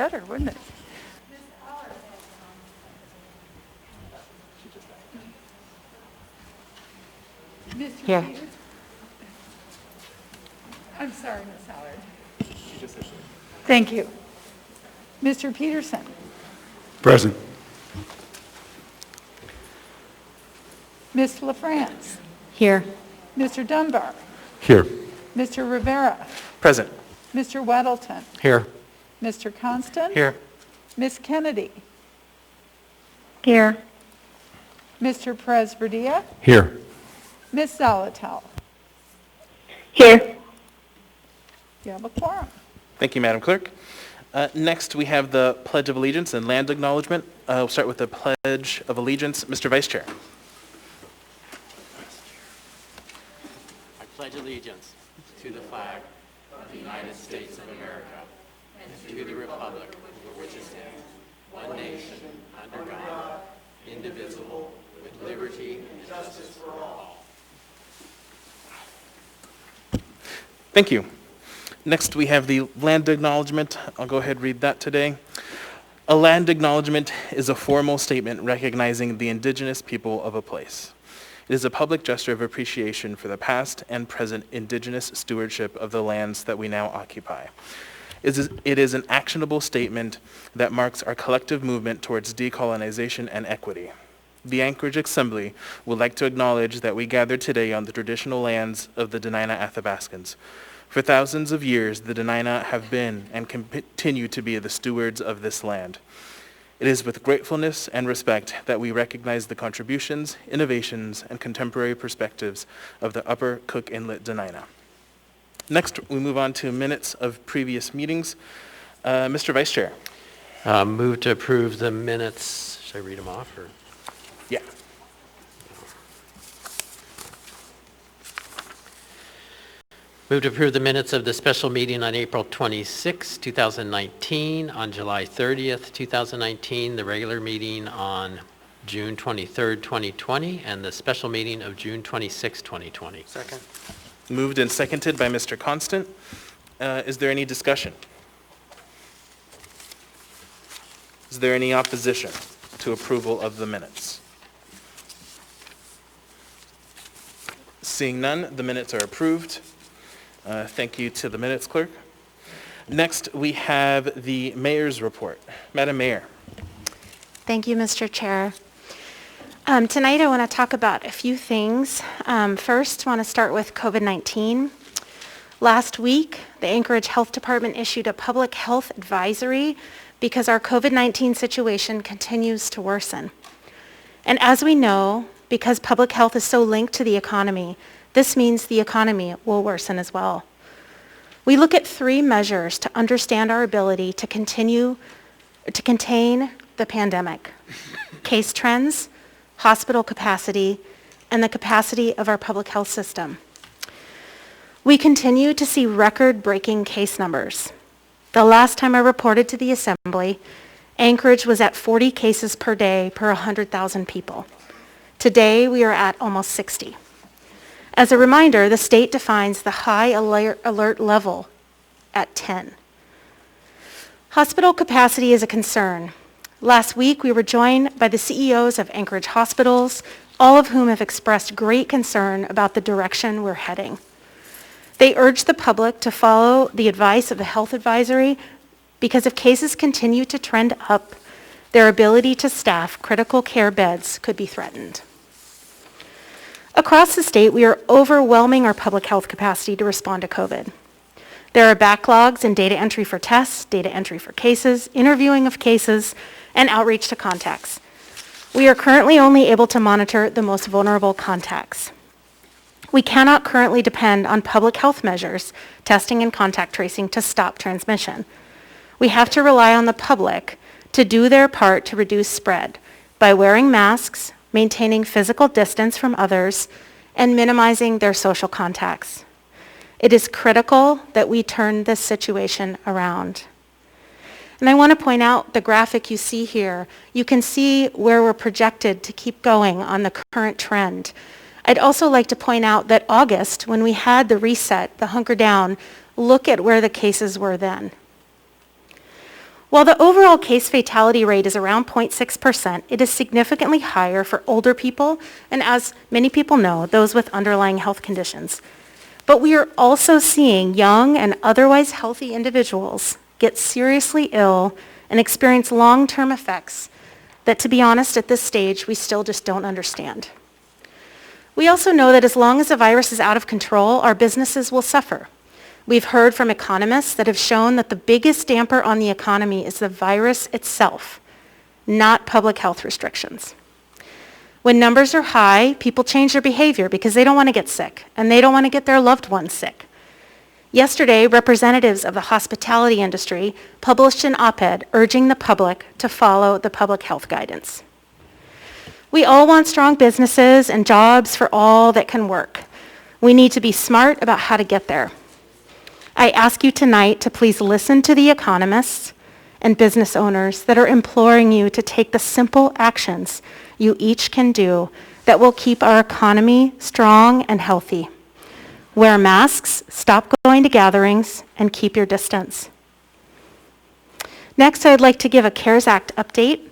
better, wouldn't it? Mr. Here. Peters? I'm sorry, Ms. Allard. Thank you. Mr. Peterson? Present. Ms. LaFrance? Here. Mr. Dunbar? Here. Mr. Rivera? Present. Mr. Weddleton? Here. Mr. Constant? Here. Ms. Kennedy? Here. Mr. Perez-Verdia? Here. Ms. Zalatel? Here. You have a quorum. Thank you, Madam Clerk. Next, we have the Pledge of Allegiance and Land Acknowledgement. We'll start with the Pledge of Allegiance. Mr. Vice Chair. I pledge allegiance to the flag of the United States of America and to the republic for which it stands, one nation, under God, indivisible, with liberty and justice for all. Thank you. Next, we have the Land Acknowledgement. I'll go ahead and read that today. A land acknowledgement is a formal statement recognizing the indigenous people of a place. It is a public gesture of appreciation for the past and present indigenous stewardship of the lands that we now occupy. It is an actionable statement that marks our collective movement towards decolonization and equity. The Anchorage Assembly would like to acknowledge that we gather today on the traditional lands of the Dena'ina Athabascans. For thousands of years, the Dena'ina have been and continue to be the stewards of this land. It is with gratefulness and respect that we recognize the contributions, innovations, and contemporary perspectives of the Upper Cook Inlet Dena'ina. Next, we move on to minutes of previous meetings. Mr. Vice Chair. Move to approve the minutes. Should I read them off? Or? Yeah. Move to approve the minutes of the special meeting on April 26, 2019, on July 30th, 2019, the regular meeting on June 23rd, 2020, and the special meeting of June 26, 2020. Second. Moved and seconded by Mr. Constant. Is there any discussion? Is there any opposition to approval of the minutes? Seeing none, the minutes are approved. Thank you to the minutes clerk. Next, we have the mayor's report. Madam Mayor. Thank you, Mr. Chair. Tonight I want to talk about a few things. First, I want to start with COVID-19. Last week, the Anchorage Health Department issued a public health advisory because our COVID-19 situation continues to worsen. And as we know, because public health is so linked to the economy, this means the economy will worsen as well. We look at 3 measures to understand our ability to contain the pandemic: case trends, hospital capacity, and the capacity of our public health system. We continue to see record-breaking case numbers. The last time I reported to the Assembly, Anchorage was at 40 cases per day per 100,000 people. Today, we are at almost 60. As a reminder, the state defines the high alert level at 10. Hospital capacity is a concern. Last week, we were joined by the CEOs of Anchorage hospitals, all of whom have expressed great concern about the direction we're heading. They urge the public to follow the advice of the health advisory because if cases continue to trend up, their ability to staff critical care beds could be threatened. Across the state, we are overwhelming our public health capacity to respond to COVID. There are backlogs in data entry for tests, data entry for cases, interviewing of cases, and outreach to contacts. We are currently only able to monitor the most vulnerable contacts. We cannot currently depend on public health measures, testing and contact tracing to stop transmission. We have to rely on the public to do their part to reduce spread by wearing masks, maintaining physical distance from others, and minimizing their social contacts. It is critical that we turn this situation around. And I want to point out the graphic you see here. You can see where we're projected to keep going on the current trend. I'd also like to point out that August, when we had the reset, the hunker down, look at where the cases were then. While the overall case fatality rate is around 0.6%, it is significantly higher for older people and, as many people know, those with underlying health conditions. But we are also seeing young and otherwise healthy individuals get seriously ill and experience long-term effects that, to be honest, at this stage, we still just don't understand. We also know that as long as the virus is out of control, our businesses will suffer. We've heard from economists that have shown that the biggest damper on the economy is the virus itself, not public health restrictions. When numbers are high, people change their behavior because they don't want to get sick, and they don't want to get their loved ones sick. Yesterday, representatives of the hospitality industry published an op-ed urging the public to follow the public health guidance. We all want strong businesses and jobs for all that can work. We need to be smart about how to get there. I ask you tonight to please listen to the economists and business owners that are imploring you to take the simple actions you each can do that will keep our economy strong and healthy. Wear masks, stop going to gatherings, and keep your distance. Next, I'd like to give a CARES Act update.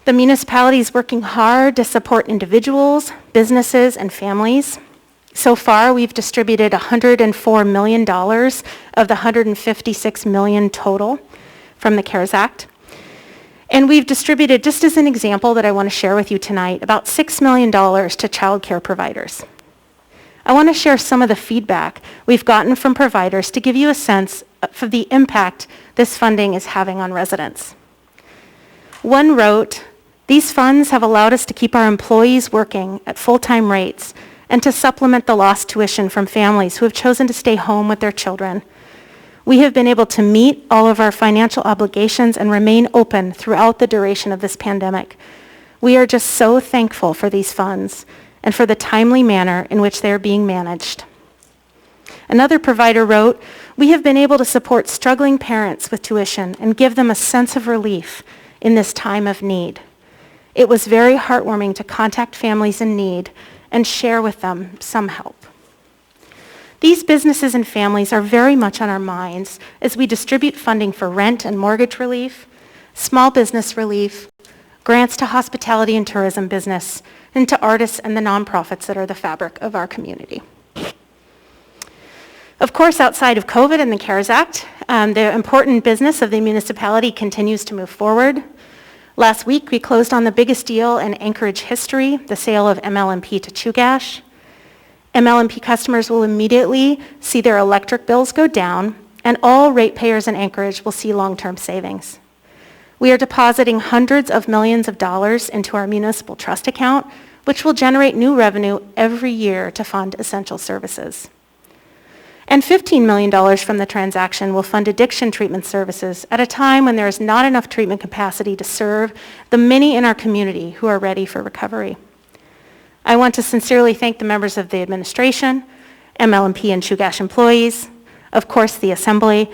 The municipality is working hard to support individuals, businesses, and families. So far, we've distributed $104 million of the $156 million total from the CARES Act. And we've distributed, just as an example that I want to share with you tonight, about $6 million to child care providers. I want to share some of the feedback we've gotten from providers to give you a sense of the impact this funding is having on residents. One wrote, "These funds have allowed us to keep our employees working at full-time rates and to supplement the lost tuition from families who have chosen to stay home with their children. We have been able to meet all of our financial obligations and remain open throughout the duration of this pandemic. We are just so thankful for these funds and for the timely manner in which they are being managed." Another provider wrote, "We have been able to support struggling parents with tuition and give them a sense of relief in this time of need. It was very heartwarming to contact families in need and share with them some help." These businesses and families are very much on our minds as we distribute funding for rent and mortgage relief, small business relief, grants to hospitality and tourism business, and to artists and the nonprofits that are the fabric of our community. Of course, outside of COVID and the CARES Act, the important business of the municipality continues to move forward. Last week, we closed on the biggest deal in Anchorage history, the sale of MLMP to Chugach. MLMP customers will immediately see their electric bills go down, and all ratepayers in Anchorage will see long-term savings. We are depositing hundreds of millions of dollars into our municipal trust account, which will generate new revenue every year to fund essential services. And $15 million from the transaction will fund addiction treatment services at a time when there is not enough treatment capacity to serve the many in our community who are ready for recovery. I want to sincerely thank the members of the administration, MLMP and Chugach employees, of course the Assembly,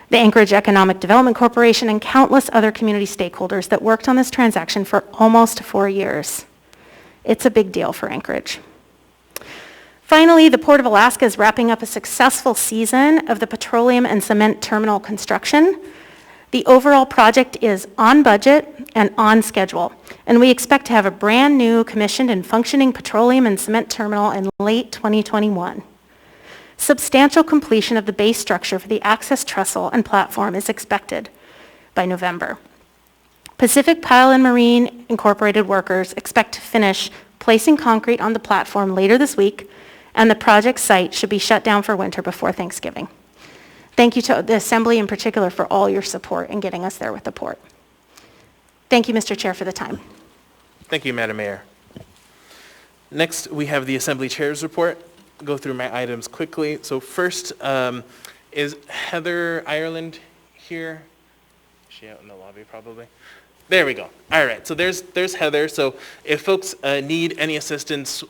the Anchorage Economic Development Corporation, and countless other community stakeholders that worked on this transaction for almost 4 years. It's a big deal for Anchorage. Finally, the Port of Alaska is wrapping up a successful season of the petroleum and cement terminal construction. The overall project is on budget and on schedule, and we expect to have a brand new commissioned and functioning petroleum and cement terminal in late 2021. Substantial completion of the base structure for the access trestle and platform is expected by November. Pacific Pile and Marine Incorporated workers expect to finish placing concrete on the platform later this week, and the project site should be shut down for winter before Thanksgiving. Thank you to the Assembly in particular for all your support in getting us there with the port. Thank you, Mr. Chair, for the time. Thank you, Madam Mayor. Next, we have the Assembly Chair's report. I'll go through my items quickly. So first, is Heather Ireland here? Is she out in the lobby probably? There we go. All right, so there's Heather. So if folks need any assistance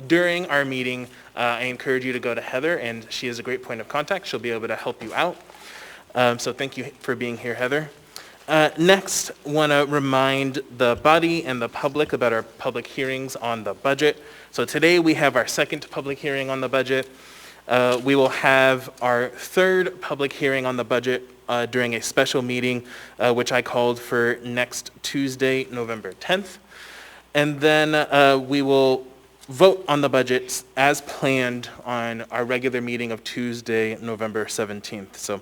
during our meeting, I encourage you to go to Heather, and she is a great point of contact. She'll be able to help you out. So thank you for being here, Heather. Next, want to remind the body and the public about our public hearings on the budget. So today we have our second public hearing on the budget. We will have our third public hearing on the budget during a special meeting, which I called for next Tuesday, November 10th. And then we will vote on the budgets as planned on our regular meeting of Tuesday, November 17th. So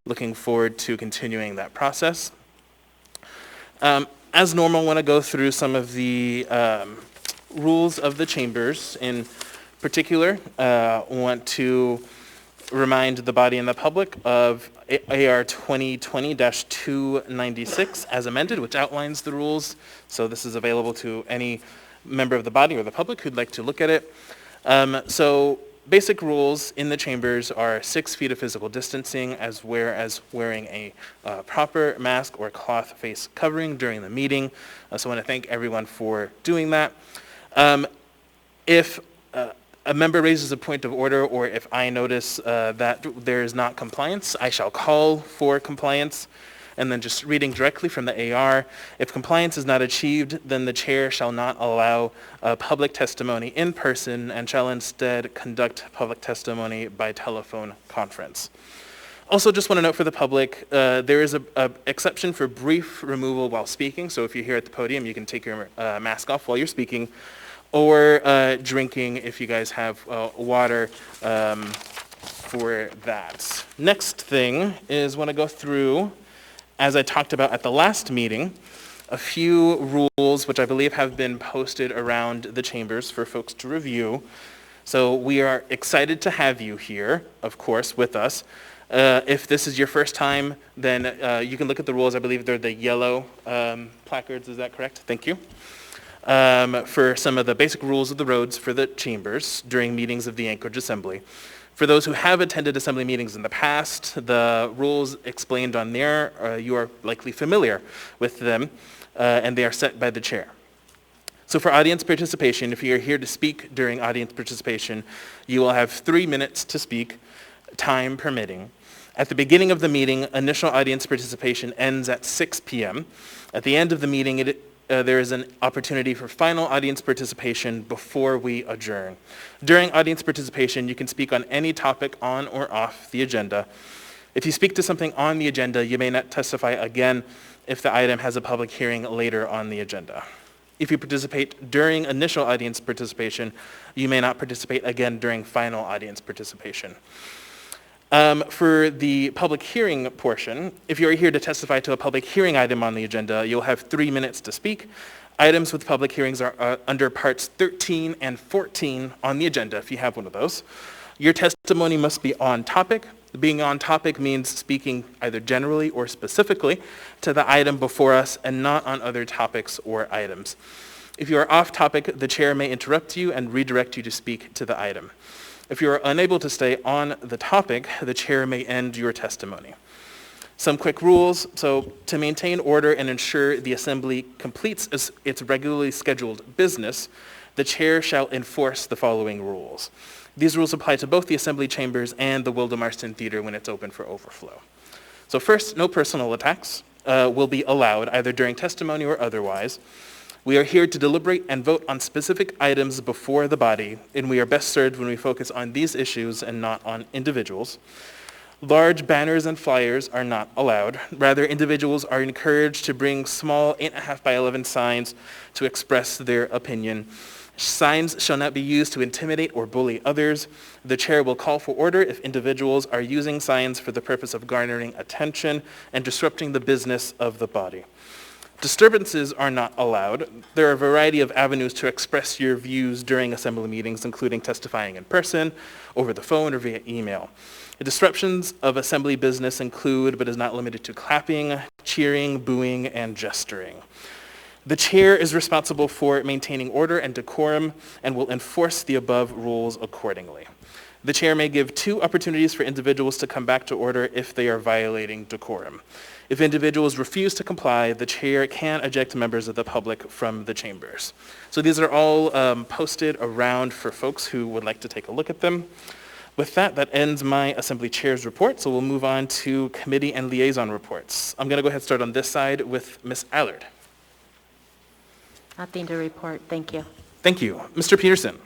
looking forward to continuing that process. As normal, I want to go through some of the rules of the chambers. In particular, want to remind the body and the public of AR 2020-296 as amended, which outlines the rules. So this is available to any member of the body or the public who'd like to look at it. So basic rules in the chambers are 6 feet of physical distancing, as well as wearing a proper mask or cloth face covering during the meeting. So I want to thank everyone for doing that. If a member raises a point of order, or if I notice that there is not compliance, I shall call for compliance. And then just reading directly from the AR, if compliance is not achieved, then the chair shall not allow public testimony in person and shall instead conduct public testimony by telephone conference. Also, just want to note for the public, there is an exception for brief removal while speaking. So if you're here at the podium, you can take your mask off while you're speaking, or drinking if you guys have water for that. Next thing is want to go through, as I talked about at the last meeting, a few rules which I believe have been posted around the chambers for folks to review. So we are excited to have you here, of course, with us. If this is your first time, then you can look at the rules. I believe they're the yellow placards. Is that correct? Thank you. For some of the basic rules of the roads for the chambers during meetings of the Anchorage Assembly. For those who have attended assembly meetings in the past, the rules explained on there, you are likely familiar with them, and they are set by the chair. So for audience participation, if you are here to speak during audience participation, you will have 3 minutes to speak, time permitting. At the beginning of the meeting, initial audience participation ends at 6 p.m. At the end of the meeting, there is an opportunity for final audience participation before we adjourn. During audience participation, you can speak on any topic on or off the agenda. If you speak to something on the agenda, you may not testify again if the item has a public hearing later on the agenda. If you participate during initial audience participation, you may not participate again during final audience participation. For the public hearing portion, if you're here to testify to a public hearing item on the agenda, you'll have 3 minutes to speak. Items with public hearings are under parts 13 and 14 on the agenda, if you have one of those. Your testimony must be on topic. Being on topic means speaking either generally or specifically to the item before us and not on other topics or items. If you are off topic, the chair may interrupt you and redirect you to speak to the item. If you are unable to stay on the topic, the chair may end your testimony. Some quick rules. So to maintain order and ensure the assembly completes its regularly scheduled business, the chair shall enforce the following rules. These rules apply to both the assembly chambers and the Wilda Marston Theater when it's open for overflow. So first, no personal attacks will be allowed either during testimony or otherwise. We are here to deliberate and vote on specific items before the body, and we are best served when we focus on these issues and not on individuals. Large banners and flyers are not allowed. Rather, individuals are encouraged to bring small 8.5 by 11 signs to express their opinion. Signs shall not be used to intimidate or bully others. The chair will call for order if individuals are using signs for the purpose of garnering attention and disrupting the business of the body. Disturbances are not allowed. There are a variety of avenues to express your views during assembly meetings, including testifying in person, over the phone, or via email. The disruptions of assembly business include, but is not limited to, clapping, cheering, booing, and gesturing. The chair is responsible for maintaining order and decorum and will enforce the above rules accordingly. The chair may give 2 opportunities for individuals to come back to order if they are violating decorum. If individuals refuse to comply, the chair can eject members of the public from the chambers. So these are all posted around for folks who would like to take a look at them. With that, that ends my assembly chair's report, so we'll move on to committee and liaison reports. I'm going to go ahead and start on this side with Ms. Allard. Nothing to report. Thank you. Thank you. Mr. Peterson.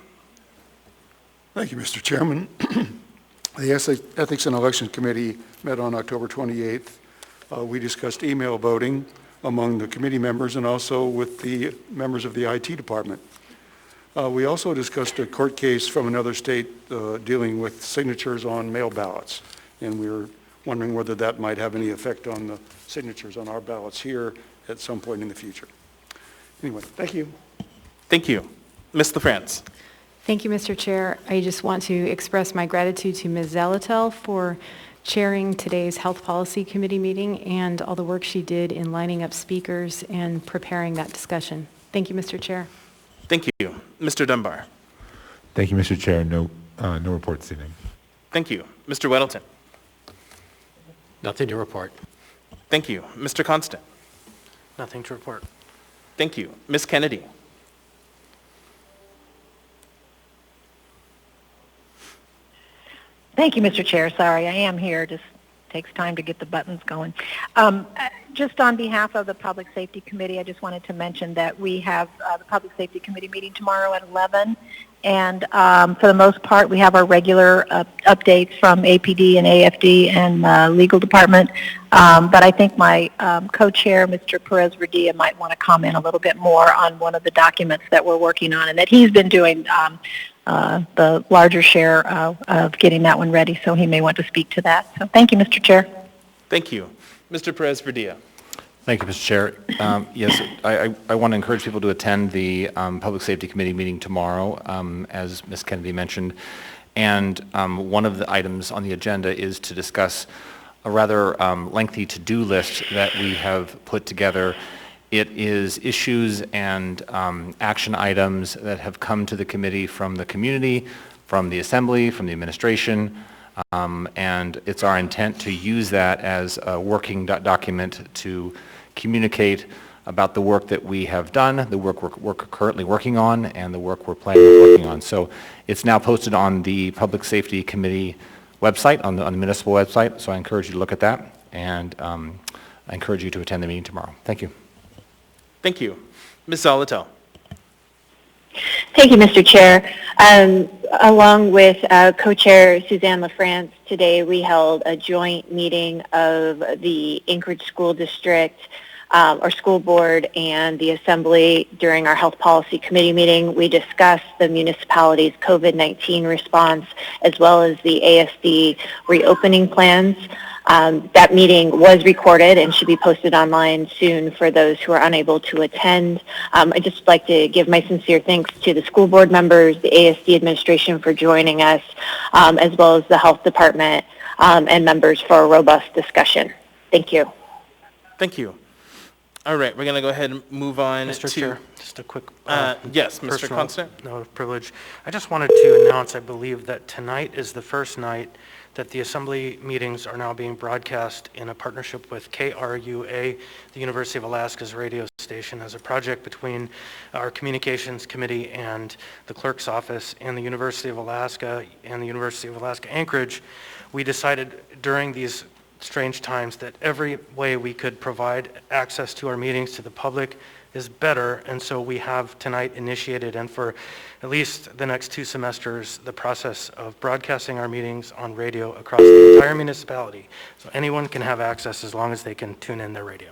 Thank you, Mr. Chairman. The Ethics and Elections Committee met on October 28th. We discussed email voting among the committee members and also with the members of the IT department. We also discussed a court case from another state dealing with signatures on mail ballots, and we were wondering whether that might have any effect on the signatures on our ballots here at some point in the future. Anyway, thank you. Thank you. Ms. LaFrance. Thank you, Mr. Chair. I just want to express my gratitude to Ms. Zalatel for chairing today's Health Policy Committee meeting and all the work she did in lining up speakers and preparing that discussion. Thank you, Mr. Chair. Thank you. Mr. Dunbar. Thank you, Mr. Chair. No report this evening. Thank you. Mr. Weddleton. Nothing to report. Thank you. Mr. Constant. Nothing to report. Thank you. Ms. Kennedy. Thank you, Mr. Chair. Sorry, I am here. Just takes time to get the buttons going. Just on behalf of the Public Safety Committee, I just wanted to mention that we have the Public Safety Committee meeting tomorrow at 11. And for the most part, we have our regular updates from APD and AFD and legal department. But I think my co-chair, Mr. Perez-Verdia, might want to comment a little bit more on one of the documents that we're working on and that he's been doing the larger share of getting that one ready, so he may want to speak to that. So thank you, Mr. Chair. Thank you. Mr. Perez-Verdia. Thank you, Mr. Chair. Yes, I want to encourage people to attend the Public Safety Committee meeting tomorrow, as Ms. Kennedy mentioned. And one of the items on the agenda is to discuss a rather lengthy to-do list that we have put together. It is issues and action items that have come to the committee from the community, from the assembly, from the administration, and it's our intent to use that as a working document to communicate about the work that we have done, the work we're currently working on, and the work we're planning on working on. So it's now posted on the Public Safety Committee website, on the municipal website, so I encourage you to look at that, and I encourage you to attend the meeting tomorrow. Thank you. Thank you. Ms. Zalatel. Thank you, Mr. Chair. Along with co-chair Suzanne LaFrance, today we held a joint meeting of the Anchorage School District or School Board and the Assembly during our Health Policy Committee meeting. We discussed the municipality's COVID-19 response as well as the ASD reopening plans. That meeting was recorded and should be posted online soon for those who are unable to attend. I'd just like to give my sincere thanks to the school board members, the ASD administration for joining us, as well as the health department and members for a robust discussion. Thank you. Thank you. All right, we're going to go ahead and move on Mr. to... Chair, just a quick... yes, Mr. personal Constant. note of privilege. I just wanted to announce, I believe, that tonight is the first night that the Assembly meetings are now being broadcast in a partnership with KRUA, the University of Alaska's radio station, as a project between our Communications Committee and the Clerk's Office and the University of Alaska and the University of Alaska Anchorage. We decided during these strange times that every way we could provide access to our meetings to the public is better, and so we have tonight initiated, and for at least the next 2 semesters, the process of broadcasting our meetings on radio across the entire municipality. So anyone can have access as long as they can tune in their radio.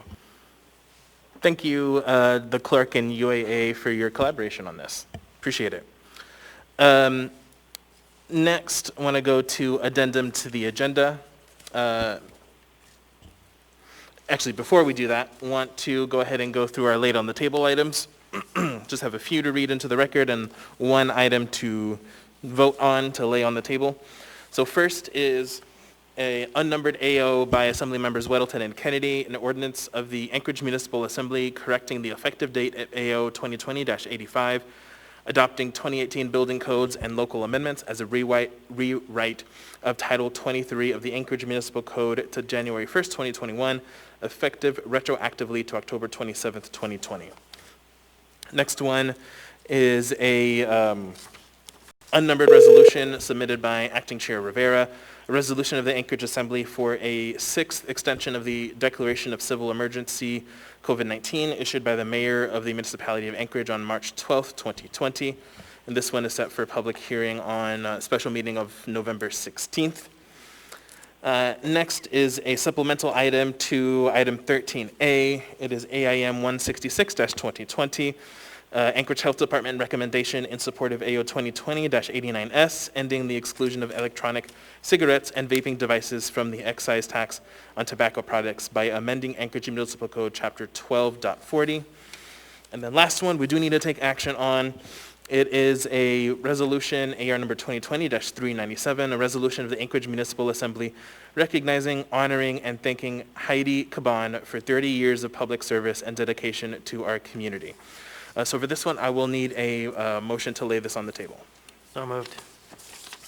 Thank you, the clerk and UAA, for your collaboration on this. Appreciate it. Next, I want to go to addendum to the agenda. Actually, before we do that, I want to go ahead and go through our late on the table items. Just have a few to read into the record and one item to vote on to lay on the table. So first is a unnumbered AO by Assembly Members Weddleton and Kennedy, an ordinance of the Anchorage Municipal Assembly correcting the effective date at AO 2020-85, adopting 2018 building codes and local amendments as a rewrite of Title 23 of the Anchorage Municipal Code to January 1st, 2021, effective retroactively to October 27th, 2020. Next one is a unnumbered resolution submitted by Acting Chair Rivera, a resolution of the Anchorage Assembly for a 6th extension of the Declaration of Civil Emergency COVID-19 issued by the Mayor of the Municipality of Anchorage on March 12th, 2020. And this one is set for a public hearing on a special meeting of November 16th. Next is a supplemental item to item 13A. It is AIM 166-2020, Anchorage Health Department recommendation in support of AO 2020-89S, ending the exclusion of electronic cigarettes and vaping devices from the excise tax on tobacco products by amending Anchorage Municipal Code Chapter 12.40. And then last one, we do need to take action on. It is a resolution, AR number 2020-397, a resolution of the Anchorage Municipal Assembly recognizing, honoring, and thanking Heidi Caban for 30 years of public service and dedication to our community. So for this one, I will need a motion to lay this on the table. So moved.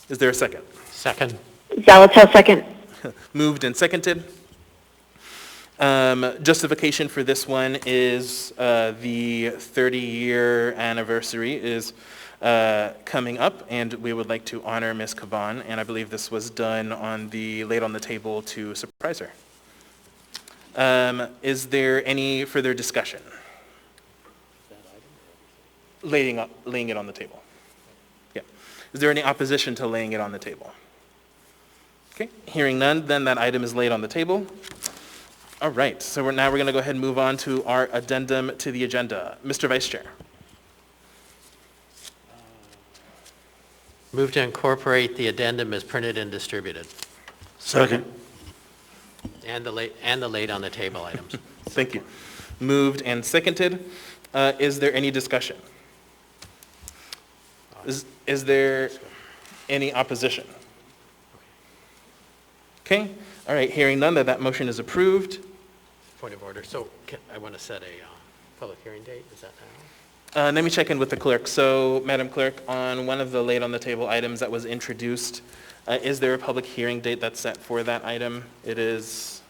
Is there a second? Second. Zalatel, second. Moved and seconded. Justification for this one is the 30-year anniversary is coming up, and we would like to honor Ms. Caban, and I believe this was done laid on the table to surprise her. Is there any further discussion? Laying it on the table. Yeah. Is there any opposition to laying it on the table? Okay, hearing none, then that item is laid on the table. All right, so now we're going to go ahead and move on to our addendum to the agenda. Mr. Vice Chair. Move to incorporate the addendum as printed and distributed, Second. and the laid on the table items. Thank you. Moved and seconded. Is there any discussion? Is there any opposition? Okay, all right, hearing none, that motion is approved. Point of order. So I want to set a public hearing date. Is that now? Let me check in with the clerk. So, Madam Clerk, on one of the laid on the table items that was introduced, is there a public hearing date that's set for that item? It is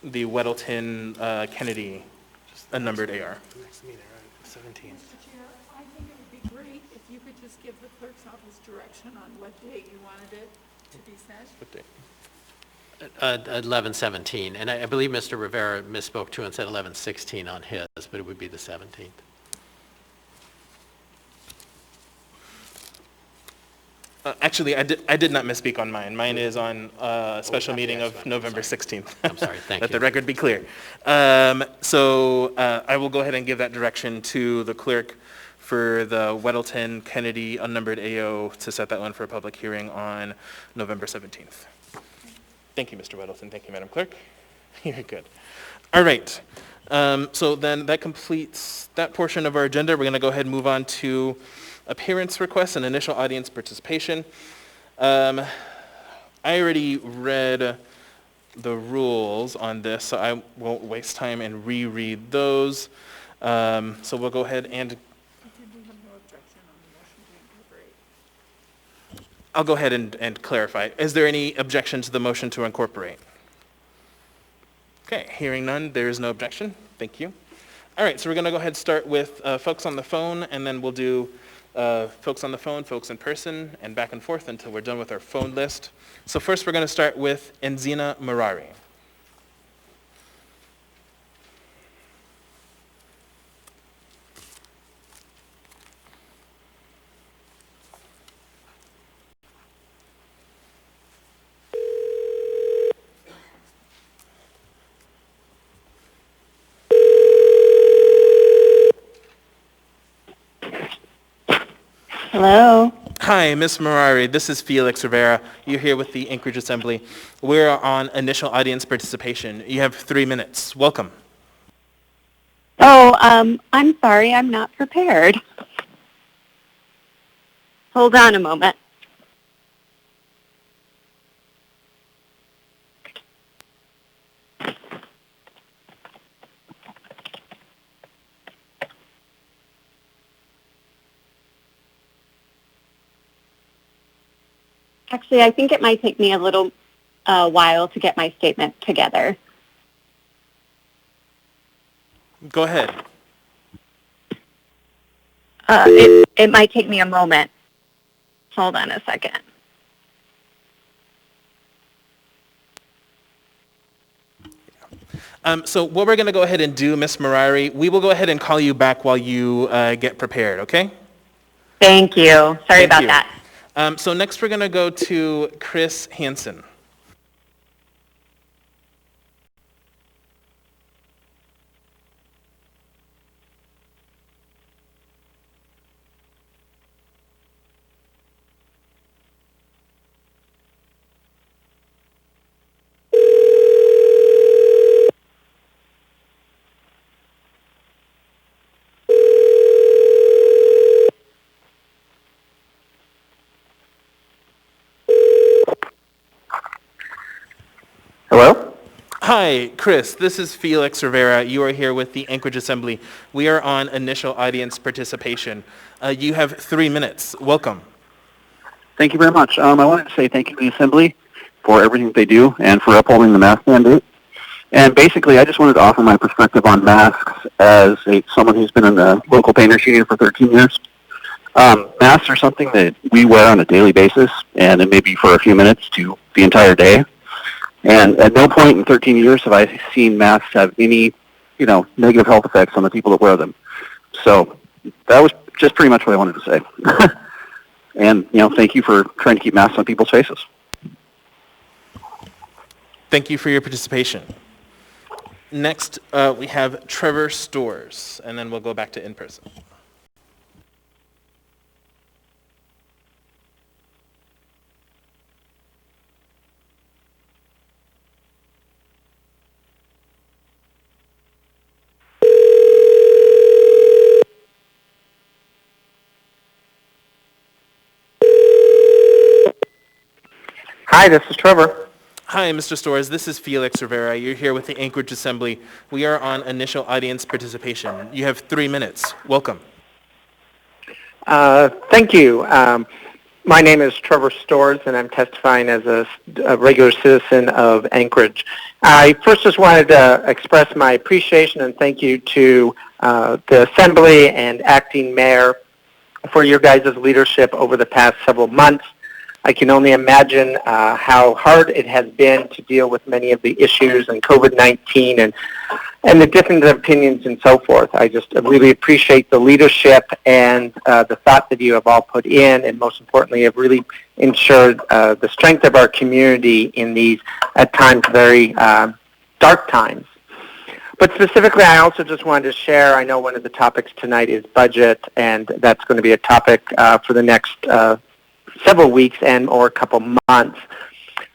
the Weddleton Kennedy numbered AR. Next meeting, right, 17th. Mr. Chair, I think it would be great if you could just give the clerk's office direction on what date you wanted it to be sent. What date? 11/17, and I believe Mr. Rivera misspoke too and said 11/16 on his, but it would be the 17th. Actually, I did not misspeak on mine. Mine is on a special meeting of November 16th. I'm sorry, thank Let you. the record be clear. So I will go ahead and give that direction to the clerk for the Weddleton Kennedy unnumbered AO to set that one for a public hearing on November 17th. Thank you, Mr. Weddleton. Thank you, Madam Clerk. You're good. All right. So then that completes that portion of our agenda. We're going to go ahead and move on to appearance requests and initial audience participation. I already read the rules on this, so I won't waste time and reread those. So we'll go ahead and... Did we have no objection on the motion to incorporate? I'll go ahead and clarify. Is there any objection to the motion to incorporate? Okay, hearing none, there is no objection. Thank you. All right, so we're going to go ahead and start with folks on the phone, and then we'll do folks on the phone, folks in person, and back and forth until we're done with our phone list. So first we're going to start with Enzina Marari. Hello. Hi, Ms. Marari. This is Felix Rivera. You're here with the Anchorage Assembly. We're on initial audience participation. You have 3 minutes. Welcome. Oh, I'm sorry, I'm not prepared. Hold on a moment. Actually, I think it might take me a little while to get my statement together. Go ahead. It might take me a moment. Hold on a second. So what we're going to go ahead and do, Ms. Marari, we will go ahead and call you back while you get prepared, okay? Thank you. Sorry Thank about you. that. So next we're going to go to Chris Hansen. Hello? Hi, Chris. This is Felix Rivera. You are here with the Anchorage Assembly. We are on initial audience participation. You have 3 minutes. Welcome. Thank you very much. I wanted to say thank you to the Assembly for everything that they do and for upholding the mask mandate. And basically, I just wanted to offer my perspective on masks as someone who's been in the local painters union for 13 years. Masks are something that we wear on a daily basis, and it may be for a few minutes to the entire day. And at no point in 13 years have I seen masks have any, negative health effects on the people that wear them. So that was just pretty much what I wanted to say. And, thank you for trying to keep masks on people's faces. Thank you for your participation. Next, we have Trevor Stores, and then we'll go back to in-person. Hi, this is Trevor. Hi, Mr. Stores. This is Felix Rivera. You're here with the Anchorage Assembly. We are on initial audience participation. You have 3 minutes. Welcome. Thank you. My name is Trevor Stores, and I'm testifying as a regular citizen of Anchorage. I first just wanted to express my appreciation and thank you to the Assembly and Acting Mayor for your guys' leadership over the past several months. I can only imagine how hard it has been to deal with many of the issues and COVID-19 and the different opinions and so forth. I just really appreciate the leadership and the thought that you have all put in, and most importantly, have really ensured the strength of our community in these, at times, very dark times. But specifically, I also just wanted to share, I know one of the topics tonight is budget, and that's going to be a topic for the next several weeks and or a couple months,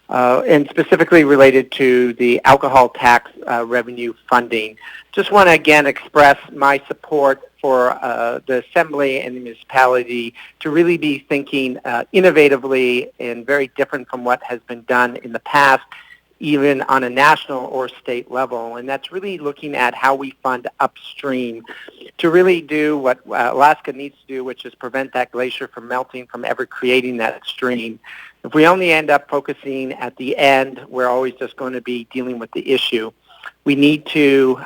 and specifically related to the alcohol tax revenue funding. Just want to again express my support for the Assembly and the municipality to really be thinking innovatively and very different from what has been done in the past, even on a national or state level, and that's really looking at how we fund upstream to really do what Alaska needs to do, which is prevent that glacier from melting from ever creating that stream. If we only end up focusing at the end, we're always just going to be dealing with the issue. We need to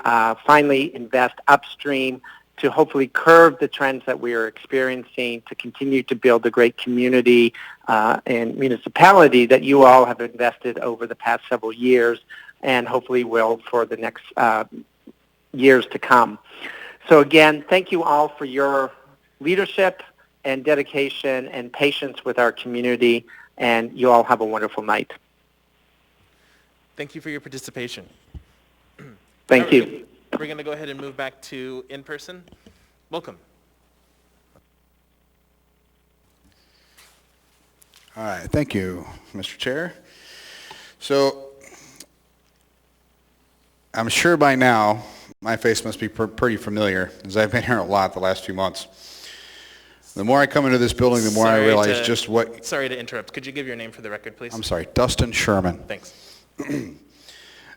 finally invest upstream to hopefully curb the trends that we are experiencing, to continue to build the great community and municipality that you all have invested over the past several years and hopefully will for the next years to come. So again, thank you all for your leadership and dedication and patience with our community, and you all have a wonderful night. Thank you for your participation. Thank you. We're going to go ahead and move back to in-person. Welcome. All right, thank you, Mr. Chair. So, I'm sure by now my face must be pretty familiar, as I've been here a lot the last few months. The more I come into this building, the more I realize just what... Sorry to interrupt. Could you give your name for the record, please? I'm sorry, Dustin Sherman. Thanks.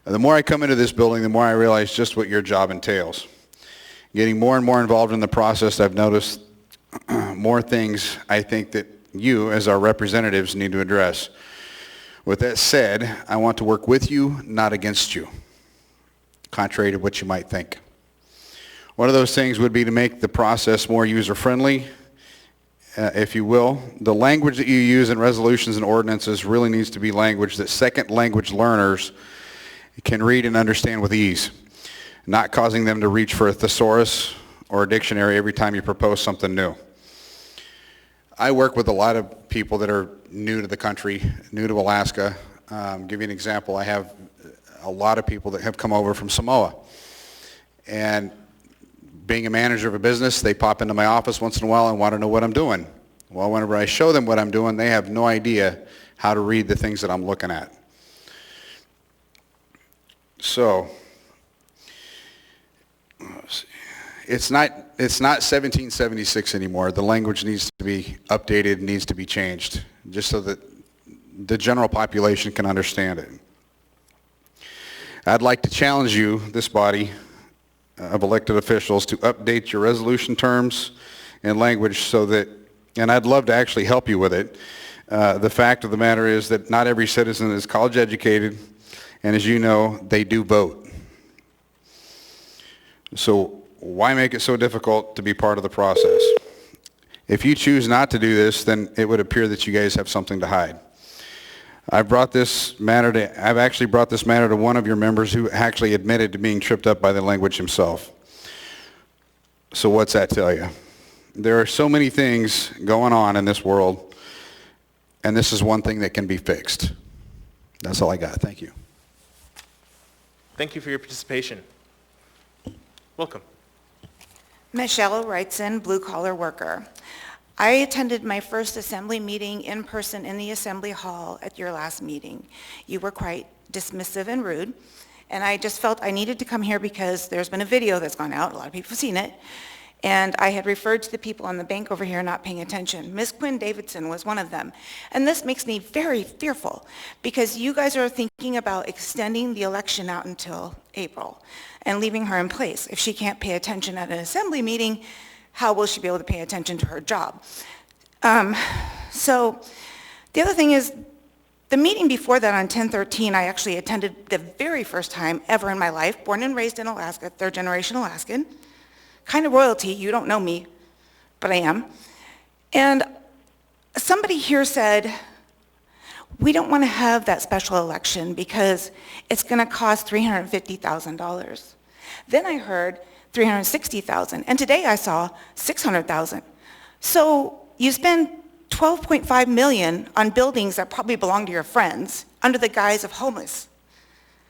The more I come into this building, the more I realize just what your job entails. Getting more and more involved in the process, I've noticed more things I think that you, as our representatives, need to address. With that said, I want to work with you, not against you, contrary to what you might think. One of those things would be to make the process more user-friendly, if you will. The language that you use in resolutions and ordinances really needs to be language that second language learners can read and understand with ease, not causing them to reach for a thesaurus or a dictionary every time you propose something new. I work with a lot of people that are new to the country, new to Alaska. Give you an example, I have a lot of people that have come over from Samoa. And being a manager of a business, they pop into my office once in a while and want to know what I'm doing. Well, whenever I show them what I'm doing, they have no idea how to read the things that I'm looking at. So, it's not 1776 anymore. The language needs to be updated, needs to be changed, just so that the general population can understand it. I'd like to challenge you, this body of elected officials, to update your resolution terms and language so that, and I'd love to actually help you with it. The fact of the matter is that not every citizen is college educated, and as you know, they do vote. So why make it so difficult to be part of the process? If you choose not to do this, then it would appear that you guys have something to hide. I've actually brought this matter to one of your members who actually admitted to being tripped up by the language himself. So what's that tell you? There are so many things going on in this world, and this is one thing that can be fixed. That's all I got. Thank you. Thank you for your participation. Welcome. Michelle Wrightson, blue-collar worker. I attended my first assembly meeting in person in the assembly hall at your last meeting. You were quite dismissive and rude, and I just felt I needed to come here because there's been a video that's gone out, a lot of people have seen it, and I had referred to the people on the bank over here not paying attention. Ms. Quinn Davidson was one of them, and this makes me very fearful because you guys are thinking about extending the election out until April and leaving her in place. If she can't pay attention at an assembly meeting, how will she be able to pay attention to her job? So the other thing is, the meeting before that on 10/13, I actually attended the very first time ever in my life, born and raised in Alaska, third generation Alaskan, kind of royalty, you don't know me, but I am. And somebody here said, we don't want to have that special election because it's going to cost $350,000. Then I heard $360,000, and today I saw $600,000. So you spend $12.5 million on buildings that probably belong to your friends under the guise of homeless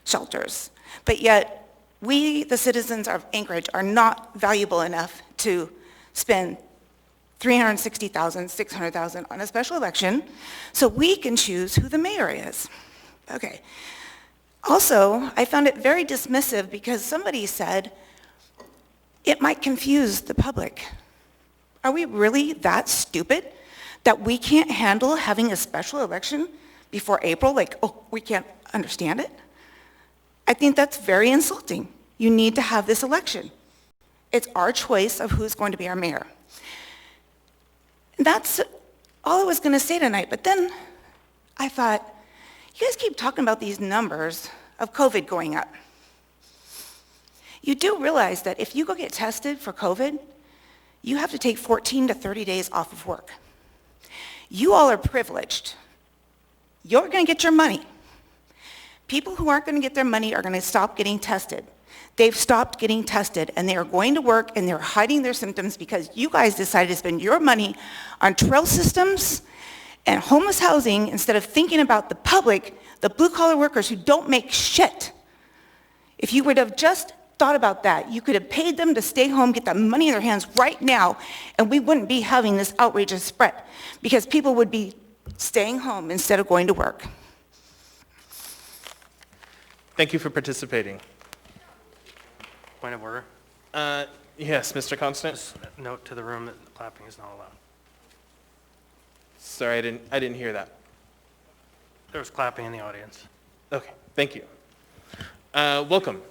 shelters, but yet we, the citizens of Anchorage, are not valuable enough to spend $360,000, $600,000 on a special election so we can choose who the mayor is. Okay. Also, I found it very dismissive because somebody said it might confuse the public. Are we really that stupid that we can't handle having a special election before April? Like, oh, we can't understand it? I think that's very insulting. You need to have this election. It's our choice of who's going to be our mayor. And that's all I was going to say tonight, but then I thought, you guys keep talking about these numbers of COVID going up. You do realize that if you go get tested for COVID, you have to take 14 to 30 days off of work. You all are privileged. You're going to get your money. People who aren't going to get their money are going to stop getting tested. They've stopped getting tested, and they are going to work, and they're hiding their symptoms because you guys decided to spend your money on trail systems and homeless housing instead of thinking about the public, the blue-collar workers who don't make shit. If you would have just thought about that, you could have paid them to stay home, get that money in their hands right now, and we wouldn't be having this outrageous spread because people would be staying home instead of going to work. Thank you for participating. Point of order. Yes, Mr. Constant? Just note to the room that clapping is not allowed. Sorry, I didn't hear that. There was clapping in the audience. Okay, thank you. Welcome.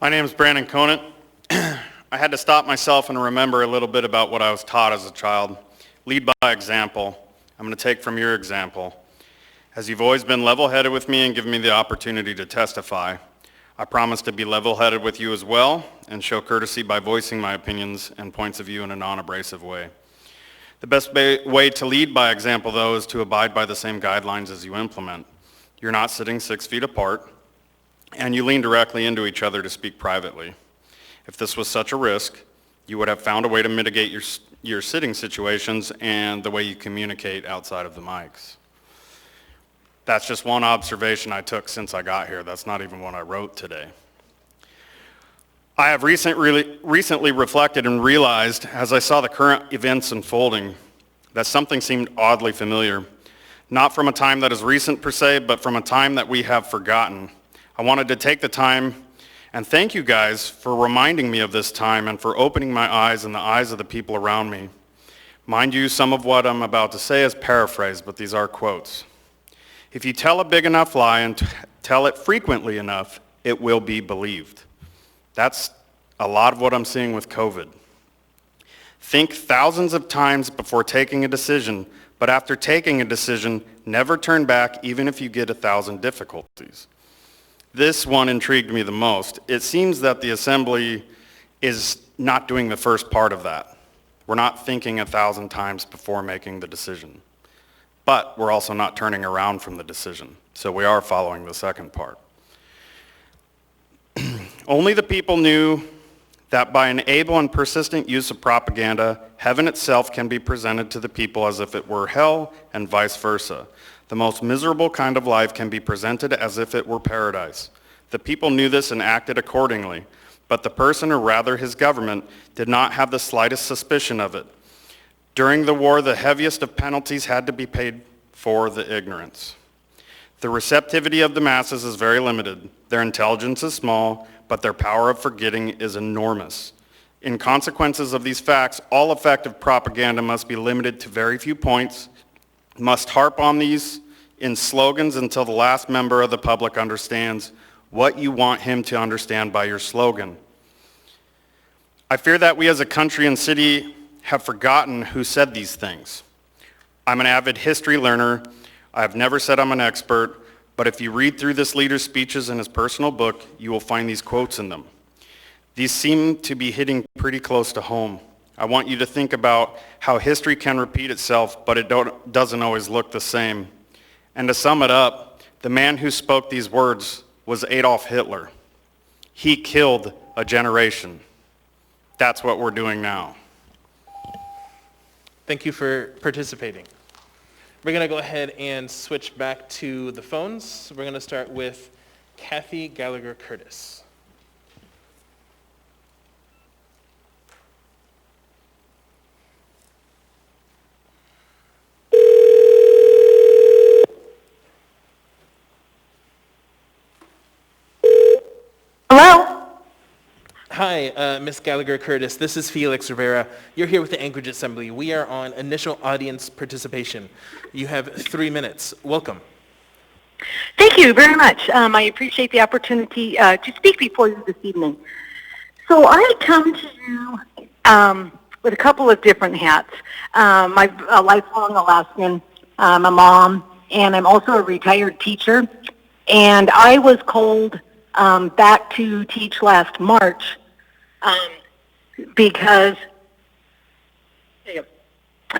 My name is Brandon Conant. I had to stop myself and remember a little bit about what I was taught as a child. Lead by example. I'm going to take from your example. As you've always been level-headed with me and given me the opportunity to testify, I promise to be level-headed with you as well and show courtesy by voicing my opinions and points of view in a non-abrasive way. The best way to lead by example, though, is to abide by the same guidelines as you implement. You're not sitting 6 feet apart, and you lean directly into each other to speak privately. If this was such a risk, you would have found a way to mitigate your sitting situations and the way you communicate outside of the mics. That's just one observation I took since I got here. That's not even what I wrote today. I have recently reflected and realized, as I saw the current events unfolding, that something seemed oddly familiar. Not from a time that is recent per se, but from a time that we have forgotten. I wanted to take the time and thank you guys for reminding me of this time and for opening my eyes and the eyes of the people around me. Mind you, some of what I'm about to say is paraphrased, but these are quotes. If you tell a big enough lie Tell it frequently enough, it will be believed. That's a lot of what I'm seeing with COVID. Think thousands of times before taking a decision, but after taking a decision, never turn back even if you get 1,000 difficulties. This one intrigued me the most. It seems that the Assembly is not doing the first part of that. We're not thinking 1,000 times before making the decision. But we're also not turning around from the decision. So we are following the second part. Only the people knew that by an able and persistent use of propaganda, heaven itself can be presented to the people as if it were hell and vice versa. The most miserable kind of life can be presented as if it were paradise. The people knew this and acted accordingly, but the person, or rather his government, did not have the slightest suspicion of it. During the war, the heaviest of penalties had to be paid for the ignorance. The receptivity of the masses is very limited. Their intelligence is small, but their power of forgetting is enormous. In consequences of these facts, all effective propaganda must be limited to very few points, must harp on these in slogans until the last member of the public understands what you want him to understand by your slogan. I fear that we as a country and city have forgotten who said these things. I'm an avid history learner. I've never said I'm an expert, but if you read through this leader's speeches in his personal book, you will find these quotes in them. These seem to be hitting pretty close to home. I want you to think about how history can repeat itself, but it doesn't always look the same. And to sum it up, the man who spoke these words was Adolf Hitler. He killed a generation. That's what we're doing now. Thank you for participating. We're going to go ahead and switch back to the phones. We're going to start with Kathy Gallagher-Curtis. Hello? Hi, Ms. Gallagher-Curtis. This is Felix Rivera. You're here with the Anchorage Assembly. We are on initial audience participation. You have 3 minutes. Welcome. Thank you very much. I appreciate the opportunity to speak before you this evening. So I come to you with a couple of different hats. I'm a lifelong Alaskan. I'm a mom, and I'm also a retired teacher. And I was called back to teach last March because,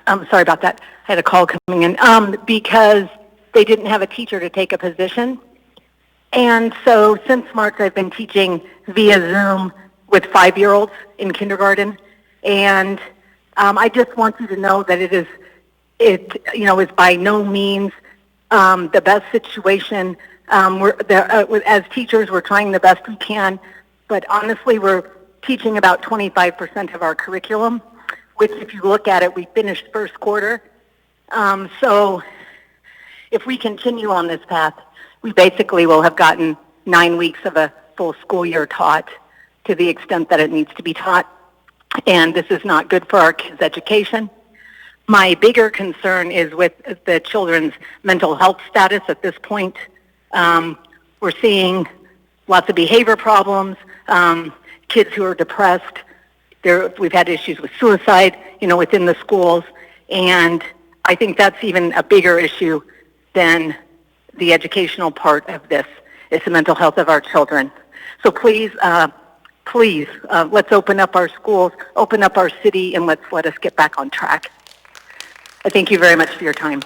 I'm sorry about that. I had a call coming in. Because they didn't have a teacher to take a position. And so since March, I've been teaching via Zoom with 5-year-olds in kindergarten. And I just want you to know that it is by no means the best situation. As teachers, we're trying the best we can, but honestly, we're teaching about 25% of our curriculum, which if you look at it, we finished first quarter. So if we continue on this path, we basically will have gotten 9 weeks of a full school year taught to the extent that it needs to be taught. And this is not good for our kids' education. My bigger concern is with the children's mental health status at this point. We're seeing lots of behavior problems, kids who are depressed. We've had issues with suicide, within the schools. And I think that's even a bigger issue than the educational part of this. It's the mental health of our children. So please, let's open up our schools, open up our city, and let us get back on track. I thank you very much for your time.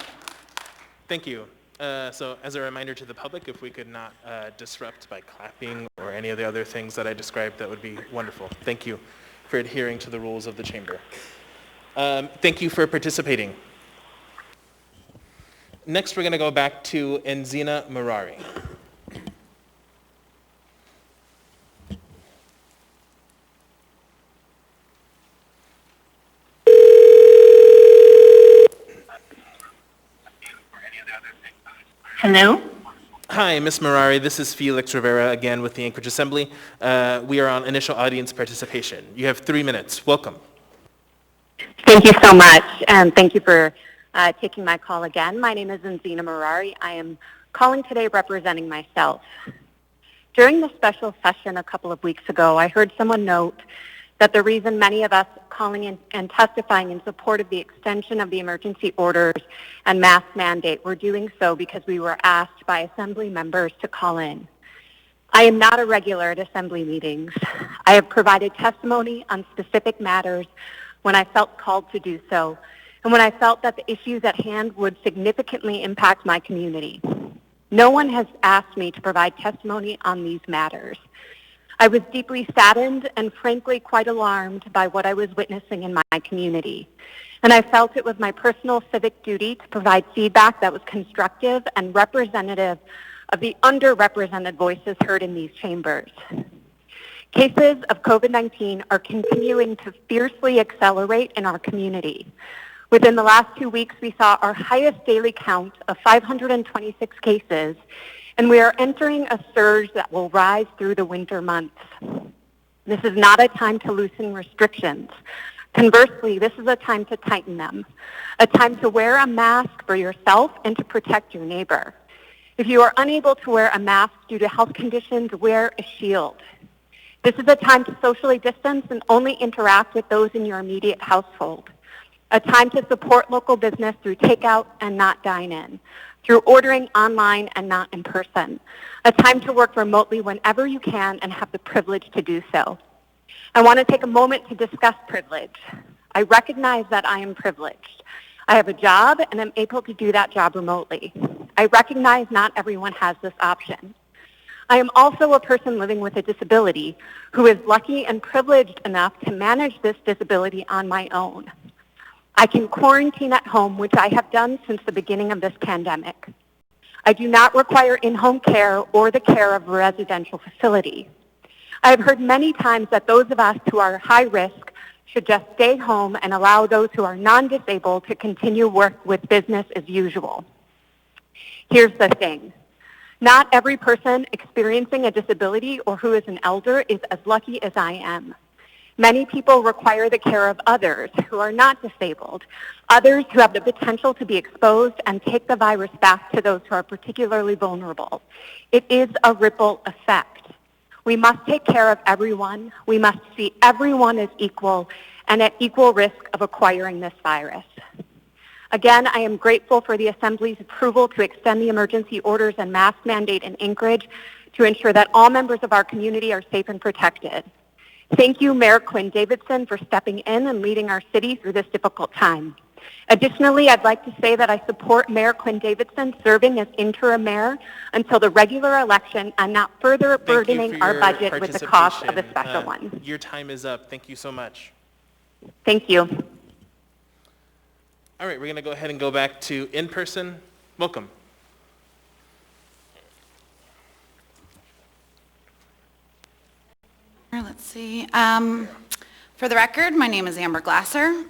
Thank you. So as a reminder to the public, if we could not disrupt by clapping or any of the other things that I described, that would be wonderful. Thank you for adhering to the rules of the chamber. Thank you for participating. Next, we're going to go back to Enzina Murari. Hello? Hi, Ms. Murari. This is Felix Rivera again with the Anchorage Assembly. We are on initial audience participation. You have 3 minutes. Welcome. Thank you so much, and thank you for taking my call again. My name is Enzina Murari. I am calling today representing myself. During the special session a couple of weeks ago, I heard someone note that the reason many of us calling in and testifying in support of the extension of the emergency orders and mask mandate were doing so because we were asked by Assembly members to call in. I am not a regular at Assembly meetings. I have provided testimony on specific matters when I felt called to do so, and when I felt that the issues at hand would significantly impact my community. No one has asked me to provide testimony on these matters. I was deeply saddened and frankly quite alarmed by what I was witnessing in my community. And I felt it was my personal civic duty to provide feedback that was constructive and representative of the underrepresented voices heard in these chambers. Cases of COVID-19 are continuing to fiercely accelerate in our community. Within the last 2 weeks, we saw our highest daily count of 526 cases, and we are entering a surge that will rise through the winter months. This is not a time to loosen restrictions. Conversely, this is a time to tighten them, a time to wear a mask for yourself and to protect your neighbor. If you are unable to wear a mask due to health conditions, wear a shield. This is a time to socially distance and only interact with those in your immediate household. A time to support local business through takeout and not dine-in, through ordering online and not in person. A time to work remotely whenever you can and have the privilege to do so. I want to take a moment to discuss privilege. I recognize that I am privileged. I have a job and I'm able to do that job remotely. I recognize not everyone has this option. I am also a person living with a disability who is lucky and privileged enough to manage this disability on my own. I can quarantine at home, which I have done since the beginning of this pandemic. I do not require in-home care or the care of a residential facility. I have heard many times that those of us who are high risk should just stay home and allow those who are non-disabled to continue work with business as usual. Here's the thing. Not every person experiencing a disability or who is an elder is as lucky as I am. Many people require the care of others who are not disabled, others who have the potential to be exposed and take the virus back to those who are particularly vulnerable. It is a ripple effect. We must take care of everyone. We must see everyone as equal and at equal risk of acquiring this virus. Again, I am grateful for the Assembly's approval to extend the emergency orders and mask mandate in Anchorage to ensure that all members of our community are safe and protected. Thank you, Mayor Quinn Davidson, for stepping in and leading our city through this difficult time. Additionally, I'd like to say that I support Mayor Quinn Davidson serving as interim mayor until the regular election and not further burdening our budget with the cost of a special one. Your time is up. Thank you so much. Thank you. All right, we're going to go ahead and go back to in-person. Welcome. Let's see. For the record, my name is Amber Glasser.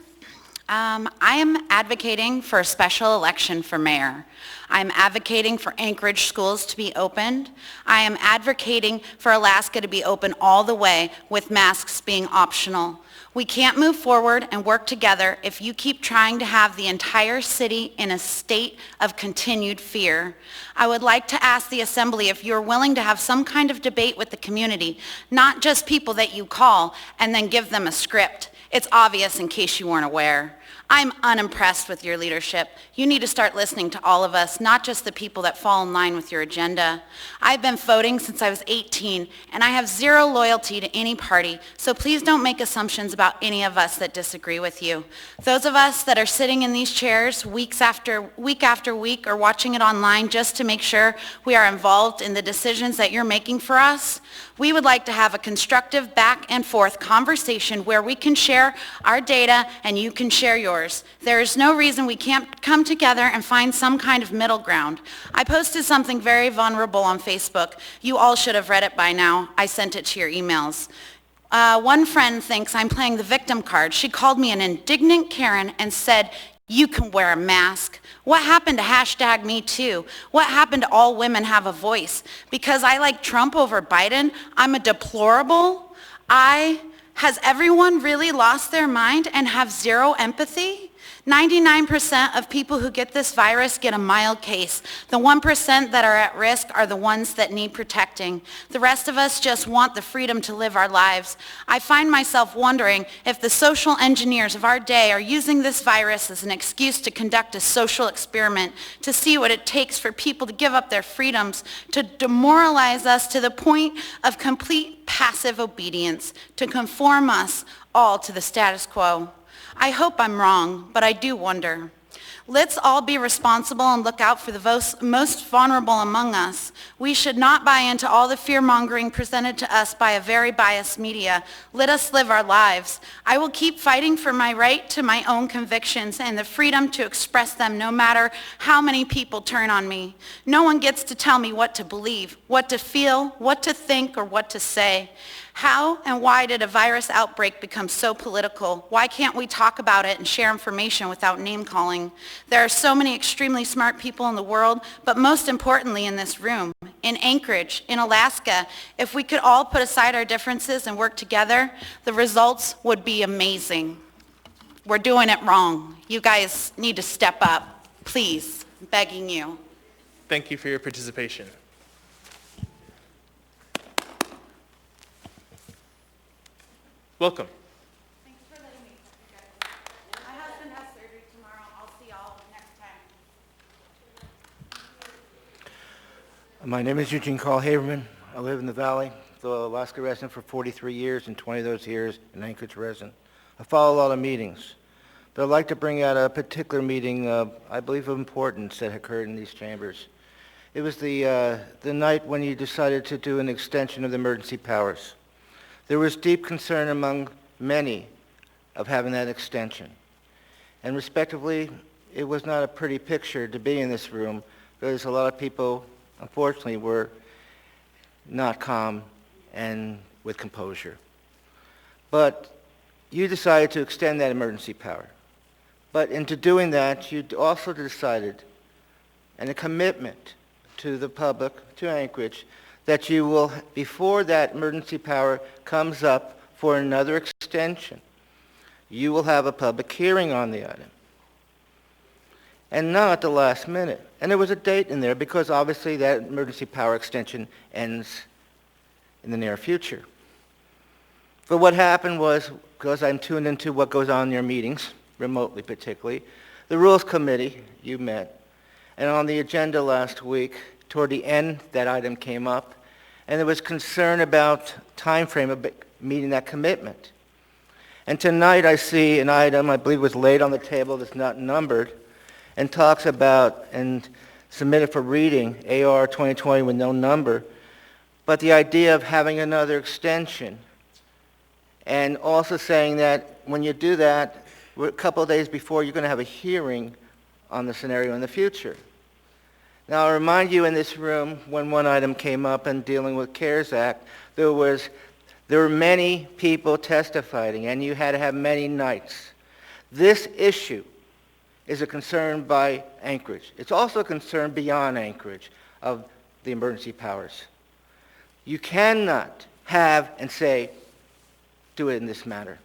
I am advocating for a special election for mayor. I am advocating for Anchorage schools to be opened. I am advocating for Alaska to be open all the way with masks being optional. We can't move forward and work together if you keep trying to have the entire city in a state of continued fear. I would like to ask the Assembly if you're willing to have some kind of debate with the community, not just people that you call and then give them a script. It's obvious in case you weren't aware. I'm unimpressed with your leadership. You need to start listening to all of us, not just the people that fall in line with your agenda. I've been voting since I was 18, and I have zero loyalty to any party, so please don't make assumptions about any of us that disagree with you. Those of us that are sitting in these chairs week after week or watching it online just to make sure we are involved in the decisions that you're making for us, we would like to have a constructive back and forth conversation where we can share our data and you can share yours. There is no reason we can't come together and find some kind of middle ground. I posted something very vulnerable on Facebook. You all should have read it by now. I sent it to your emails. One friend thinks I'm playing the victim card. She called me an indignant Karen and said, "You can wear a mask." What happened to #MeToo? What happened to all women have a voice? Because I like Trump over Biden, I'm a deplorable? Has everyone really lost their mind and have zero empathy? 99% of people who get this virus get a mild case. The 1% that are at risk are the ones that need protecting. The rest of us just want the freedom to live our lives. I find myself wondering if the social engineers of our day are using this virus as an excuse to conduct a social experiment, to see what it takes for people to give up their freedoms, to demoralize us to the point of complete passive obedience, to conform us all to the status quo. I hope I'm wrong, but I do wonder. Let's all be responsible and look out for the most vulnerable among us. We should not buy into all the fear-mongering presented to us by a very biased media. Let us live our lives. I will keep fighting for my right to my own convictions and the freedom to express them no matter how many people turn on me. No one gets to tell me what to believe, what to feel, what to think, or what to say. How and why did a virus outbreak become so political? Why can't we talk about it and share information without name-calling? There are so many extremely smart people in the world, but most importantly in this room, in Anchorage, in Alaska. If we could all put aside our differences and work together, the results would be amazing. We're doing it wrong. You guys need to step up, please, I'm begging you. Thank you for your participation. Welcome. Thanks for letting me talk, you guys. My husband has surgery tomorrow. I'll see y'all next time. My name is Eugene Carl Haberman. I live in the Valley, the Alaska resident for 43 years, and 20 of those years an Anchorage resident. I follow a lot of meetings, but I'd like to bring out a particular meeting, I believe of importance that occurred in these chambers. It was the night when you decided to do an extension of the emergency powers. There was deep concern among many of having that extension. And respectively, it was not a pretty picture to be in this room because a lot of people, unfortunately, were not calm and with composure. But you decided to extend that emergency power. But into doing that, you also decided, and a commitment to the public, to Anchorage, that you will, before that emergency power comes up for another extension, you will have a public hearing on the item. And not at the last minute. And there was a date in there because obviously that emergency power extension ends in the near future. But what happened was, because I'm tuned into what goes on in your meetings, remotely particularly, the Rules Committee, you met, and on the agenda last week, toward the end, that item came up, and there was concern about time frame of meeting that commitment. And tonight I see an item, I believe was laid on the table that's not numbered, and talks about and submitted for reading, AR 2020 with no number, but the idea of having another extension, and also saying that when you do that, a couple of days before, you're going to have a hearing on the scenario in the future. Now, I'll remind you in this room, when one item came up in dealing with CARES Act, there were many people testifying, and you had to have many nights. This issue is a concern by Anchorage. It's also a concern beyond Anchorage of the emergency powers. You cannot have and say, do it in this manner.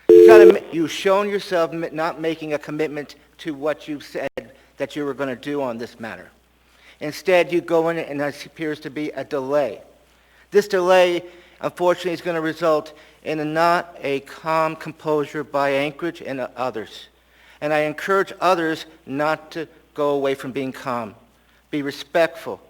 You've shown yourself not making a commitment to what you said that you were going to do on this matter. Instead, you go in and there appears to be a delay. This delay, unfortunately, is going to result in not a calm composure by Anchorage and others. And I encourage others not to go away from being calm. Be respectful.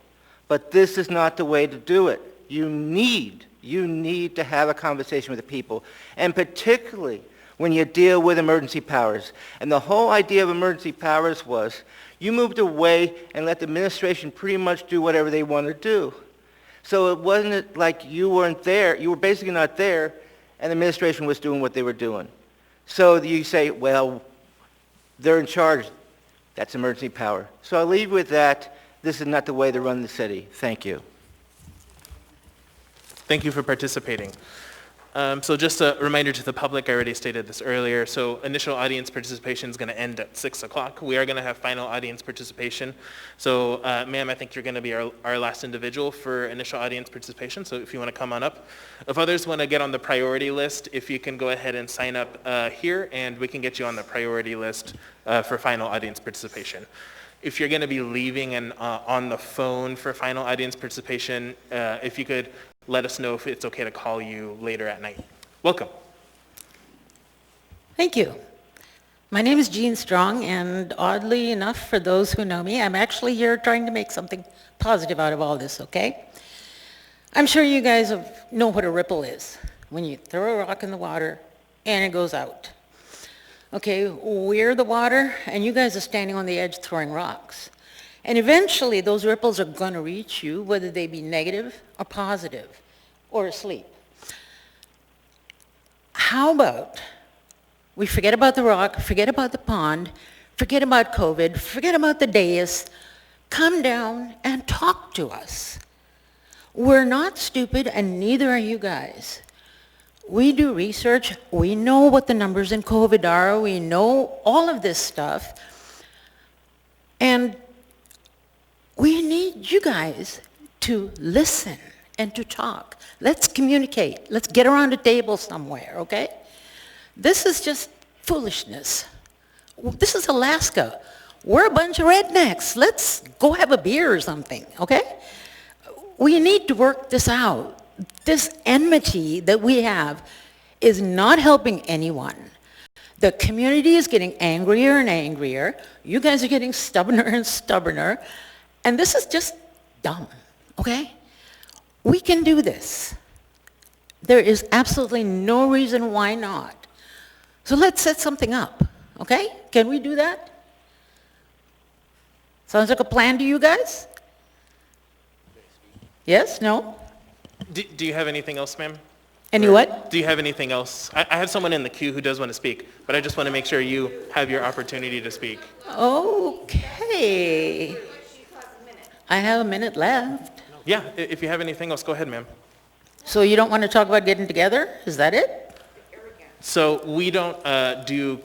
But this is not the way to do it. You need to have a conversation with the people, and particularly when you deal with emergency powers. And the whole idea of emergency powers was you moved away and let the administration pretty much do whatever they want to do. So it wasn't like you weren't there. You were basically not there, and the administration was doing what they were doing. So you say, well, they're in charge. That's emergency power. So I'll leave with that. This is not the way to run the city. Thank you. Thank you for participating. So just a reminder to the public, I already stated this earlier, so initial audience participation is going to end at 6 o'clock. We are going to have final audience participation. So ma'am, I think you're going to be our last individual for initial audience participation, so if you want to come on up. If others want to get on the priority list, if you can go ahead and sign up here, and we can get you on the priority list for final audience participation. If you're going to be leaving and on the phone for final audience participation, if you could let us know if it's okay to call you later at night. Welcome. Thank you. My name is Jean Strong, and oddly enough, for those who know me, I'm actually here trying to make something positive out of all this, okay? I'm sure you guys know what a ripple is. When you throw a rock in the water and it goes out. Okay, we're the water, and you guys are standing on the edge throwing rocks. And eventually, those ripples are going to reach you, whether they be negative or positive or asleep. How about we forget about the rock, forget about the pond, forget about COVID, forget about the dais, come down and talk to us. We're not stupid, and neither are you guys. We do research. We know what the numbers in COVID are. We know all of this stuff. And we need you guys to listen and to talk. Let's communicate. Let's get around a table somewhere, okay? This is just foolishness. This is Alaska. We're a bunch of rednecks. Let's go have a beer or something, okay? We need to work this out. This enmity that we have is not helping anyone. The community is getting angrier and angrier. You guys are getting stubborner and stubborner. And this is just dumb, okay? We can do this. There is absolutely no reason why not. So let's set something up, okay? Can we do that? Sounds like a plan to you guys? Yes? No? Do you have anything else, ma'am? Any what? Do you have anything else? I have someone in the queue who does want to speak, but I just want to make sure you have your opportunity to speak. Okay. I have a minute left. Yeah, if you have anything else, go ahead, ma'am. So you don't want to talk about getting together? Is that it? So we don't do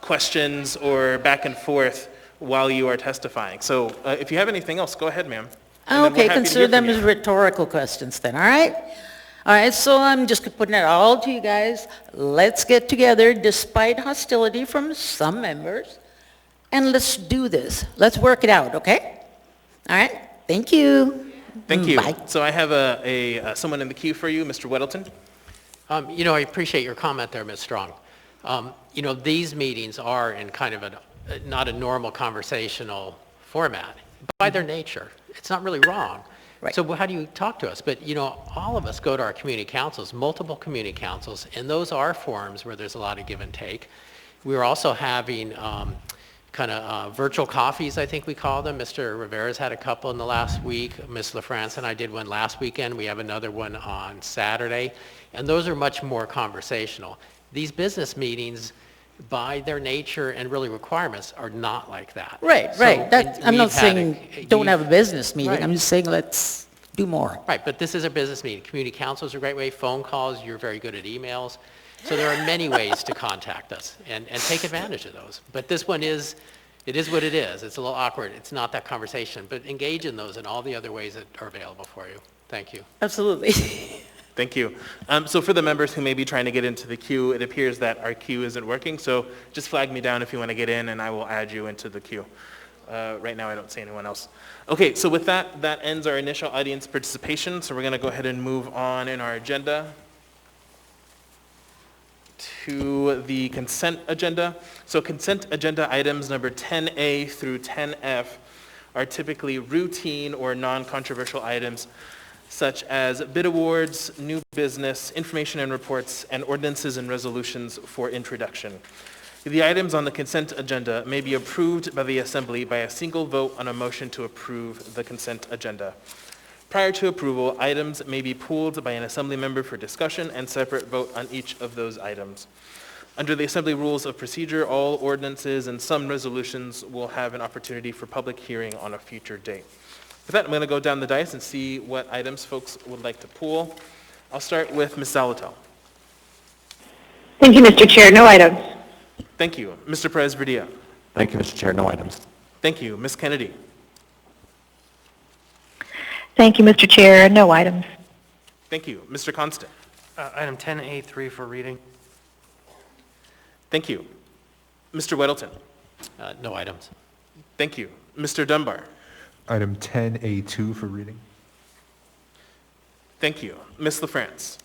questions or back and forth while you are testifying. So if you have anything else, go ahead, ma'am. Okay, consider them as rhetorical questions then, all right? All right, so I'm just putting it all to you guys. Let's get together despite hostility from some members, and let's do this. Let's work it out, okay? All right, thank you. Thank you. Bye. So I have someone in the queue for you, Mr. Weddleton. I appreciate your comment there, Ms. Strong. These meetings are in kind of not a normal conversational format by their nature. It's not really wrong. Right. So how do you talk to us? But, all of us go to our community councils, multiple community councils, and those are forums where there's a lot of give and take. We are also having virtual coffees, I think we call them. Mr. Rivera's had a couple in the last week. Ms. LaFrance and I did one last weekend. We have another one on Saturday. And those are much more conversational. These business meetings, by their nature and really requirements, are not like that. Right. I'm not saying don't have a business meeting. Right. I'm just saying let's do more. Right, but this is a business meeting. Community councils are a great way. Phone calls, you're very good at emails. So there are many ways to contact us and take advantage of those. But this one is what it is. It's a little awkward. It's not that conversation. But engage in those and all the other ways that are available for you. Thank you. Absolutely. Thank you. So for the members who may be trying to get into the queue, it appears that our queue isn't working. So just flag me down if you want to get in, and I will add you into the queue. Right now, I don't see anyone else. Okay, so with that ends our initial audience participation. So we're going to go ahead and move on in our agenda to the consent agenda. So consent agenda items number 10A through 10F are typically routine or non-controversial items such as bid awards, new business, information and reports, and ordinances and resolutions for introduction. The items on the consent agenda may be approved by the Assembly by a single vote on a motion to approve the consent agenda. Prior to approval, items may be pooled by an Assembly member for discussion and separate vote on each of those items. Under the Assembly Rules of Procedure, all ordinances and some resolutions will have an opportunity for public hearing on a future date. With that, I'm going to go down the dais and see what items folks would like to pool. I'll start with Ms. Zalatel. Thank you, Mr. Chair. No items. Thank you. Mr. Perez-Verdia. Thank you, Mr. Chair. No items. Thank you. Ms. Kennedy. Thank you, Mr. Chair. No items. Thank you. Mr. Constant. Item 10A3 for reading. Thank you. Mr. Weddleton. No items. Thank you. Mr. Dunbar. Item 10A2 for reading. Thank you. Ms. LaFrance.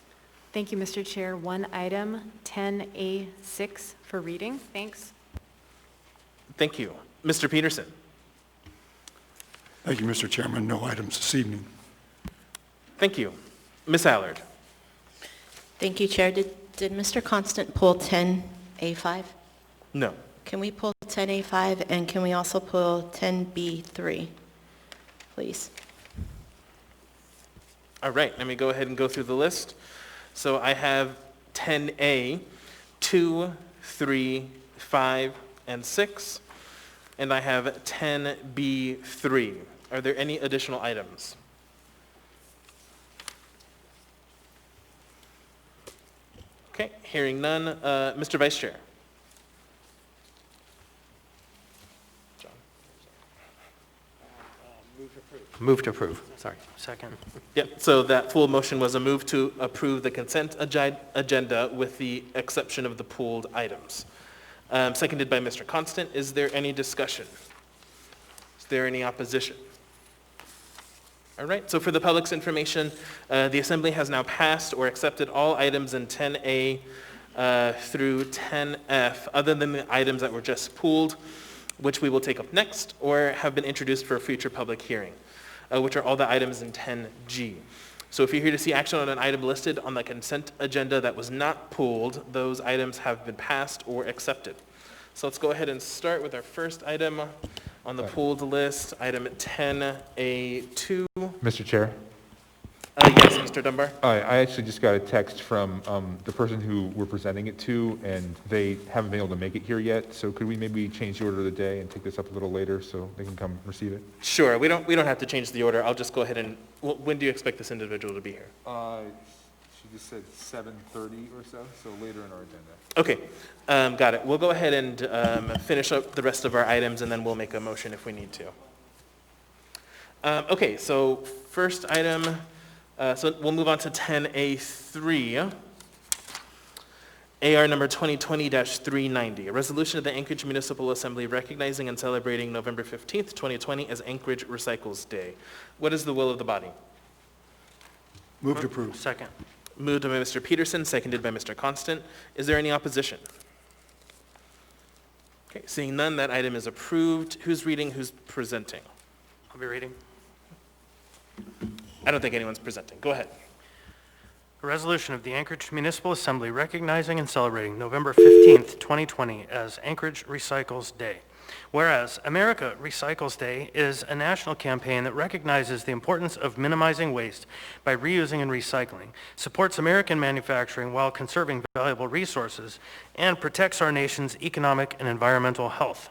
Thank you, Mr. Chair. One item, 10A6 for reading. Thanks. Thank you. Mr. Peterson. Thank you, Mr. Chairman. No items this evening. Thank you. Ms. Allard. Thank you, Chair. Did Mr. Constant pull 10A5? No. Can we pull 10A5 and can we also pull 10B3, please? All right, let me go ahead and go through the list. So I have 10A, 2, 3, 5, and 6, and I have 10B3. Are there any additional items? Okay, hearing none. Mr. Vice Chair. Move to approve. Sorry. Second. Yep, so that full motion was a move to approve the consent agenda with the exception of the pooled items. Seconded by Mr. Constant. Is there any discussion? Is there any opposition? All right, so for the public's information, the Assembly has now passed or accepted all items in 10A through 10F, other than the items that were just pooled, which we will take up next, or have been introduced for a future public hearing, which are all the items in 10G. So if you're here to see action on an item listed on the consent agenda that was not pooled, those items have been passed or accepted. So let's go ahead and start with our first item on the pooled list, item 10A2. Mr. Chair? Yes, Mr. Dunbar? I actually just got a text from the person who we're presenting it to, and they haven't been able to make it here yet. So could we maybe change the order of the day and take this up a little later so they can come receive it? Sure. We don't have to change the order. I'll just go ahead and, when do you expect this individual to be here? She just said 7:30 or so later in our agenda. Okay, got it. We'll go ahead and finish up the rest of our items, and then we'll make a motion if we need to. Okay, so first item, so we'll move on to 10A3. AR number 2020-390, a resolution of the Anchorage Municipal Assembly recognizing and celebrating November 15th, 2020 as Anchorage Recycles Day. What is the will of the body? Move to approve. Second. Moved by Mr. Peterson, seconded by Mr. Constant. Is there any opposition? Okay, seeing none, that item is approved. Who's reading, who's presenting? I'll be reading. I don't think anyone's presenting. Go ahead. A resolution of the Anchorage Municipal Assembly recognizing and celebrating November 15th, 2020 as Anchorage Recycles Day. Whereas America Recycles Day is a national campaign that recognizes the importance of minimizing waste by reusing and recycling, supports American manufacturing while conserving valuable resources, and protects our nation's economic and environmental health.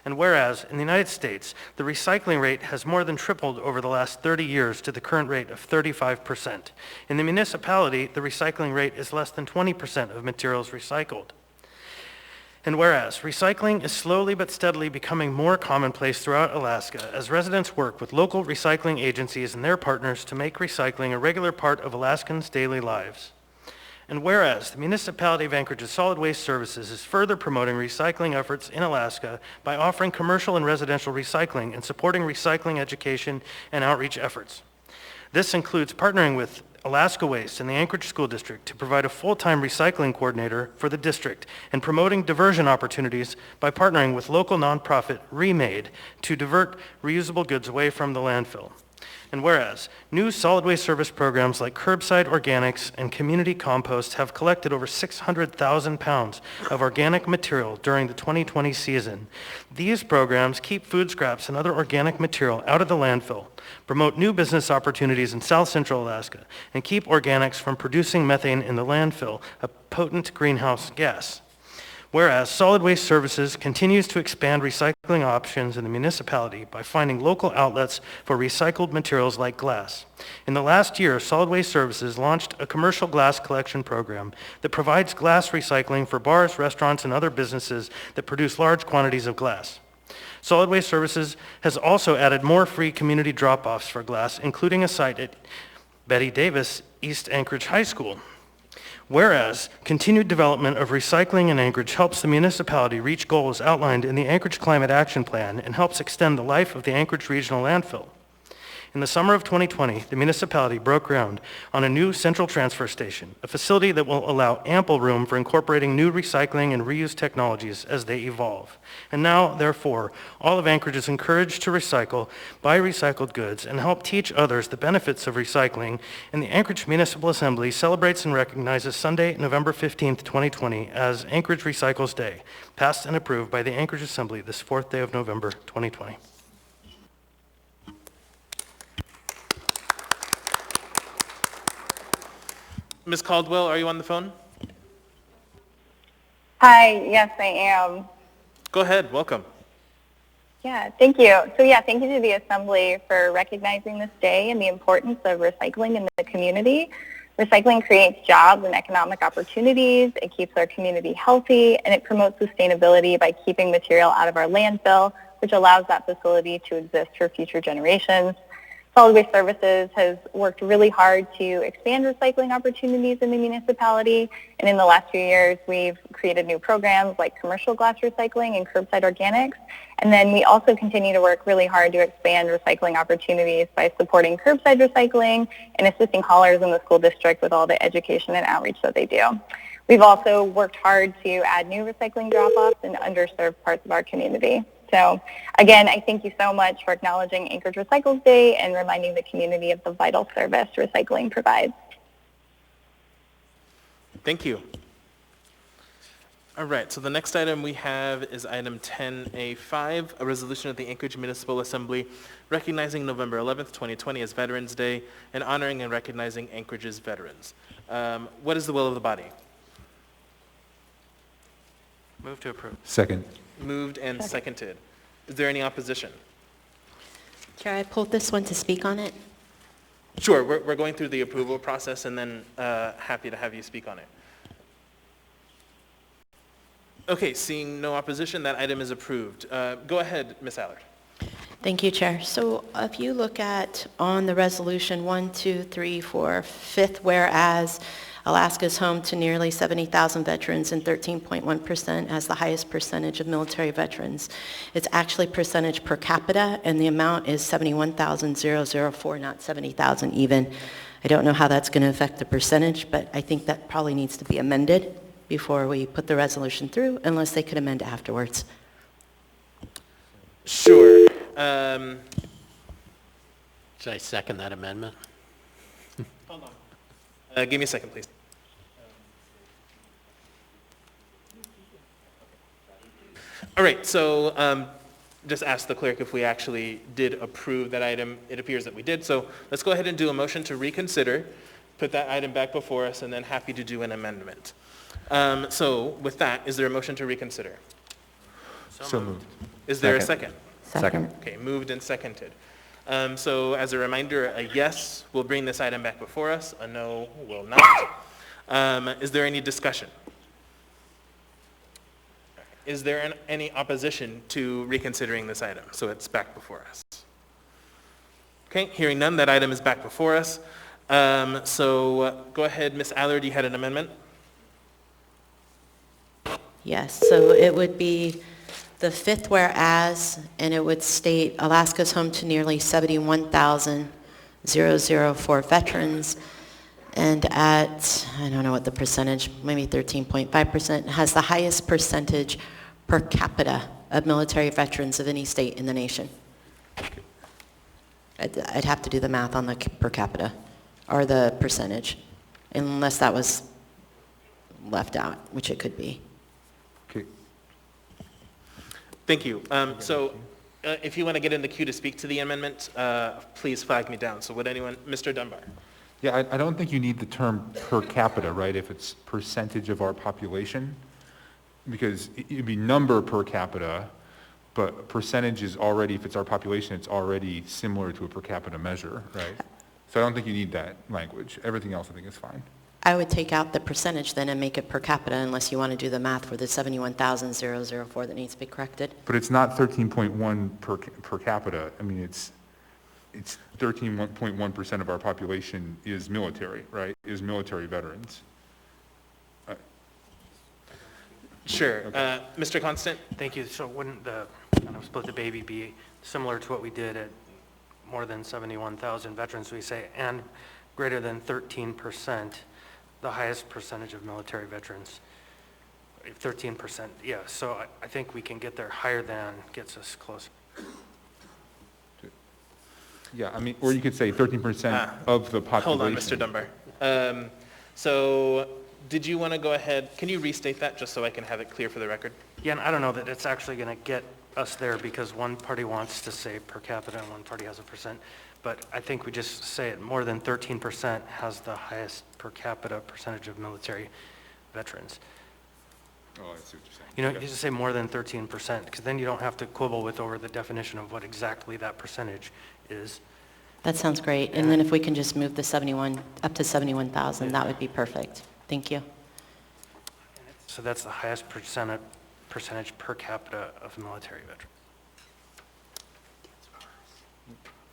And whereas in the United States, the recycling rate has more than tripled over the last 30 years to the current rate of 35%. In the municipality, the recycling rate is less than 20% of materials recycled. And whereas recycling is slowly but steadily becoming more commonplace throughout Alaska as residents work with local recycling agencies and their partners to make recycling a regular part of Alaskans' daily lives. And whereas the Municipality of Anchorage's Solid Waste Services is further promoting recycling efforts in Alaska by offering commercial and residential recycling and supporting recycling education and outreach efforts. This includes partnering with Alaska Waste and the Anchorage School District to provide a full-time recycling coordinator for the district and promoting diversion opportunities by partnering with local nonprofit Remade to divert reusable goods away from the landfill. And whereas new solid waste service programs like curbside organics and community compost have collected over 600,000 pounds of organic material during the 2020 season, these programs keep food scraps and other organic material out of the landfill, promote new business opportunities in South Central Alaska, and keep organics from producing methane in the landfill, a potent greenhouse gas. Whereas Solid Waste Services continues to expand recycling options in the municipality by finding local outlets for recycled materials like glass. In the last year, Solid Waste Services launched a commercial glass collection program that provides glass recycling for bars, restaurants, and other businesses that produce large quantities of glass. Solid Waste Services has also added more free community drop-offs for glass, including a site at Betty Davis East Anchorage High School. Whereas continued development of recycling in Anchorage helps the municipality reach goals outlined in the Anchorage Climate Action Plan and helps extend the life of the Anchorage Regional Landfill. In the summer of 2020, the municipality broke ground on a new central transfer station, a facility that will allow ample room for incorporating new recycling and reuse technologies as they evolve. And now, therefore, all of Anchorage is encouraged to recycle, buy recycled goods, and help teach others the benefits of recycling, and the Anchorage Municipal Assembly celebrates and recognizes Sunday, November 15th, 2020 as Anchorage Recycles Day, passed and approved by the Anchorage Assembly this 4th day of November, 2020. Ms. Caldwell, are you on the phone? Hi, yes, I am. Go ahead, welcome. Yeah, thank you. So yeah, thank you to the Assembly for recognizing this day and the importance of recycling in the community. Recycling creates jobs and economic opportunities, it keeps our community healthy, and it promotes sustainability by keeping material out of our landfill, which allows that facility to exist for future generations. Solid Waste Services has worked really hard to expand recycling opportunities in the municipality, and in the last few years we've created new programs like commercial glass recycling and curbside organics, and then we also continue to work really hard to expand recycling opportunities by supporting curbside recycling and assisting haulers in the school district with all the education and outreach that they do. We've also worked hard to add new recycling drop-offs in underserved parts of our community. So again, I thank you so much for acknowledging Anchorage Recycles Day and reminding the community of the vital service recycling provides. Thank you. All right, so the next item we have is item 10A5, a resolution of the Anchorage Municipal Assembly recognizing November 11th, 2020 as Veterans Day and honoring and recognizing Anchorage's veterans. What is the will of the body? Move to approve. Second. Moved and seconded. Is there any opposition? Chair, I pulled this one to speak on it. Sure, we're going through the approval process and then happy to have you speak on it. Okay, seeing no opposition, that item is approved. Go ahead, Ms. Allard. Thank you, Chair. So if you look at on the resolution 1, 2, 3, 4, 5th, whereas Alaska is home to nearly 70,000 veterans and 13.1% has the highest percentage of military veterans. It's actually percentage per capita, and the amount is 71,004, not 70,000 even. I don't know how that's going to affect the percentage, but I think that probably needs to be amended before we put the resolution through, unless they could amend afterwards. Sure. Should I second that amendment? Hold on. Give me a second, please. All right, so just ask the clerk if we actually did approve that item. It appears that we did, so let's go ahead and do a motion to reconsider, put that item back before us, and then happy to do an amendment. So with that, is there a motion to reconsider? So moved. Is there a second? Second. Okay, moved and seconded. So as a reminder, a yes will bring this item back before us, a no will not. Is there any discussion? Is there any opposition to reconsidering this item? So it's back before us. Okay, hearing none, that item is back before us. So go ahead, Ms. Allard, you had an amendment? Yes, so it would be the 5th whereas, and it would state Alaska's home to nearly 71,004 veterans, and at, I don't know what the percentage, maybe 13.5%, has the highest percentage per capita of military veterans of any state in the nation. I'd have to do the math on the per capita, or the percentage, unless that was left out, which it could be. Thank you. If you want to get in the queue to speak to the amendment, please flag me down. So would anyone, Mr. Dunbar? Yeah, I don't think you need the term per capita, right, if it's percentage of our population. because it'd be number per capita, but percentage is already, if it's our population, it's already similar to a per capita measure, right? So I don't think you need that language. Everything else I think is fine. I would take out the percentage then and make it per capita unless you want to do the math for the 71,004 that needs to be corrected. But it's not 13.1 per capita. I mean, it's 13.1% of our population is military, right? Is military veterans. Sure. Mr. Constant? Thank you. So wouldn't the kind of split the baby be similar to what we did at more than 71,000 veterans, we say, and greater than 13%, the highest percentage of military veterans? 13%, yeah. So I think we can get there. Higher than gets us closer. Yeah, I mean, or you could say 13% of the population. Hold on, Mr. Dunbar. So did you want to go ahead, can you restate that just so I can have it clear for the record? Yeah, and I don't know that it's actually going to get us there because one party wants to say per capita and one party has a percent. But I think we just say it, more than 13% has the highest per capita percentage of military veterans. Oh, I see what you're saying. You know, you just say more than 13%, because then you don't have to quibble with over the definition of what exactly that percentage is. That sounds great. And then if we can just move the 71 up to 71,000, that would be perfect. Thank you. So that's the highest percentage per capita of military veterans.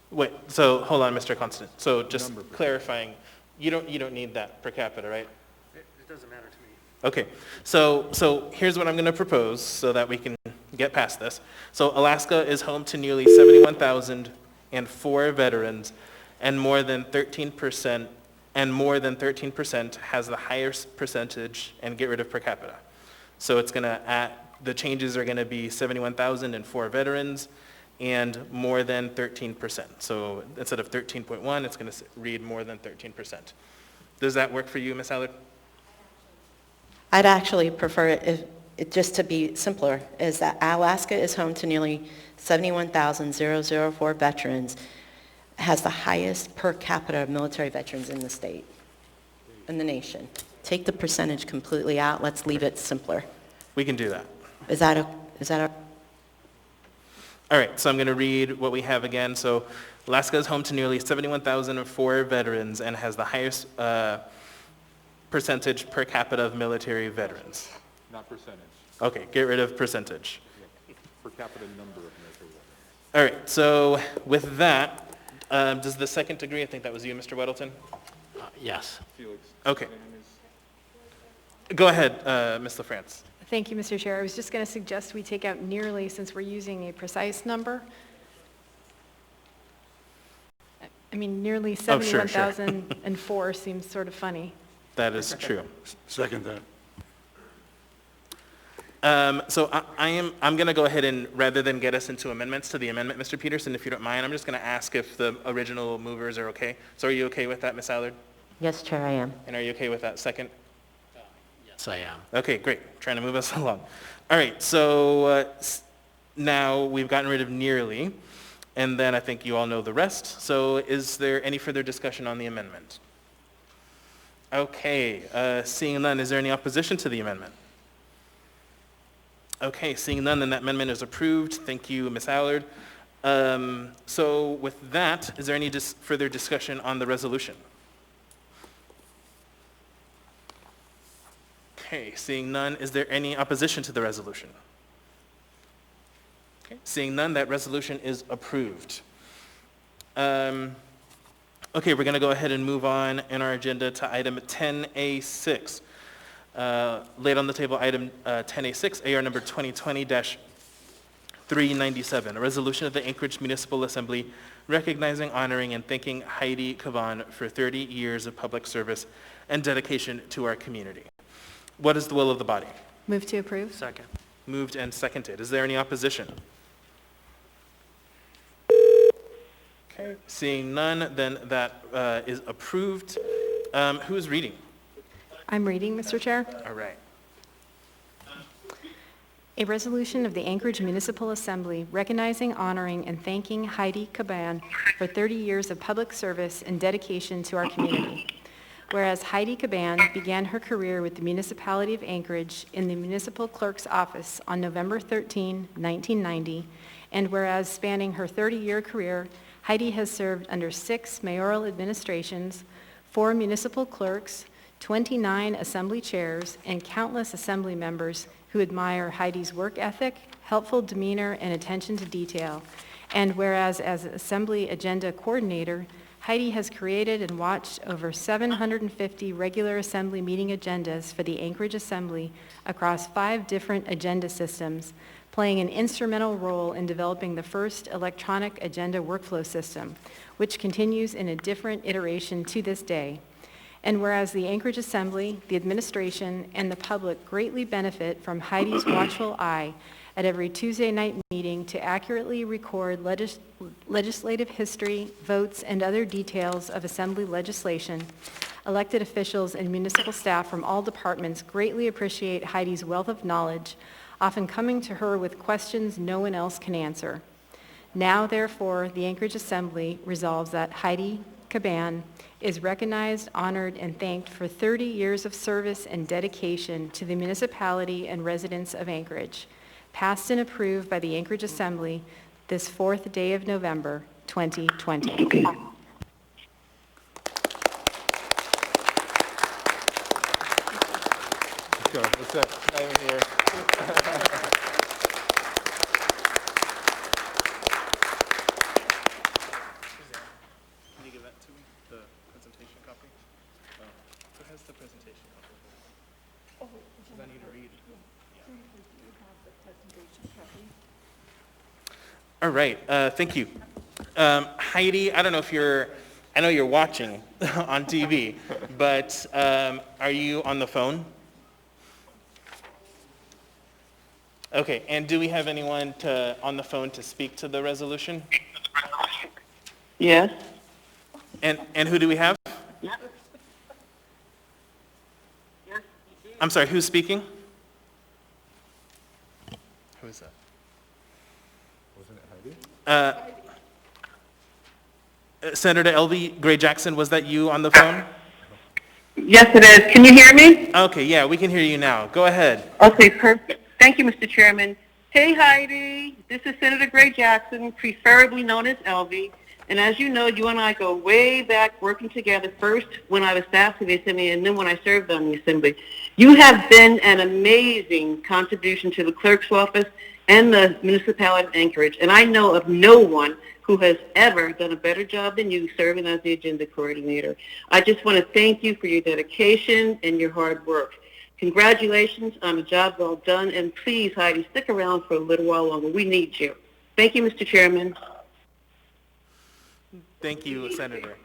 Wait, so hold on, Mr. Constant. So just clarifying, you don't need that per capita, right? It doesn't matter to me. Okay, so here's what I'm going to propose so that we can get past this. So Alaska is home to nearly 71,004 veterans, and more than 13% has the highest percentage and get rid of per capita. So it's going to the changes are going to be 71,004 veterans and more than 13%. So instead of 13.1, it's going to read more than 13%. Does that work for you, Ms. Allard? I'd actually prefer it just to be simpler, is that Alaska is home to nearly 71,004 veterans, has the highest per capita of military veterans in the state, in the nation. Take the percentage completely out. Let's leave it simpler. We can do that. Is that a? All right, so I'm going to read what we have again. So Alaska is home to nearly 71,004 veterans and has the highest percentage per capita of military veterans. Not percentage. Okay, get rid of percentage. Yeah. Per capita number of military veterans. All right, so with that, does the second agree? I think that was you, Mr. Weddleton? Yes. Felix. Okay. Go ahead, Ms. LaFrance. Thank you, Mr. Chair. I was just going to suggest we take out nearly since we're using a precise number. I mean, nearly 71,004 seems sort of funny. That is true. Second that. So I'm going to go ahead and, rather than get us into amendments to the amendment, Mr. Peterson, if you don't mind, I'm just going to ask if the original movers are okay. So are you okay with that, Ms. Allard? Yes, Chair, I am. And are you okay with that second? Yes, I am. Okay, great. Trying to move us along. All right, so now we've gotten rid of nearly, and then I think you all know the rest. So is there any further discussion on the amendment? Okay, seeing none, is there any opposition to the amendment? Okay, seeing none, then that amendment is approved. Thank you, Ms. Allard. So with that, is there any further discussion on the resolution? Okay, seeing none, is there any opposition to the resolution? Okay, seeing none, that resolution is approved. Okay, we're going to go ahead and move on in our agenda to item 10A6. Laid on the table, item 10A6, AR number 2020-397, a resolution of the Anchorage Municipal Assembly recognizing, honoring, and thanking Heidi Kavan for 30 years of public service and dedication to our community. What is the will of the body? Move to approve. Second. Moved and seconded. Is there any opposition? Okay, seeing none, then that is approved. Who is reading? I'm reading, Mr. Chair. All right. A resolution of the Anchorage Municipal Assembly recognizing, honoring, and thanking Heidi Kaban for 30 years of public service and dedication to our community. Whereas Heidi Caban began her career with the municipality of Anchorage in the municipal clerk's office on November 13, 1990, and whereas spanning her 30-year career, Heidi has served under 6 mayoral administrations, 4 municipal clerks, 29 assembly chairs, and countless assembly members who admire Heidi's work ethic, helpful demeanor, and attention to detail. And whereas as Assembly Agenda Coordinator, Heidi has created and watched over 750 regular Assembly meeting agendas for the Anchorage Assembly across 5 different agenda systems, playing an instrumental role in developing the first electronic agenda workflow system, which continues in a different iteration to this day. And whereas the Anchorage Assembly, the administration, and the public greatly benefit from Heidi's watchful eye at every Tuesday night meeting to accurately record legislative history, votes, and other details of Assembly legislation, elected officials and municipal staff from all departments greatly appreciate Heidi's wealth of knowledge, often coming to her with questions no one else can answer. Now, therefore, the Anchorage Assembly resolves that Heidi Caban is recognized, honored, and thanked for 30 years of service and dedication to the municipality and residents of Anchorage, passed and approved by the Anchorage Assembly this 4th day of November, 2020. Let's go. What's up? Not even here. Can you give that to me, the presentation copy? Who has the presentation copy? Because I need to read. All right, thank you. Heidi, I don't know if I know you're watching on TV, but are you on the phone? Okay, and do we have anyone on the phone to speak to the resolution? Yes. And who do we have? I'm sorry, who's speaking? Who is that? Wasn't it Heidi? Senator Elvie Gray Jackson, was that you on the phone? Yes, it is. Can you hear me? Okay, yeah, we can hear you now. Go ahead. Okay, perfect. Thank you, Mr. Chairman. Hey, Heidi. This is Senator Gray Jackson, preferably known as Elvie. And as you know, you and I go way back working together, first when I was staff to the Assembly and then when I served on the Assembly. You have been an amazing contribution to the clerk's office and the municipality of Anchorage. And I know of no one who has ever done a better job than you serving as the agenda coordinator. I just want to thank you for your dedication and your hard work. Congratulations on a job well done. And please, Heidi, stick around for a little while longer. We need you. Thank you, Mr. Chairman. Thank you, Senator.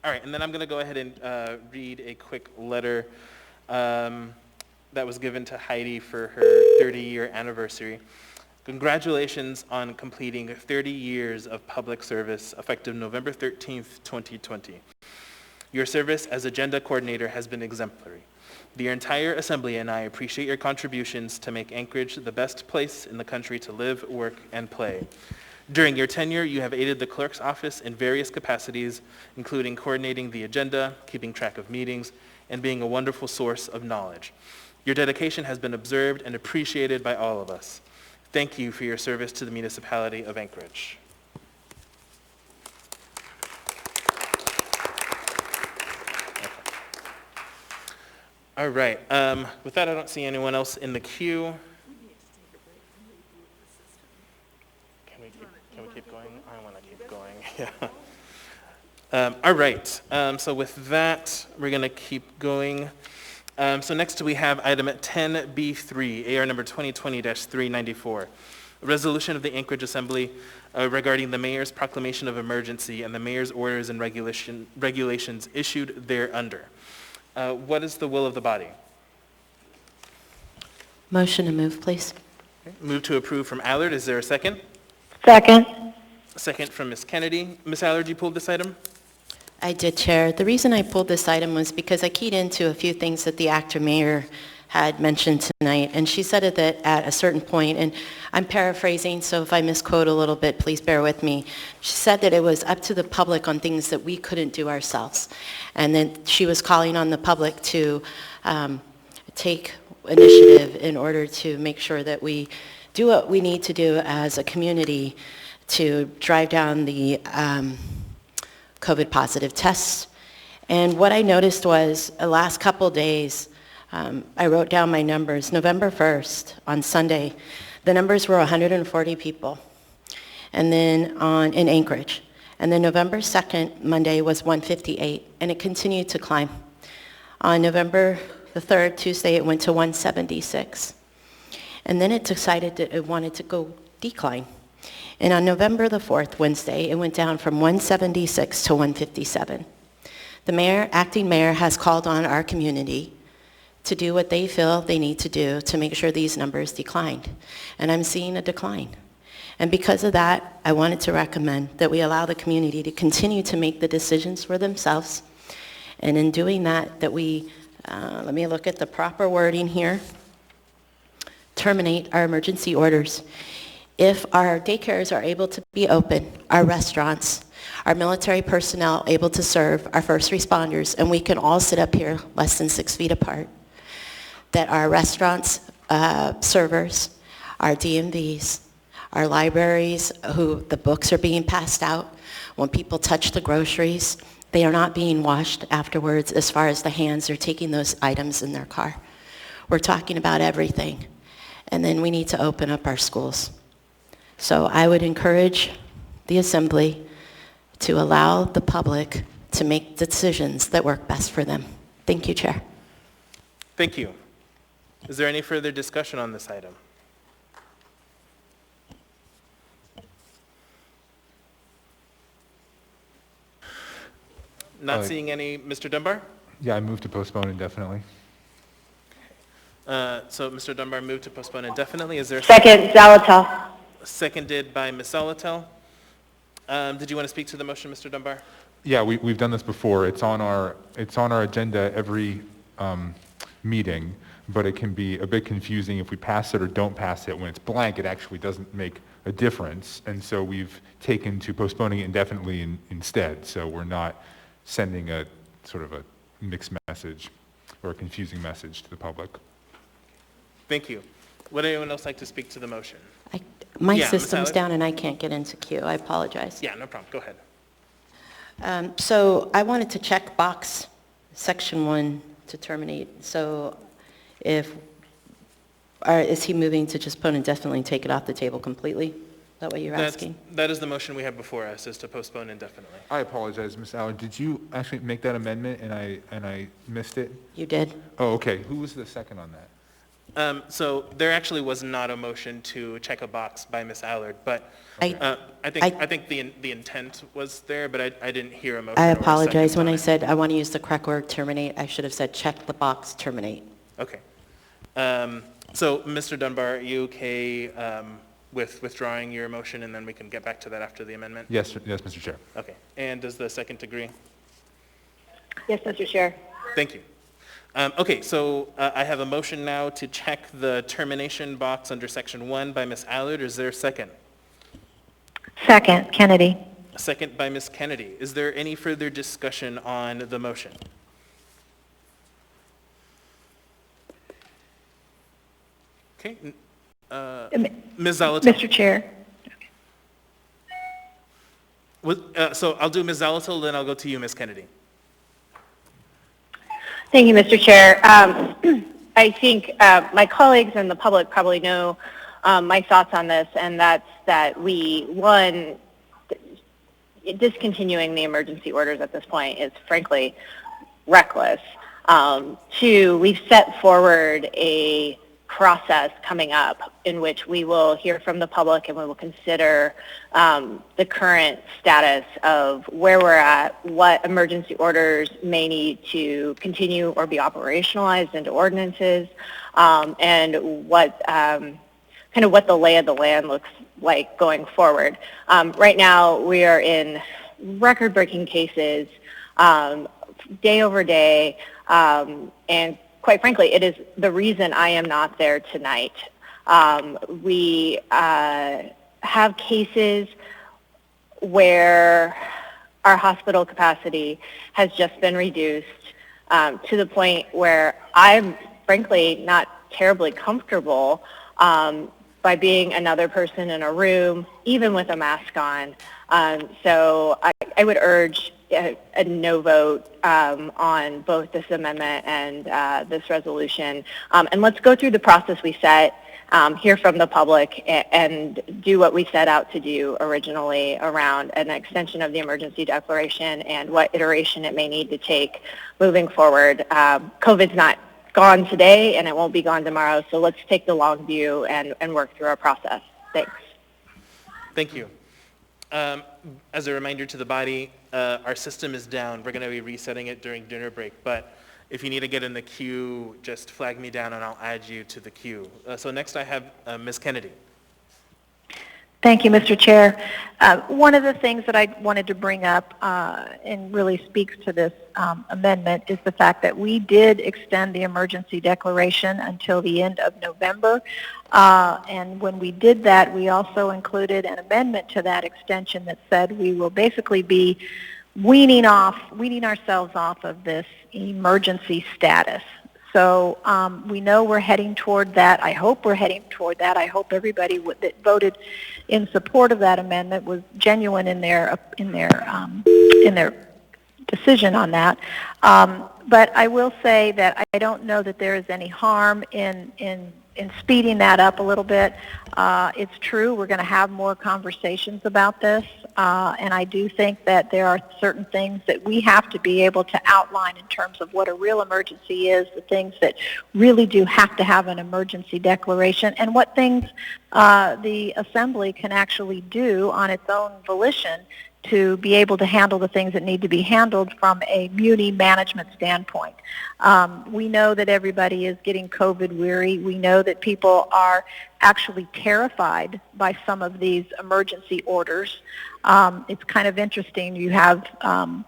All right, and then I'm going to go ahead and read a quick letter that was given to Heidi for her 30-year anniversary. Congratulations on completing 30 years of public service effective November 13th, 2020. Your service as agenda coordinator has been exemplary. The entire Assembly and I appreciate your contributions to make Anchorage the best place in the country to live, work, and play. During your tenure, you have aided the clerk's office in various capacities, including coordinating the agenda, keeping track of meetings, and being a wonderful source of knowledge. Your dedication has been observed and appreciated by all of us. Thank you for your service to the municipality of Anchorage. All right. With that, I don't see anyone else in the queue. Can we keep going? I want to keep going. Yeah. All right. So with that, we're going to keep going. So next we have item 10B3, AR number 2020-394, a resolution of the Anchorage Assembly regarding the mayor's proclamation of emergency and the mayor's orders and regulations issued thereunder. What is the will of the body? Motion to move, please. Okay. Move to approve from Allard. Is there a second? Second. Second from Ms. Kennedy. Ms. Allard, you pulled this item? I did, Chair. The reason I pulled this item was because I keyed into a few things that the acting mayor had mentioned tonight, and she said it that at a certain point, and I'm paraphrasing, so if I misquote a little bit, please bear with me. She said that it was up to the public on things that we couldn't do ourselves, and then she was calling on the public to take initiative in order to make sure that we do what we need to do as a community to drive down the COVID positive tests. And what I noticed was the last couple days, I wrote down my numbers. November 1st, on Sunday, the numbers were 140 people, and then in Anchorage. And then November 2nd, Monday, was 158, and it continued to climb. On November the 3rd, Tuesday, it went to 176. And then it decided that it wanted to go decline. And on November the 4th, Wednesday, it went down from 176 to 157. The acting mayor has called on our community to do what they feel they need to do to make sure these numbers declined. And I'm seeing a decline. And because of that, I wanted to recommend that we allow the community to continue to make the decisions for themselves. And in doing that, that we, let me look at the proper wording here, terminate our emergency orders. If our daycares are able to be open, our restaurants, our military personnel able to serve, our first responders, and we can all sit up here less than 6 feet apart, that our restaurants, servers, our DMVs, our libraries, the books are being passed out. When people touch the groceries, they are not being washed afterwards as far as the hands are taking those items in their car. We're talking about everything. And then we need to open up our schools. So I would encourage the Assembly to allow the public to make decisions that work best for them. Thank you, Chair. Thank you. Is there any further discussion on this item? Not seeing any. Mr. Dunbar? Yeah, I move to postpone indefinitely. So Mr. Dunbar moved to postpone indefinitely. Is there a Second, Zalatel. Seconded by Ms. Zalatel. Did you want to speak to the motion, Mr. Dunbar? Yeah, we've done this before. It's on our agenda every meeting, but it can be a bit confusing if we pass it or don't pass it. When it's blank, it actually doesn't make a difference, and so we've taken to postponing it indefinitely instead. So we're not sending a sort of a mixed message or a confusing message to the public. Thank you. Would anyone else like to speak to the motion? My Yeah, Ms. system's Allard? down and I can't get into queue. I apologize. Yeah, no problem. Go ahead. So I wanted to check box section 1 to terminate. So is he moving to just postpone indefinitely and take it off the table completely? Is that what you're asking? That is the motion we have before us, is to postpone indefinitely. I apologize, Ms. Allard. Did you actually make that amendment and I missed it? You did. Oh, okay. Who was the second on that? So there actually was not a motion to check a box by Ms. Allard, but I think the intent was there, but I didn't hear a motion. I or a apologize. second When on I it. said I want to use the correct word, terminate, I should have said check the box, terminate. Okay. So Mr. Dunbar, are you okay with withdrawing your motion, and then we can get back to that after the amendment? Yes, Mr. Chair. Okay. And does the second agree? Yes, Mr. Chair. Thank you. Okay, so I have a motion now to check the termination box under section 1 by Ms. Allard. Is there a second? Second, Kennedy. A second by Ms. Kennedy. Is there any further discussion on the motion? Okay. Ms. Zalatel. Mr. Chair. So I'll do Ms. Zalatel, then I'll go to you, Ms. Kennedy. Thank you, Mr. Chair. I think my colleagues and the public probably know my thoughts on this, and that's that one, discontinuing the emergency orders at this point is frankly reckless. Two, we've set forward a process coming up in which we will hear from the public and we will consider the current status of where we're at, what emergency orders may need to continue or be operationalized into ordinances, and what kind of what the lay of the land looks like going forward. Right now we are in record-breaking cases day over day, and quite frankly, it is the reason I am not there tonight. We have cases where our hospital capacity has just been reduced to the point where I'm frankly not terribly comfortable by being another person in a room, even with a mask on. So I would urge a no vote on both this amendment and this resolution. And let's go through the process we set, hear from the public, and do what we set out to do originally around an extension of the emergency declaration and what iteration it may need to take moving forward. COVID's not gone today, and it won't be gone tomorrow, so let's take the long view and work through our process. Thanks. Thank you. As a reminder to the body, our system is down. We're going to be resetting it during dinner break, but if you need to get in the queue, just flag me down and I'll add you to the queue. So next I have Ms. Kennedy. Thank you, Mr. Chair. One of the things that I wanted to bring up and really speaks to this amendment is the fact that we did extend the emergency declaration until the end of November. And when we did that, we also included an amendment to that extension that said we will basically be weaning ourselves off of this emergency status. So we know we're heading toward that. I hope we're heading toward that. I hope everybody that voted in support of that amendment was genuine in their decision on that. But I will say that I don't know that there is any harm in speeding that up a little bit. It's true, we're going to have more conversations about this, and I do think that there are certain things that we have to be able to outline in terms of what a real emergency is, the things that really do have to have an emergency declaration, and what things the Assembly can actually do on its own volition to be able to handle the things that need to be handled from a muni management standpoint. We know that everybody is getting COVID weary. We know that people are actually terrified by some of these emergency orders. It's kind of interesting. You have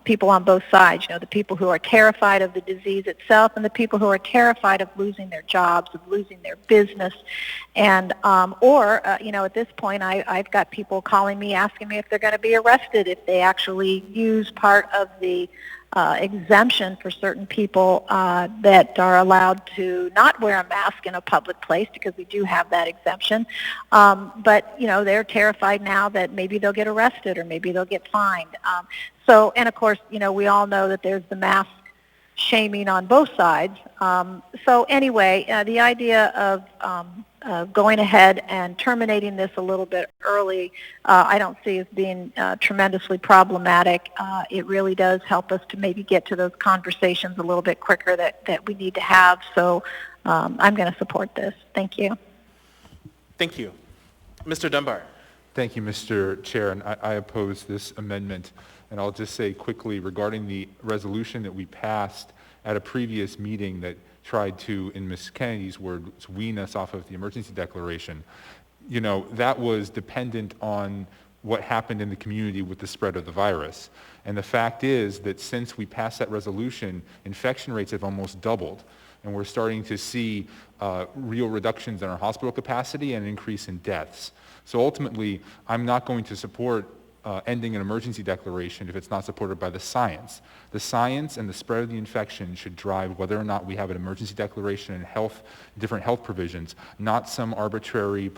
people on both sides, the people who are terrified of the disease itself and the people who are terrified of losing their jobs, of losing their business. And, at this point, I've got people calling me, asking me if they're going to be arrested if they actually use part of the exemption for certain people that are allowed to not wear a mask in a public place, because we do have that exemption. But they're terrified now that maybe they'll get arrested or maybe they'll get fined. And of course, we all know that there's the mask shaming on both sides. So anyway, the idea of going ahead and terminating this a little bit early, I don't see as being tremendously problematic. It really does help us to maybe get to those conversations a little bit quicker that we need to have. So I'm going to support this. Thank you. Thank you. Mr. Dunbar. Thank you, Mr. Chair, and I oppose this amendment. And I'll just say quickly regarding the resolution that we passed at a previous meeting that tried to, in Ms. Kennedy's words, wean us off of the emergency declaration. That was dependent on what happened in the community with the spread of the virus. And the fact is that since we passed that resolution, infection rates have almost doubled. And we're starting to see real reductions in our hospital capacity and an increase in deaths. So ultimately, I'm not going to support ending an emergency declaration if it's not supported by the science. The science and the spread of the infection should drive whether or not we have an emergency declaration and different health provisions, not some arbitrary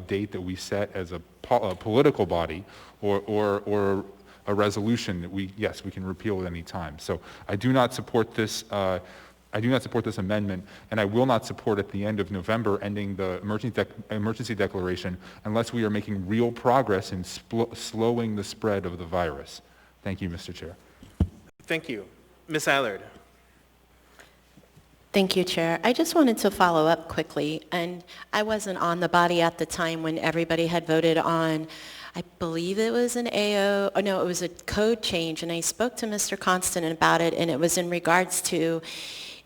date that we set as a political body or a resolution that we can repeal at any time. So I do not support this. I do not support this amendment, and I will not support at the end of November ending the emergency declaration unless we are making real progress in slowing the spread of the virus. Thank you, Mr. Chair. Thank you. Ms. Allard. Thank you, Chair. I just wanted to follow up quickly, and I wasn't on the body at the time when everybody had voted on, I believe it was an it was a code change, and I spoke to Mr. Constant about it, and it was in regards to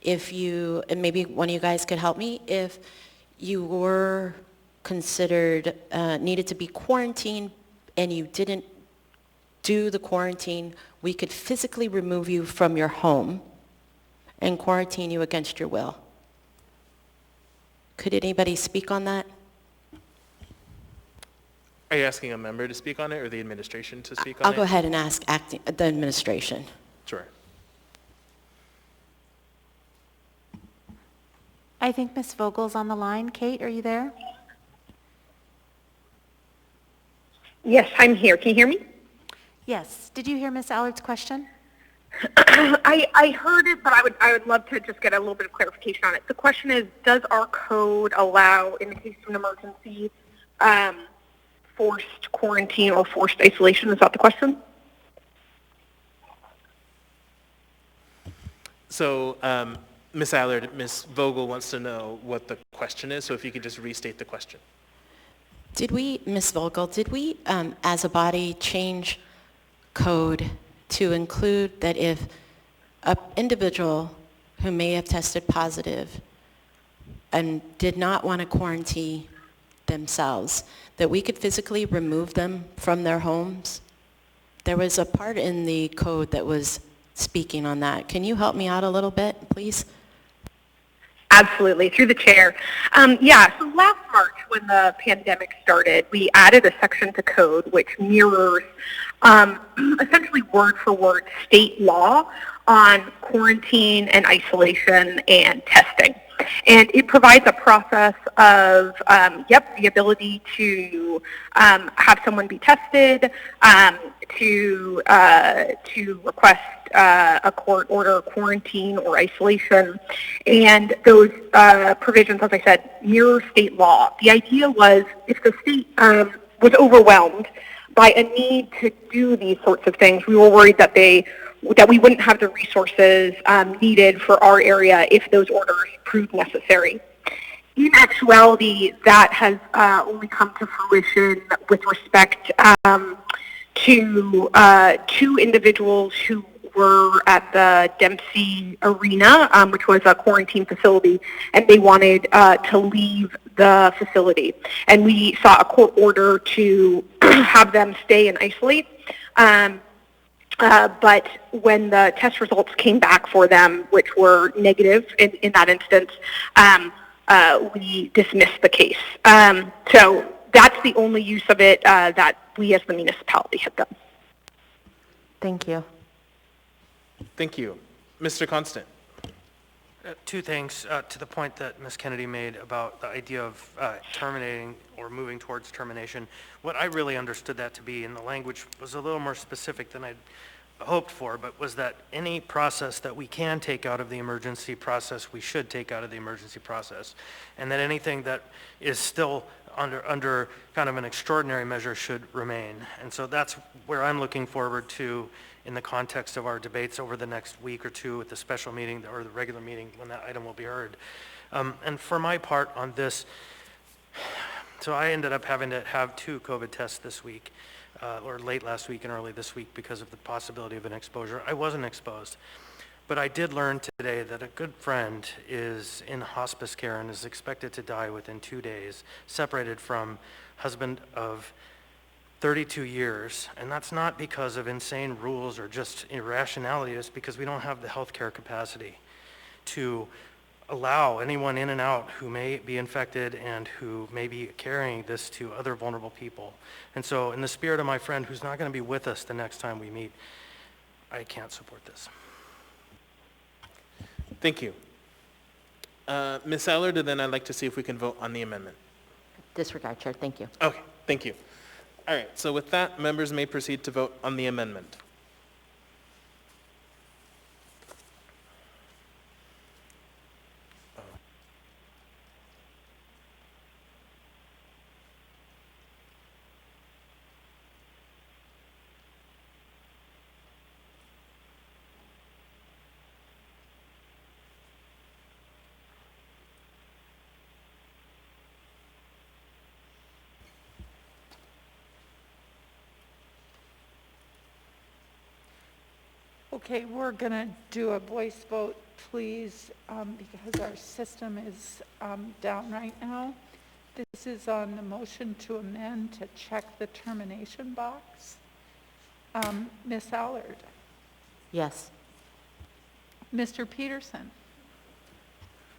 if you, and maybe one of you guys could help me, if you were considered, needed to be quarantined and you didn't do the quarantine, we could physically remove you from your home and quarantine you against your will. Could anybody speak on that? Are you asking a member to speak on it or the administration to speak on it? I'll go ahead and ask the administration. Sure. I think Ms. Vogel's on the line. Kate, are you there? Yes, I'm here. Can you hear me? Yes. Did you hear Ms. Allard's question? I heard it, but I would love to just get a little bit of clarification on it. The question is, does our code allow, in the case of an emergency, forced quarantine or forced isolation? Is that the question? So, Ms. Allard, Ms. Vogel wants to know what the question is, so if you could just restate the question. Did we, Ms. Vogel, as a body, change code to include that if an individual who may have tested positive and did not want to quarantine themselves, that we could physically remove them from their homes? There was a part in the code that was speaking on that. Can you help me out a little bit, please? Absolutely, through the chair. Yeah, so last March when the pandemic started, we added a section to code which mirrors essentially word for word state law on quarantine and isolation and testing. And it provides a process of, the ability to have someone be tested, to request a court order quarantine or isolation. And those provisions, as I said, mirror state law. The idea was if the state was overwhelmed by a need to do these sorts of things, we were worried that we wouldn't have the resources needed for our area if those orders proved necessary. In actuality, that has only come to fruition with respect to two individuals who were at the Dempsey Arena, which was a quarantine facility, and they wanted to leave the facility. And we saw a court order to have them stay and isolate. But when the test results came back for them, which were negative in that instance, we dismissed the case. So that's the only use of it that we as the municipality have done. Thank you. Thank you. Mr. Constant. Two things to the point that Ms. Kennedy made about the idea of terminating or moving towards termination. What I really understood that to be, and the language was a little more specific than I'd hoped for, but was that any process that we can take out of the emergency process, we should take out of the emergency process. And that anything that is still under kind of an extraordinary measure should remain. And so that's where I'm looking forward to in the context of our debates over the next week or two at the special meeting or the regular meeting when that item will be heard. And for my part on this, so I ended up having to have 2 COVID tests this week, or late last week and early this week because of the possibility of an exposure. I wasn't exposed, but I did learn today that a good friend is in hospice care and is expected to die within 2 days, separated from husband of 32 years, and that's not because of insane rules or just irrationality. It's because we don't have the healthcare capacity to allow anyone in and out who may be infected and who may be carrying this to other vulnerable people. And so in the spirit of my friend who's not going to be with us the next time we meet, I can't support this. Thank you. Ms. Allard, and then I'd like to see if we can vote on the amendment. Disregard, Chair. Thank you. Okay, thank you. All right, so with that, members may proceed to vote on the amendment. Okay, we're going to do a voice vote, please, because our system is down right now. This is on the motion to amend to check the termination box. Ms. Allard? Yes. Mr. Peterson?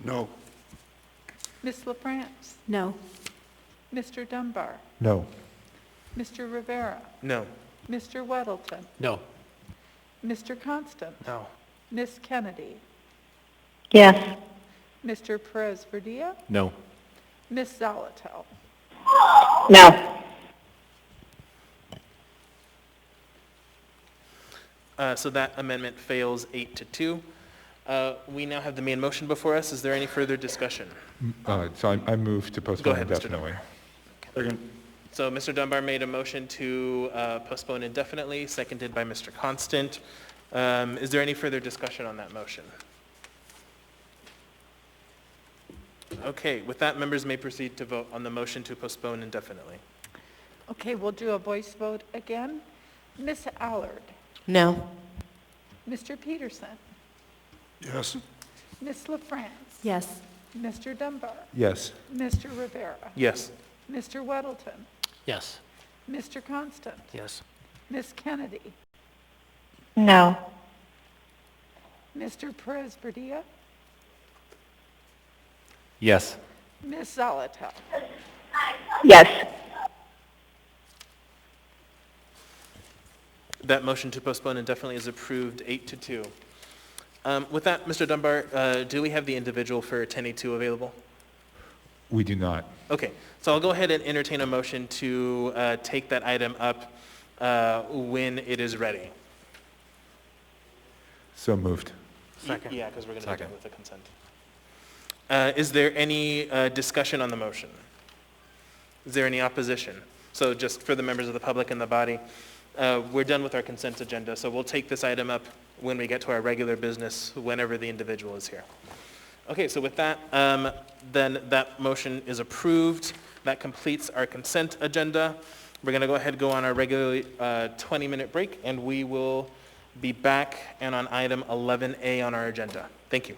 No. Ms. LaFrance, No. Mr. Dunbar, No. Mr. Rivera, No. Mr. Weddleton, No. Mr. Constant, No. Ms. Kennedy, Yes. Mr. Perez Verdilla, No. Ms. Zalatel. No. So that amendment fails 8-2. We now have the main motion before us. Is there any further discussion? So I move to Go postpone ahead, Mr. indefinitely. So Mr. Dunbar made a motion to postpone indefinitely, seconded by Mr. Constant. Is there any further discussion on that motion? Okay, with that, members may proceed to vote on the motion to postpone indefinitely. Okay, we'll do a voice vote again. Ms. Allard, No. Mr. Peterson, Yes. Ms. LaFrance, Yes. Mr. Dunbar, Yes. Mr. Rivera, Yes. Mr. Weddleton, Yes. Mr. Constant, Yes. Ms. Kennedy, No. Mr. Perez Verdilla, Yes. Ms. Zalatel. Yes. That motion to postpone indefinitely is approved 8-2. With that, Mr. Dunbar, do we have the individual for 10A2 available? We do not. Okay, so I'll go ahead and entertain a motion to take that item up when it is ready. So moved. Second. Yeah, because we're going to Second. do with the consent. Is there any discussion on the motion? Is there any opposition? So just for the members of the public and the body, we're done with our consent agenda, so we'll take this item up when we get to our regular business, whenever the individual is here. Okay, so with that, then that motion is approved. That completes our consent agenda. We're going to go ahead and go on our regular 20-minute break, and we will be back and on item 11A on our agenda. Thank you.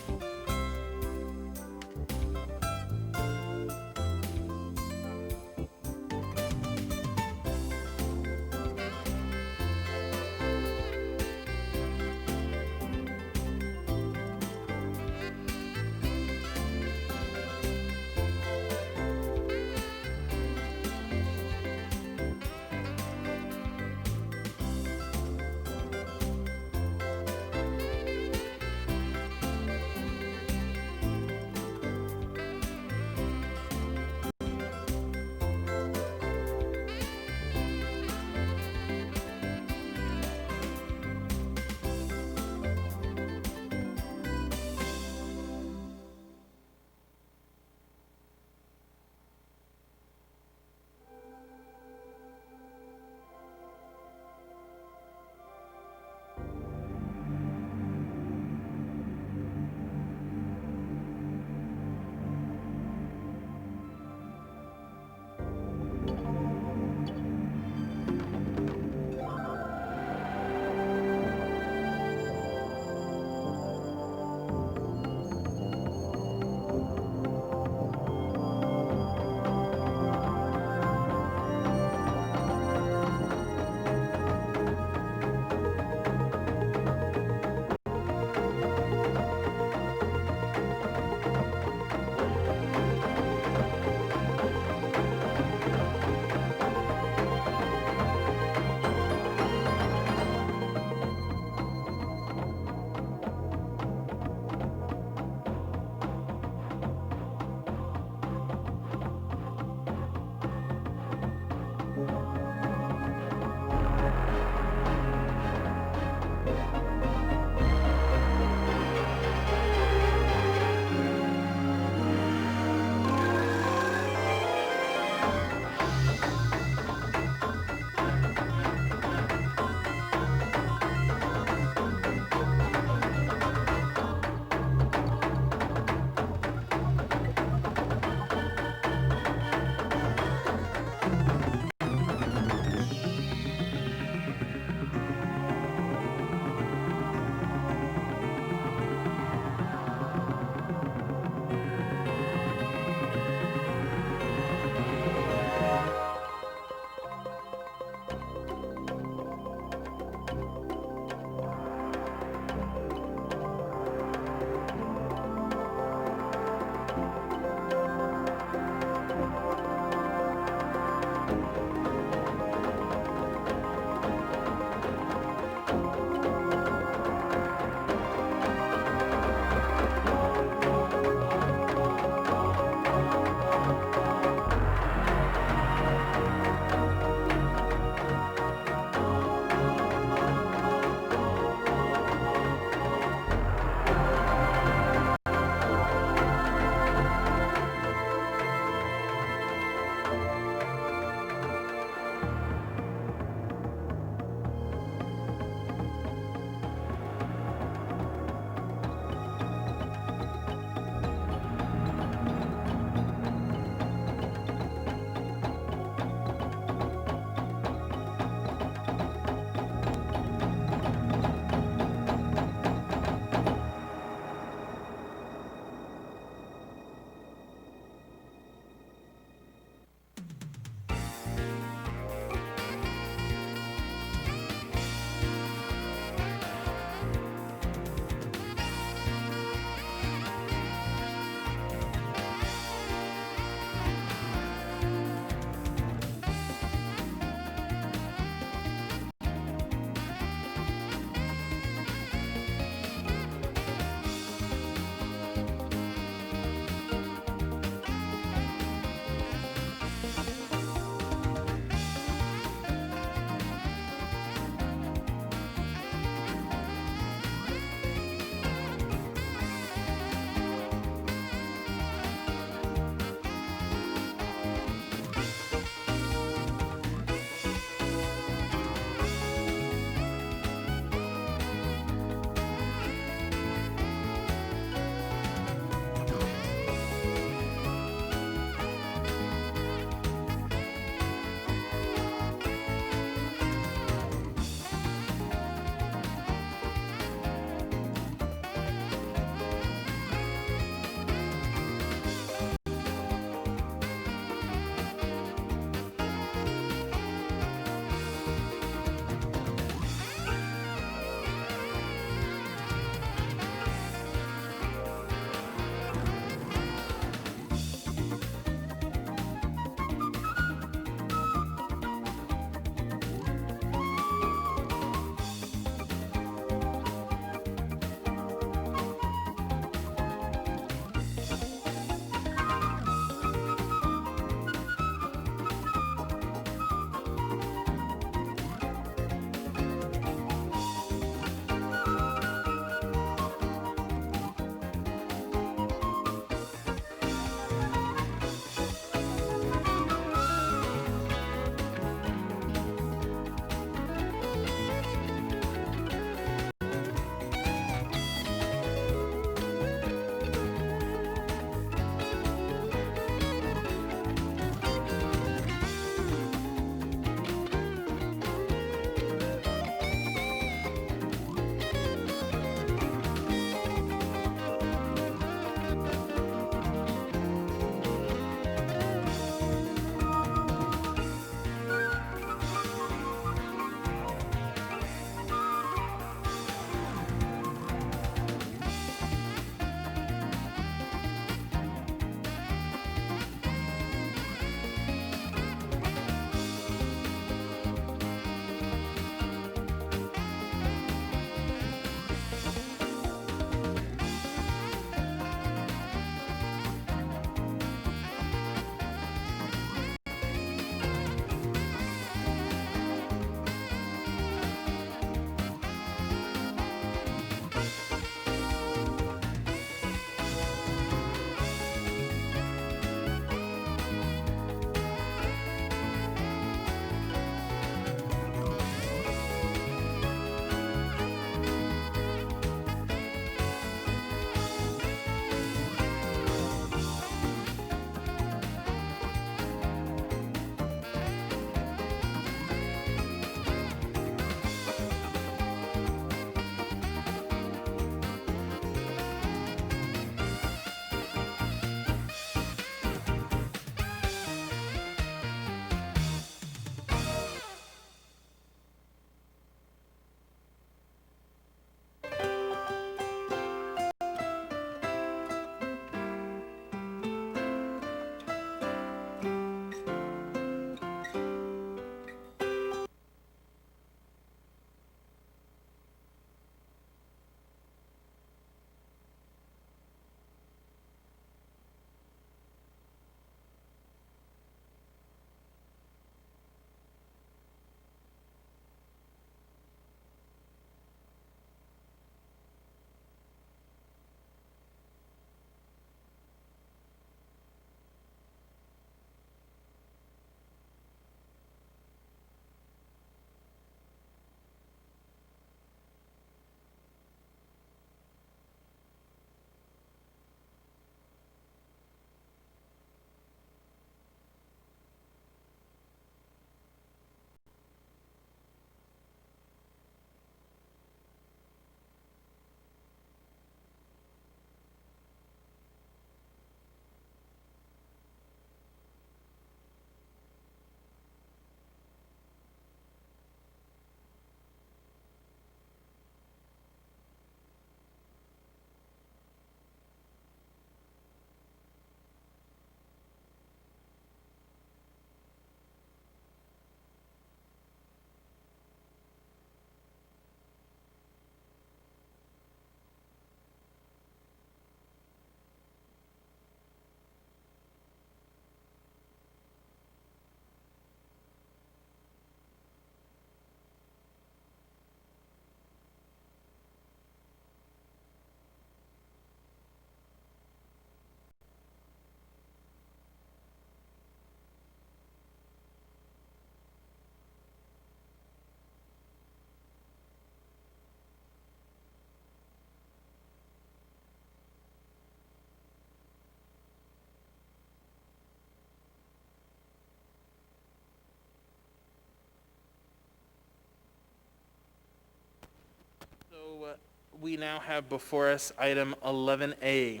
We now have before us item 11A.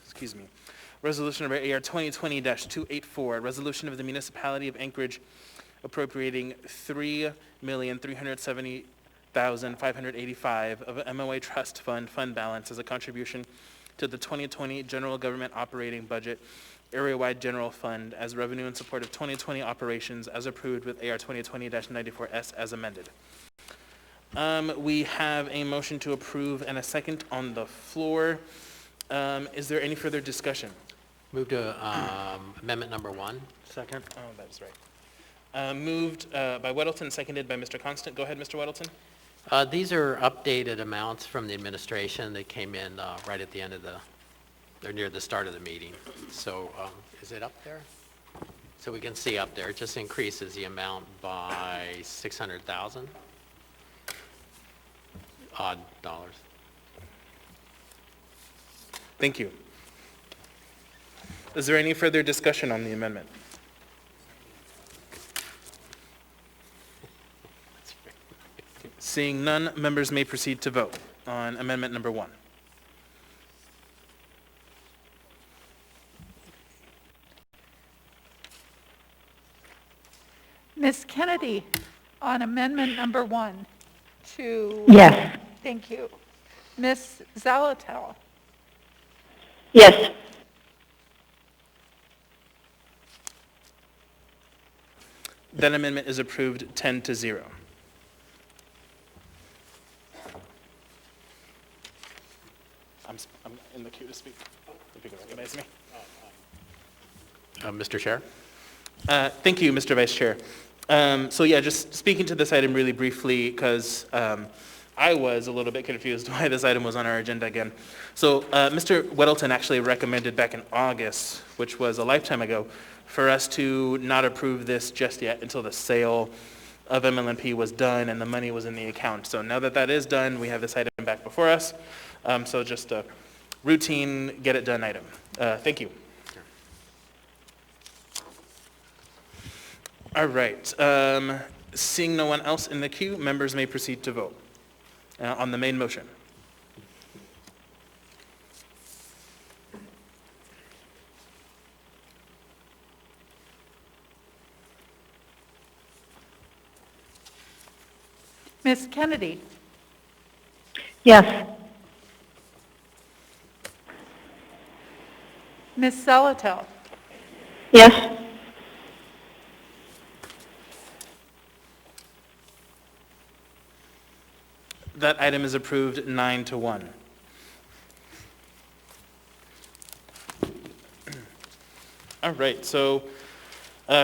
Excuse me. Resolution number AR 2020-284, a resolution of the Municipality of Anchorage appropriating $3,370,585 of MOA Trust Fund balance as a contribution to the 2020 General Government Operating Budget Area-Wide General Fund as revenue in support of 2020 operations as approved with AR 2020-94S as amended. We have a motion to approve and a second on the floor. Is there any further discussion? Move to amendment number 1. Second. Oh, that's right. Moved by Weddleton, seconded by Mr. Constant. Go ahead, Mr. Weddleton. These are updated amounts from the administration. They came in right at the end of they're near the start of the meeting. So is it up there? So we can see up there, it just increases the amount by 600,000 odd dollars. Thank you. Is there any further discussion on the amendment? Seeing none, members may proceed to vote on amendment number 1. Ms. Kennedy, on amendment number 1 to... Yes. Thank you. Ms. Zalatel? Yes. That amendment is approved 10-0. I'm in the queue to speak. If you can recognize me. Mr. Chair? Thank you, Mr. Vice Chair. So yeah, just speaking to this item really briefly, because I was a little bit confused why this item was on our agenda again. So Mr. Weddleton actually recommended back in August, which was a lifetime ago, for us to not approve this just yet until the sale of MLNP was done and the money was in the account. So now that that is done, we have this item back before us. So just a routine, get it done item. Thank you. All right. Seeing no one else in the queue, members may proceed to vote on the main motion. Ms. Kennedy? Yes. Ms. Zalatel? Yes. That item is approved 9-1. All right, so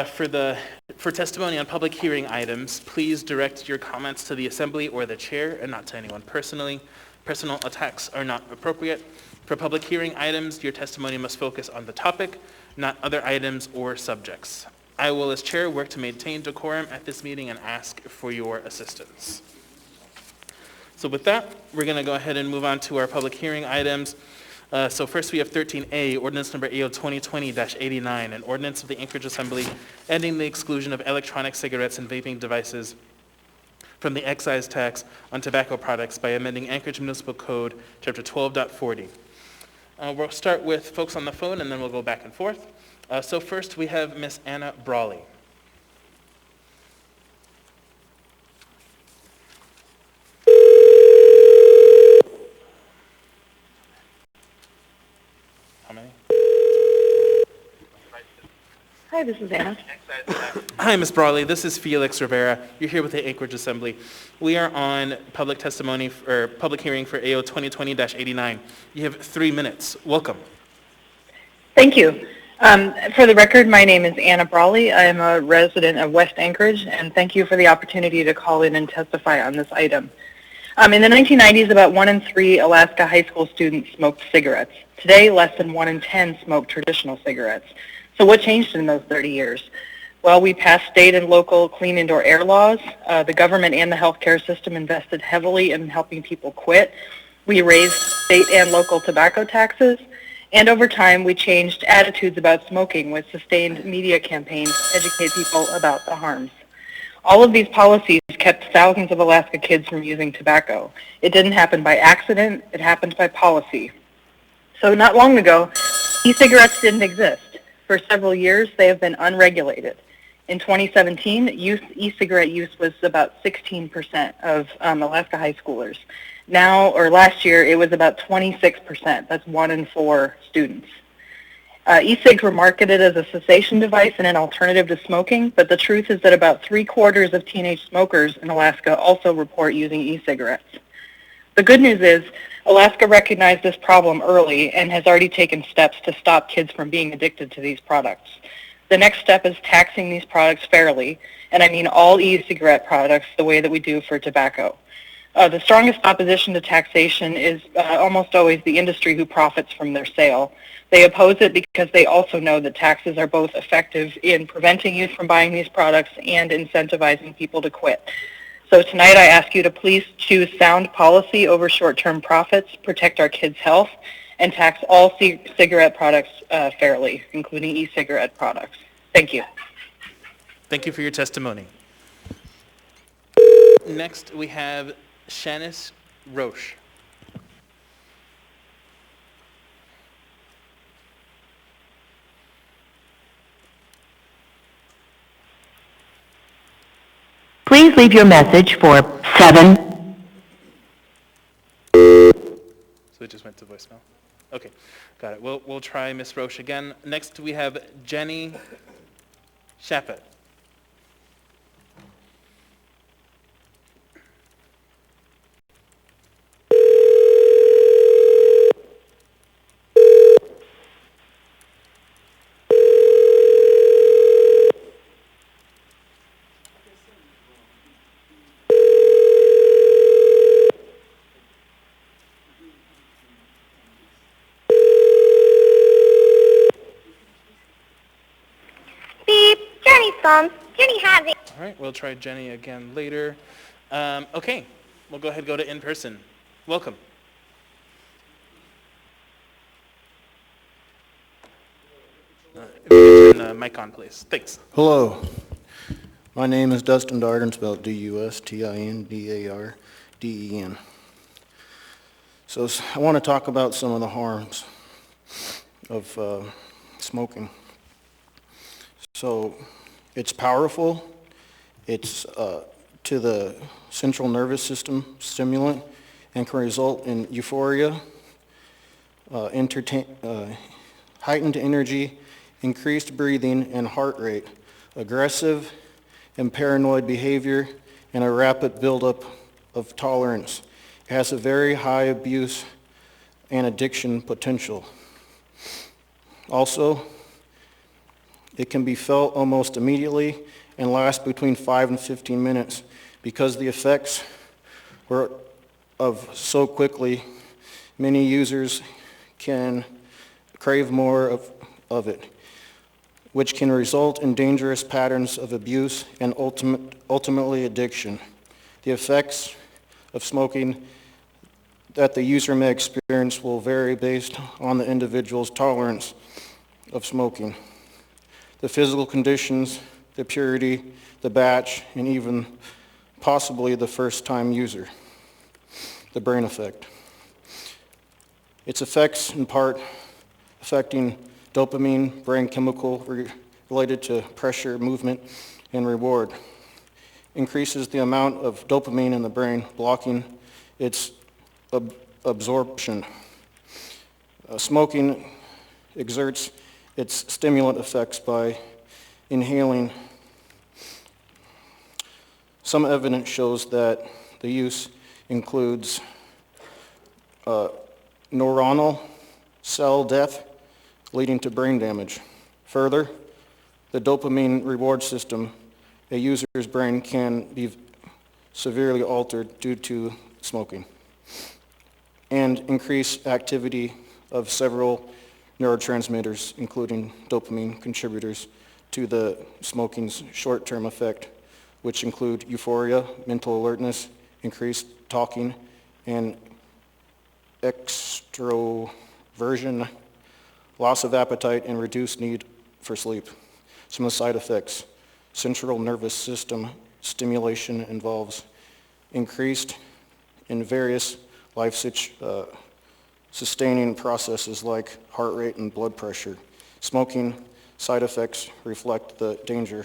for testimony on public hearing items, please direct your comments to the assembly or the chair and not to anyone personally. Personal attacks are not appropriate. For public hearing items, your testimony must focus on the topic, not other items or subjects. I will, as chair, work to maintain decorum at this meeting and ask for your assistance. So with that, we're going to go ahead and move on to our public hearing items. So first we have 13A, ordinance number AO 2020-89, an ordinance of the Anchorage Assembly ending the exclusion of electronic cigarettes and vaping devices from the excise tax on tobacco products by amending Anchorage Municipal Code, Chapter 12.40. We'll start with folks on the phone, and then we'll go back and forth. So first we have Miss Anna Brawley. How many? Hi, this is Anna. Hi, Ms. Brawley. This is Felix Rivera. You're here with the Anchorage Assembly. We are on public testimony or public hearing for AO 2020-89. You have 3 minutes. Welcome. Thank you. For the record, my name is Anna Brawley. I am a resident of West Anchorage, and thank you for the opportunity to call in and testify on this item. In the 1990s, about 1 in 3 Alaska high school students smoked cigarettes. Today, less than 1 in 10 smoke traditional cigarettes. So what changed in those 30 years? Well, we passed state and local clean indoor air laws. The government and the healthcare system invested heavily in helping people quit. We raised state and local tobacco taxes. And over time, we changed attitudes about smoking with sustained media campaigns to educate people about the harms. All of these policies kept thousands of Alaska kids from using tobacco. It didn't happen by accident, it happened by policy. So not long ago, e-cigarettes didn't exist. For several years, they have been unregulated. In 2017, e-cigarette use was about 16% of Alaska high schoolers. Now, or last year, it was about 26%. That's 1 in 4 students. E-cigs were marketed as a cessation device and an alternative to smoking, but the truth is that about 3/4 of teenage smokers in Alaska also report using e-cigarettes. The good news is Alaska recognized this problem early and has already taken steps to stop kids from being addicted to these products. The next step is taxing these products fairly, and I mean all e-cigarette products the way that we do for tobacco. The strongest opposition to taxation is almost always the industry who profits from their sale. They oppose it because they also know that taxes are both effective in preventing youth from buying these products and incentivizing people to quit. So tonight I ask you to please choose sound policy over short-term profits, protect our kids' health, and tax all cigarette products fairly, including e-cigarette products. Thank you. Thank you for your testimony. Next, we have Shanice Roche. Please leave your message for 7. So it just went to voicemail. Okay, got it. We'll try Ms. Roche again. Next, we have Jenny Chappett. Beep, Jenny's phone. Jenny has it. All right, we'll try Jenny again later. Okay, we'll go ahead and go to in-person. Welcome. If you could turn the mic on, please. Thanks. Hello. My name is Dustin Darden, spelled D-U-S-T-I-N-D-A-R-D-E-N. So I want to talk about some of the harms of smoking. So it's powerful. It's to the central nervous system stimulant and can result in euphoria, heightened energy, increased breathing and heart rate, aggressive and paranoid behavior, and a rapid buildup of tolerance. It has a very high abuse and addiction potential. Also, it can be felt almost immediately and last between 5 and 15 minutes. Because the effects were of so quickly, many users can crave more of it, which can result in dangerous patterns of abuse and ultimately addiction. The effects of smoking that the user may experience will vary based on the individual's tolerance of smoking, the physical conditions, the purity, the batch, and even possibly the first-time user. The brain effect. Its effects in part affecting dopamine, brain chemical related to pressure, movement, and reward. Increases the amount of dopamine in the brain, blocking its absorption. Smoking exerts its stimulant effects by inhaling. Some evidence shows that the use includes neuronal cell death leading to brain damage. Further, the dopamine reward system, a user's brain can be severely altered due to smoking, and increase activity of several neurotransmitters, including dopamine contributors to the smoking's short-term effect, which include euphoria, mental alertness, increased talking, and extroversion, loss of appetite, and reduced need for sleep. Some of the side effects: central nervous system stimulation involves increased in various sustaining processes like heart rate and blood pressure. Smoking side effects reflect the danger,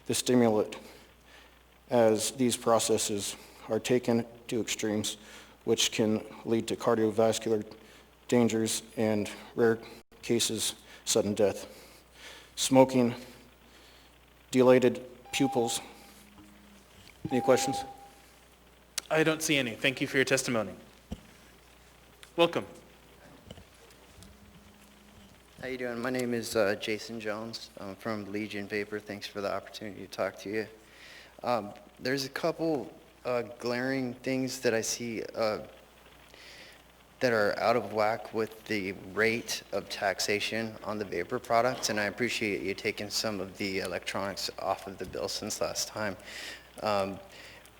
the stimulant, as these processes are taken to extremes, which can lead to cardiovascular dangers and rare cases, sudden death. Smoking, dilated pupils. Any questions? I don't see any. Thank you for your testimony. Welcome. How you doing? My name is Jason Jones. I'm from Legion Vapor. Thanks for the opportunity to talk to you. There's a couple glaring things that I see that are out of whack with the rate of taxation on the vapor products, and I appreciate you taking some of the electronics off of the bill since last time.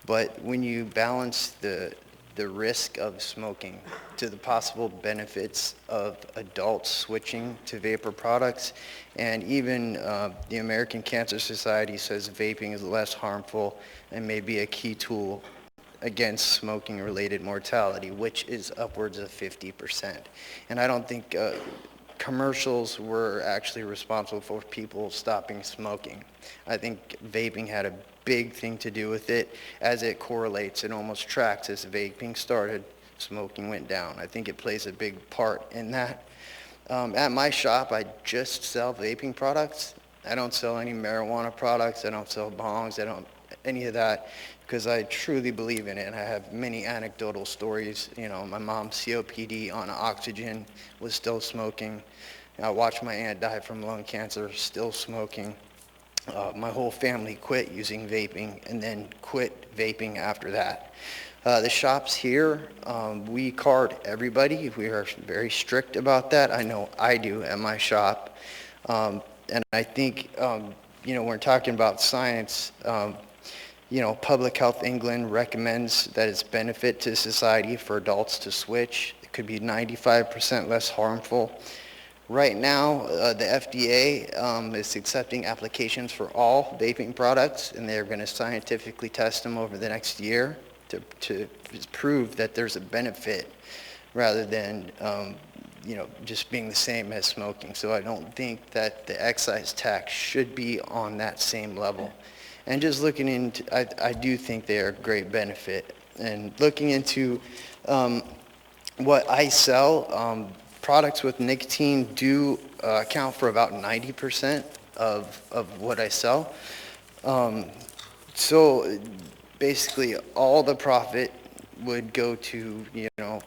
But when you balance the risk of smoking to the possible benefits of adults switching to vapor products, and even the American Cancer Society says vaping is less harmful and may be a key tool against smoking-related mortality, which is upwards of 50%. And I don't think commercials were actually responsible for people stopping smoking. I think vaping had a big thing to do with it. As it correlates, it almost tracks. As vaping started, smoking went down. I think it plays a big part in that. At my shop, I just sell vaping products. I don't sell any marijuana products. I don't sell bongs. I don't any of that, because I truly believe in it, and I have many anecdotal stories. You know, my mom's COPD on oxygen, was still smoking. I watched my aunt die from lung cancer, still smoking. My whole family quit using vaping and then quit vaping after that. The shops here, we card everybody. We are very strict about that. I know I do at my shop. And I think, you know, when we're talking about science, you know, Public Health England recommends that it's benefit to society for adults to switch. It could be 95% less harmful. Right now, the FDA is accepting applications for all vaping products, and they're going to scientifically test them over the next year to prove that there's a benefit rather than, you know, just being the same as smoking. So I don't think that the excise tax should be on that same level. And just looking into, I do think they are a great benefit. And looking into what I sell, products with nicotine do account for about 90% of what I sell. So basically all the profit would go to, you know,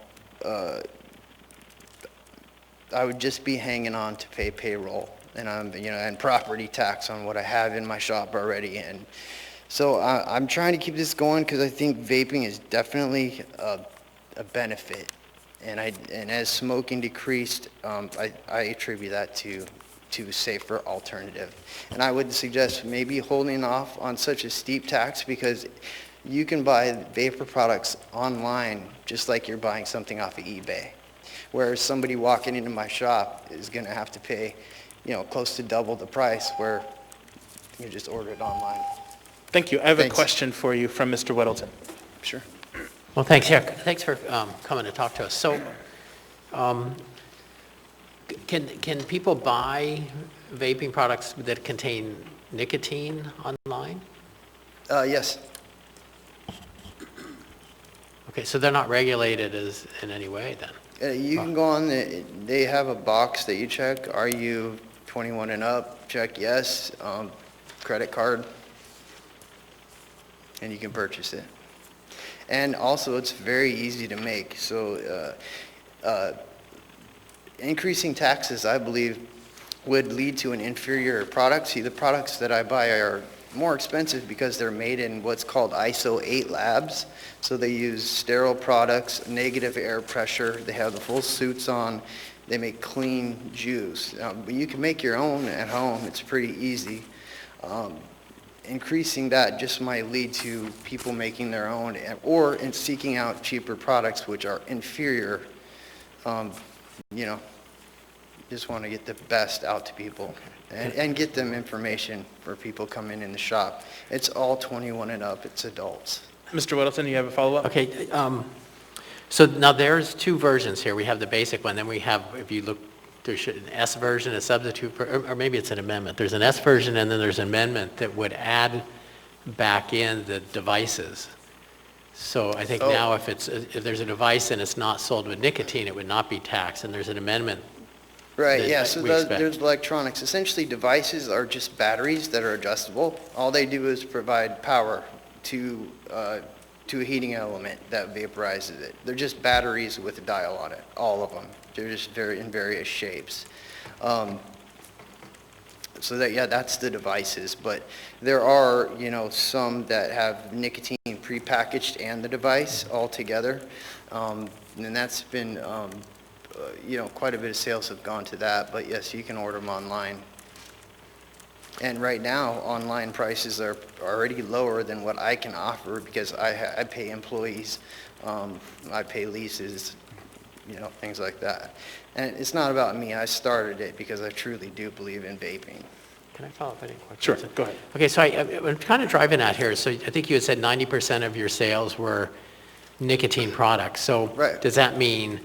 I would just be hanging on to pay payroll and you know, and property tax on what I have in my shop already. And so I'm trying to keep this going because I think vaping is definitely a benefit. And as smoking decreased, I attribute that to safer alternative. And I would suggest maybe holding off on such a steep tax, because you can buy vapor products online just like you're buying something off of eBay. Whereas somebody walking into my shop is going to have to pay, you know, close to double the price where you just order it online. Thank you. I have a question for you from Mr. Weddleton. Sure. Well, thanks. Yeah, thanks for coming to talk to us. So, can people buy vaping products that contain nicotine online? Yes. Okay, so they're not regulated as in any way then? You can go on, they have a box that you check. Are you 21 and up? Check yes. Credit card. And you can purchase it. And also, it's very easy to make. So increasing taxes, I believe, would lead to an inferior product. See, the products that I buy are more expensive because they're made in what's called ISO 8 labs. So they use sterile products, negative air pressure. They have the full suits on. They make clean juice. But you can make your own at home. It's pretty easy. Increasing that just might lead to people making their own, or in seeking out cheaper products which are inferior, you know, just want to get the best out to people and get them information for people coming in the shop. It's all 21 and up, it's adults. Mr. Whittleton, you have a follow-up? Okay, so now there's two versions here. We have the basic one, then we have, if you look, there's an S version, a substitute, or maybe it's an amendment. There's an S version and then there's an amendment that would add back in the devices. So I think now if there's a device and it's not sold with nicotine, it would not be taxed, and there's an amendment. Right, yeah, so there's electronics. Essentially, devices are just batteries that are adjustable. All they do is provide power to a heating element that vaporizes it. They're just batteries with a dial on it, all of them. They're just in various shapes. So that's the devices, but there are, some that have nicotine prepackaged and the device all together. And that's been, quite a bit of sales have gone to that, but yes, you can order them online. And right now, online prices are already lower than what I can offer because I pay employees, I pay leases, things like that. And it's not about me. I started it because I truly do believe in vaping. Can I follow up any questions? Sure, go ahead. Okay, so I'm kind of driving at here. So I think you had said 90% of your sales were nicotine products. So does that mean,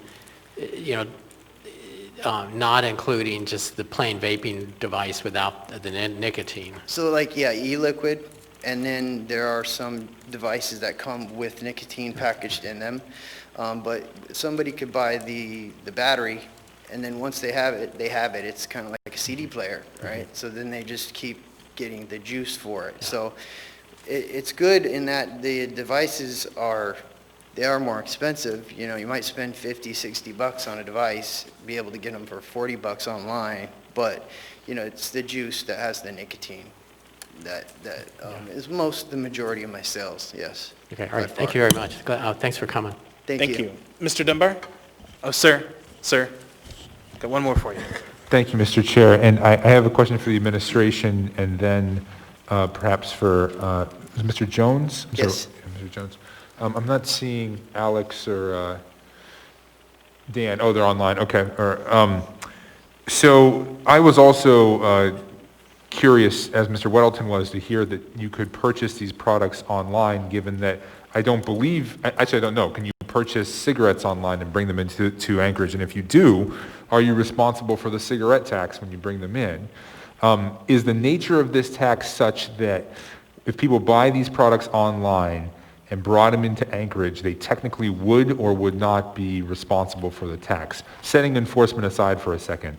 not including just the plain vaping device without the nicotine? So e-liquid, and then there are some devices that come with nicotine packaged in them. But somebody could buy the battery, and then once they have it, It's kind of like a CD player, right? Mm-hmm. So then they just keep getting the juice for it. Yeah. So it's good in that the devices are more expensive. You might spend $50, $60 on a device, be able to get them for $40 online, but it's the juice that has the nicotine that is the majority of my sales. Yes. Okay. All right. Thank you very much. Thanks for coming. Thank you. Mr. Dunbar? Oh, sir. Got one more for you. Thank you, Mr. Chair. And I have a question for the administration and then perhaps for Mr. Jones? Yes. Mr. Jones. I'm not seeing Alex or Dan. Oh, they're online. Okay. So I was also curious, as Mr. Weddleton was, to hear that you could purchase these products online, given that I don't know. Can you purchase cigarettes online and bring them into Anchorage? And if you do, are you responsible for the cigarette tax when you bring them in? Is the nature of this tax such that if people buy these products online and brought them into Anchorage, they technically would or would not be responsible for the tax? Setting enforcement aside for a second,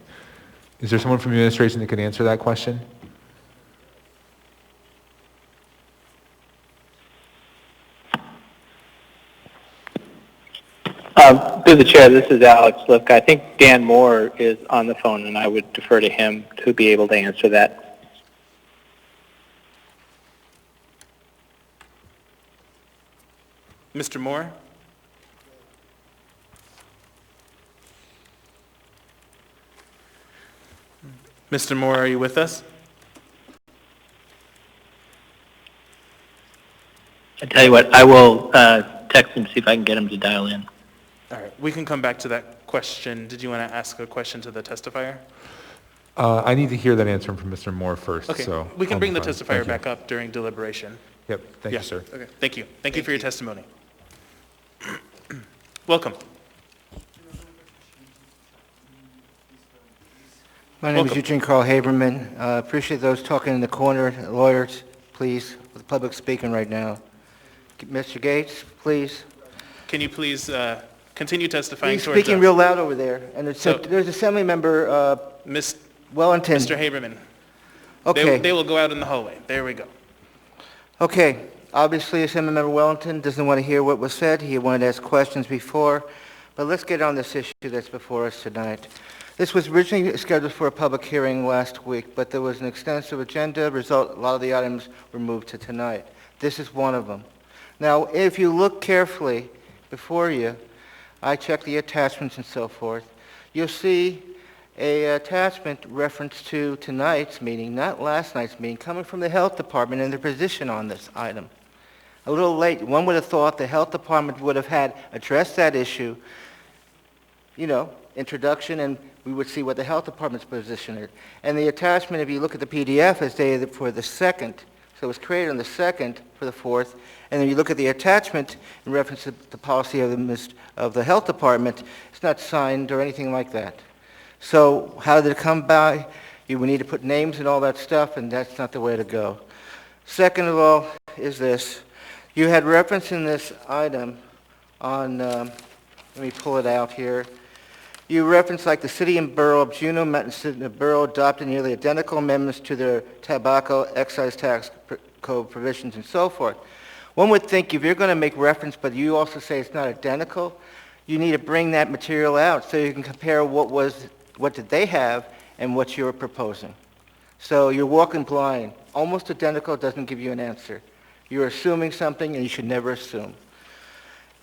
is there someone from the administration that can answer that question? Through the chair, this is Alex. Look, I think Dan Moore is on the phone, and I would defer to him to be able to answer that. Mr. Moore? Mr. Moore, are you with us? I tell you what, I will text him, see if I can get him to dial in. All right, we can come back to that question. Did you want to ask a question to the testifier? I need to hear that answer from Mr. Moore first. Okay, so we can bring the testifier Thank you. back up during deliberation. Yep, thank you, sir. Okay, thank you. Thank you for your testimony. Welcome. My name is Eugene Carl Haberman. Appreciate those talking in the corner. Lawyers, please, with the public speaking right now. Mr. Gates, please. Can you please continue testifying He's towards speaking us? real loud over there. And there's Assembly Member Wellington. Mr. Haberman. Okay. They will go out in the hallway. There we go. Okay. Obviously, Assembly Member Wellington doesn't want to hear what was said. He wanted to ask questions before. But let's get on this issue that's before us tonight. This was originally scheduled for a public hearing last week, but there was an extensive agenda. A lot of the items were moved to tonight. This is one of them. Now, if you look carefully before you, I checked the attachments and so forth. You'll see a attachment reference to tonight's meeting, not last night's meeting, coming from the Health Department and their position on this item. A little late. One would have thought the Health Department would have had addressed that issue, introduction and we would see what the health department's position is. And the attachment, if you look at the PDF, is dated for the 2nd. So it was created on the 2nd for the 4th. And then you look at the attachment in reference to the policy of the health department, it's not signed or anything like that. So how did it come by? You would need to put names and all that stuff, and that's not the way to go. Second of all is this. You had reference in this item on, let me pull it out here. You referenced like the city and borough of Juneau, Mountain and the borough adopted nearly identical amendments to their tobacco excise tax code provisions and so forth. One would think if you're going to make reference, but you also say it's not identical, you need to bring that material out so you can compare what did they have and what you're proposing. So you're walking blind. Almost identical doesn't give you an answer. You're assuming something, and you should never assume.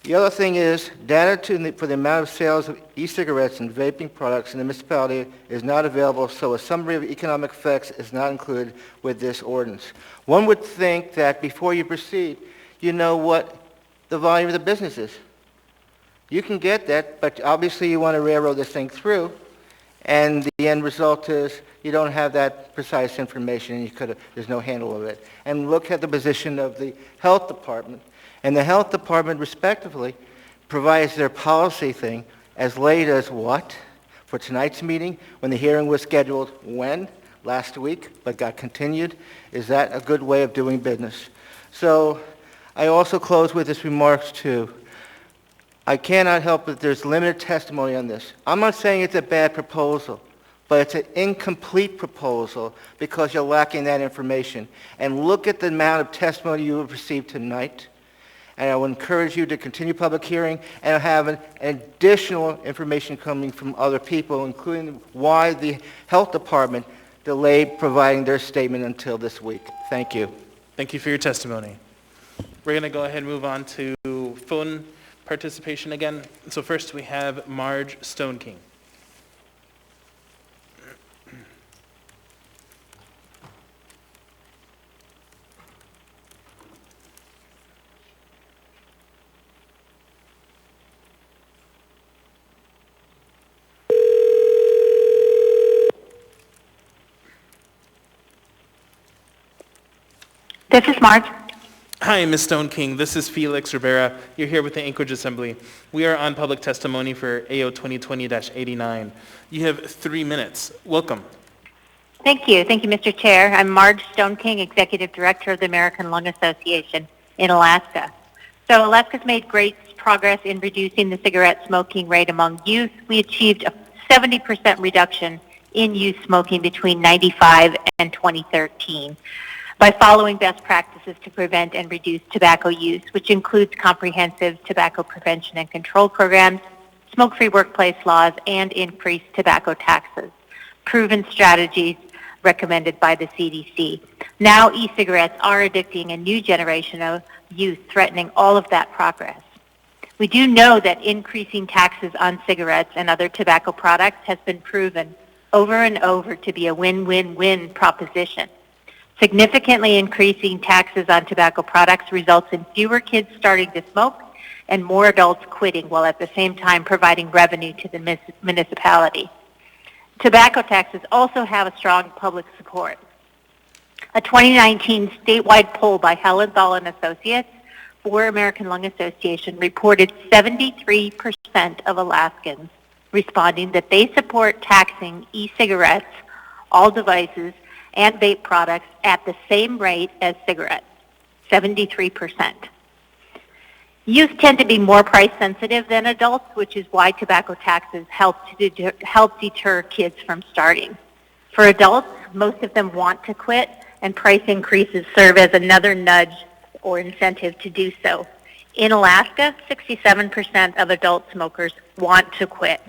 The other thing is, data for the amount of sales of e-cigarettes and vaping products in the municipality is not available, so a summary of economic effects is not included with this ordinance. One would think that before you proceed, you know what the volume of the business is. You can get that, but obviously you want to railroad this thing through, and the end result is you don't have that precise information, and there's no handle of it. And look at the position of the health department. And the health department, respectively, provides their policy thing as late as what? For tonight's meeting, when the hearing was scheduled when? Last week, but got continued. Is that a good way of doing business? So I also close with this remarks too. I cannot help that there's limited testimony on this. I'm not saying it's a bad proposal, but it's an incomplete proposal because you're lacking that information. And look at the amount of testimony you have received tonight. And I will encourage you to continue public hearing and have an additional information coming from other people, including why the health department delayed providing their statement until this week. Thank you. Thank you for your testimony. We're going to go ahead and move on to phone participation again. So first we have Marge Stone King. This is Marge. Hi, Ms. Stone King. This is Felix Rivera. You're here with the Anchorage Assembly. We are on public testimony for AO 2020-89. You have 3 minutes. Welcome. Thank you. Thank you, Mr. Chair. I'm Marge Stone King, Executive Director of the American Lung Association in Alaska. So Alaska's made great progress in reducing the cigarette smoking rate among youth. We achieved a 70% reduction in youth smoking between 1995 and 2013. By following best practices to prevent and reduce tobacco use, which includes comprehensive tobacco prevention and control programs, smoke-free workplace laws, and increased tobacco taxes. Proven strategies recommended by the CDC. Now e-cigarettes are addicting a new generation of youth, threatening all of that progress. We do know that increasing taxes on cigarettes and other tobacco products has been proven over and over to be a win-win-win proposition. Significantly increasing taxes on tobacco products results in fewer kids starting to smoke and more adults quitting, while at the same time providing revenue to the municipality. Tobacco taxes also have a strong public support. A 2019 statewide poll by Hellenthal and Associates for American Lung Association reported 73% of Alaskans responding that they support taxing e-cigarettes, all devices, and vape products at the same rate as cigarettes, 73%. Youth tend to be more price sensitive than adults, which is why tobacco taxes help deter kids from starting. For adults, most of them want to quit, and price increases serve as another nudge or incentive to do so. In Alaska, 67% of adult smokers want to quit.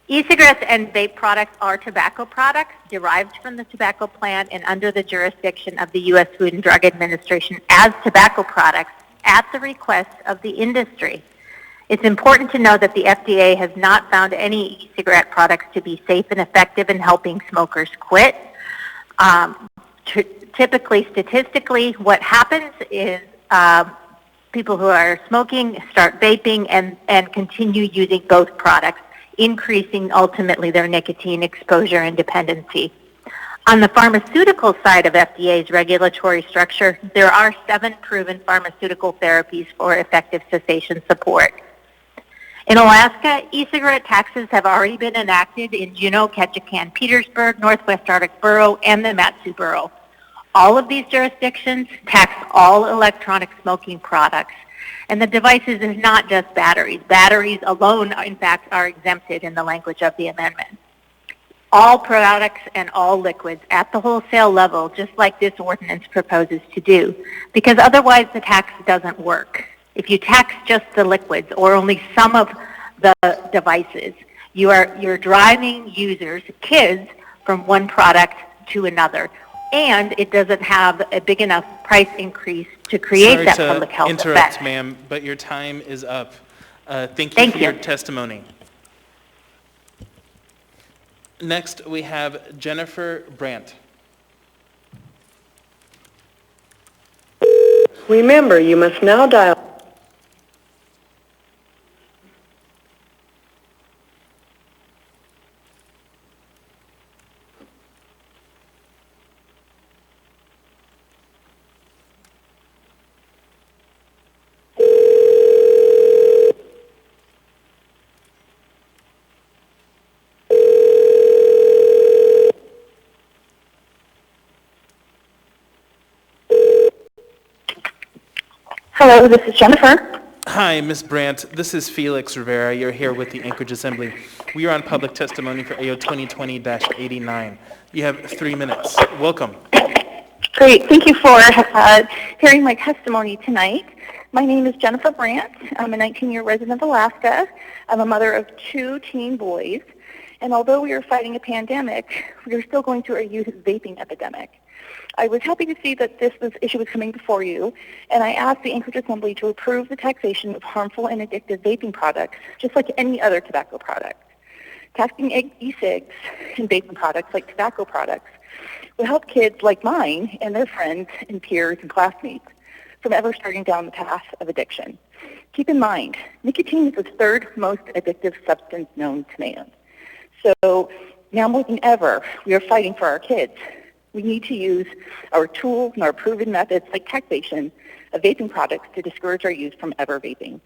E-cigarettes and vape products are tobacco products derived from the tobacco plant and under the jurisdiction of the U.S. Food and Drug Administration as tobacco products at the request of the industry. It's important to know that the FDA has not found any e-cigarette products to be safe and effective in helping smokers quit. Typically, statistically, what happens is people who are smoking start vaping and continue using both products. increasing ultimately their nicotine exposure and dependency. On the pharmaceutical side of FDA's regulatory structure, there are 7 proven pharmaceutical therapies for effective cessation support. In Alaska, e-cigarette taxes have already been enacted in Juneau, Ketchikan, Petersburg, Northwest Arctic Borough, and the Matsu Borough. All of these jurisdictions tax all electronic smoking products. And the devices is not just batteries. Batteries alone, in fact, are exempted in the language of the amendment. All products and all liquids at the wholesale level, just like this ordinance proposes to do, because otherwise the tax doesn't work. If you tax just the liquids or only some of the devices, you're driving users, kids, from one product to another. And it doesn't have a big enough price increase to create that public health effect. Sorry to interrupt, ma'am, but your time is up. Thank you for your testimony. Next, we have Jennifer Brandt. Remember, you must now dial. Hello, this is Jennifer. Hi, Ms. Brandt. This is Felix Rivera. You're here with the Anchorage Assembly. We are on public testimony for AO 2020-89. You have 3 minutes. Welcome. Great. Thank you for hearing my testimony tonight. My name is Jennifer Brandt. I'm a 19-year resident of Alaska. I'm a mother of 2 teen boys. And although we are fighting a pandemic, we are still going through a youth vaping epidemic. I was happy to see that this issue was coming before you, and I asked the Anchorage Assembly to approve the taxation of harmful and addictive vaping products, just like any other tobacco product. Taxing e-cigs and vaping products like tobacco products will help kids like mine and their friends and peers and classmates from ever starting down the path of addiction. Keep in mind, nicotine is the 3rd most addictive substance known to man. So now more than ever, we are fighting for our kids. We need to use our tools and our proven methods like taxation of vaping products to discourage our youth from ever vaping.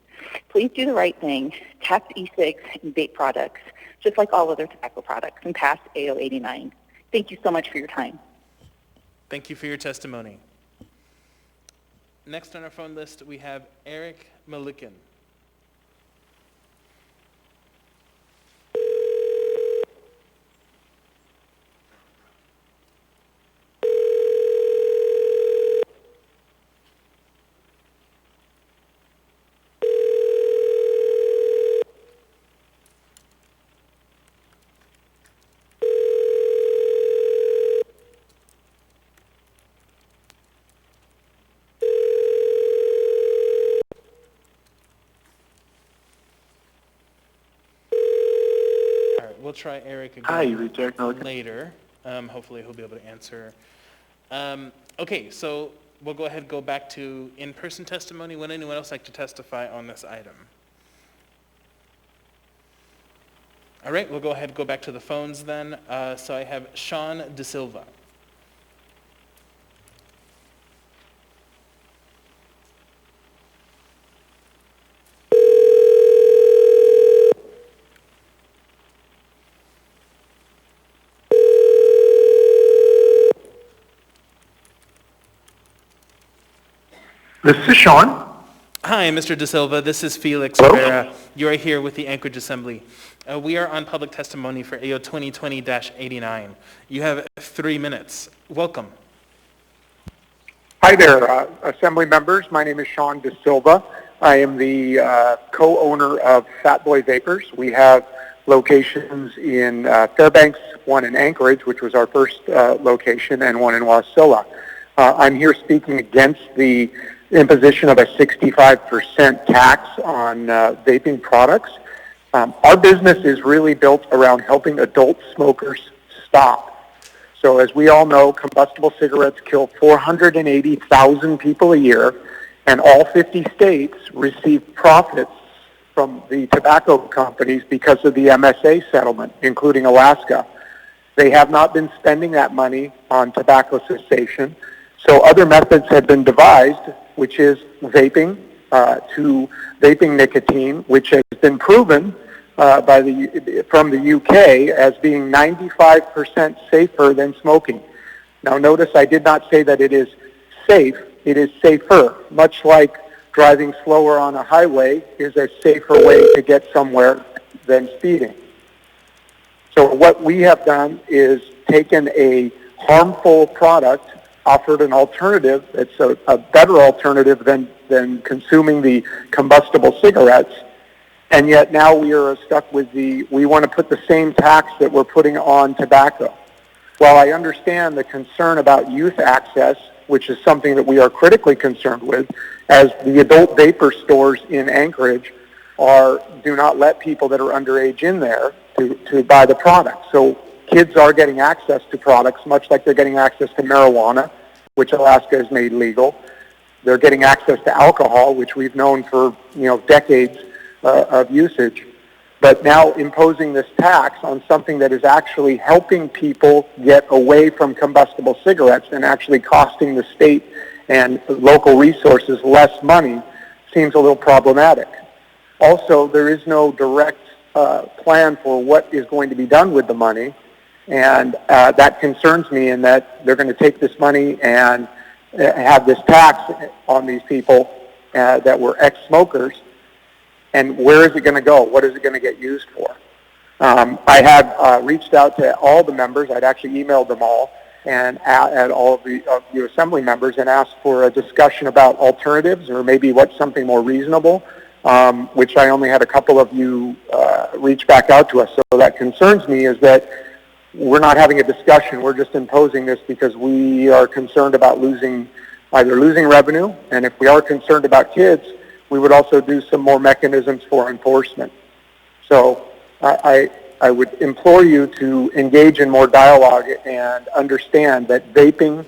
Please do the right thing, tax e-cigs and vape products, just like all other tobacco products, and pass AO 89. Thank you so much for your time. Thank you for your testimony. Next on our phone list, we have Eric Malikin. We'll try Eric again later. Hopefully he'll be able to answer. Okay, so we'll go ahead and go back to in-person testimony. Would anyone else like to testify on this item? All right, we'll go ahead and go back to the phones then. So I have Sean De Silva. This is Sean. Hi, Mr. De Silva. This is Felix Rivera. You are here with the Anchorage Assembly. We are on public testimony for AO 2020-89. You have 3 minutes. Welcome. Hi there, Assembly members. My name is Sean De Silva. I am the co-owner of Fat Boy Vapors. We have locations in Fairbanks, one in Anchorage, which was our first location, and one in Wasilla. I'm here speaking against the imposition of a 65% tax on vaping products. Our business is really built around helping adult smokers stop. So as we all know, combustible cigarettes kill 480,000 people a year, and all 50 states receive profits from the tobacco companies because of the MSA settlement, including Alaska. They have not been spending that money on tobacco cessation, so other methods have been devised, which is vaping, to vaping nicotine, which has been proven from the UK as being 95% safer than smoking. Now notice I did not say that it is safe, it is safer, much like driving slower on a highway is a safer way to get somewhere than speeding. So what we have done is taken a harmful product, offered an alternative that's a better alternative than consuming the combustible cigarettes, and yet now we are stuck with we want to put the same tax that we're putting on tobacco. While I understand the concern about youth access, which is something that we are critically concerned with, as the adult vapor stores in Anchorage do not let people that are underage in there to buy the product. So kids are getting access to products, much like they're getting access to marijuana, which Alaska has made legal. They're getting access to alcohol, which we've known for decades of usage. But now imposing this tax on something that is actually helping people get away from combustible cigarettes and actually costing the state and local resources less money seems a little problematic. Also, there is no direct plan for what is going to be done with the money, and that concerns me in that they're going to take this money and have this tax on these people that were ex-smokers, and where is it going to go? What is it going to get used for? I have reached out to all the members. I'd actually emailed them all and at all of the assembly members and asked for a discussion about alternatives or maybe what's something more reasonable, which I only had a couple of you reach back out to us. So that concerns me is that we're not having a discussion. We're just imposing this because we are concerned about either losing revenue, and if we are concerned about kids, we would also do some more mechanisms for enforcement. So I would implore you to engage in more dialogue and understand that vaping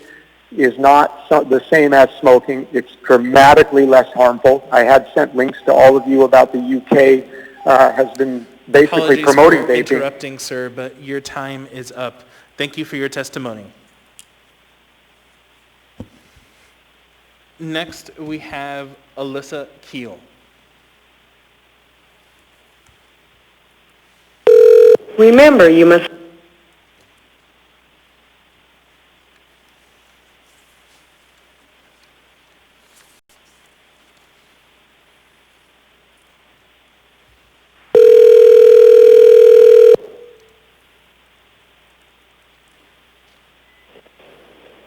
is not the same as smoking. It's dramatically less harmful. I had sent links to all of you about the UK has been basically promoting vaping. Apologies for interrupting, sir, but your time is up. Thank you for your testimony. Next, we have Alyssa Keel. Remember, you must...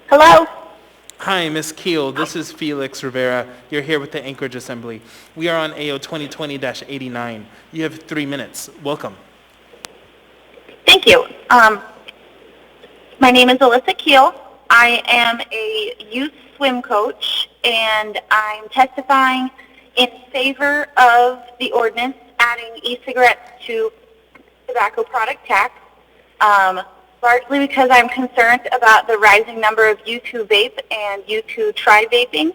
Hello? Hi, Ms. Keel. This is Felix Rivera. You're here with the Anchorage Assembly. We are on AO 2020-89. You have 3 minutes. Welcome. Thank you. My name is Alyssa Keel. I am a youth swim coach, and I'm testifying in favor of the ordinance adding e-cigarettes to tobacco product tax, largely because I'm concerned about the rising number of youth who vape and youth who try vaping.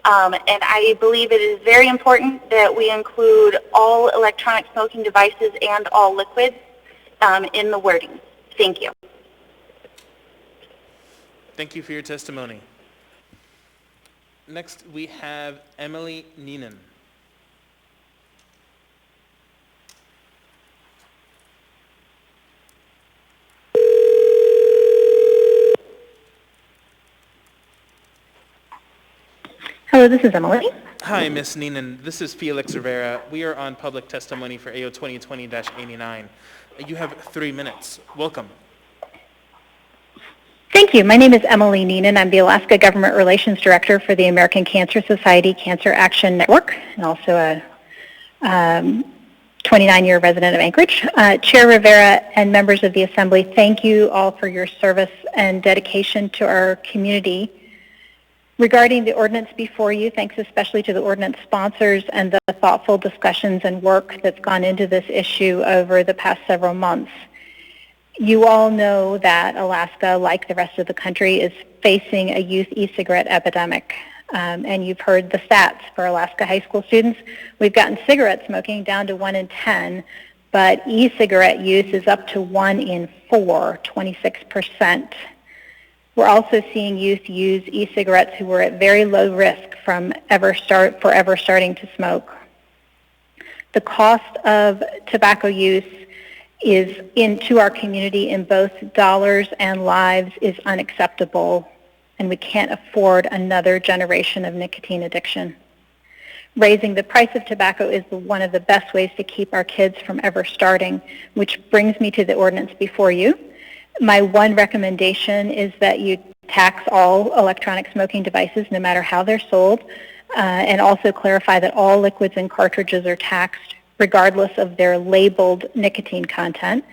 And I believe it is very important that we include all electronic smoking devices and all liquids in the wording. Thank you. Thank you for your testimony. Next, we have Emily Neenan. Hello, this is Emily. Hi, Ms. Neenan. This is Felix Rivera. We are on public testimony for AO 2020-89. You have 3 minutes. Welcome. Thank you. My name is Emily Neenan. I'm the Alaska Government Relations Director for the American Cancer Society Cancer Action Network, and also a 29-year resident of Anchorage. Chair Rivera and members of the Assembly, thank you all for your service and dedication to our community. Regarding the ordinance before you, thanks especially to the ordinance sponsors and the thoughtful discussions and work that's gone into this issue over the past several months. You all know that Alaska, like the rest of the country, is facing a youth e-cigarette epidemic. And you've heard the stats for Alaska high school students. We've gotten cigarette smoking down to 1 in 10, but e-cigarette use is up to 1 in 4, 26%. We're also seeing youth use e-cigarettes who were at very low risk from ever starting to smoke. The cost of tobacco use is into our community in both dollars and lives is unacceptable, and we can't afford another generation of nicotine addiction. Raising the price of tobacco is one of the best ways to keep our kids from ever starting, which brings me to the ordinance before you. My one recommendation is that you tax all electronic smoking devices, no matter how they're sold, and also clarify that all liquids and cartridges are taxed regardless of their labeled nicotine content.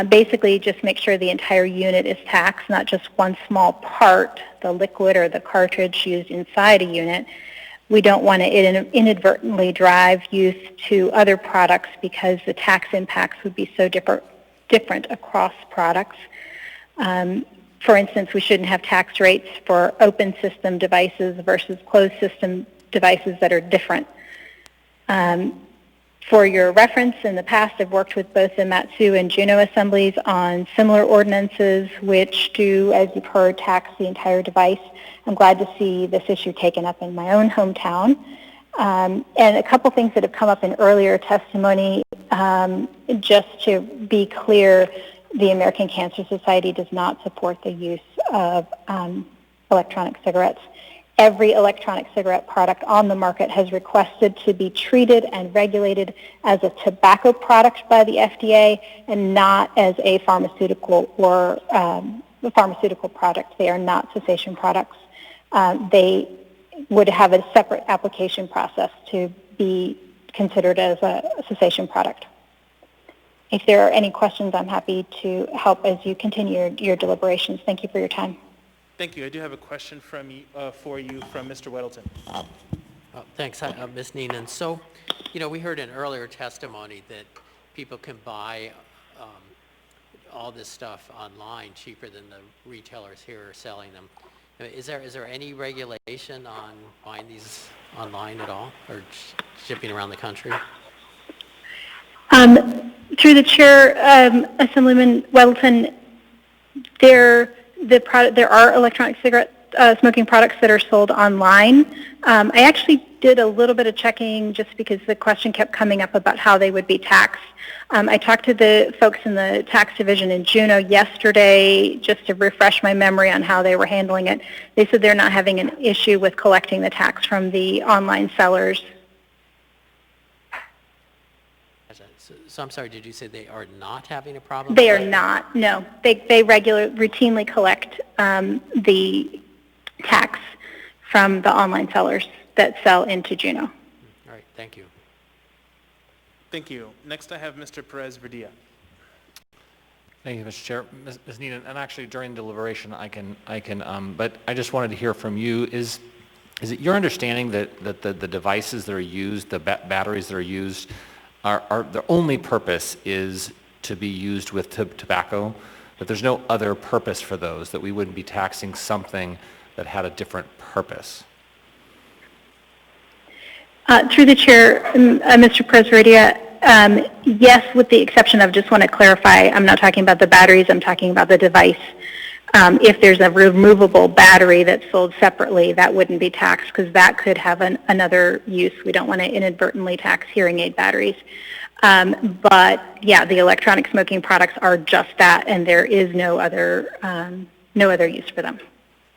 Basically, just make sure the entire unit is taxed, not just one small part, the liquid or the cartridge used inside a unit. We don't want to inadvertently drive youth to other products because the tax impacts would be so different across products. For instance, we shouldn't have tax rates for open system devices versus closed system devices that are different. For your reference, in the past I've worked with both the Matsu and Juneau assemblies on similar ordinances which do, as you've heard, tax the entire device. I'm glad to see this issue taken up in my own hometown. And a couple things that have come up in earlier testimony, just to be clear, the American Cancer Society does not support the use of electronic cigarettes. Every electronic cigarette product on the market has requested to be treated and regulated as a tobacco product by the FDA and not as a pharmaceutical or a pharmaceutical product. They are not cessation products. They would have a separate application process to be considered as a cessation product. If there are any questions, I'm happy to help as you continue your deliberations. Thank you for your time. Thank you. I do have a question from for you from Mr. Weddleton. Thanks, Ms. Neenan. So, we heard in earlier testimony that people can buy all this stuff online cheaper than the retailers here are selling them. Is there any regulation on buying these online at all, or shipping around the country? Through the chair, Assemblyman Weddleton, there are electronic cigarette smoking products that are sold online. I actually did a little bit of checking just because the question kept coming up about how they would be taxed. I talked to the folks in the tax division in Juneau yesterday just to refresh my memory on how they were handling it. They said they're not having an issue with collecting the tax from the online sellers. So I'm sorry, did you say they are not having a problem? They are not, no. They routinely collect the tax from the online sellers that sell into Juneau. All right, thank you. Thank you. Next I have Mr. Perez-Verdia. Thank you, Mr. Chair. Ms. Neenan, and actually during deliberation but I just wanted to hear from you, is it your understanding that the devices that are used, the batteries that are used, their only purpose is to be used with tobacco, that there's no other purpose for those, that we wouldn't be taxing something that had a different purpose? Through the chair, Mr. Perez-Verdia, yes, with the exception of, just want to clarify, I'm not talking about the batteries, I'm talking about the device. If there's a removable battery that's sold separately, that wouldn't be taxed because that could have another use. We don't want to inadvertently tax hearing aid batteries. But yeah, the electronic smoking products are just that, and there is no other use for them.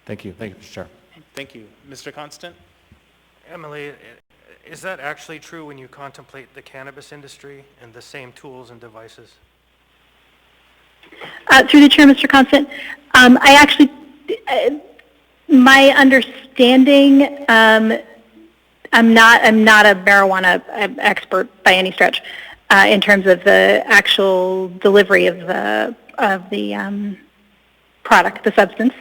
Thank you. Thank you, Mr. Chair. Thank you. Mr. Constant? Emily, is that actually true when you contemplate the cannabis industry and the same tools and devices? Through the chair, Mr. Constant, my understanding, I'm not a marijuana expert by any stretch in terms of the actual delivery of the product, the substance.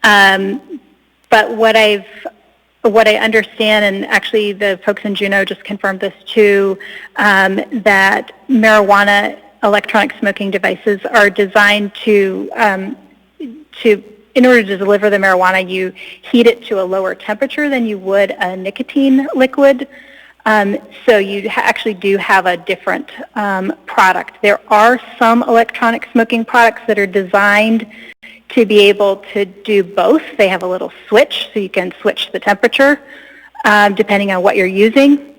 But what I understand, and actually the folks in Juneau just confirmed this too, that marijuana electronic smoking devices are designed to in order to deliver the marijuana, you heat it to a lower temperature than you would a nicotine liquid. So you actually do have a different product. There are some electronic smoking products that are designed to be able to do both. They have a little switch, so you can switch the temperature depending on what you're using.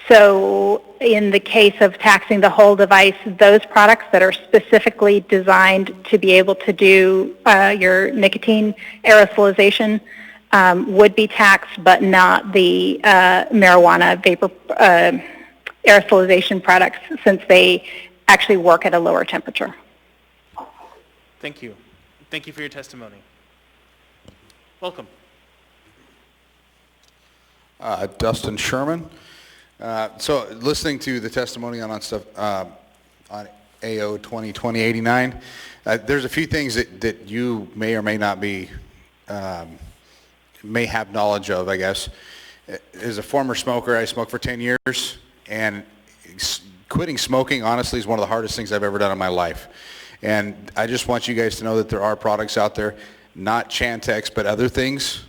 So in the case of taxing the whole device, those products that are specifically designed to be able to do your nicotine aerosolization would be taxed, but not the marijuana vapor aerosolization products, since they actually work at a lower temperature. Thank you. Thank you for your testimony. Welcome. Dustin Sherman. So listening to the testimony on stuff on AO 2020-89, there's a few things that you may or may not be, may have knowledge of, I guess. As a former smoker, I smoked for 10 years, and quitting smoking, honestly, is one of the hardest things I've ever done in my life. And I just want you guys to know that there are products out there, not Chantix, but other things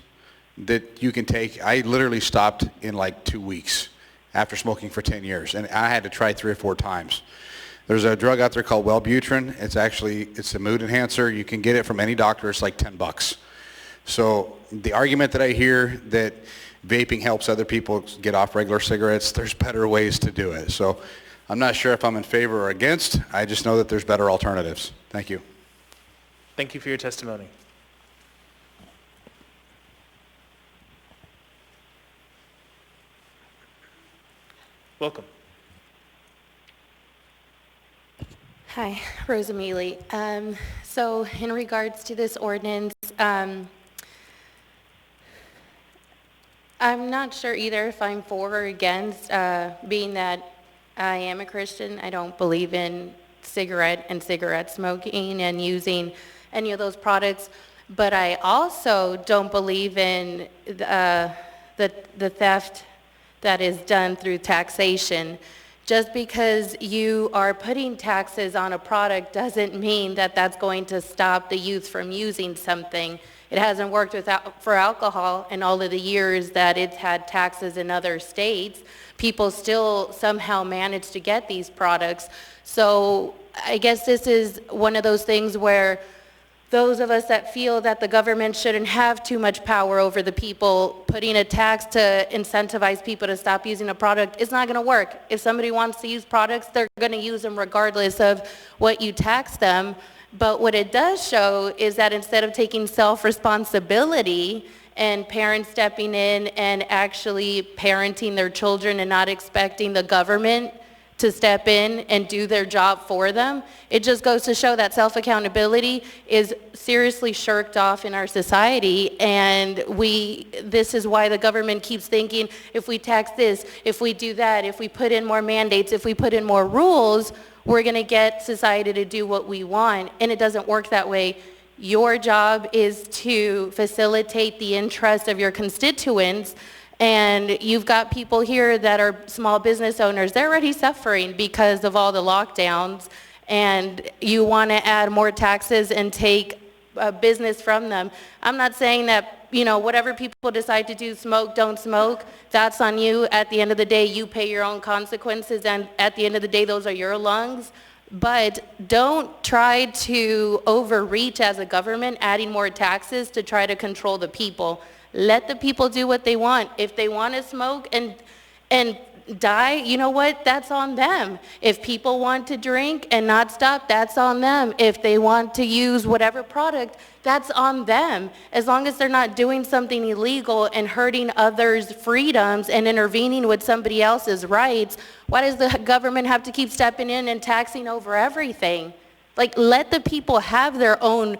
that you can take. I literally stopped in like 2 weeks after smoking for 10 years, and I had to try 3 or 4 times. There's a drug out there called Wellbutrin. It's a mood enhancer. You can get it from any doctor. It's like $10. So the argument that I hear that vaping helps other people get off regular cigarettes, there's better ways to do it. So I'm not sure if I'm in favor or against. I just know that there's better alternatives. Thank you. Thank you for your testimony. Welcome. Hi, Rosa Mealy. So in regards to this ordinance, I'm not sure either if I'm for or against, being that I am a Christian. I don't believe in cigarette smoking and using any of those products, but I also don't believe in the theft that is done through taxation. Just because you are putting taxes on a product doesn't mean that that's going to stop the youth from using something. It hasn't worked for alcohol in all of the years that it's had taxes in other states. People still somehow manage to get these products. So I guess this is one of those things where those of us that feel that the government shouldn't have too much power over the people, putting a tax to incentivize people to stop using a product, it's not going to work. If somebody wants to use products, they're going to use them regardless of what you tax them. But what it does show is that instead of taking self-responsibility and parents stepping in and actually parenting their children and not expecting the government to step in and do their job for them, it just goes to show that self-accountability is seriously shirked off in our society. And this is why the government keeps thinking, if we tax this, if we do that, if we put in more mandates, if we put in more rules, we're going to get society to do what we want. And it doesn't work that way. Your job is to facilitate the interests of your constituents. And you've got people here that are small business owners. They're already suffering because of all the lockdowns. And you want to add more taxes and take business from them. I'm not saying that, whatever people decide to do, smoke, don't smoke, that's on you. At the end of the day, you pay your own consequences. And at the end of the day, those are your lungs. But don't try to overreach as a government, adding more taxes to try to control the people. Let the people do what they want. If they want to smoke and die, you know what? That's on them. If people want to drink and not stop, that's on them. If they want to use whatever product, that's on them. As long as they're not doing something illegal and hurting others' freedoms and intervening with somebody else's rights, why does the government have to keep stepping in and taxing over everything? Let the people have their own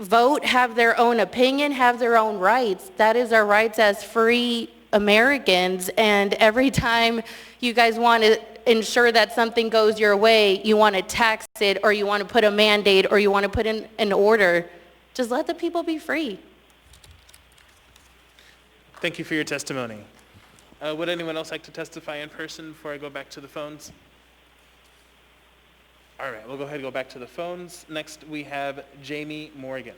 vote, have their own opinion, have their own rights. That is our rights as free Americans. And every time you guys want to ensure that something goes your way, you want to tax it, or you want to put a mandate, or you want to put in an order. Just let the people be free. Thank you for your testimony. Would anyone else like to testify in person before I go back to the phones? All right, we'll go ahead and go back to the phones. Next, we have Jamie Morgan.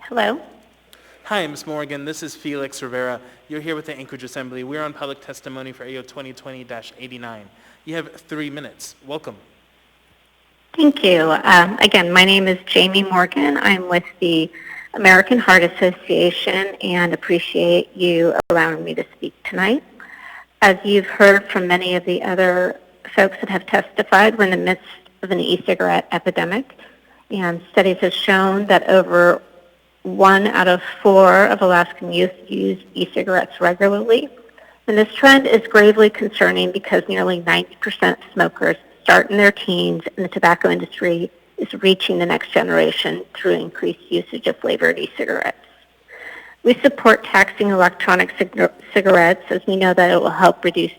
Hello? Hi, Ms. Morgan. This is Felix Rivera. You're here with the Anchorage Assembly. We're on public testimony for AO 2020-89. You have 3 minutes. Welcome. Thank you. Again, my name is Jamie Morgan. I'm with the American Heart Association and appreciate you allowing me to speak tonight. As you've heard from many of the other folks that have testified, we're in the midst of an e-cigarette epidemic, and studies have shown that over 1 out of 4 of Alaskan youth use e-cigarettes regularly. And this trend is gravely concerning because nearly 90% of smokers start in their teens, and the tobacco industry is reaching the next generation through increased usage of flavored e-cigarettes. We support taxing electronic cigarettes as we know that it will help reduce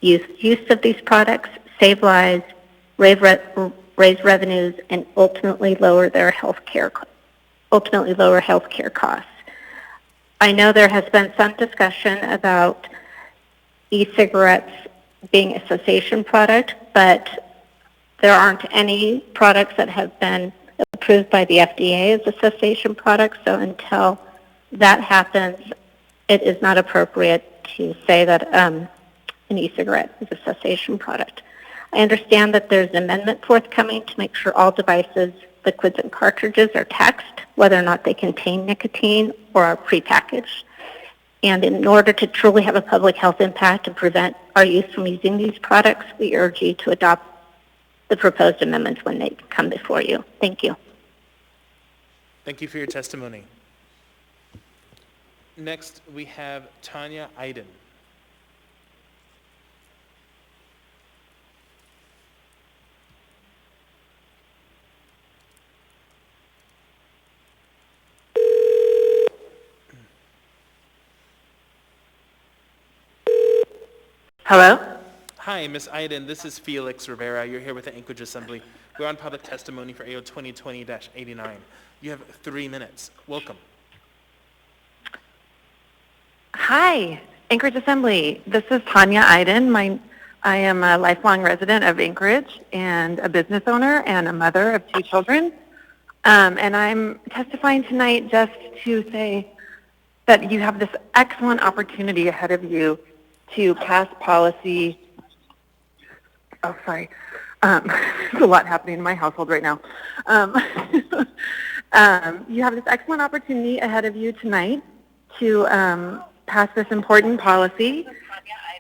use of these products, save lives, raise revenues, and ultimately lower health care costs. I know there has been some discussion about e-cigarettes being a cessation product, but there aren't any products that have been approved by the FDA as a cessation product, so until that happens, it is not appropriate to say that an e-cigarette is a cessation product. I understand that there's an amendment forthcoming to make sure all devices, liquids, and cartridges are taxed, whether or not they contain nicotine or are prepackaged. And in order to truly have a public health impact and prevent our youth from using these products, we urge you to adopt the proposed amendments when they come before you. Thank you. Thank you for your testimony. Next, we have Tanya Iden. Hello? Hi, Ms. Iden. This is Felix Rivera. You're here with the Anchorage Assembly. We're on public testimony for AO 2020-89. You have 3 minutes. Welcome. Hi, Anchorage Assembly. This is Tanya Iden. I am a lifelong resident of Anchorage and a business owner and a mother of 2 children. And I'm testifying tonight just to say that you have this excellent opportunity ahead of you to pass policy. Oh, sorry. There's a lot happening in my household right now. You have this excellent opportunity ahead of you tonight to pass this important policy.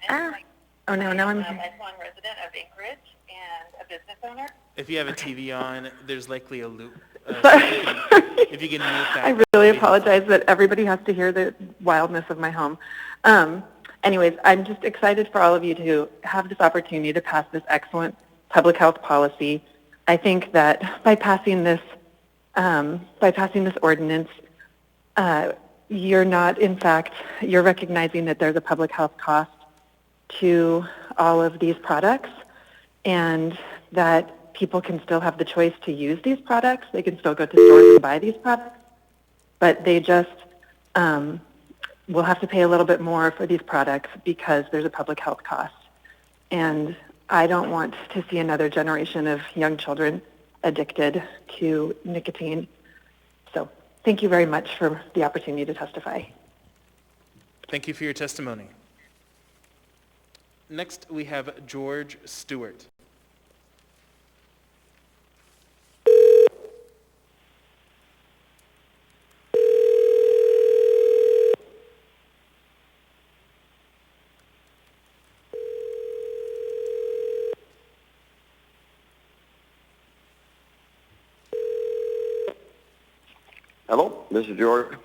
Oh, no, I'm a lifelong resident of Anchorage and a business owner. If you have a TV on, there's likely a loop. If you can mute that. I really apologize that everybody has to hear the wildness of my home. Anyways, I'm just excited for all of you to have this opportunity to pass this excellent public health policy. I think that by passing this ordinance, you're recognizing that there's a public health cost to all of these products, and that people can still have the choice to use these products. They can still go to stores and buy these products, but they just will have to pay a little bit more for these products because there's a public health cost. And I don't want to see another generation of young children addicted to nicotine. So thank you very much for the opportunity to testify. Thank you for your testimony. Next, we have George Stewart. Hello, this is George.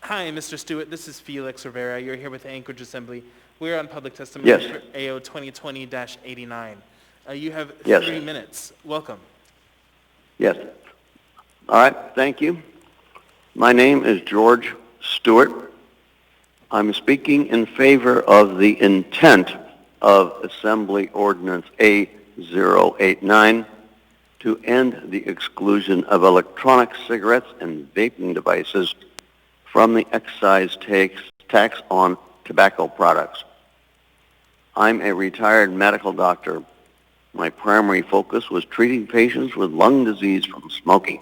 Hi, Mr. Stewart. This is Felix Rivera. You're here with the Anchorage Assembly. We're on public testimony for AO 2020-89. You have 3 minutes. Welcome. Yes. All right, thank you. My name is George Stewart. I'm speaking in favor of the intent of Assembly Ordinance A089 to end the exclusion of electronic cigarettes and vaping devices from the excise tax on tobacco products. I'm a retired medical doctor. My primary focus was treating patients with lung disease from smoking.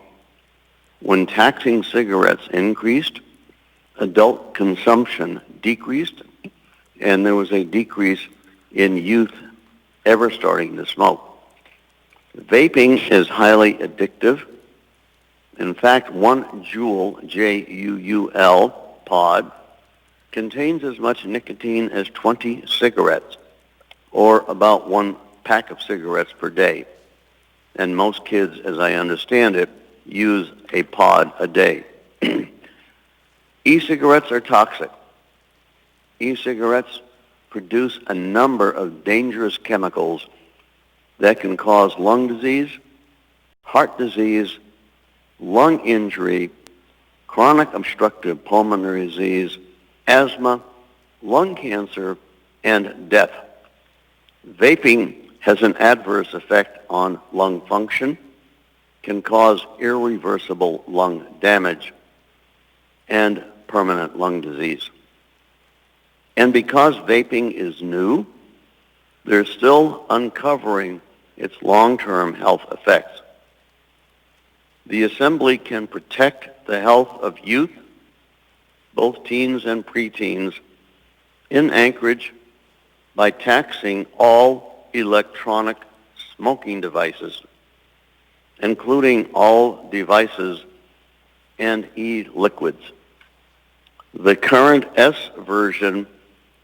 When taxing cigarettes increased, adult consumption decreased, and there was a decrease in youth ever starting to smoke. Vaping is highly addictive. In fact, 1 Juul, J-U-U-L, pod contains as much nicotine as 20 cigarettes, or about 1 pack of cigarettes per day. And most kids, as I understand it, use a pod a day. E-cigarettes are toxic. E-cigarettes produce a number of dangerous chemicals that can cause lung disease, heart disease, lung injury, chronic obstructive pulmonary disease, asthma, lung cancer, and death. Vaping has an adverse effect on lung function, can cause irreversible lung damage, and permanent lung disease. And because vaping is new, they're still uncovering its long-term health effects. The Assembly can protect the health of youth, both teens and preteens, in Anchorage by taxing all electronic smoking devices, including all devices and e-liquids. The current S version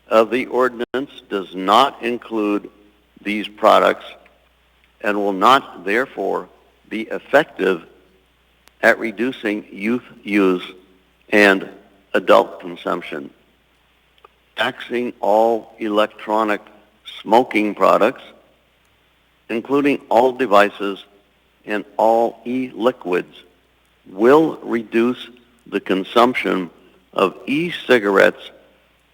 of the ordinance does not include these products and will not, therefore, be effective at reducing youth use and adult consumption. Taxing all electronic smoking products, including all devices and all e-liquids, will reduce the consumption of e-cigarettes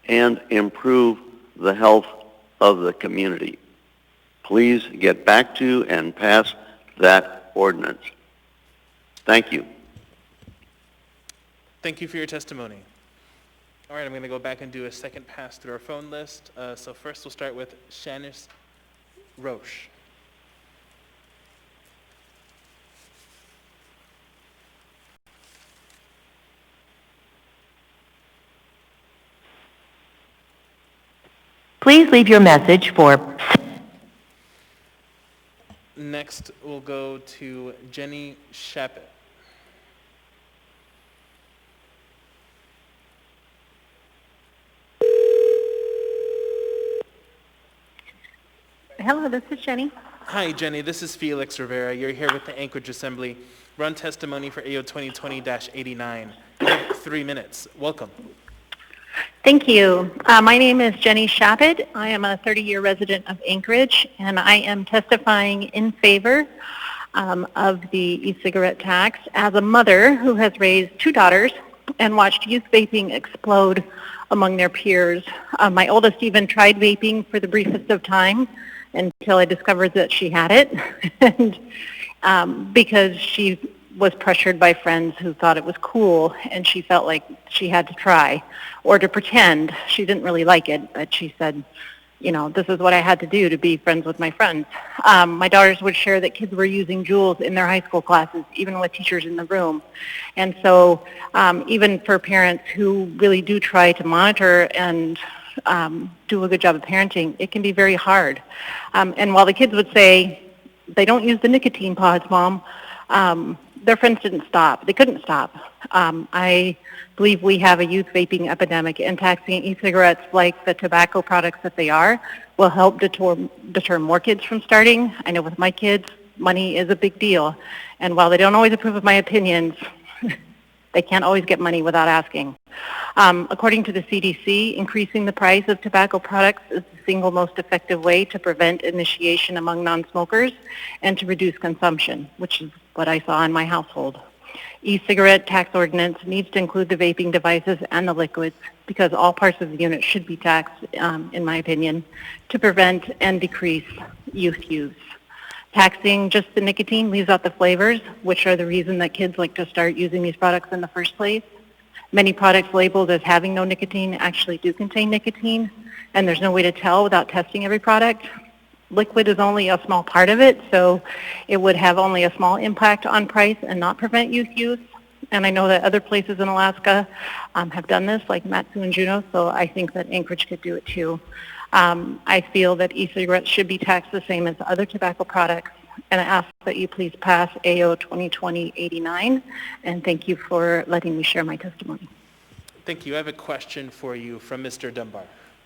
and improve the health of the community. Please get back to and pass that ordinance. Thank you. Thank you for your testimony. All right, I'm going to go back and do a second pass through our phone list. So first we'll start with Shanice Roche. Please leave your message for... Next, we'll go to Jenny Shappett. Hello, this is Jenny. Hi, Jenny. This is Felix Rivera. You're here with the Anchorage Assembly. Run testimony for AO 2020-89. You have 3 minutes. Welcome. Thank you. My name is Jenny Shappett. I am a 30-year resident of Anchorage, and I am testifying in favor of the e-cigarette tax as a mother who has raised 2 daughters and watched youth vaping explode among their peers. My oldest even tried vaping for the briefest of time until I discovered that she had it, and because she was pressured by friends who thought it was cool, and she felt like she had to try or to pretend. She didn't really like it, but she said, you know, this is what I had to do to be friends with my friends. My daughters would share that kids were using Juuls in their high school classes, even with teachers in the room. And so even for parents who really do try to monitor and do a good job of parenting, it can be very hard. And while the kids would say, they don't use the nicotine pods, Mom, their friends didn't stop. They couldn't stop. I believe we have a youth vaping epidemic, and taxing e-cigarettes like the tobacco products that they are will help deter more kids from starting. I know with my kids, money is a big deal. And while they don't always approve of my opinions, they can't always get money without asking. According to the CDC, increasing the price of tobacco products is the single most effective way to prevent initiation among non-smokers and to reduce consumption, which is what I saw in my household. E-cigarette tax ordinance needs to include the vaping devices and the liquids because all parts of the unit should be taxed, in my opinion, to prevent and decrease youth use. Taxing just the nicotine leaves out the flavors, which are the reason that kids like to start using these products in the first place. Many products labeled as having no nicotine actually do contain nicotine, and there's no way to tell without testing every product. Liquid is only a small part of it, so it would have only a small impact on price and not prevent youth use. And I know that other places in Alaska have done this, like Matsu and Juneau, so I think that Anchorage could do it too. I feel that e-cigarettes should be taxed the same as other tobacco products, and I ask that you please pass AO 2020-89, and thank you for letting me share my testimony. Thank you. I have a question for you from Mr. Dunbar.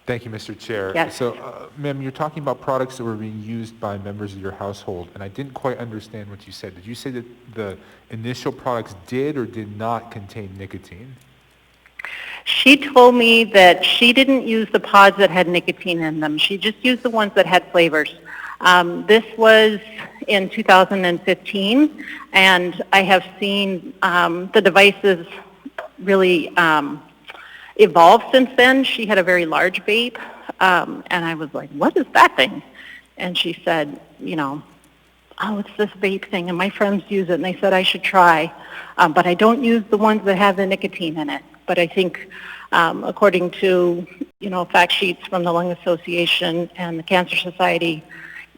Thank you, Mr. Chair. Yes. So, ma'am, you're talking about products that were being used by members of your household, and I didn't quite understand what you said. Did you say that the initial products did or did not contain nicotine? She told me that she didn't use the pods that had nicotine in them. She just used the ones that had flavors. This was in 2015, and I have seen the devices really evolved since then. She had a very large vape, and I was like, what is that thing? And she said, you know, oh, it's this vape thing, and my friends use it, and they said I should try, but I don't use the ones that have the nicotine in it. But I think, according to, you know, fact sheets from the Lung Association and the Cancer Society,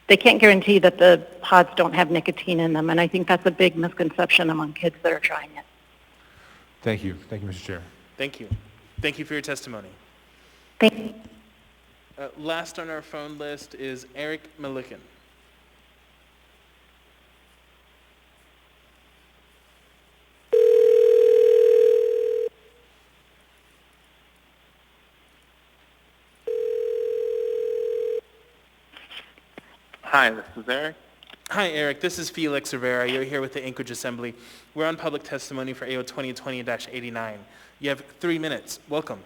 they can't guarantee that the pods don't have nicotine in them, and I think that's a big misconception among kids that are trying it. Thank you. Thank you, Mr. Chair. Thank you. Thank you for your testimony. Thank you. Last on our phone list is Eric Milliken. Hi, this is Eric. Hi, Eric. This is Felix Rivera. You're here with the Anchorage Assembly. We're on public testimony for AO 2020-89. You have 3 minutes. Welcome.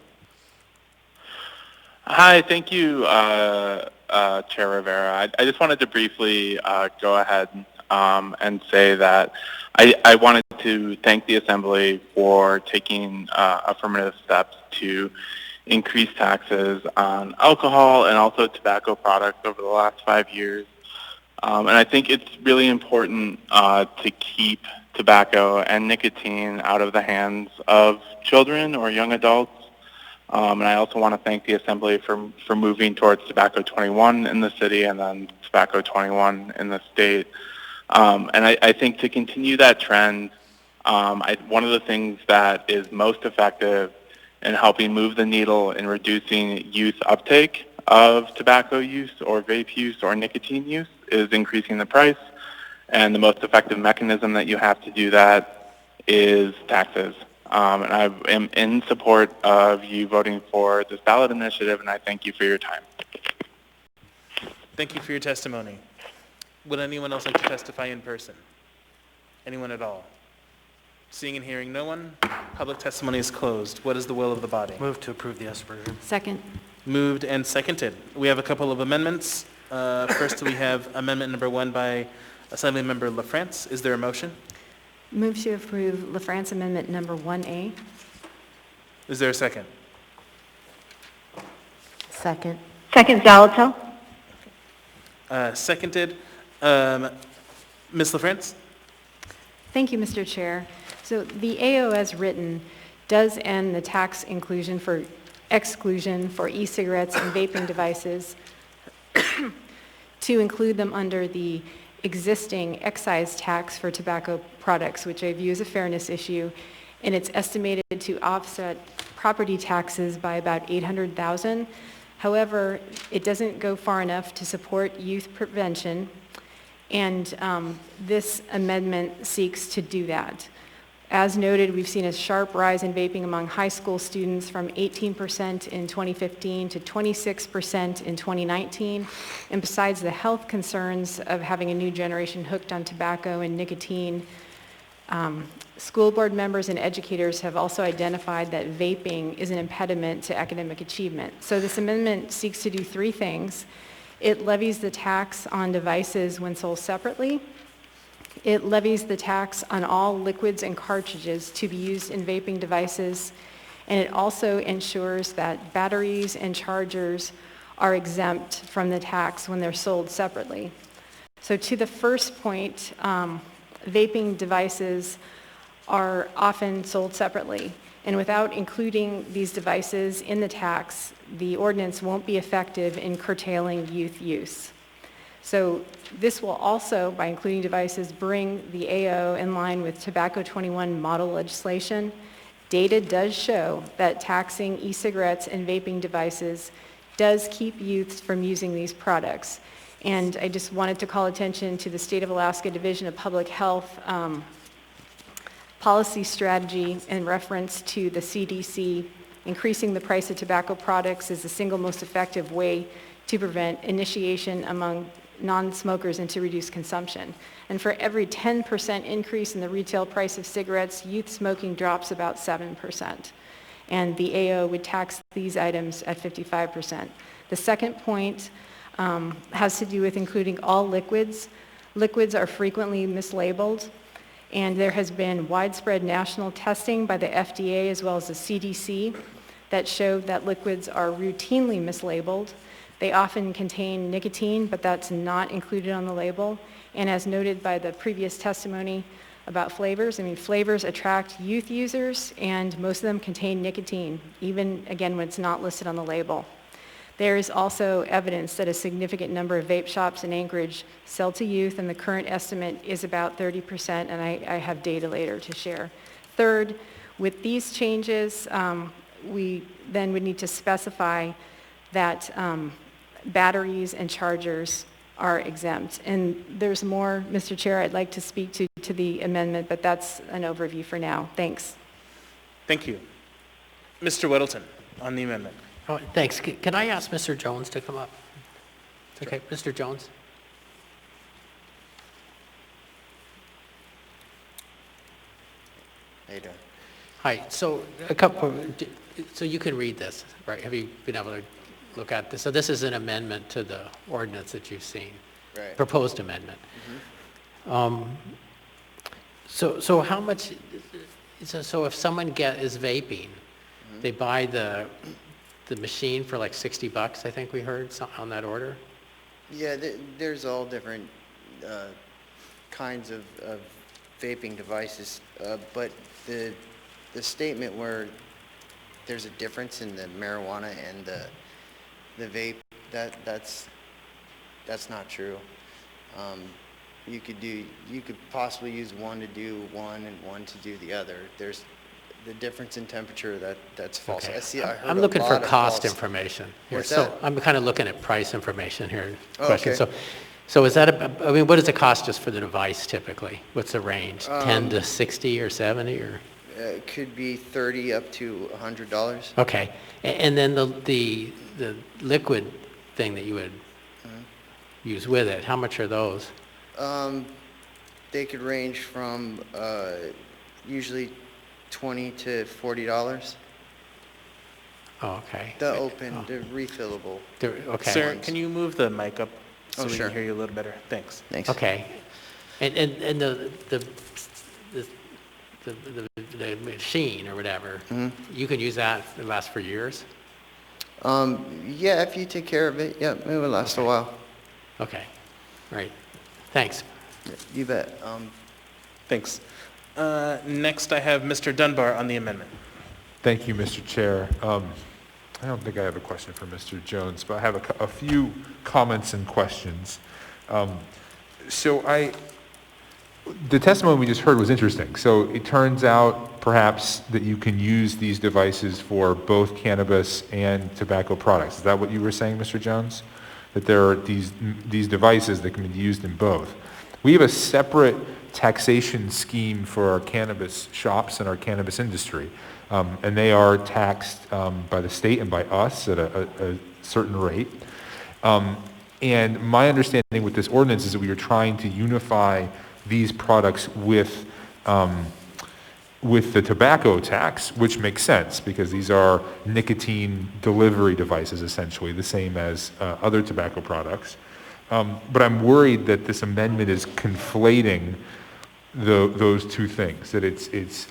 Hi, thank you, Chair Rivera. I just wanted to briefly go ahead and say that I wanted to thank the Assembly for taking affirmative steps to increase taxes on alcohol and also tobacco products over the last 5 years. And I think it's really important to keep tobacco and nicotine out of the hands of children or young adults. And I also want to thank the Assembly for moving towards Tobacco 21 in the city and then Tobacco 21 in the state. And I think to continue that trend, one of the things that is most effective in helping move the needle in reducing youth uptake of tobacco use or vape use or nicotine use is increasing the price. And the most effective mechanism that you have to do that is taxes. And I am in support of you voting for this ballot initiative, and I thank you for your time. Thank you for your testimony. Would anyone else like to testify in person? Anyone at all? Seeing and hearing no one, public testimony is closed. What is the will of the body? Move to approve the S version. Second. Moved and seconded. We have a couple of amendments. First, we have amendment number 1 by Assemblymember LaFrance. Is there a motion? Move to approve LaFrance Amendment Number 1A. Is there a second? Second. Second, Zalato. Seconded. Ms. LaFrance? Thank you, Mr. Chair. So the AO as written does end the tax exclusion for e-cigarettes and vaping devices to include them under the existing excise tax for tobacco products, which I view as a fairness issue, and it's estimated to offset property taxes by about $800,000. However, it doesn't go far enough to support youth prevention, and this amendment seeks to do that. As noted, we've seen a sharp rise in vaping among high school students from 18% in 2015 to 26% in 2019. And besides the health concerns of having a new generation hooked on tobacco and nicotine, school board members and educators have also identified that vaping is an impediment to academic achievement. So this amendment seeks to do 3 things. It levies the tax on devices when sold separately. It levies the tax on all liquids and cartridges to be used in vaping devices, and it also ensures that batteries and chargers are exempt from the tax when they're sold separately. So to the first point, vaping devices are often sold separately. And without including these devices in the tax, the ordinance won't be effective in curtailing youth use. So this will also, by including devices, bring the AO in line with Tobacco 21 model legislation. Data does show that taxing e-cigarettes and vaping devices does keep youths from using these products. And I just wanted to call attention to the State of Alaska Division of Public Health policy strategy in reference to the CDC. Increasing the price of tobacco products is the single most effective way to prevent initiation among non-smokers and to reduce consumption. And for every 10% increase in the retail price of cigarettes, youth smoking drops about 7%. And the AO would tax these items at 55%. The second point has to do with including all liquids. Liquids are frequently mislabeled, and there has been widespread national testing by the FDA as well as the CDC that showed that liquids are routinely mislabeled. They often contain nicotine, but that's not included on the label. And as noted by the previous testimony about flavors, flavors attract youth users, and most of them contain nicotine, even, again, when it's not listed on the label. There is also evidence that a significant number of vape shops in Anchorage sell to youth, and the current estimate is about 30%, and I have data later to share. Third, with these changes, we then would need to specify that batteries and chargers are exempt. And there's more, Mr. Chair, I'd like to speak to the amendment, but that's an overview for now. Thanks. Thank you. Mr. Weddleton on the amendment. Oh, thanks. Can I ask Mr. Jones to come up? Sure. Okay, Mr. Jones. How you doing? Hi. So so you can read this, right? Have you been able to look at this? So this is an amendment to the ordinance that you've seen, right? Proposed amendment. So how much? So if someone is vaping, they buy the machine for like $60, I think we heard on that order. Yeah, there's all different kinds of vaping devices, but the statement where there's a difference in the marijuana and the vape, that's not true. You could possibly use one to do one and one to do the other. There's the difference in temperature that's false. Okay. I heard I'm looking for cost false information here. What's So that? I'm kind of looking at price information here. Oh, Question. okay. So is that what does it cost just for the device typically? What's the range? 10 to 60 or 70 or? It could be $30 up to $100. Okay. And then the liquid thing that you would use with it, how much are those? They could range from usually $20 to $40. Oh, okay. The open, the refillable. Okay. Sir, can you move the mic up so we sure. can hear you a little better? Thanks. Thanks. Okay. And the machine or whatever, you can use that to last for years? Yeah, if you take care of it, yeah, it will last a while. Okay. Right. Thanks. You bet. Thanks. Next, I have Mr. Dunbar on the amendment. Thank you, Mr. Chair. I don't think I have a question for Mr. Jones, but I have a few comments and questions. The testimony we just heard was interesting. So it turns out perhaps that you can use these devices for both cannabis and tobacco products. Is that what you were saying, Mr. Jones? That there are these devices that can be used in both. We have a separate taxation scheme for our cannabis shops and our cannabis industry. And they are taxed by the state and by us at a certain rate. And my understanding with this ordinance is that we are trying to unify these products with the tobacco tax, which makes sense because these are nicotine delivery devices, essentially, the same as other tobacco products. But I'm worried that this amendment is conflating those two things, that it's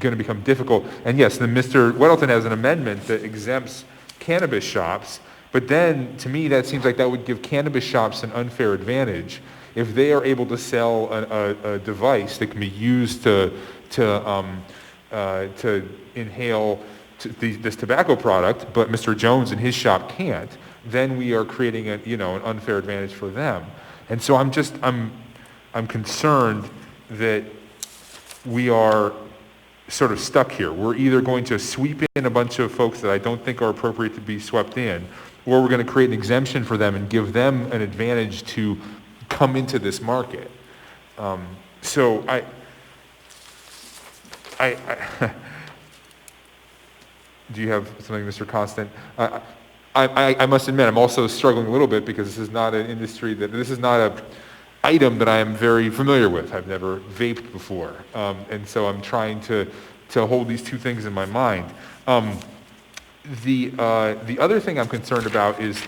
going to become difficult. And yes, then Mr. Weddleton has an amendment that exempts cannabis shops, But then, to me, that seems like that would give cannabis shops an unfair advantage if they are able to sell a device that can be used to inhale this tobacco product, but Mr. Jones and his shop can't. Then we are creating an unfair advantage for them. And so I'm concerned that we are sort of stuck here. We're either going to sweep in a bunch of folks that I don't think are appropriate to be swept in, or we're going to create an exemption for them and give them an advantage to come into this market. So do you have something, Mr. Constant? I must admit, I'm also struggling a little bit because this is not an industry this is not a item that I am very familiar with. I've never vaped before. And so I'm trying to hold these two things in my mind. The other thing I'm concerned about is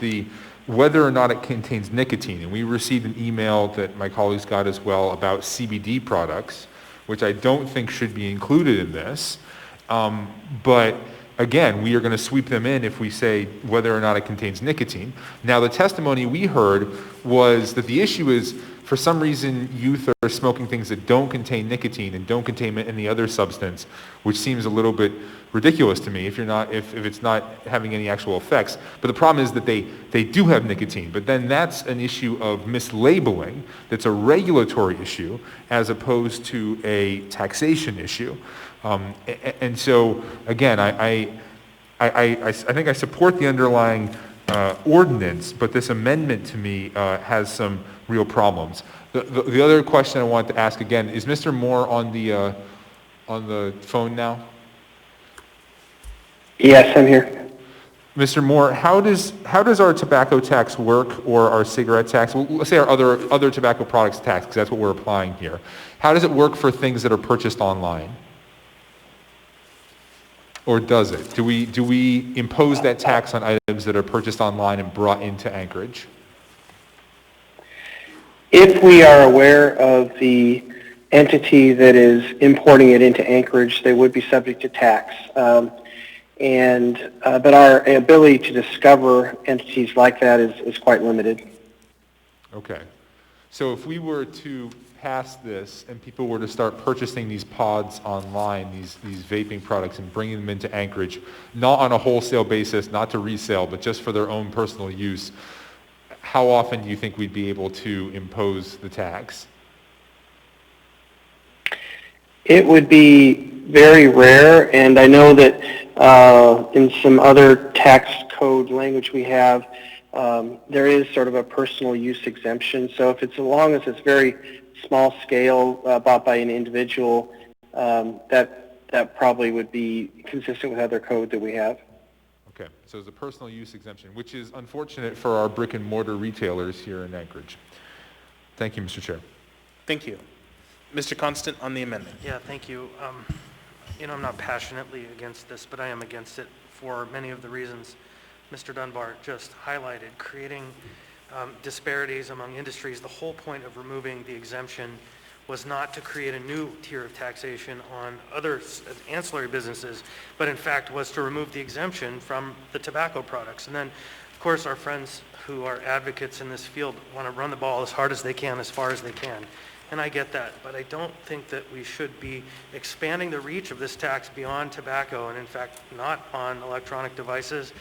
whether or not it contains nicotine. And we received an email that my colleagues got as well about CBD products, which I don't think should be included in this. But again, we are going to sweep them in if we say whether or not it contains nicotine. Now, the testimony we heard was that the issue is, for some reason, youth are smoking things that don't contain nicotine and don't contain any other substance, which seems a little bit ridiculous to me if it's not having any actual effects. But the problem is that they do have nicotine. But then that's an issue of mislabeling. That's a regulatory issue as opposed to a taxation issue. And so, again, I think I support the underlying ordinance, but this amendment to me has some real problems. The other question I wanted to ask again is Mr. Moore on the phone now? Yes, I'm here. Mr. Moore, how does our tobacco tax work, or our cigarette tax? Well, let's say our other tobacco products tax, because that's what we're applying here. How does it work for things that are purchased online? Or does it? Do we impose that tax on items that are purchased online and brought into Anchorage? If we are aware of the entity that is importing it into Anchorage, they would be subject to tax. But our ability to discover entities like that is quite limited. Okay. So if we were to pass this and people were to start purchasing these pods online, these vaping products, and bringing them into Anchorage, not on a wholesale basis, not to resale, but just for their own personal use, how often do you think we'd be able to impose the tax? It would be very rare, and I know that in some other tax code language we have, there is sort of a personal use exemption. So if it's, as long as it's very small scale, bought by an individual, that probably would be consistent with other code that we have. Okay, so it's a personal use exemption, which is unfortunate for our brick and mortar retailers here in Anchorage. Thank you, Mr. Chair. Thank you. Mr. Constant on the amendment. Yeah, thank you. I'm not passionately against this, but I am against it for many of the reasons Mr. Dunbar just highlighted. Creating disparities among industries. The whole point of removing the exemption was not to create a new tier of taxation on other ancillary businesses, but in fact was to remove the exemption from the tobacco products. And then, of course, our friends who are advocates in this field want to run the ball as hard as they can, as far as they can. And I get that, but I don't think that we should be expanding the reach of this tax beyond tobacco, and in fact, not on electronic devices.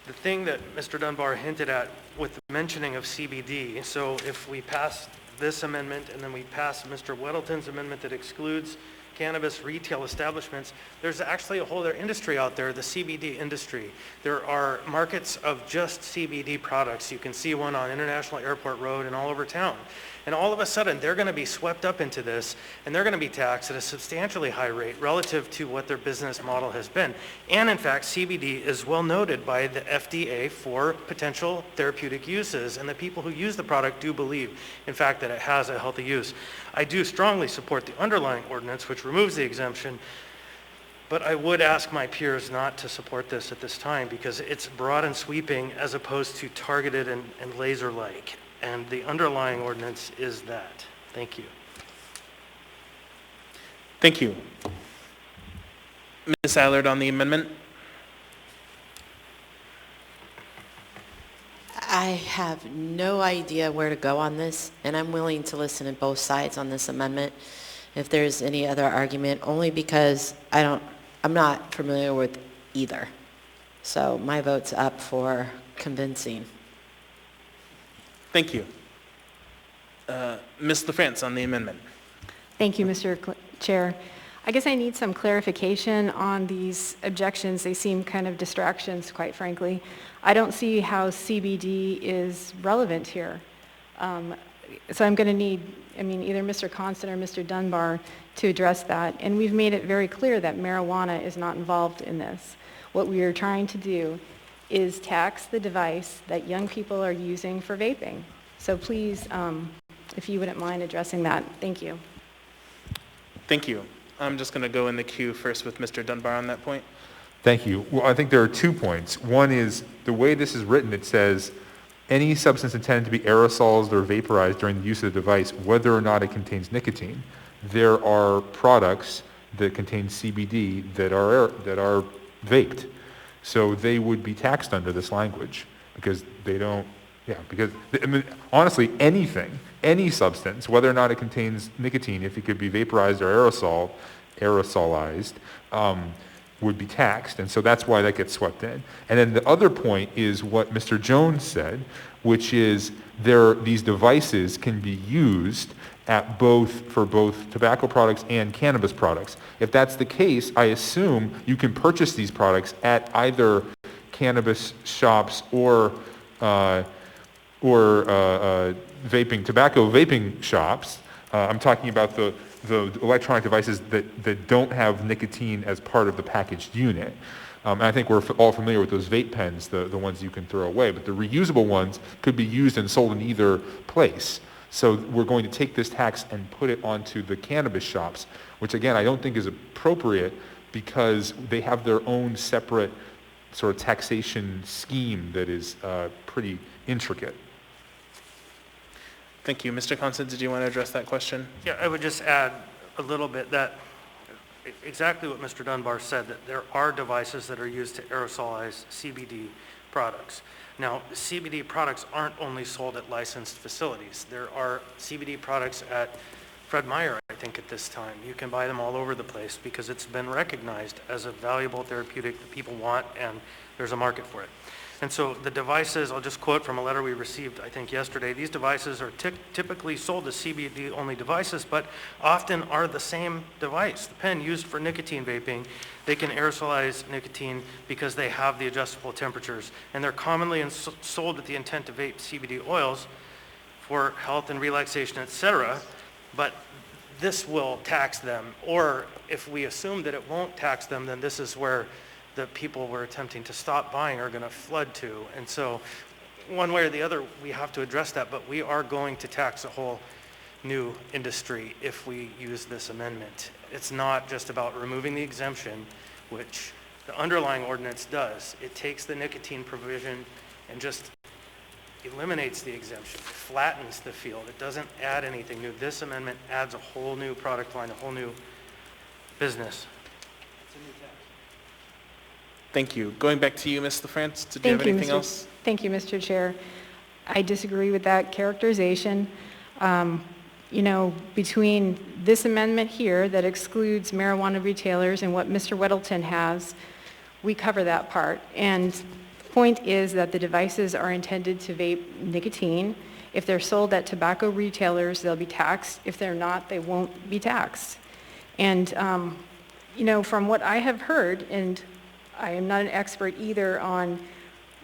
The thing that Mr. Dunbar hinted at with the mentioning of CBD, so if we pass this amendment and then we pass Mr. Weddleton's amendment that excludes cannabis retail establishments, there's actually a whole other industry out there, the CBD industry. There are markets of just CBD products. You can see one on International Airport Road and all over town. And all of a sudden, they're going to be swept up into this, and they're going to be taxed at a substantially high rate relative to what their business model has been. And in fact, CBD is well noted by the FDA for potential therapeutic uses, and the people who use the product do believe, in fact, that it has a healthy use. I do strongly support the underlying ordinance, which removes the exemption, but I would ask my peers not to support this at this time because it's broad and sweeping as opposed to targeted and laser-like. And the underlying ordinance is that. Thank you. Thank you. Ms. Allard on the amendment. I have no idea where to go on this, and I'm willing to listen to both sides on this amendment if there's any other argument, only because I'm not familiar with either. So my vote's up for convincing. Thank you. Ms. LaFrance on the amendment. Thank you, Mr. Chair. I guess I need some clarification on these objections. They seem kind of distractions, quite frankly. I don't see how CBD is relevant here. So I'm going to need, either Mr. Constant or Mr. Dunbar to address that. And we've made it very clear that marijuana is not involved in this. What we are trying to do is tax the device that young people are using for vaping. So please, if you wouldn't mind addressing that. Thank you. Thank you. I'm just going to go in the queue first with Mr. Dunbar on that point. Thank you. Well, I think there are 2 points. One is the way this is written, it says any substance intended to be aerosolized or vaporized during the use of the device, whether or not it contains nicotine. There are products that contain CBD that are vaped. So they would be taxed under this language because they don't, honestly, any substance, whether or not it contains nicotine, if it could be vaporized or aerosolized, would be taxed, and so that's why that gets swept in. And then the other point is what Mr. Jones said, which is these devices can be used for both tobacco products and cannabis products. If that's the case, I assume you can purchase these products at either cannabis shops or tobacco vaping shops. I'm talking about the electronic devices that don't have nicotine as part of the packaged unit. And I think we're all familiar with those vape pens, the ones you can throw away, but the reusable ones could be used and sold in either place. So we're going to take this tax and put it onto the cannabis shops, which again, I don't think is appropriate because they have their own separate sort of taxation scheme that is pretty intricate. Thank you. Mr. Constant, did you want to address that question? Yeah, I would just add a little bit that exactly what Mr. Dunbar said, that there are devices that are used to aerosolize CBD products. Now, CBD products aren't only sold at licensed facilities. There are CBD products at Fred Meyer, I think, at this time. You can buy them all over the place because it's been recognized as a valuable therapeutic that people want, and there's a market for it. And so the devices, I'll just quote from a letter we received, I think, yesterday. These devices are typically sold as CBD-only devices, but often are the same device. The pen used for nicotine vaping, they can aerosolize nicotine because they have the adjustable temperatures. And they're commonly sold with the intent to vape CBD oils for health and relaxation, etc. But this will tax them. Or if we assume that it won't tax them, then this is where the people we're attempting to stop buying are going to flood to. And so one way or the other, we have to address that, but we are going to tax a whole new industry if we use this amendment. It's not just about removing the exemption, which the underlying ordinance does. It takes the nicotine provision and just eliminates the exemption, flattens the field. It doesn't add anything new. This amendment adds a whole new product line, a whole new business. Thank you. Going back to you, Ms. LaFrance, did you have anything else? Thank you, Mr. Chair. I disagree with that characterization. Between this amendment here that excludes marijuana retailers and what Mr. Weddleton has, we cover that part. And the point is that the devices are intended to vape nicotine. If they're sold at tobacco retailers, they'll be taxed. If they're not, they won't be taxed. And, from what I have heard, and I am not an expert either on,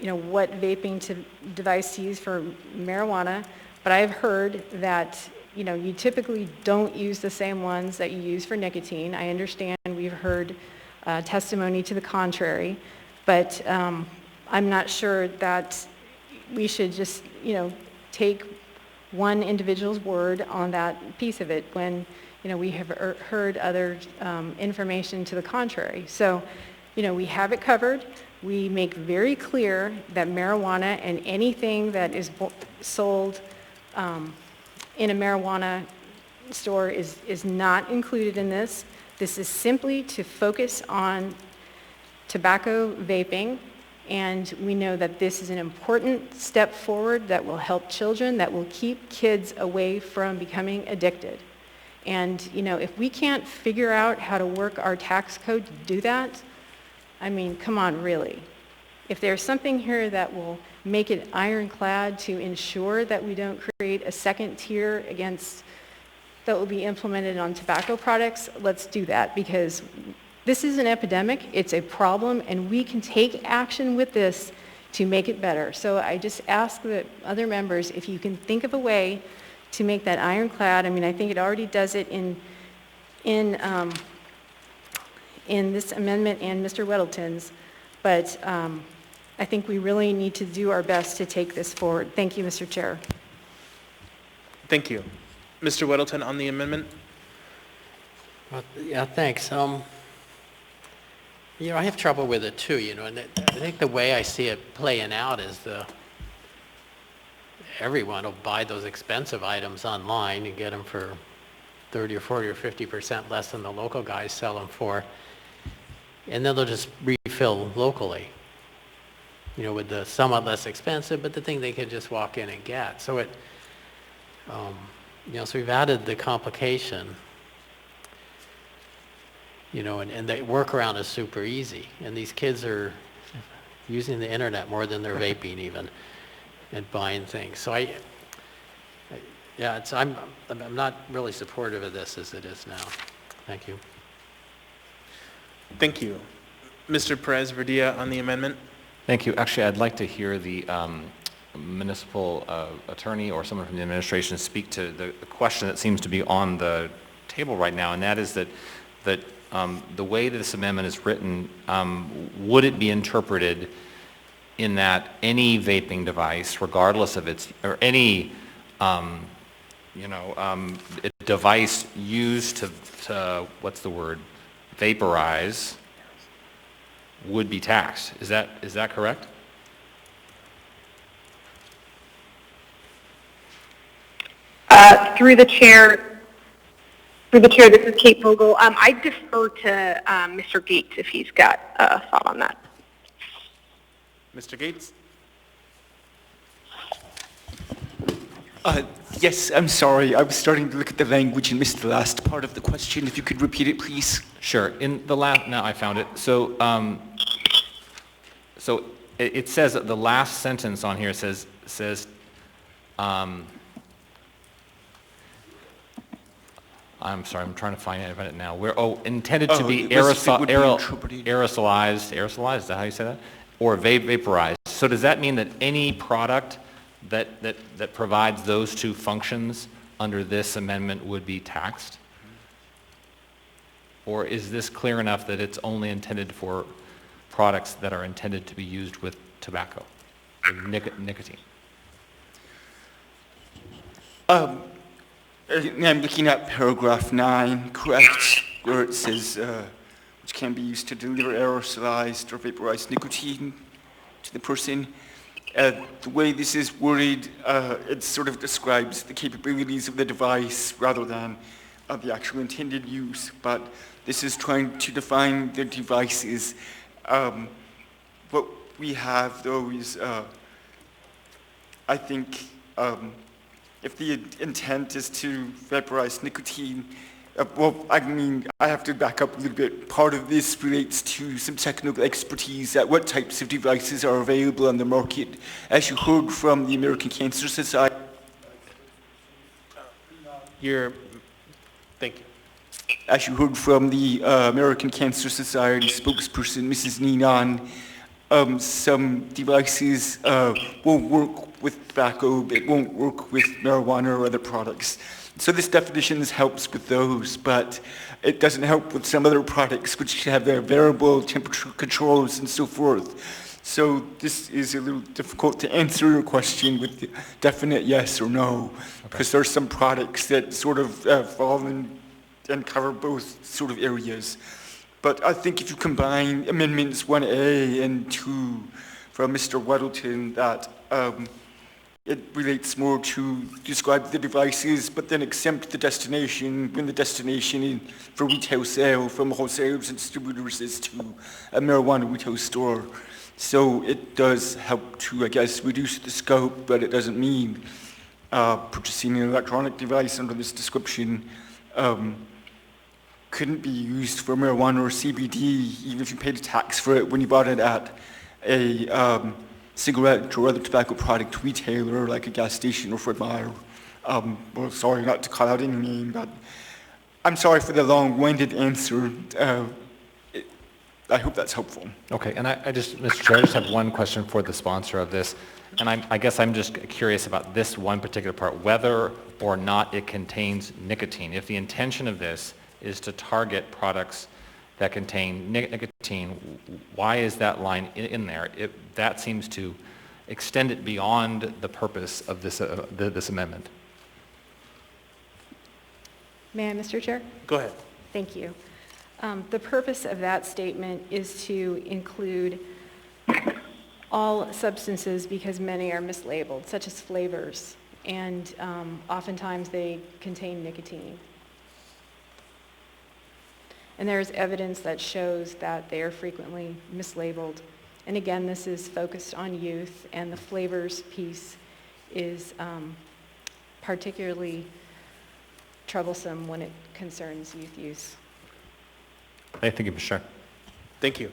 what vaping device to use for marijuana, but I've heard that, you typically don't use the same ones that you use for nicotine. I understand we've heard testimony to the contrary, but I'm not sure that we should just, take one individual's word on that piece of it when, we have heard other information to the contrary. So, we have it covered. We make very clear that marijuana and anything that is sold in a marijuana store is not included in this. This is simply to focus on tobacco vaping And we know that this is an important step forward that will help children, that will keep kids away from becoming addicted. And, you know, if we can't figure out how to work our tax code to do that, I mean, come on, really. If there's something here that will make it ironclad to ensure that we don't create a second tier that will be implemented on tobacco products, let's do that, because this is an epidemic, it's a problem, and we can take action with this to make it better. So I just ask the other members if you can think of a way to make that ironclad. I mean, I think it already does it in this amendment and Mr. Weddleton's, but I think we really need to do our best to take this forward. Thank you, Mr. Chair. Thank you. Mr. Weddleton on the amendment? Yeah, thanks. You know, I have trouble with it too, you know, and I think the way I see it playing out is everyone will buy those expensive items online and get them for 30 or 40 or 50% less than the local guys sell them for, and then they'll just refill locally, you know, with the somewhat less expensive, but the thing they can just walk in and get. So it, you know, so we've added the complication. You know, and the workaround is super easy. And these kids are using the internet more than they're vaping even, and buying things. So I'm not really supportive of this as it is now. Thank you. Thank you. Mr. Perez-Verdia on the amendment? Thank you. Actually, I'd like to hear the municipal attorney or someone from the administration speak to the question that seems to be on the table right now, and that is that the way that this amendment is written, would it be interpreted in that any vaping device, regardless of its, or any, device used to, what's the word, vaporize, would be taxed? Is that correct? Through the chair, this is Kate Vogel. I defer to Mr. Gates if he's got a thought on that. Mr. Gates? Yes, I'm sorry. I was starting to look at the language and missed the last part of the question. If you could repeat it, please. Sure. In the last, now I found it. So, it says that the last sentence on here says, I'm sorry, I'm trying to find it now. Intended to be aerosolized, is that how you say that? Or vaporized. So does that mean that any product that provides those two functions under this amendment would be taxed? Or is this clear enough that it's only intended for products that are intended to be used with tobacco, or nicotine? I'm looking at paragraph 9, correct, where it says, which can be used to deliver aerosolized or vaporized nicotine to the person. The way this is worded, it sort of describes the capabilities of the device rather than the actual intended use, but this is trying to define the devices. What we have, though, is, I think, if the intent is to vaporize nicotine, I have to back up a little bit. Part of this relates to some technical expertise at what types of devices are available on the market. As you heard from the American Cancer Society. Thank you. As you heard from the American Cancer Society spokesperson, Mrs. Ninan, some devices won't work with tobacco, it won't work with marijuana or other products. So this definition helps with those, but it doesn't help with some other products which have their variable temperature controls and so forth. So this is a little difficult to answer your question with a definite yes or no, because there are some products that sort of fall in and cover both sort of areas. But I think if you combine amendments 1A and 2 from Mr. Weddleton, that it relates more to describe the devices, but then exempt the destination when the destination for retail sale from wholesalers and distributors is to a marijuana retail store. So it does help to, I guess, reduce the scope, but it doesn't mean purchasing an electronic device under this description couldn't be used for marijuana or CBD, even if you paid a tax for it when you bought it at a cigarette or other tobacco product retailer like a gas station or Fred Meyer. Well, sorry not to call out any name, but I'm sorry for the long-winded answer. I hope that's helpful. Okay, and I just, Mr. Chair, I just have one question for the sponsor of this, and I guess I'm just curious about this one particular part, whether or not it contains nicotine. If the intention of this is to target products that contain nicotine, why is that line in there? That seems to extend it beyond the purpose of this, this amendment. May I, Mr. Chair? Go ahead. Thank you. The purpose of that statement is to include all substances because many are mislabeled, such as flavors, and oftentimes they contain nicotine. And there is evidence that shows that they are frequently mislabeled. And again, this is focused on youth, and the flavors piece is particularly troublesome when it concerns youth use. Thank you, Mr. Chair. Thank you.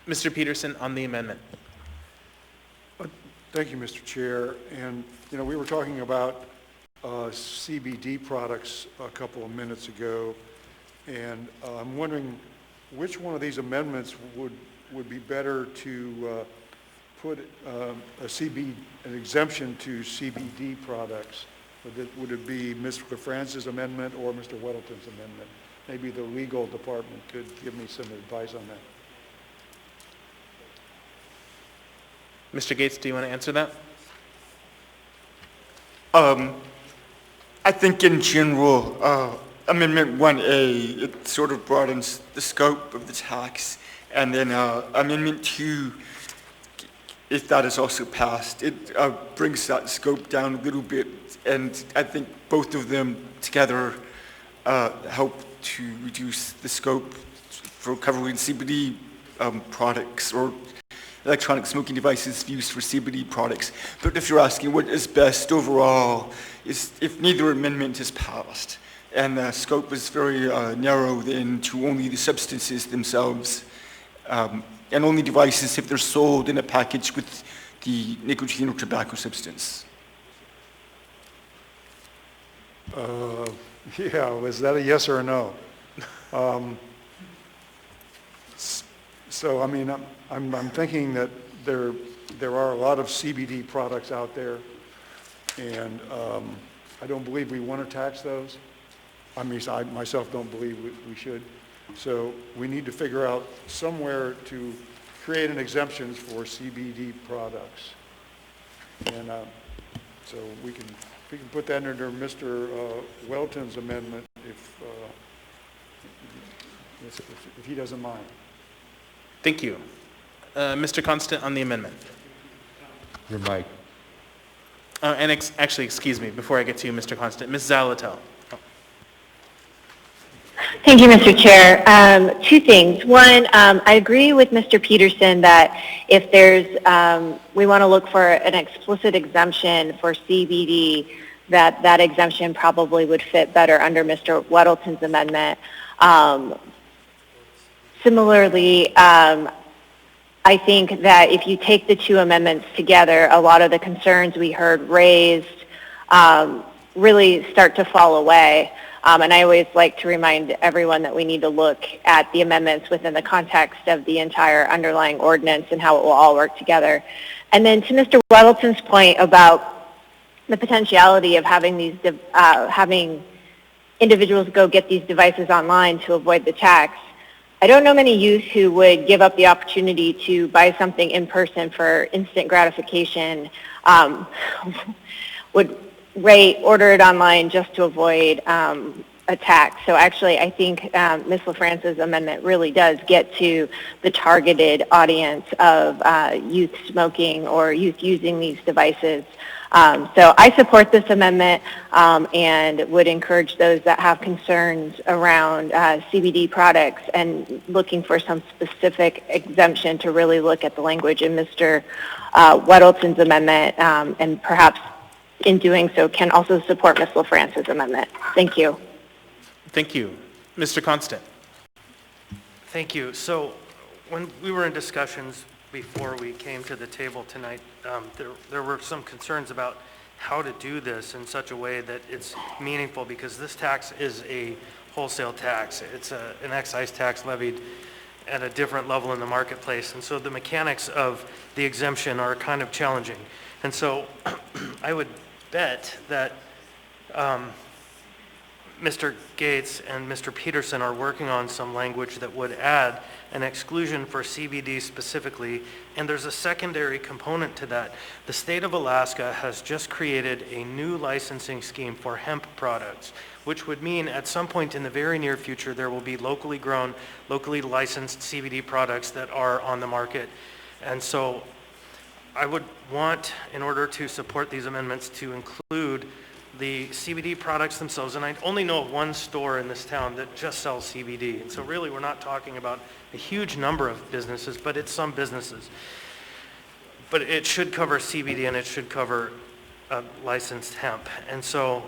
Mr. Peterson on the amendment. Thank you, Mr. Chair. And, you know, we were talking about CBD products a couple of minutes ago, and I'm wondering which one of these amendments would be better to put an exemption to CBD products. Would it be Mr. Francis' amendment or Mr. Weddleton's amendment? Maybe the legal department could give me some advice on that. Mr. Gates, do you want to answer that? I think in general, Amendment 1A, it sort of broadens the scope of the tax, and then Amendment 2, if that is also passed, it brings that scope down a little bit, and I think both of them together help to reduce the scope for covering CBD products or electronic smoking devices used for CBD products. But if you're asking what is best overall, is if neither amendment is passed, and the scope is very narrow then to only the substances themselves, and only devices if they're sold in a package with the nicotine or tobacco substance. Yeah, was that a yes or a no? So, I mean, I'm thinking that there are a lot of CBD products out there, and I don't believe we want to tax those. I mean, I myself don't believe we should. So we need to figure out somewhere to create an exemption for CBD products. And so we can put that under Mr. Welton's amendment if he doesn't mind. Thank you. Mr. Constant on the amendment. Your mic. Actually, excuse me, before I get to you, Mr. Constant, Ms. Zalatel. Thank you, Mr. Chair. Two things. One, I agree with Mr. Peterson that if there's, we want to look for an explicit exemption for CBD, that exemption probably would fit better under Mr. Weddleton's amendment. Similarly, I think that if you take the two amendments together, a lot of the concerns we heard raised really start to fall away. And I always like to remind everyone that we need to look at the amendments within the context of the entire underlying ordinance and how it will all work together. And then to Mr. Weddleton's point about the potentiality of having these having individuals go get these devices online to avoid the tax, I don't know many youth who would give up the opportunity to buy something in person for instant gratification, would order it online just to avoid a tax. So actually, I think Ms. LaFrance's amendment really does get to the targeted audience of youth smoking or youth using these devices. So I support this amendment and would encourage those that have concerns around CBD products and looking for some specific exemption to really look at the language in Mr. Weddleton's amendment, and perhaps in doing so can also support Ms. LaFrance's amendment. Thank you. Thank you. Mr. Constant. Thank you. So when we were in discussions before we came to the table tonight, there were some concerns about how to do this in such a way that it's meaningful, because this tax is a wholesale tax. It's an excise tax levied at a different level in the marketplace, and so the mechanics of the exemption are kind of challenging. And so I would bet that Mr. Gates and Mr. Peterson are working on some language that would add an exclusion for CBD specifically, and there's a secondary component to that. The state of Alaska has just created a new licensing scheme for hemp products, which would mean at some point in the very near future there will be locally grown, locally licensed CBD products that are on the market. And so I would want, in order to support these amendments, to include the CBD products themselves, and I only know of one store in this town that just sells CBD, and so really we're not talking about a huge number of businesses, but it's some businesses. But it should cover CBD and it should cover licensed hemp, and so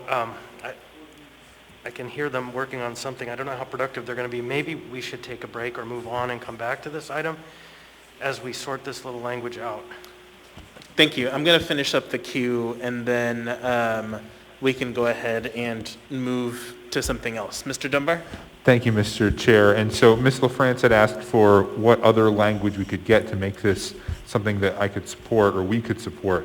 I can hear them working on something. I don't know how productive they're going to be. Maybe we should take a break or move on and come back to this item as we sort this little language out. Thank you. I'm going to finish up the queue, and then we can go ahead and move to something else. Mr. Dunbar? Thank you, Mr. Chair. And so Ms. LaFrance had asked for what other language we could get to make this something that I could support or we could support.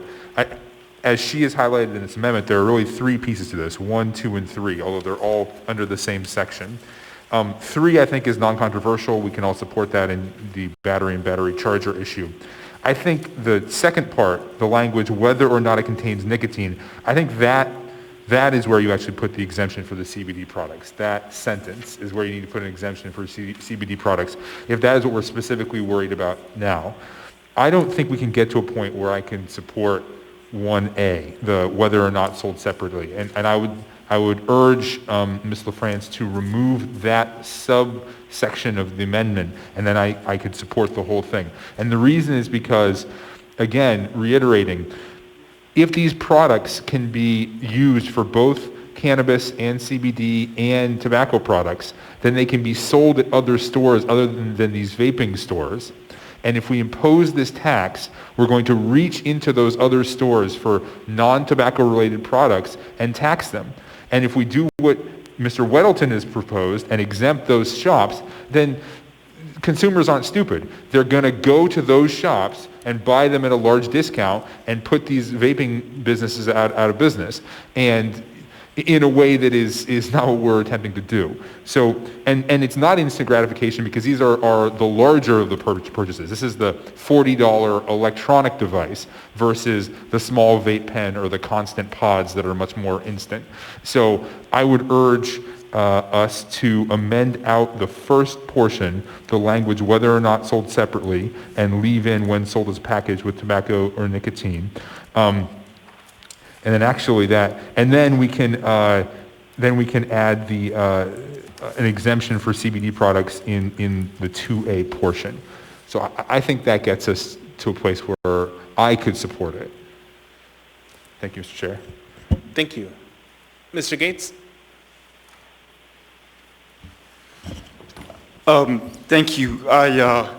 As she has highlighted in this amendment, there are really three pieces to this, 1, 2, and 3, although they're all under the same section. 3, I think, is non-controversial. We can all support that in the battery and battery charger issue. I think the second part, the language, whether or not it contains nicotine, I think that is where you actually put the exemption for the CBD products. That sentence is where you need to put an exemption for CBD products, if that is what we're specifically worried about now. I don't think we can get to a point where I can support 1A, the whether or not sold separately. And I would urge Ms. LaFrance to remove that subsection of the amendment, and then I could support the whole thing. And the reason is because, again, reiterating, if these products can be used for both cannabis and CBD and tobacco products, then they can be sold at other stores other than these vaping stores. And if we impose this tax, we're going to reach into those other stores for non-tobacco related products and tax them. And if we do what Mr. Weddleton has proposed and exempt those shops, then consumers aren't stupid. They're going to go to those shops and buy them at a large discount and put these vaping businesses out of business, and in a way that is not what we're attempting to do. So, and it's not instant gratification, because these are the larger of the purchases. This is the $40 electronic device versus the small vape pen or the constant pods that are much more instant. So I would urge us to amend out the first portion, the language whether or not sold separately, and leave in when sold as packaged with tobacco or nicotine. And then actually that, and then we can add the an exemption for CBD products in the 2A portion. So I think that gets us to a place where I could support it. Thank you, Mr. Chair. Thank you. Mr. Gates? Thank you. I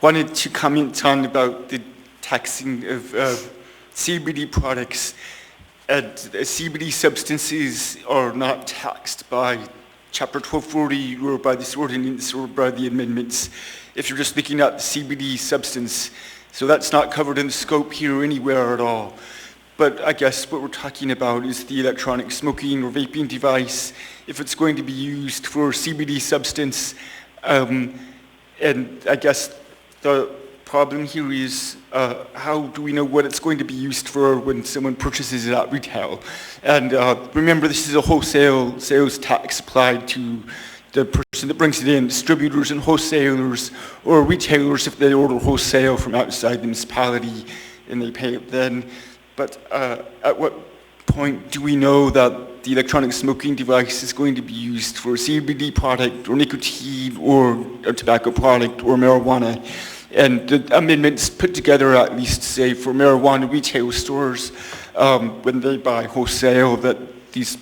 wanted to comment on about the taxing of CBD products. CBD substances are not taxed by Chapter 1240 or by this ordinance or by the amendments if you're just looking at the CBD substance. So that's not covered in the scope here anywhere at all. But I guess what we're talking about is the electronic smoking or vaping device, if it's going to be used for CBD substance. And I guess the problem here is how do we know what it's going to be used for when someone purchases it at retail? And remember, this is a wholesale sales tax applied to the person that brings it in, distributors and wholesalers, or retailers if they order wholesale from outside the municipality and they pay it then. But at what point do we know that the electronic smoking device is going to be used for a CBD product or nicotine or a tobacco product or marijuana? And the amendments put together at least say for marijuana retail stores when they buy wholesale that these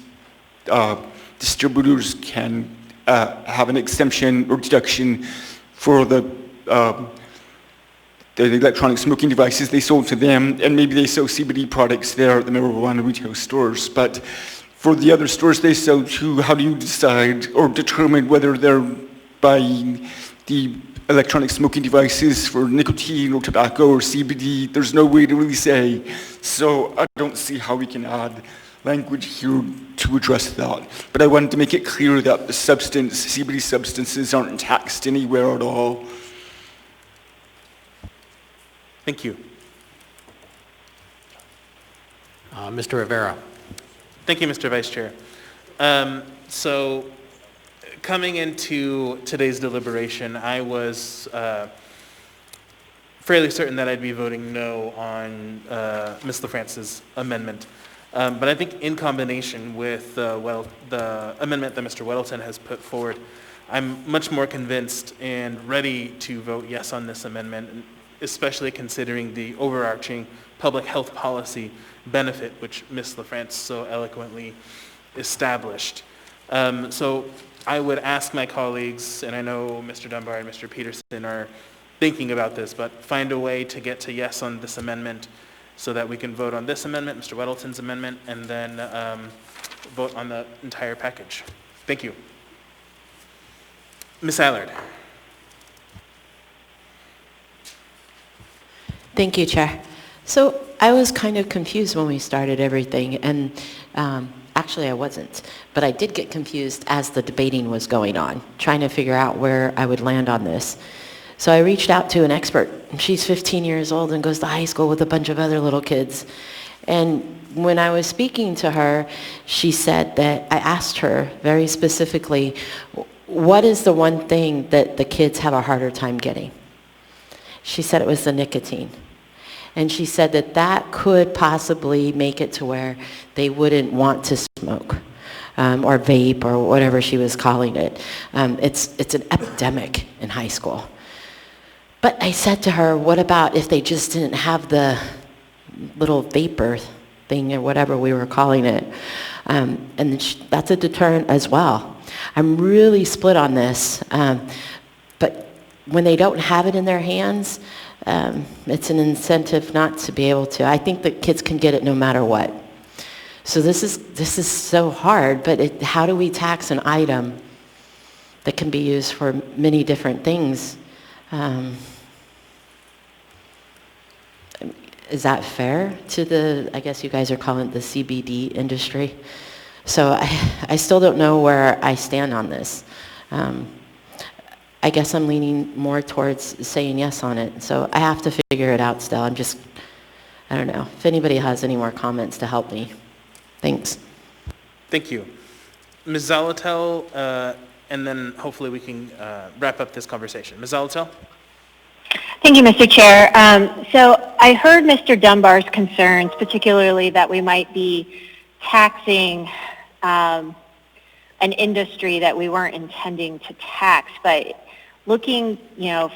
distributors can have an exemption or deduction for the electronic smoking devices they sold to them, and maybe they sell CBD products there at the marijuana retail stores. But for the other stores they sell to, how do you decide or determine whether they're buying the electronic smoking devices for nicotine or tobacco or CBD? There's no way to really say. So I don't see how we can add language here to address that. But I wanted to make it clear that the CBD substances aren't taxed anywhere at all. Thank you. Mr. Rivera. Thank you, Mr. Vice Chair. So coming into today's deliberation, I was fairly certain that I'd be voting no on Ms. LaFrance's amendment. But I think in combination with the amendment that Mr. Weddleton has put forward, I'm much more convinced and ready to vote yes on this amendment, especially considering the overarching public health policy benefit which Ms. LaFrance so eloquently established. So I would ask my colleagues, and I know Mr. Dunbar and Mr. Peterson are thinking about this, but find a way to get to yes on this amendment so that we can vote on this amendment, Mr. Weddleton's amendment, and then vote on the entire package. Thank you. Ms. Allard. Thank you, Chair. So I was kind of confused when we started everything, and actually I wasn't, but I did get confused as the debating was going on, trying to figure out where I would land on this. So I reached out to an expert. She's 15 years old and goes to high school with a bunch of other little kids. And when I was speaking to her, she said that I asked her very specifically, what is the one thing that the kids have a harder time getting? She said it was the nicotine. And she said that that could possibly make it to where they wouldn't want to smoke or vape or whatever she was calling it. It's an epidemic in high school. But I said to her, what about if they just didn't have the little vapor thing or whatever we were calling it? And that's a deterrent as well. I'm really split on this. But when they don't have it in their hands, it's an incentive not to be able to. I think that kids can get it no matter what. So this is so hard, but how do we tax an item that can be used for many different things? Is that fair to the, I guess you guys are calling it the CBD industry? So I still don't know where I stand on this. I guess I'm leaning more towards saying yes on it. So I have to figure it out still. I don't know. If anybody has any more comments to help me. Thanks. Thank you. Ms. Zolotel, and then hopefully we can wrap up this conversation. Ms. Zolotel? Thank you, Mr. Chair. So I heard Mr. Dunbar's concerns, particularly that we might be taxing an industry that we weren't intending to tax. But looking,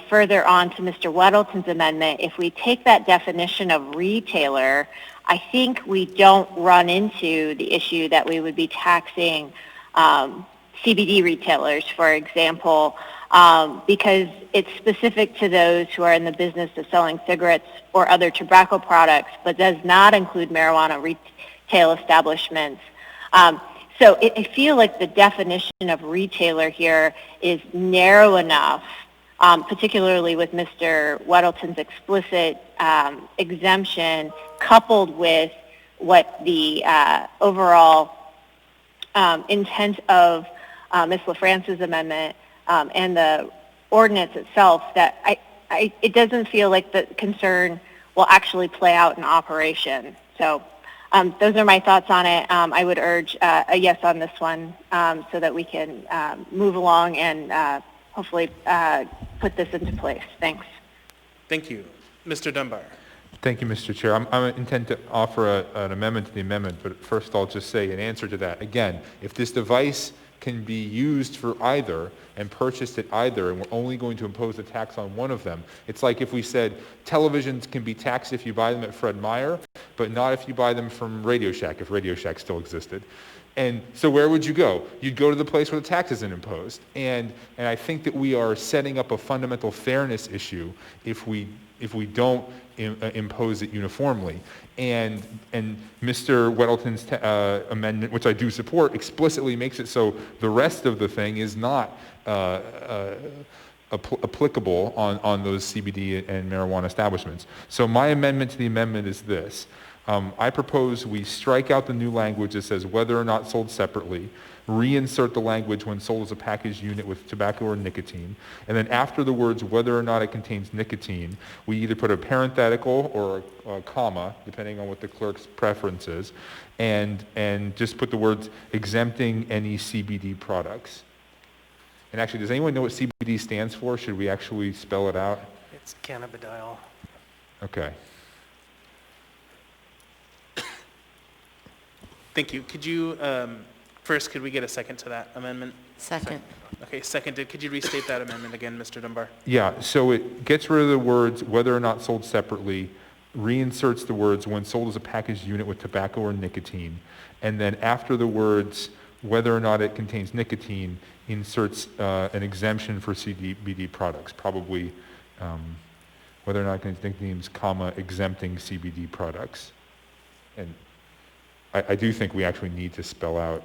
further on to Mr. Weddleton's amendment, if we take that definition of retailer, I think we don't run into the issue that we would be taxing CBD retailers, for example, because it's specific to those who are in the business of selling cigarettes or other tobacco products, but does not include marijuana retail establishments. So I feel like the definition of retailer here is narrow enough, particularly with Mr. Weddleton's explicit exemption, coupled with what the overall intent of Ms. LaFrance's amendment and the ordinance itself, that it doesn't feel like the concern will actually play out in operation. So those are my thoughts on it. I would urge a yes on this one so that we can move along and hopefully put this into place. Thanks. Thank you. Mr. Dunbar. Thank you, Mr. Chair. I intend to offer an amendment to the amendment, but first I'll just say in answer to that, again, if this device can be used for either and purchased at either, and we're only going to impose a tax on one of them, it's like if we said televisions can be taxed if you buy them at Fred Meyer, but not if you buy them from Radio Shack, if Radio Shack still existed. And so where would you go? You'd go to the place where the tax isn't imposed. And I think that we are setting up a fundamental fairness issue if we don't impose it uniformly. And Mr. Weddleton's amendment, which I do support, explicitly makes it so the rest of the thing is not applicable on those CBD and marijuana establishments. So my amendment to the amendment is this. I propose we strike out the new language that says whether or not sold separately, reinsert the language when sold as a packaged unit with tobacco or nicotine, and then after the words whether or not it contains nicotine, we either put a parenthetical or a comma, depending on what the clerk's preference is, and just put the words exempting any CBD products. And actually, does anyone know what CBD stands for? Should we actually spell it out? It's cannabidiol. Okay. Thank you. Could you, first, could we get a second to that amendment? Second. Okay, seconded. Could you restate that amendment again, Mr. Dunbar? Yeah, so it gets rid of the words whether or not sold separately, reinserts the words when sold as a packaged unit with tobacco or nicotine, and then after the words whether or not it contains nicotine, inserts an exemption for CBD products, probably whether or not it contains nicotine, comma, exempting CBD products. And I do think we actually need to spell out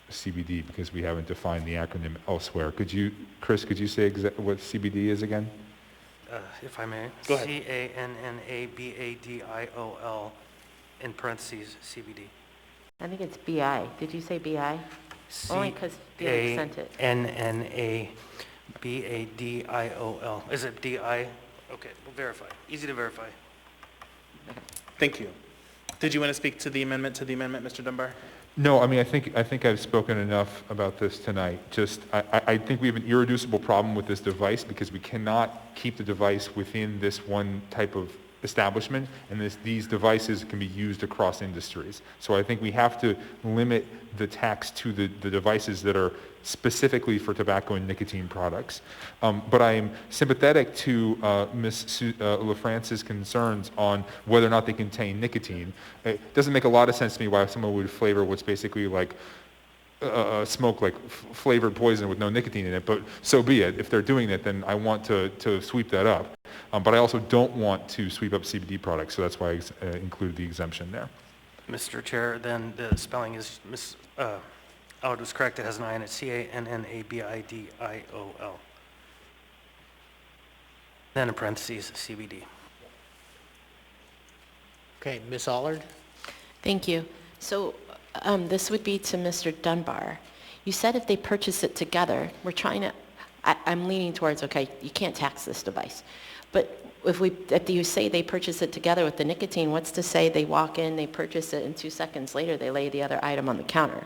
CBD because we haven't defined the acronym elsewhere. Chris, could you say what CBD is again? If I may. Go ahead. CANNABADIOL in parentheses CBD. I think it's BI. Did you say BI? Only because Felix sent it. CANNABADIOL. Is it DI? Okay, we'll verify. Easy to verify. Thank you. Did you want to speak to the amendment, Mr. Dunbar? No, I mean, I think I've spoken enough about this tonight. Just, I think we have an irreducible problem with this device because we cannot keep the device within this one type of establishment, and these devices can be used across industries. So I think we have to limit the tax to the devices that are specifically for tobacco and nicotine products. But I am sympathetic to Ms. LaFrance's concerns on whether or not they contain nicotine. It doesn't make a lot of sense to me why someone would flavor what's basically like smoke like flavored poison with no nicotine in it, but so be it. If they're doing it, then I want to sweep that up. But I also don't want to sweep up CBD products, so that's why I included the exemption there. Mr. Chair, then the spelling is, Aud was correct, it has an I in it, CANNABIDIOL. Then in parentheses, CBD. Okay, Ms. Allard? Thank you. So this would be to Mr. Dunbar. You said if they purchase it together, we're trying to, I'm leaning towards, okay, you can't tax this device. But if you say they purchase it together with the nicotine, what's to say they walk in, they purchase it, and 2 seconds later they lay the other item on the counter?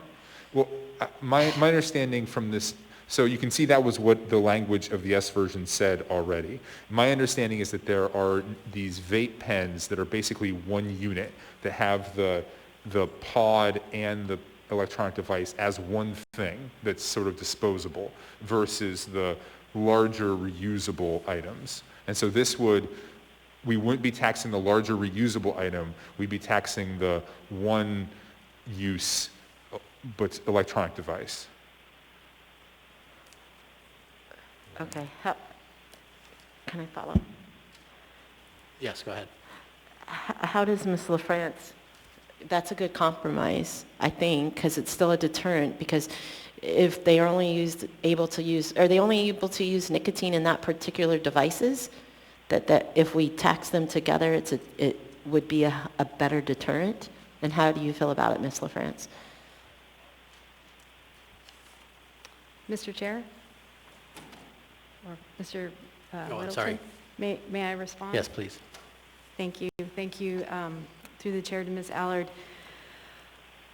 Well, my understanding from this, so you can see that was what the language of the S version said already. My understanding is that there are these vape pens that are basically one unit that have the pod and the electronic device as one thing that's sort of disposable versus the larger reusable items. And so we wouldn't be taxing the larger reusable item, we'd be taxing the one use but electronic device. Okay, can I follow? Yes, go ahead. How does Ms. LaFrance, that's a good compromise, I think, because it's still a deterrent, because if they are only able to use nicotine in that particular devices, that if we tax them together, it would be a better deterrent? And how do you feel about it, Ms. LaFrance? Mr. Chair? Or Mr. Oh, I'm Weddleton? sorry. May I respond? Yes, please. Thank you. Thank you, through the chair to Ms. Allard.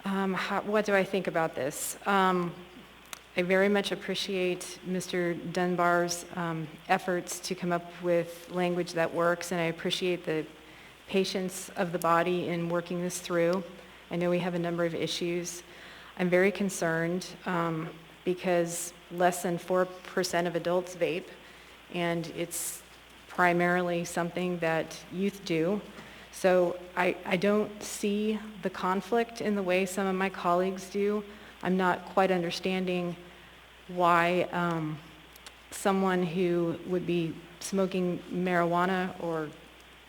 What do I think about this? I very much appreciate Mr. Dunbar's efforts to come up with language that works, and I appreciate the patience of the body in working this through. I know we have a number of issues. I'm very concerned because less than 4% of adults vape, and it's primarily something that youth do. So I don't see the conflict in the way some of my colleagues do. I'm not quite understanding why someone who would be smoking marijuana or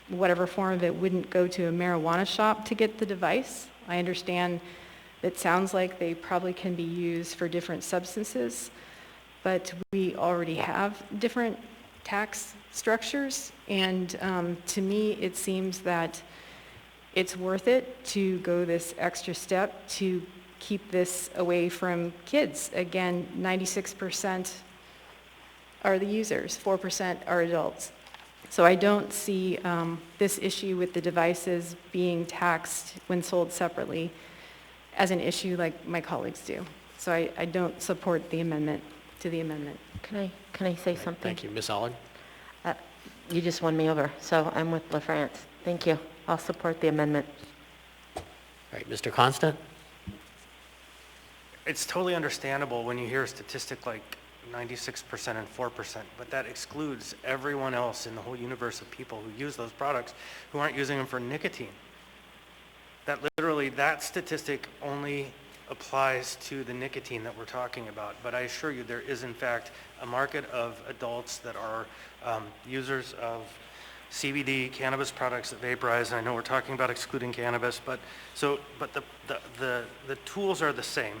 whatever form of it wouldn't go to a marijuana shop to get the device. I understand it sounds like they probably can be used for different substances, but we already have different tax structures, and to me it seems that it's worth it to go this extra step to keep this away from kids. Again, 96% are the users, 4% are adults. So I don't see this issue with the devices being taxed when sold separately as an issue like my colleagues do. So I don't support the amendment to the amendment. Can I say something? Thank you. Ms. Allard? You just won me over, so I'm with LaFrance. Thank you. I'll support the amendment. All right, Mr. Constant? It's totally understandable when you hear a statistic like 96% and 4%, but that excludes everyone else in the whole universe of people who use those products who aren't using them for nicotine. That literally, that statistic only applies to the nicotine that we're talking about, but I assure you there is in fact a market of adults that are users of CBD cannabis products that vaporize, and I know we're talking about excluding cannabis, but the tools are the same.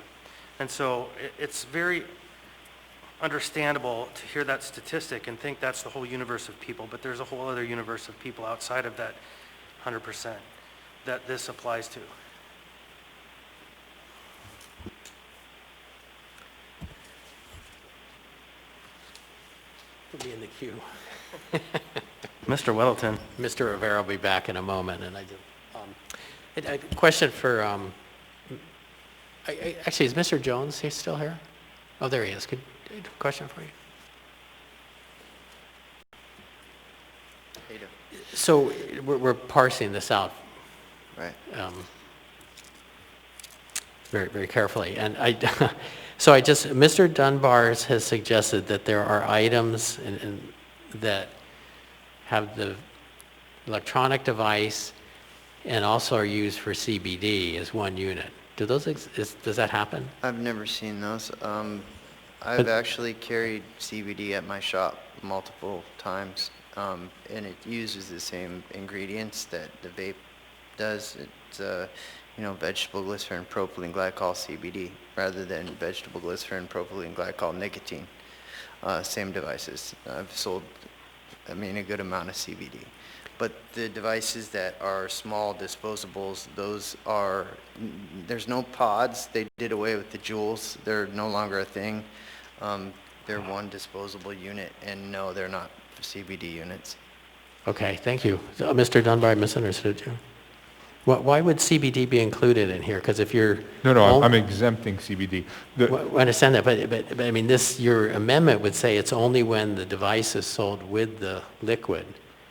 And so it's very understandable to hear that statistic and think that's the whole universe of people, but there's a whole other universe of people outside of that 100% that this applies to. Put me in the queue. Mr. Weddleton. Mr. Rivera will be back in a moment, and I just, a question for, actually, is Mr. Jones still here? Oh, there he is. Good question for you. So we're parsing this out, right? Very, very carefully, and so Mr. Dunbar has suggested that there are items that have the electronic device and also are used for CBD as one unit. Do those does that happen? I've never seen those. I've actually carried CBD at my shop multiple times, and it uses the same ingredients that the vape does. It's vegetable glycerin, propylene glycol, CBD, rather than vegetable glycerin, propylene glycol, nicotine. Same devices. I've sold, a good amount of CBD. But the devices that are small disposables, there's no pods. They did away with the jewels. They're no longer a thing. They're one disposable unit, and no, they're not CBD units. Okay, thank you. So, Mr. Dunbar, I misunderstood you. Why would CBD be included in here? Because if you're... No, I'm exempting CBD. I understand that, but your amendment would say it's only when the device is sold with the liquid.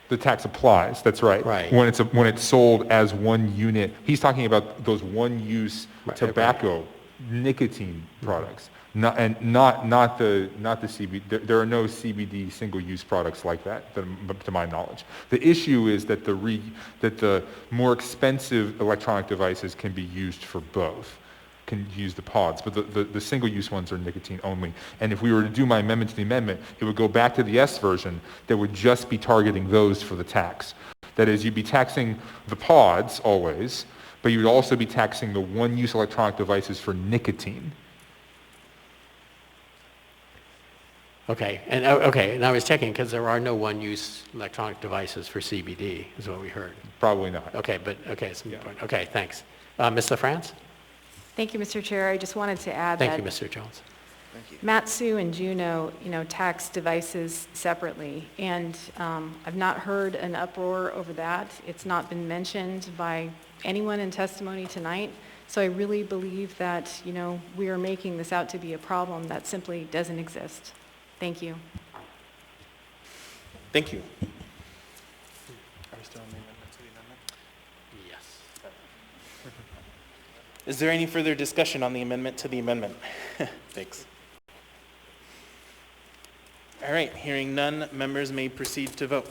The tax applies, that's right. Right. When it's sold as one unit, he's talking about those one-use tobacco, nicotine products, not the CBD. There are no CBD single-use products like that, to my knowledge. The issue is that the more expensive electronic devices can be used for both. Can use the pods, but the single-use ones are nicotine only. And if we were to do my amendment to the amendment, it would go back to the S version that would just be targeting those for the tax. That is, you'd be taxing the pods always, but you'd also be taxing the one-use electronic devices for nicotine. Okay, and I was checking because there are no one-use electronic devices for CBD, is what we heard. Probably not. Okay, okay, thanks. Ms. LaFrance? Thank you, Mr. Chair. I just wanted to add Thank you, Mr. Jones. Thank you. Matsu and Juno, tax devices separately, and I've not heard an uproar over that. It's not been mentioned by anyone in testimony tonight, so I really believe that, we are making this out to be a problem that simply doesn't exist. Thank you. Thank you. Are we still on the amendment to the amendment? Yes. Is there any further discussion on the amendment to the amendment? Thanks. All right, hearing none, members may proceed to vote.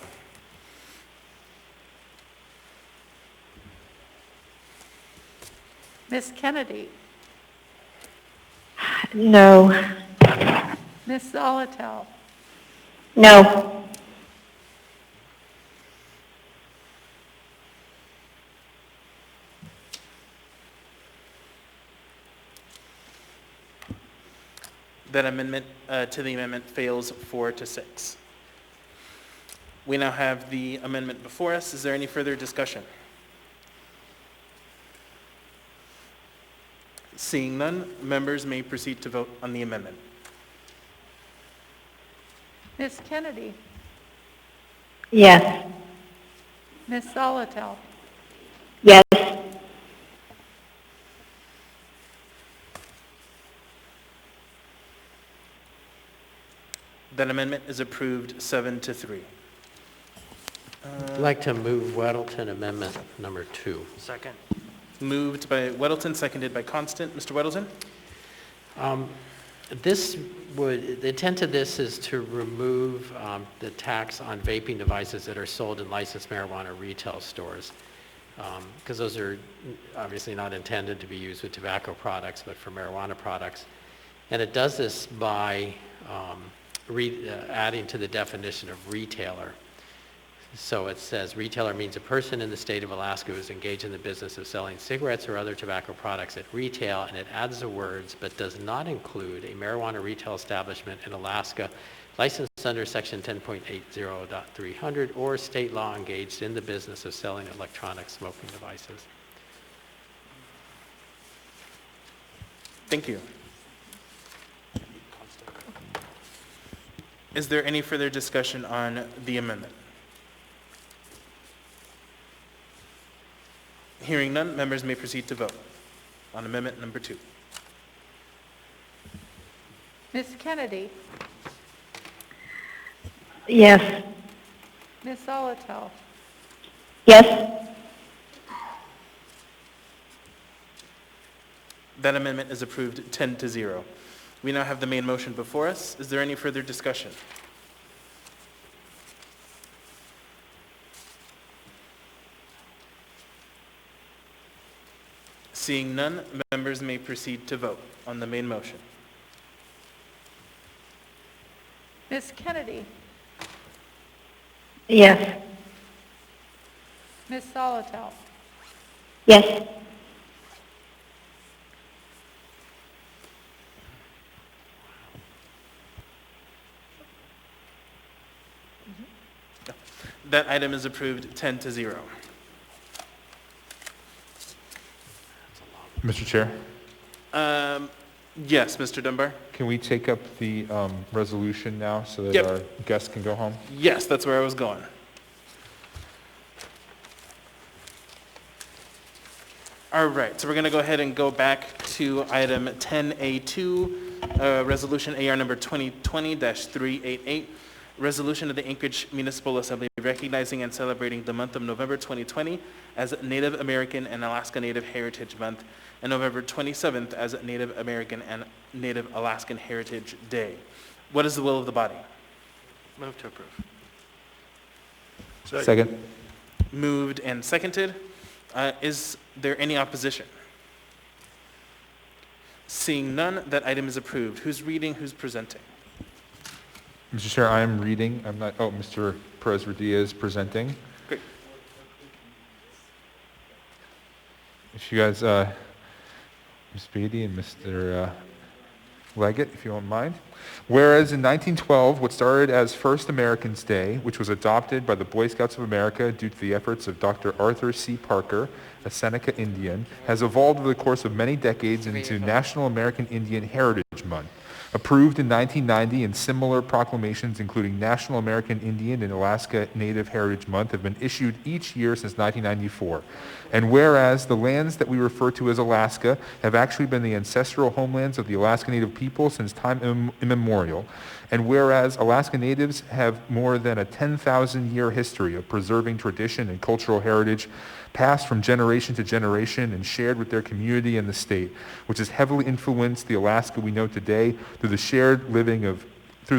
Ms. Kennedy? No. Ms. Zolotel? No. That amendment to the amendment fails 4-6. We now have the amendment before us. Is there any further discussion? Seeing none, members may proceed to vote on the amendment. Ms. Kennedy? Yes. Ms. Zolotel? Yes. That amendment is approved 7-3. I'd like to move Weddleton Amendment number 2. Second. Moved by Weddleton, seconded by Constant. Mr. Weddleton? The intent of this is to remove the tax on vaping devices that are sold in licensed marijuana retail stores, because those are obviously not intended to be used with tobacco products, but for marijuana products. And it does this by adding to the definition of retailer. So it says retailer means a person in the state of Alaska who is engaged in the business of selling cigarettes or other tobacco products at retail, and it adds the words, but does not include a marijuana retail establishment in Alaska licensed under section 10.80.300 or state law engaged in the business of selling electronic smoking devices. Thank you. Is there any further discussion on the amendment? Hearing none, members may proceed to vote on amendment number 2. Ms. Kennedy? Yes. Ms. Zolotel? Yes. That amendment is approved 10-0. We now have the main motion before us. Is there any further discussion? Seeing none, members may proceed to vote on the main motion. Ms. Kennedy? Yes. Ms. Zolotel? Yes. That item is approved 10-0. Mr. Chair, Yes, Mr. Dunbar? can we take up the resolution now so that Yep. our guests can go home? Yes, that's where I was going. All right, so we're going to go ahead and go back to item 10A2, resolution AR number 2020-388, resolution of the Anchorage Municipal Assembly recognizing and celebrating the month of November 2020 as Native American and Alaska Native Heritage Month, and November 27th as Native American and Native Alaskan Heritage Day. What is the will of the body? Move to approve. Second. Moved and seconded. Is there any opposition? Seeing none, that item is approved. Who's reading, who's presenting? Mr. Chair, I am reading. I'm not, Mr. Perez-Rodilla is presenting. Great. If you guys, Ms. Beatty and Mr. Leggett, if you don't mind. Whereas in 1912, what started as First Americans Day, which was adopted by the Boy Scouts of America due to the efforts of Dr. Arthur C. Parker, a Seneca Indian, has evolved over the course of many decades into National American Indian Heritage Month. approved in 1990, and similar proclamations, including National American Indian and Alaska Native Heritage Month, have been issued each year since 1994. And whereas the lands that we refer to as Alaska have actually been the ancestral homelands of the Alaska Native people since time immemorial, and whereas Alaska Natives have more than a 10,000-year history of preserving tradition and cultural heritage passed from generation to generation and shared with their community and the state, which has heavily influenced the Alaska we know today through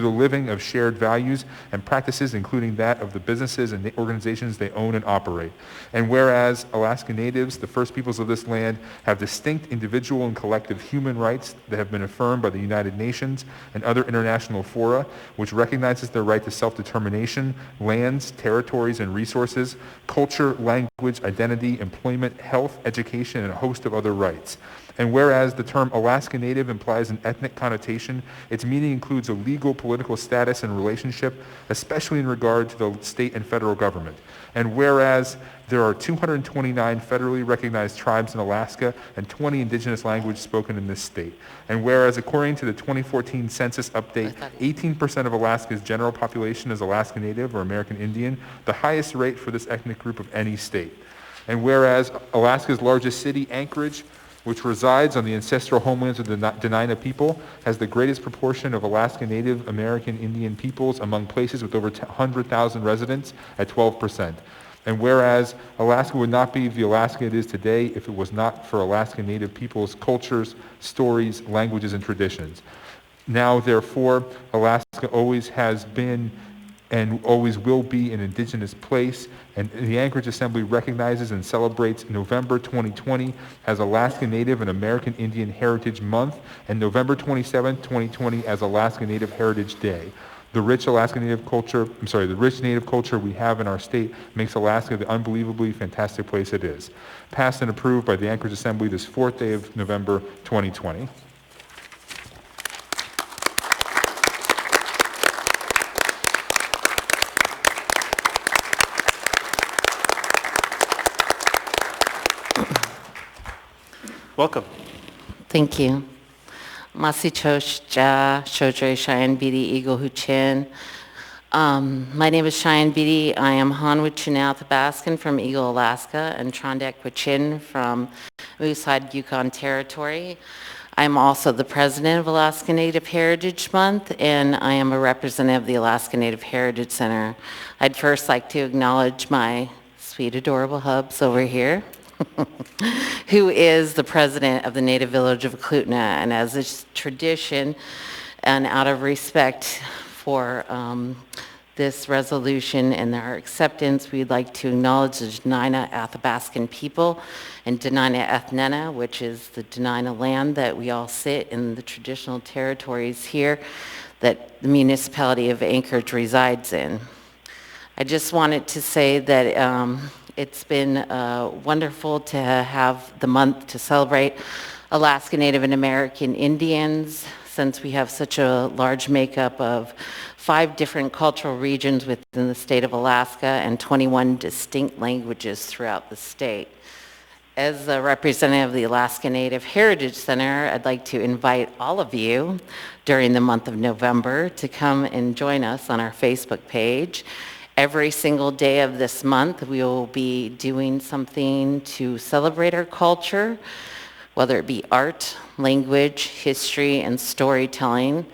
the living of shared values and practices, including that of the businesses and the organizations they own and operate. And whereas Alaska Natives, the first peoples of this land, have distinct individual and collective human rights that have been affirmed by the United Nations and other international fora, which recognizes their right to self-determination, lands, territories, and resources, culture, language, identity, employment, health, education, and a host of other rights. And whereas the term Alaska Native implies an ethnic connotation, its meaning includes a legal, political status and relationship, especially in regard to the state and federal government. And whereas there are 229 federally recognized tribes in Alaska and 20 indigenous languages spoken in this state. And whereas according to the 2014 census update, 18% of Alaska's general population is Alaska Native or American Indian, the highest rate for this ethnic group of any state. And whereas Alaska's largest city, Anchorage, which resides on the ancestral homelands of the Dena'ina people, has the greatest proportion of Alaska Native American Indian peoples among places with over 100,000 residents at 12%. And whereas Alaska would not be the Alaska it is today if it was not for Alaska Native people's cultures, stories, languages, and traditions. Now, therefore, Alaska always has been and always will be an indigenous place, and the Anchorage Assembly recognizes and celebrates November 2020 as Alaska Native and American Indian Heritage Month, and November 27, 2020 as Alaska Native Heritage Day. The rich Native culture we have in our state makes Alaska the unbelievably fantastic place it is. Passed and approved by the Anchorage Assembly this 4th day of November 2020. Welcome. Thank you. Masi Chosh Ja Shodre Cheyenne Bidi Eagle Huchin. My name is Cheyenne Bidi. I am Hanwit Chunal Tabascan from Eagle, Alaska, and Trondek Wichin from Moosehead, Yukon Territory. I am also the president of Alaska Native Heritage Month, and I am a representative of the Alaska Native Heritage Center. I'd first like to acknowledge my sweet, adorable hubs over here. Who is the president of the Native Village of Eklutna. And as is tradition and out of respect for this resolution and their acceptance, we'd like to acknowledge the Dena'ina Athabascan people and Dena'ina Ethnena, which is the Dena'ina land that we all sit in the traditional territories here that the municipality of Anchorage resides in. I just wanted to say that it's been wonderful to have the month to celebrate Alaska Native and American Indians, since we have such a large makeup of 5 different cultural regions within the state of Alaska and 21 distinct languages throughout the state. As a representative of the Alaska Native Heritage Center, I'd like to invite all of you during the month of November to come and join us on our Facebook page. Every single day of this month, we will be doing something to celebrate our culture, whether it be art, language, history, and storytelling.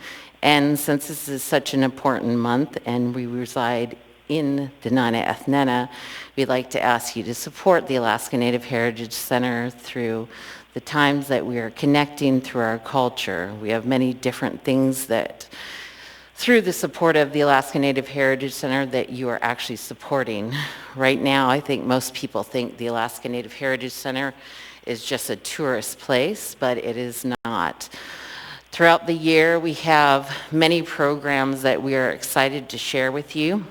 And since this is such an important month and we reside in Dena'ina Ethnena, we'd like to ask you to support the Alaska Native Heritage Center through the times that we are connecting through our culture. We have many different things that through the support of the Alaska Native Heritage Center that you are actually supporting. Right now, I think most people think the Alaska Native Heritage Center is just a tourist place, but it is not. Throughout the year, we have many programs that we are excited to share with you.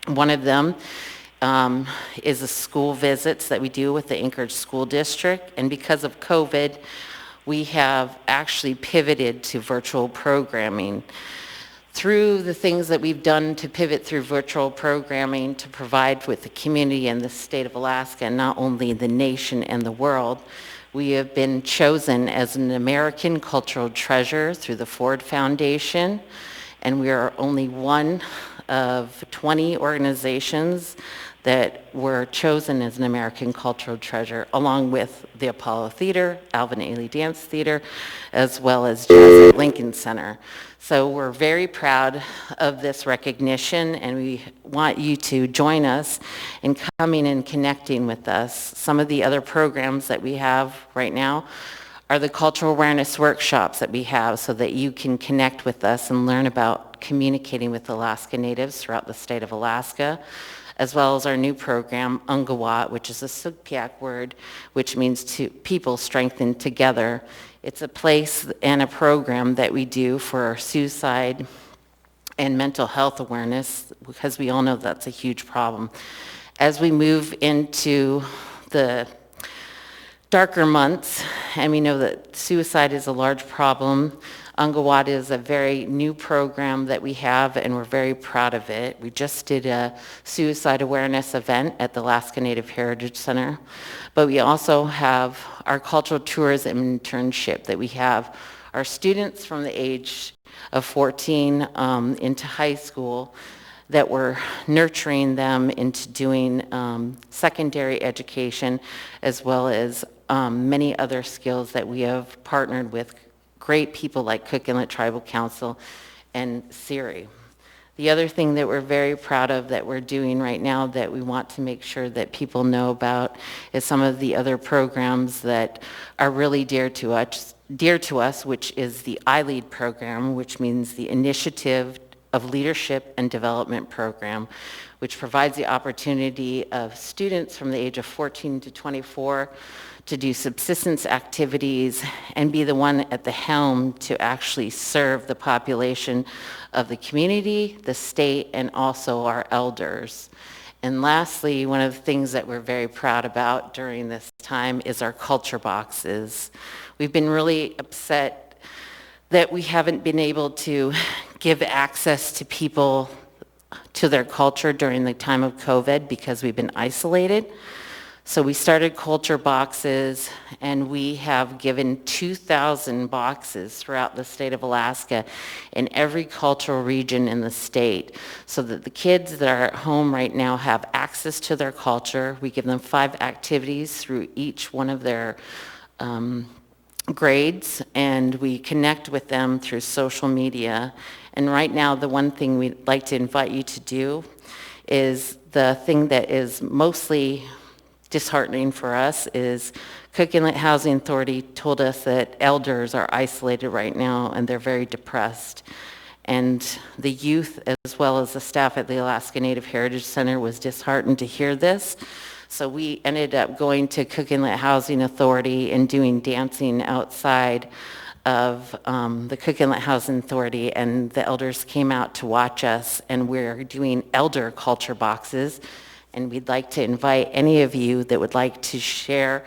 One of them is the school visits that we do with the Anchorage School District, and because of COVID, we have actually pivoted to virtual programming. Through the things that we've done to pivot through virtual programming to provide with the community and the state of Alaska, and not only the nation and the world, We have been chosen as an American cultural treasure through the Ford Foundation, and we are only one of 20 organizations that were chosen as an American cultural treasure, along with the Apollo Theater, Alvin Ailey Dance Theater, as well as Jazz at Lincoln Center. So we're very proud of this recognition, and we want you to join us in coming and connecting with us. Some of the other programs that we have right now are the cultural awareness workshops that we have so that you can connect with us and learn about communicating with Alaska Natives throughout the state of Alaska, as well as our new program, Ungawat, which is a Sugpiaq word, which means to people strengthened together. It's a place and a program that we do for suicide and mental health awareness, because we all know that's a huge problem. As we move into the darker months, and we know that suicide is a large problem, Ungawat is a very new program that we have, and we're very proud of it. We just did a suicide awareness event at the Alaska Native Heritage Center, but we also have our cultural tourism internship that we have our students from the age of 14 into high school, that we're nurturing them into doing secondary education, as well as many other skills that we have partnered with great people like Cook Inlet Tribal Council and SERI. The other thing that we're very proud of that we're doing right now that we want to make sure that people know about is some of the other programs that are really dear to us, which is the iLead program, which means the Initiative of Leadership and Development Program, which provides the opportunity of students from the age of 14 to 24 to do subsistence activities and be the one at the helm to actually serve the population of the community, the state, and also our elders. And lastly, one of the things that we're very proud about during this time is our culture boxes. We've been really upset that we haven't been able to give access to people to their culture during the time of COVID because we've been isolated. So we started culture boxes, and we have given 2,000 boxes throughout the state of Alaska in every cultural region in the state, so that the kids that are at home right now have access to their culture. We give them 5 activities through each one of their grades, and we connect with them through social media. And right now, the one thing we'd like to invite you to do is the thing that is mostly disheartening for us is Cook Inlet Housing Authority told us that elders are isolated right now and they're very depressed. And the youth, as well as the staff at the Alaska Native Heritage Center, was disheartened to hear this. So we ended up going to Cook Inlet Housing Authority and doing dancing outside of the Cook Inlet Housing Authority, and the elders came out to watch us, and we're doing elder culture boxes. And we'd like to invite any of you that would like to share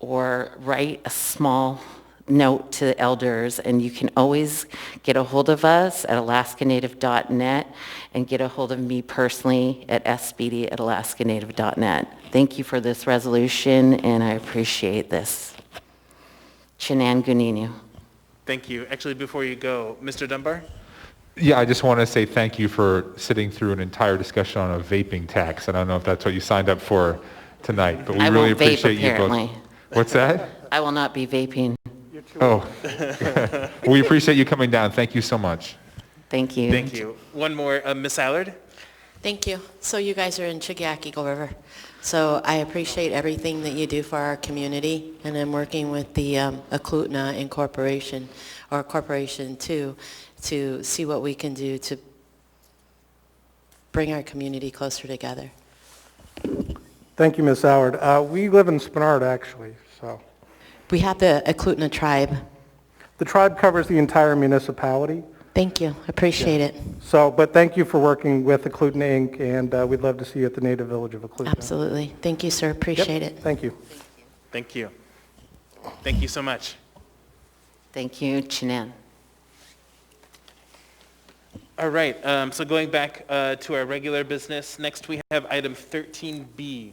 or write a small note to the elders, and you can always get a hold of us at alaskanative.net and get a hold of me personally at sbd@alaskanative.net. Thank you for this resolution, and I appreciate this. Chinan Guninu. Thank you. Actually, before you go, Mr. Dunbar? Yeah, I just want to say thank you for sitting through an entire discussion on a vaping tax. I don't know if that's what you signed up for tonight, but we I really won't vape, appreciate you both. apparently. What's that? I will not be vaping. Oh, we appreciate you coming down. Thank you so much. Thank you. Thank you. One more, Ms. Allard? Thank you. So you guys are in Chigiak Eagle River. So I appreciate everything that you do for our community, and I'm working with the Aklutna Incorporation, or corporation too, to see what we can do to bring our community closer together. Thank you, Ms. Howard. We live in Spenard, actually, so. We have the Aklutna tribe. The tribe covers the entire municipality. Thank you. Appreciate it. So, but thank you for working with Aklutna Inc., and we'd love to see you at the native village of Aklutna. Absolutely. Thank you, sir. Appreciate it. Thank you. Thank you. Thank you so much. Thank you, Chinan. All right, so going back to our regular business, next we have item 13B.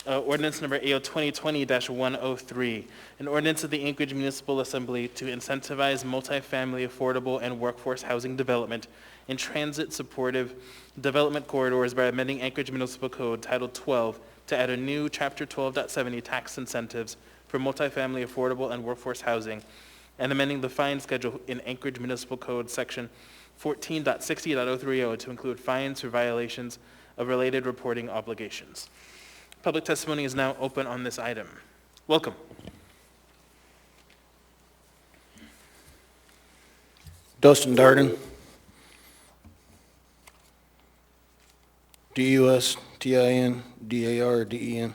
Ordinance number AO 2020-103, an ordinance of the Anchorage Municipal Assembly to incentivize multifamily, affordable, and workforce housing development in transit-supportive development corridors by amending Anchorage Municipal Code Title 12 to add a new Chapter 12.70 tax incentives for multifamily, affordable, and workforce housing, and amending the fine schedule in Anchorage Municipal Code Section 14.60.030 to include fines for violations of related reporting obligations. Public testimony is now open on this item. Welcome. Dustin Darden, D-U-S-T-I-N-D-A-R-D-E-N.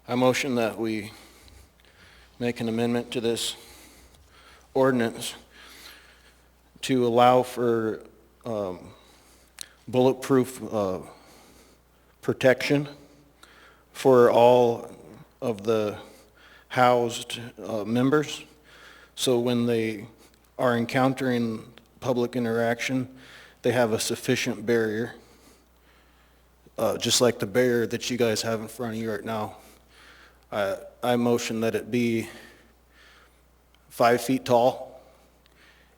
I motion that we make an amendment to this ordinance to allow for bulletproof protection for all of the housed members. So when they are encountering public interaction, they have a sufficient barrier, just like the barrier that you guys have in front of you right now. I motion that it be 5 feet tall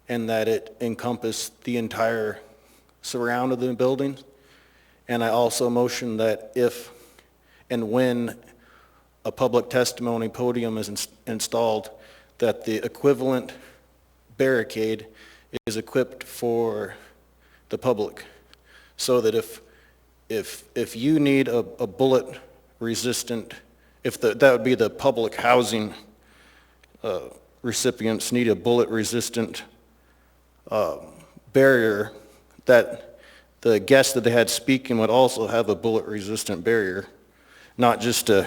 and that it encompass the entire surround of the building. And I also motion that if and when a public testimony podium is installed, that the equivalent barricade is equipped for the public, so that if you need a bullet resistant, that would be the public housing recipients need a bullet resistant barrier, that the guests that they had speaking would also have a bullet resistant barrier, not just a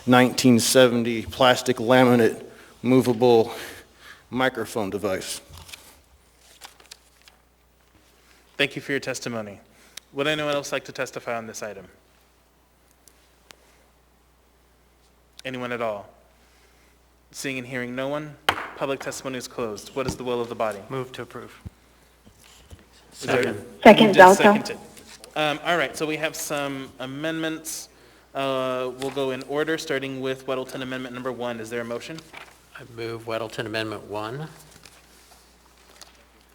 1970 plastic laminate movable microphone device. Thank you for your testimony. Would anyone else like to testify on this item? Anyone at all? Seeing and hearing no one, public testimony is closed. What is the will of the body? Move to approve. Second. Second, Zalto. Seconded. All right, so we have some amendments. We'll go in order, starting with Weddleton Amendment number 1. Is there a motion? I move Weddleton Amendment 1.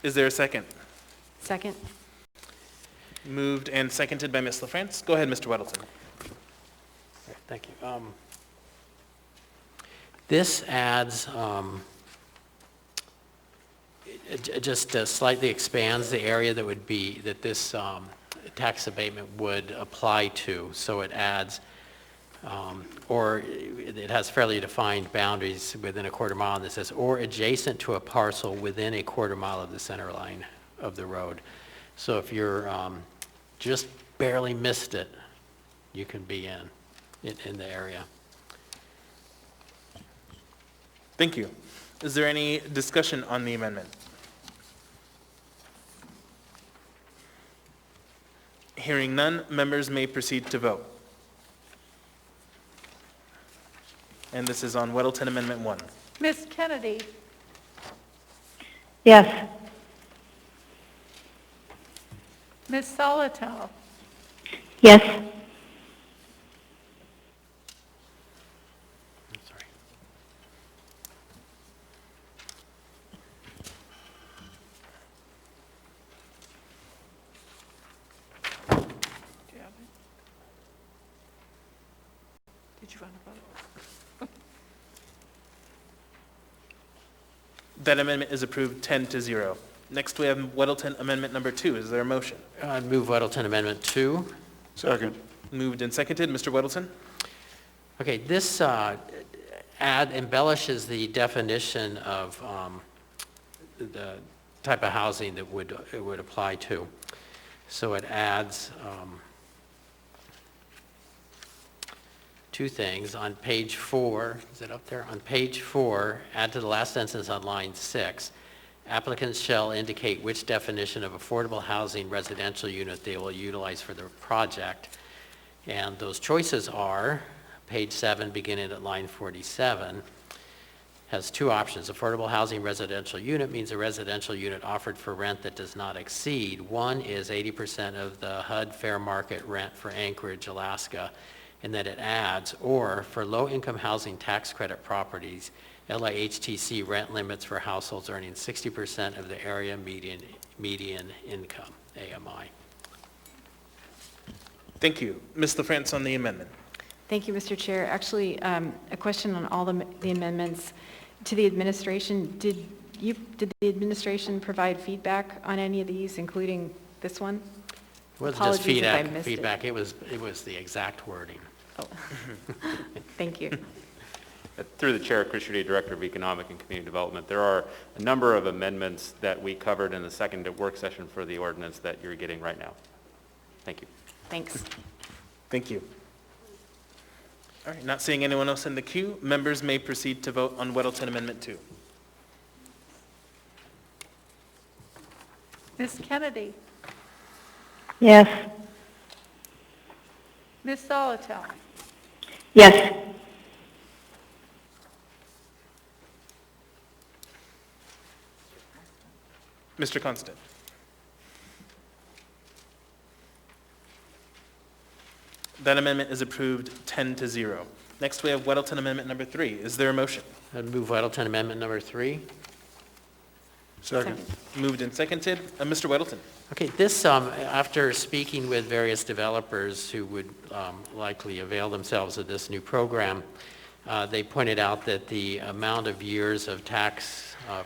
Is there a second? Second. Moved and seconded by Ms. LaFrance. Go ahead, Mr. Weddleton. Thank you. This adds, it just slightly expands the area that would be, that this tax abatement would apply to. So it adds, or it has fairly defined boundaries within a quarter mile, and it says, or adjacent to a parcel within a quarter mile of the center line of the road. So if you're just barely missed it, you can be in the area. Thank you. Is there any discussion on the amendment? Hearing none, members may proceed to vote. And this is on Weddleton Amendment 1. Miss Kennedy, Yes. Miss Solotel, Yes. did you want to vote? That amendment is approved 10-0. Next, we have Weddleton Amendment number 2. Is there a motion? I'd move Weddleton Amendment 2. Second. Moved and seconded. Mr. Weddleton? Okay, this embellishes the definition of the type of housing that it would apply to. So it adds two things. On page 4, is it up there? On page 4, add to the last sentence on line 6, applicants shall indicate which definition of affordable housing residential unit they will utilize for their project. And those choices are, page 7, beginning at line 47, has two options. Affordable housing residential unit means a residential unit offered for rent that does not exceed. One is 80% of the HUD fair market rent for Anchorage, Alaska, and that it adds, or for low-income housing tax credit properties, LIHTC rent limits for households earning 60% of the area median income, AMI. Thank you. Ms. LaFrance on the amendment. Thank you, Mr. Chair. Actually, a question on all the amendments to the administration. Did the administration provide feedback on any of these, including this one? It wasn't Apologies just if I missed feedback. It was the exact wording. Oh. Thank you. Through the chair, Chris Rudy, Director of Economic and Community Development, there are a number of amendments that we covered in the second work session for the ordinance that you're getting right now. Thank you. Thanks. Thank you. All right, not seeing anyone else in the queue, members may proceed to vote on Weddleton Amendment 2. Ms. Kennedy? Yes. Ms. Solotel? Yes. Mr. Constant? That amendment is approved 10-0. Next, we have Weddleton Amendment number 3. Is there a motion? I'd move Weddleton Amendment number 3. Second. Moved and seconded. Mr. Weddleton? Okay, this, after speaking with various developers who would likely avail themselves of this new program, they pointed out that the amount of years of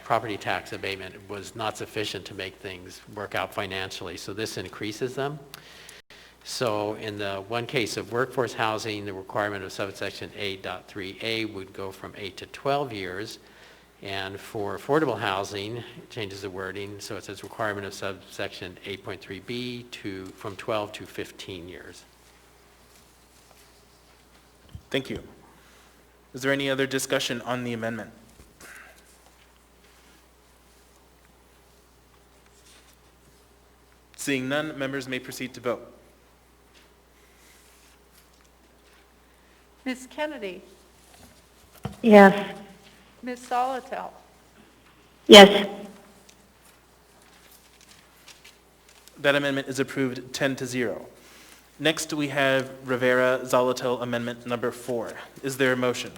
property tax abatement was not sufficient to make things work out financially, so this increases them. So in the one case of workforce housing, the requirement of subsection 8.3a would go from 8 to 12 years. And for affordable housing, it changes the wording, so it says requirement of subsection 8.3b from 12 to 15 years. Thank you. Is there any other discussion on the amendment? Seeing none, members may proceed to vote. Ms. Kennedy? Yes. Ms. Solotel? Yes. That amendment is approved 10-0. Next, we have Rivera-Zolotel Amendment number 4. Is there a motion?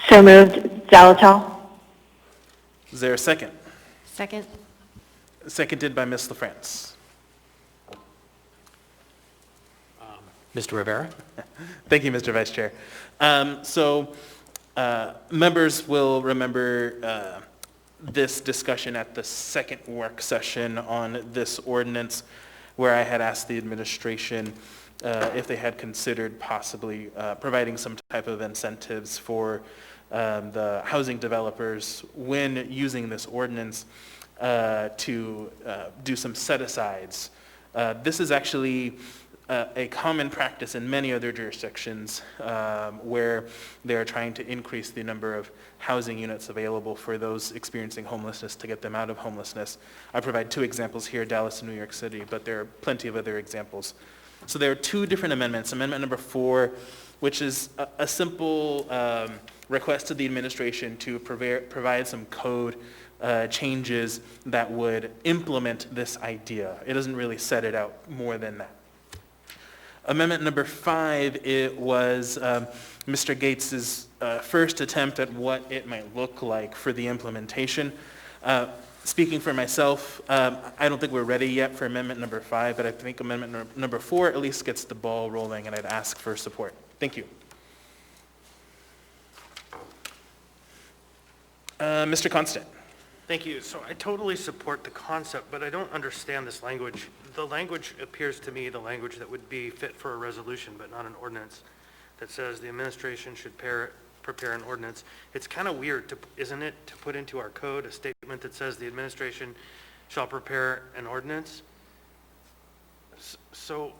So moved. Zolotel? Is there a second? Second. Seconded by Ms. LaFrance. Mr. Rivera? Thank you, Mr. Vice Chair. Members will remember this discussion at the second work session on this ordinance, where I had asked the administration if they had considered possibly providing some type of incentives for the housing developers when using this ordinance to do some set-asides. This is actually a common practice in many other jurisdictions where they are trying to increase the number of housing units available for those experiencing homelessness to get them out of homelessness. I provide 2 examples here, Dallas and New York City, but there are plenty of other examples. So there are 2 different amendments. Amendment number 4, which is a simple request to the administration to provide some code changes that would implement this idea. It doesn't really set it out more than that. Amendment number 5, it was Mr. Gates's first attempt at what it might look like for the implementation. Speaking for myself, I don't think we're ready yet for amendment number 5, but I think amendment number 4 at least gets the ball rolling, and I'd ask for support. Thank you. Mr. Constant. Thank you. So I totally support the concept, but I don't understand this language. The language appears to me the language that would be fit for a resolution, but not an ordinance, that says the administration should prepare an ordinance. It's kind of weird, isn't it, to put into our code a statement that says the administration shall prepare an ordinance? So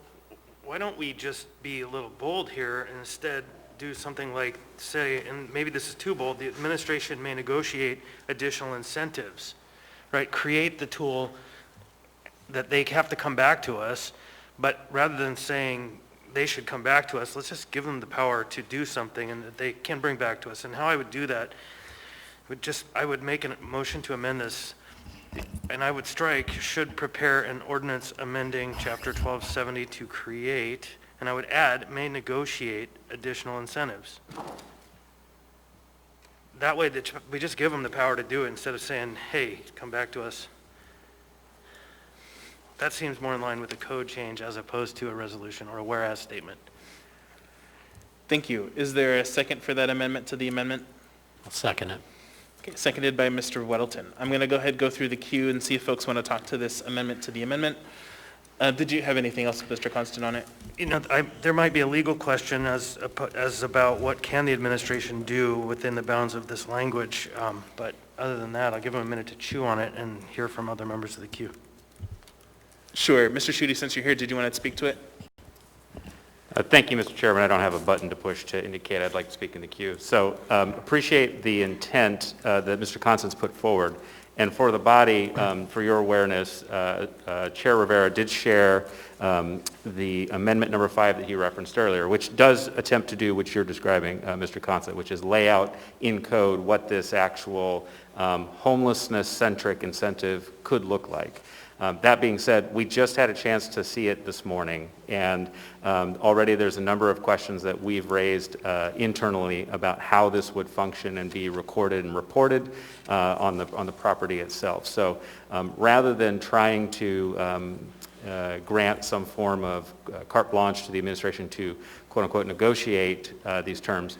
why don't we just be a little bold here and instead do something like say, and maybe this is too bold, the administration may negotiate additional incentives, right? Create the tool that they have to come back to us, but rather than saying they should come back to us. Let's just give them the power to do something and that they can bring back to us. And how I would do that I would make a motion to amend this, and I would strike, should prepare an ordinance amending Chapter 1270 to create, and I would add, may negotiate additional incentives. That way, we just give them the power to do it instead of saying, hey, come back to us. That seems more in line with a code change as opposed to a resolution or a whereas statement. Thank you. Is there a second for that amendment to the amendment? I'll second it. Okay, seconded by Mr. Weddleton. I'm going to go ahead and go through the queue and see if folks want to talk to this amendment to the amendment. Did you have anything else, Mr. Constant, on it? You know, there might be a legal question as about what can the administration do within the bounds of this language, but other than that, I'll give them a minute to chew on it and hear from other members of the queue. Sure. Mr. Schutte, since you're here, did you want to speak to it? Thank you, Mr. Chairman. I don't have a button to push to indicate I'd like to speak in the queue. So appreciate the intent that Mr. Constance put forward. And for the body, for your awareness, Chair Rivera did share the amendment number 5 that he referenced earlier, which does attempt to do what you're describing, Mr. Constance, which is lay out in code what this actual homelessness-centric incentive could look like. That being said, we just had a chance to see it this morning, and already there's a number of questions that we've raised internally about how this would function and be recorded and reported on the property itself. So rather than trying to grant some form of carte blanche to the administration to quote-unquote negotiate these terms,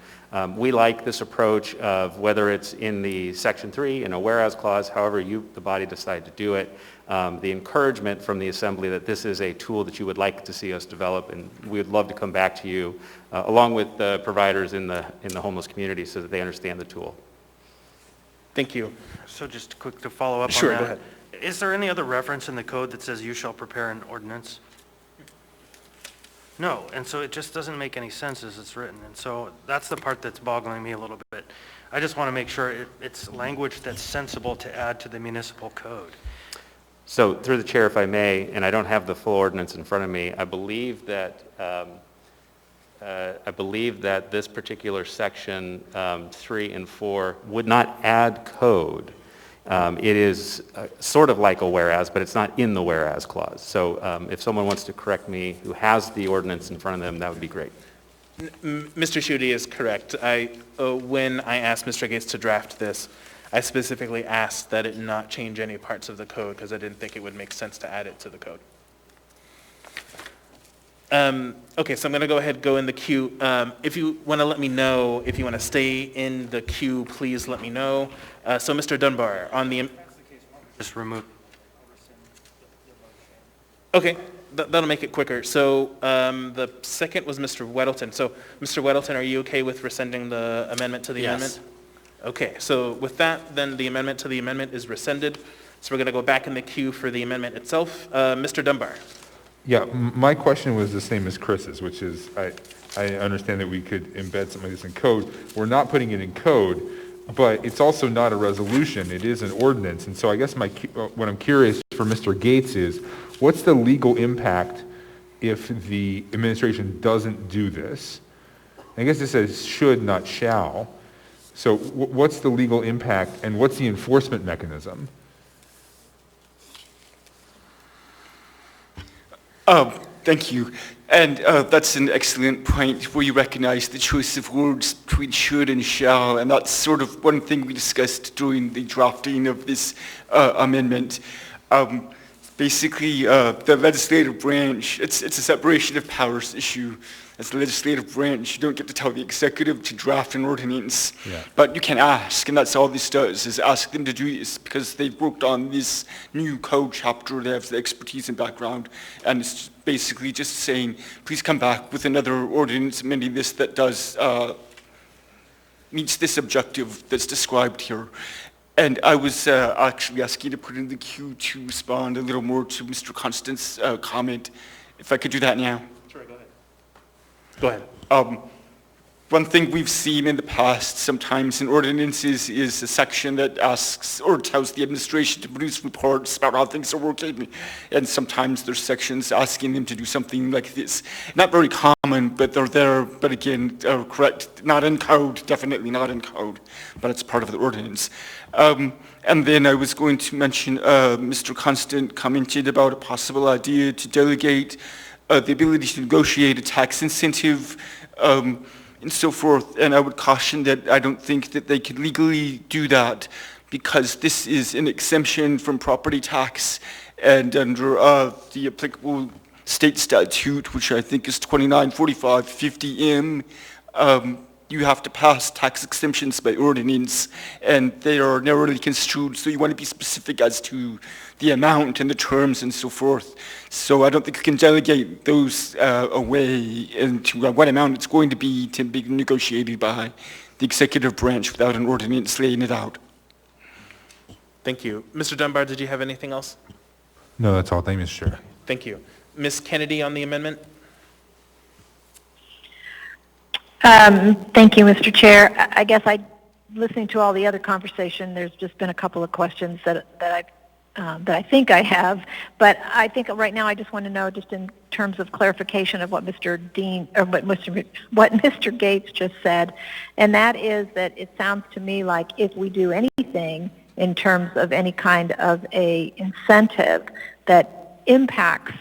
we like this approach of whether it's in the Section 3, in a whereas clause, however the body decide to do it, the encouragement from the Assembly that this is a tool that you would like to see us develop, and we would love to come back to you along with the providers in the homeless community so that they understand the tool. Thank you. So just quick to follow up Sure, on that. go ahead. Is there any other reference in the code that says you shall prepare an ordinance? No, and so it just doesn't make any sense as it's written, and so that's the part that's boggling me a little bit. I just want to make sure it's language that's sensible to add to the municipal code. So through the chair, if I may, and I don't have the full ordinance in front of me, I believe that this particular section 3 and 4 would not add code. It is sort of like a whereas, but it's not in the whereas clause. So if someone wants to correct me who has the ordinance in front of them, that would be great. Mr. Schutte is correct. When I asked Mr. Gates to draft this, I specifically asked that it not change any parts of the code because I didn't think it would make sense to add it to the code. Okay, so I'm going to go ahead and go in the queue. If you want to let me know, if you want to stay in the queue, please let me know. So Mr. Dunbar, on the... Just remove. Okay, that'll make it quicker. So the second was Mr. Weddleton. So Mr. Weddleton, are you okay with rescinding the amendment to the amendment? Okay, so with that, then the amendment to the amendment is rescinded. So we're going to go back in the queue for the amendment itself. Mr. Dunbar. Yeah, my question was the same as Chris's, which is I understand that we could embed something like this in code. We're not putting it in code, but it's also not a resolution. It is an ordinance. And so I guess what I'm curious for Mr. Gates is, what's the legal impact if the administration doesn't do this? I guess it says should, not shall. So what's the legal impact and what's the enforcement mechanism? Thank you. And that's an excellent point where you recognize the choice of words between should and shall, and that's sort of one thing we discussed during the drafting of this amendment. Basically, the legislative branch, it's a separation of powers issue. As the legislative branch, you don't get to tell the executive to draft an ordinance, but you can ask, and that's all this does, is ask them to do this because they've worked on this new code chapter, they have the expertise and background, and it's basically just saying, please come back with another ordinance amending this that does, meets this objective that's described here. And I was actually asking to put in the queue to respond a little more to Mr. Constance's comment, if I could do that now. Sure, go ahead. Go ahead. one thing we've seen in the past sometimes in ordinances is a section that asks or tells the administration to produce reports about how things are working, and sometimes there's sections asking them to do something like this. Not very common, but they're there, but again, correct, not in code, definitely not in code, but it's part of the ordinance. And then I was going to mention, Mr. Constant commented about a possible idea to delegate the ability to negotiate a tax incentive, and so forth, and I would caution that I don't think that they could legally do that because this is an exemption from property tax, and under the applicable state statute, which I think is 294550M, you have to pass tax exemptions by ordinance, and they are narrowly construed, so you want to be specific as to the amount and the terms and so forth. So I don't think you can delegate those away into what amount it's going to be negotiated by the executive branch without an ordinance laying it out. Thank you. Mr. Dunbar, did you have anything else? No, that's all. Thank you, Mr. Chair. Thank you. Ms. Kennedy on the amendment? Thank you, Mr. Chair. I guess listening to all the other conversation, there's just been a couple of questions that I think I have, but I think right now I just want to know, just in terms of clarification of what Mr. Dean or what Mr. Gates just said, and that is that it sounds to me like if we do anything in terms of any kind of a incentive that impacts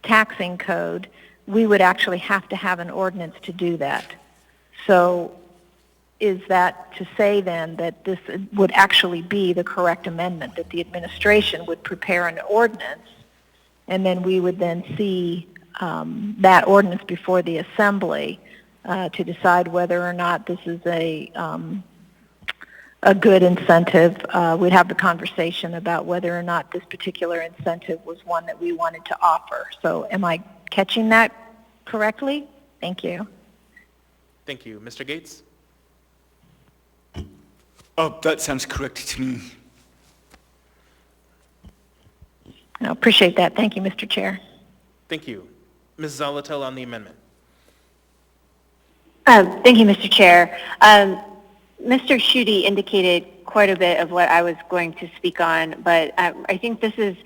taxing code, we would actually have to have an ordinance to do that. So is that to say then that this would actually be the correct amendment, that the administration would prepare an ordinance and then we would then see that ordinance before the assembly to decide whether or not this is a good incentive? We'd have the conversation about whether or not this particular incentive was one that we wanted to offer. So am I catching that correctly? Thank you. Thank you. Mr. Gates? Oh, that sounds correct to me. I appreciate that. Thank you, Mr. Chair. Thank you. Ms. Zalatel on the amendment. Thank you, Mr. Chair. Mr. Schutte indicated quite a bit of what I was going to speak on, but I think this is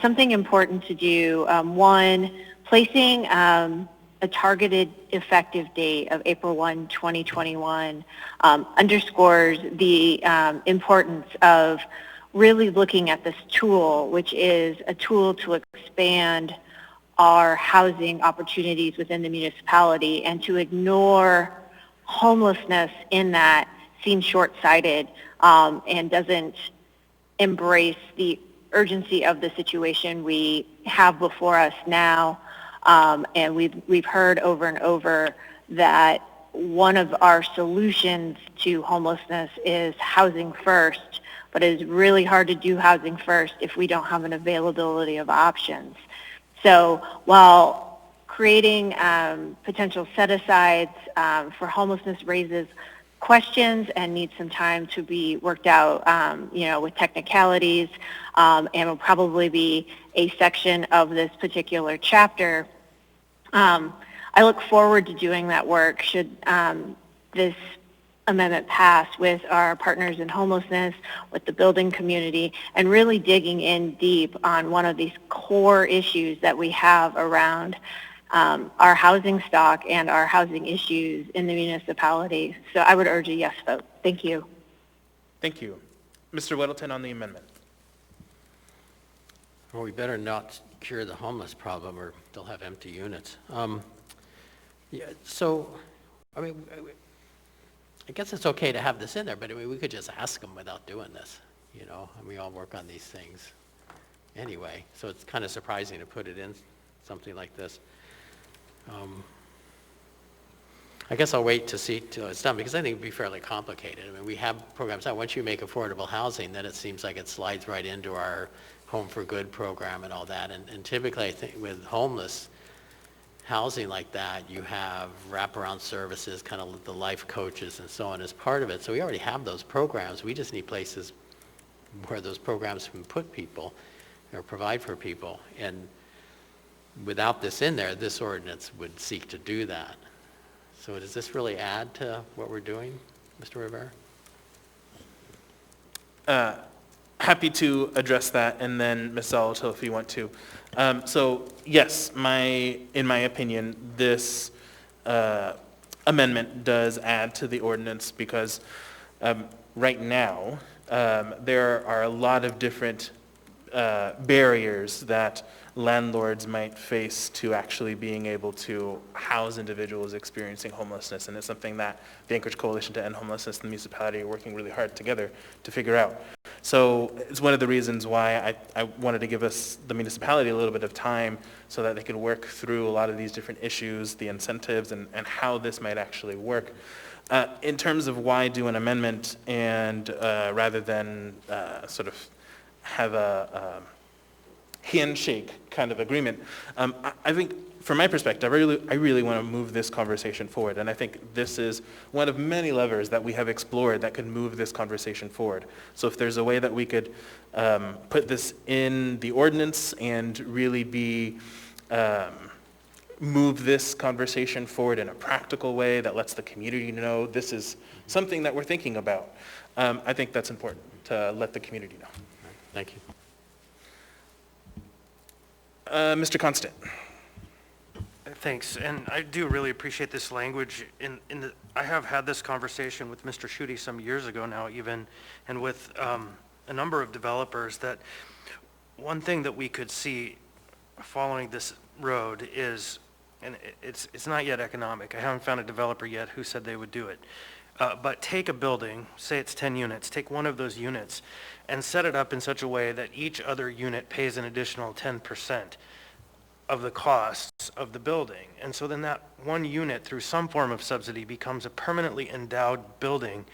something important to do. One, placing a targeted effective date of April 1, 2021 underscores the importance of really looking at this tool, which is a tool to expand our housing opportunities within the municipality, and to ignore homelessness in that seems short-sighted and doesn't embrace the urgency of the situation we have before us now. And we've heard over and over that one of our solutions to homelessness is housing first, but it is really hard to do housing first if we don't have an availability of options. So while creating potential set-asides for homelessness raises questions and needs some time to be worked out, with technicalities, and will probably be a section of this particular chapter. I look forward to doing that work should this amendment pass with our partners in homelessness, with the building community, and really digging in deep on one of these core issues that we have around our housing stock and our housing issues in the municipality. So I would urge a yes vote. Thank you. Thank you. Mr. Weddleton on the amendment. Well, we better not cure the homeless problem or they'll have empty units. I guess it's okay to have this in there, but we could just ask them without doing this, and we all work on these things anyway. So it's kind of surprising to put it in something like this. I guess I'll wait to see till it's done, because I think it'd be fairly complicated. I mean, we have programs now. Once you make affordable housing, then it seems like it slides right into our Home for Good program and all that. And typically, I think with homeless housing like that, you have wraparound services, kind of the life coaches and so on as part of it. So we already have those programs. We just need places where those programs can put people or provide for people. And without this in there, this ordinance would seek to do that. So does this really add to what we're doing, Mr. Rivera? Happy to address that, and then Ms. Zolotel if you want to. So yes, in my opinion, this amendment does add to the ordinance because right now there are a lot of different barriers that landlords might face to actually being able to house individuals experiencing homelessness, and it's something that the Anchorage Coalition to End Homelessness and the municipality are working really hard together to figure out. So it's one of the reasons why I wanted to give the municipality a little bit of time so that they could work through a lot of these different issues, the incentives, and how this might actually work. In terms of why do an amendment and rather than sort of have a handshake kind of agreement, I think from my perspective, I really want to move this conversation forward, and I think this is one of many levers that we have explored that could move this conversation forward. So if there's a way that we could put this in the ordinance and really move this conversation forward in a practical way that lets the community know this is something that we're thinking about, I think that's important to let the community know. Thank you. Mr. Constant. Thanks, and I do really appreciate this language. I have had this conversation with Mr. Schutte some years ago now even, and with a number of developers, that one thing that we could see following this road is, and it's not yet economic, I haven't found a developer yet who said they would do it, but take a building, say it's 10 units, take one of those units and set it up in such a way that each other unit pays an additional 10% of the costs of the building. And so then that one unit, through some form of subsidy, becomes a permanently endowed building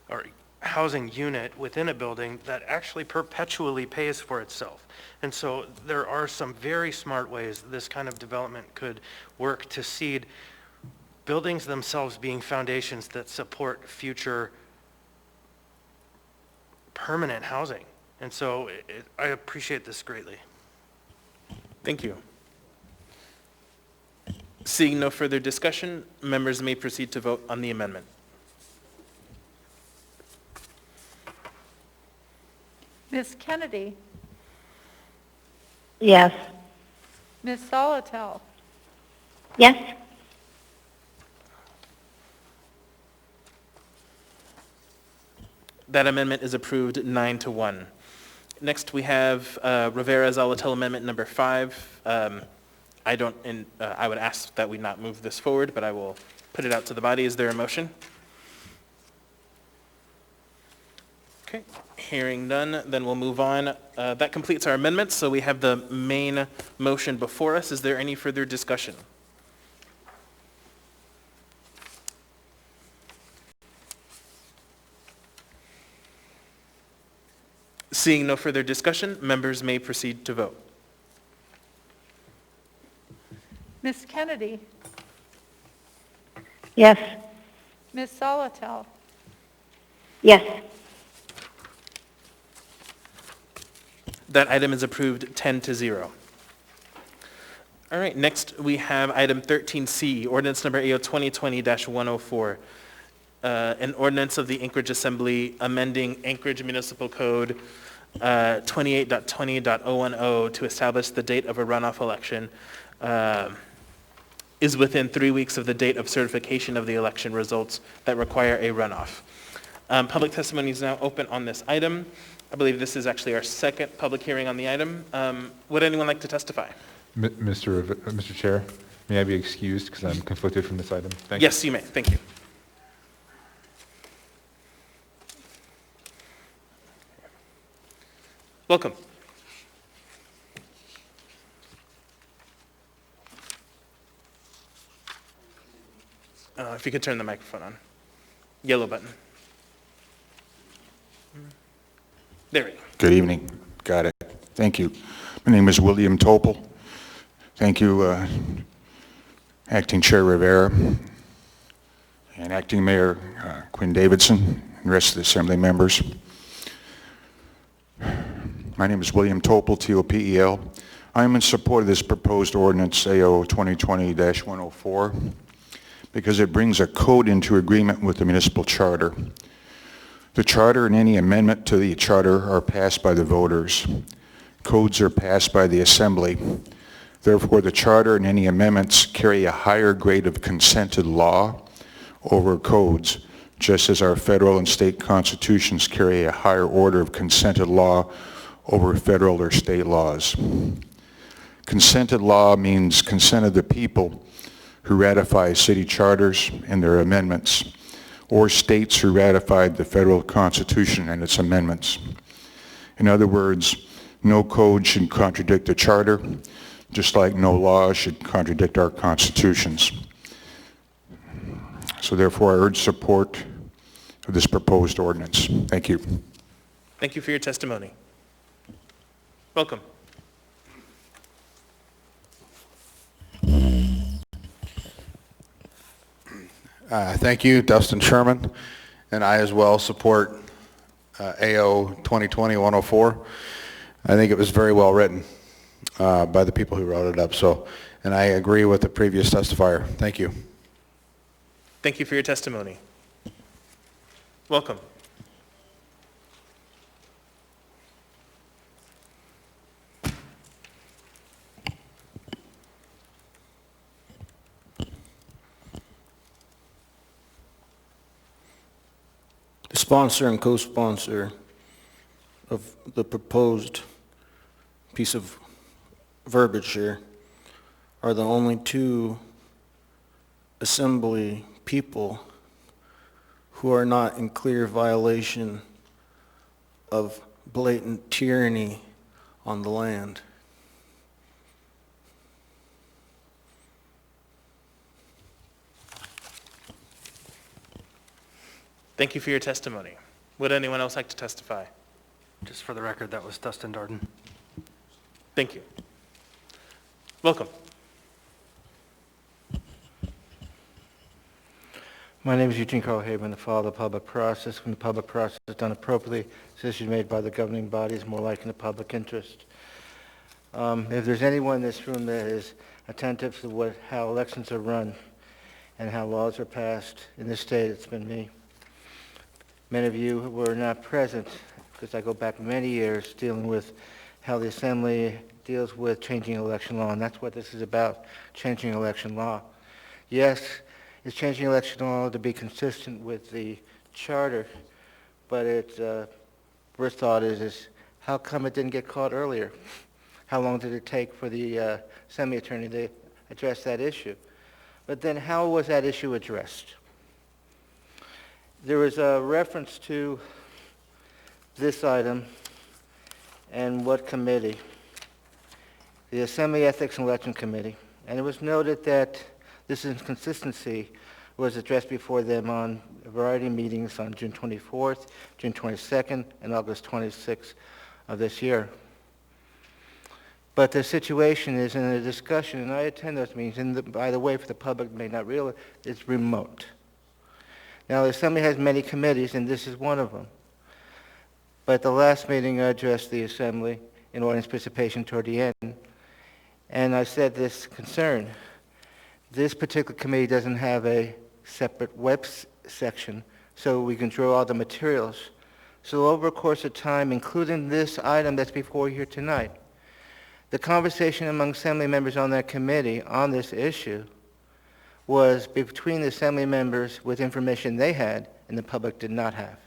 or housing unit within a building that actually perpetually pays for itself. And so there are some very smart ways this kind of development could work to seed buildings themselves being foundations that support future permanent housing. And so I appreciate this greatly. Thank you. Seeing no further discussion, members may proceed to vote on the amendment. Ms. Kennedy? Yes. Ms. Solotel? Yes. That amendment is approved 9-1. Next, we have Rivera-Zolotel Amendment number 5. I would ask that we not move this forward, but I will put it out to the body. Is there a motion? Okay, hearing none, then we'll move on. That completes our amendments, so we have the main motion before us. Is there any further discussion? Seeing no further discussion, members may proceed to vote. Ms. Kennedy? Yes. Ms. Solotel? Yes. That item is approved 10-0. All right, next we have item 13C, ordinance number AO 2020-104. An ordinance of the Anchorage Assembly amending Anchorage Municipal Code 28.20.010 to establish the date of a runoff election is within 3 weeks of the date of certification of the election results that require a runoff. Public testimony is now open on this item. I believe this is actually our second public hearing on the item. Would anyone like to testify? Mr. Chair, may I be excused because I'm conflicted from this item? Thank you. Yes, you may. Thank you. Welcome. If you could turn the microphone on. Yellow button. There we go. Good evening. Got it. Thank you. My name is William Topel. Thank you, Acting Chair Rivera and Acting Mayor Quinn Davidson and the rest of the Assembly members. My name is William Topel, T-O-P-E-L. I am in support of this proposed ordinance AO 2020-104 because it brings a code into agreement with the municipal charter. The charter and any amendment to the charter are passed by the voters. Codes are passed by the assembly. Therefore, the charter and any amendments carry a higher grade of consented law over codes, just as our federal and state constitutions carry a higher order of consented law over federal or state laws. Consented law means consent of the people who ratify city charters and their amendments, or states who ratified the federal constitution and its amendments. In other words, no code should contradict the charter, just like no law should contradict our constitutions. So therefore, I urge support of this proposed ordinance. Thank you. Thank you for your testimony. Welcome. Thank you, Dustin Sherman, and I as well support AO 2020-104. I think it was very well written by the people who wrote it up. So, and I agree with the previous testifier. Thank you. Thank you for your testimony. Welcome. The sponsor and co-sponsor of the proposed piece of verbiage here are the only two assembly people who are not in clear violation of blatant tyranny on the land. Thank you for your testimony. Would anyone else like to testify? Just for the record, that was Dustin Darden. Thank you. Welcome. My name is Eugene Carl Haberman, the father of the public process. When the public process is done appropriately, decisions made by the governing body is more likely in the public interest. If there's anyone in this room that is attentive to how elections are run and how laws are passed in this state, it's been me. Many of you were not present, because I go back many years dealing with how the Assembly deals with changing election law, and that's what this is about, changing election law. Yes, it's changing election law to be consistent with the charter, but first thought is how come it didn't get caught earlier? How long did it take for the Assembly attorney to address that issue? But then how was that issue addressed? There was a reference to this item and what committee, the Assembly Ethics and Election Committee, and it was noted that this inconsistency was addressed before them on a variety of meetings on June 24th, June 22nd, and August 26th of this year. But the situation is in a discussion, and I attend those meetings, and by the way, for the public may not realize, it's remote. Now, the Assembly has many committees, and this is one of them. But at the last meeting, I addressed the Assembly in audience participation toward the end, and I said this concern. This particular committee doesn't have a separate web section, so we can draw all the materials. So over a course of time, including this item that's before you here tonight, the conversation among Assembly members on that committee on this issue was between the Assembly members with information they had and the public did not have.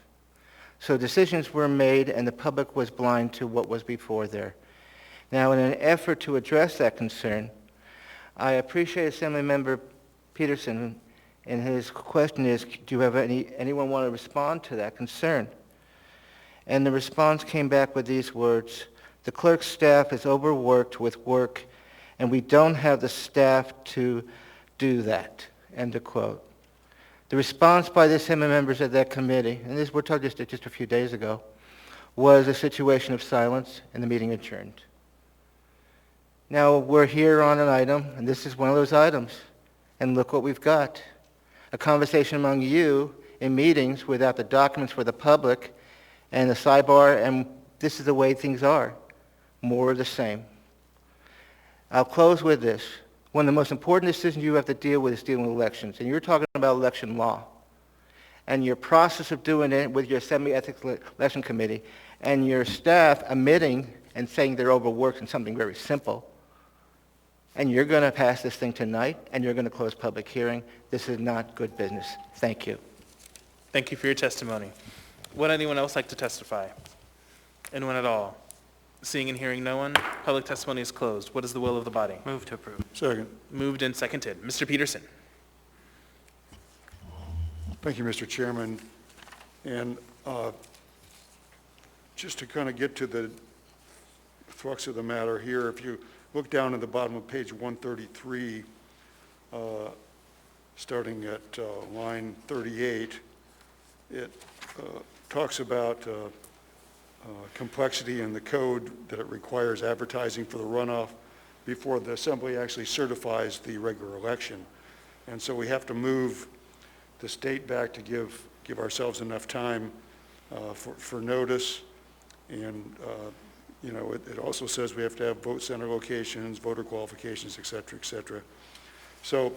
So decisions were made and the public was blind to what was before there. Now, in an effort to address that concern, I appreciate Assembly Member Peterson, and his question is, do you have anyone want to respond to that concern? And the response came back with these words: the clerk's staff is overworked with work, and we don't have the staff to do that, end of quote. The response by the Assembly members of that committee, and this we're talking just a few days ago, was a situation of silence, and the meeting adjourned. Now, we're here on an item, and this is one of those items, and look what we've got. A conversation among you in meetings without the documents for the public and the sidebar, and this is the way things are. More of the same. I'll close with this. One of the most important decisions you have to deal with is dealing with elections, and you're talking about election law. And your process of doing it with your Assembly Ethics Election Committee and your staff admitting and saying they're overworked in something very simple, and you're going to pass this thing tonight, and you're going to close public hearing. This is not good business. Thank you. Thank you for your testimony. Would anyone else like to testify? Anyone at all? Seeing and hearing no one, public testimony is closed. What is the will of the body? Move to approve. Second. Moved and seconded. Mr. Peterson. Thank you, Mr. Chairman. And just to kind of get to the crux of the matter here, if you look down at the bottom of page 133, starting at line 38, it talks about complexity in the code that it requires advertising for the runoff before the Assembly actually certifies the regular election. And so we have to move the state back to give ourselves enough time for notice. And you know, it also says we have to have vote center locations, voter qualifications, et cetera, et cetera. So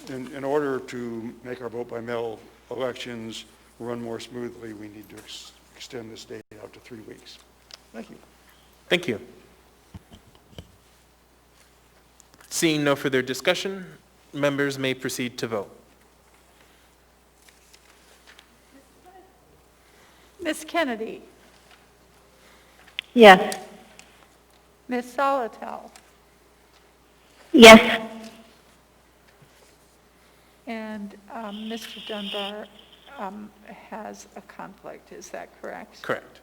in order to make our vote by mail elections run more smoothly, we need to extend this date out to 3 weeks. Thank you. Thank you. Seeing no further discussion, members may proceed to vote. Ms. Kennedy? Yes. Ms. Solotel? Yes. And Mr. Dunbar has a conflict, is that correct? Correct.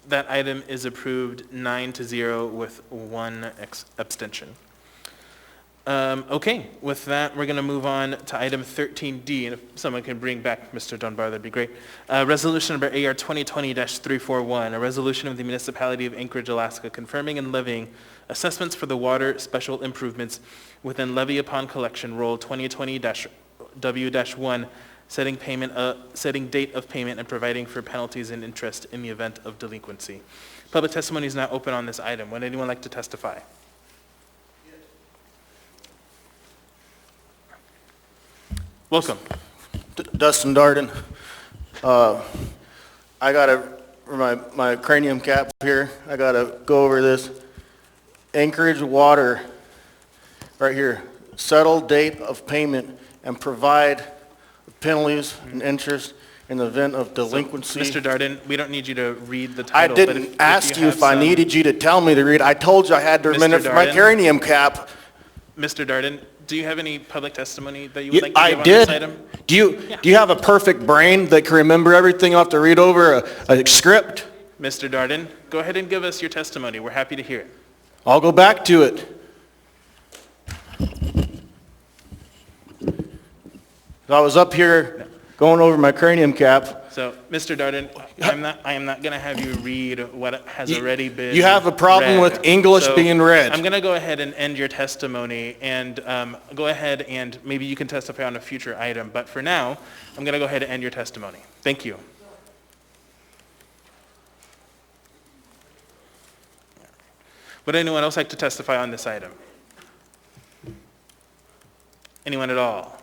That item is approved 9-0 with 1 abstention. Okay, with that, we're going to move on to item 13D, and if someone can bring back Mr. Dunbar, that'd be great. Resolution number AR 2020-341, a resolution of the Municipality of Anchorage, Alaska, confirming and levying assessments for the water special improvements within levy upon collection roll 2020-W-1, setting date of payment and providing for penalties and interest in the event of delinquency. Public testimony is now open on this item. Would anyone like to testify? Welcome. Dustin Darden. I got my cranium cap here. I got to go over this. Anchorage Water, right here. Settle date of payment and provide penalties and interest in the event of delinquency. So, Mr. Darden, we don't need you to read the I title. didn't ask you if I needed you to tell me to read. I told you I had to remember for my cranium cap. Mr. Darden, do you have any public testimony that you would like to give on did. this item? Do you have a perfect brain that can remember everything? You have to read over a script? Mr. Darden, go ahead and give us your testimony. We're happy to hear it. I'll go back to it. I was up here going over my cranium cap. So, Mr. Darden, I am not going to have you read what has already been You have a problem read. with English So being read. I'm going to go ahead and end your testimony, and go ahead and maybe you can testify on a future item. But for now, I'm going to go ahead and end your testimony. Thank you. Would anyone else like to testify on this item? Anyone at all?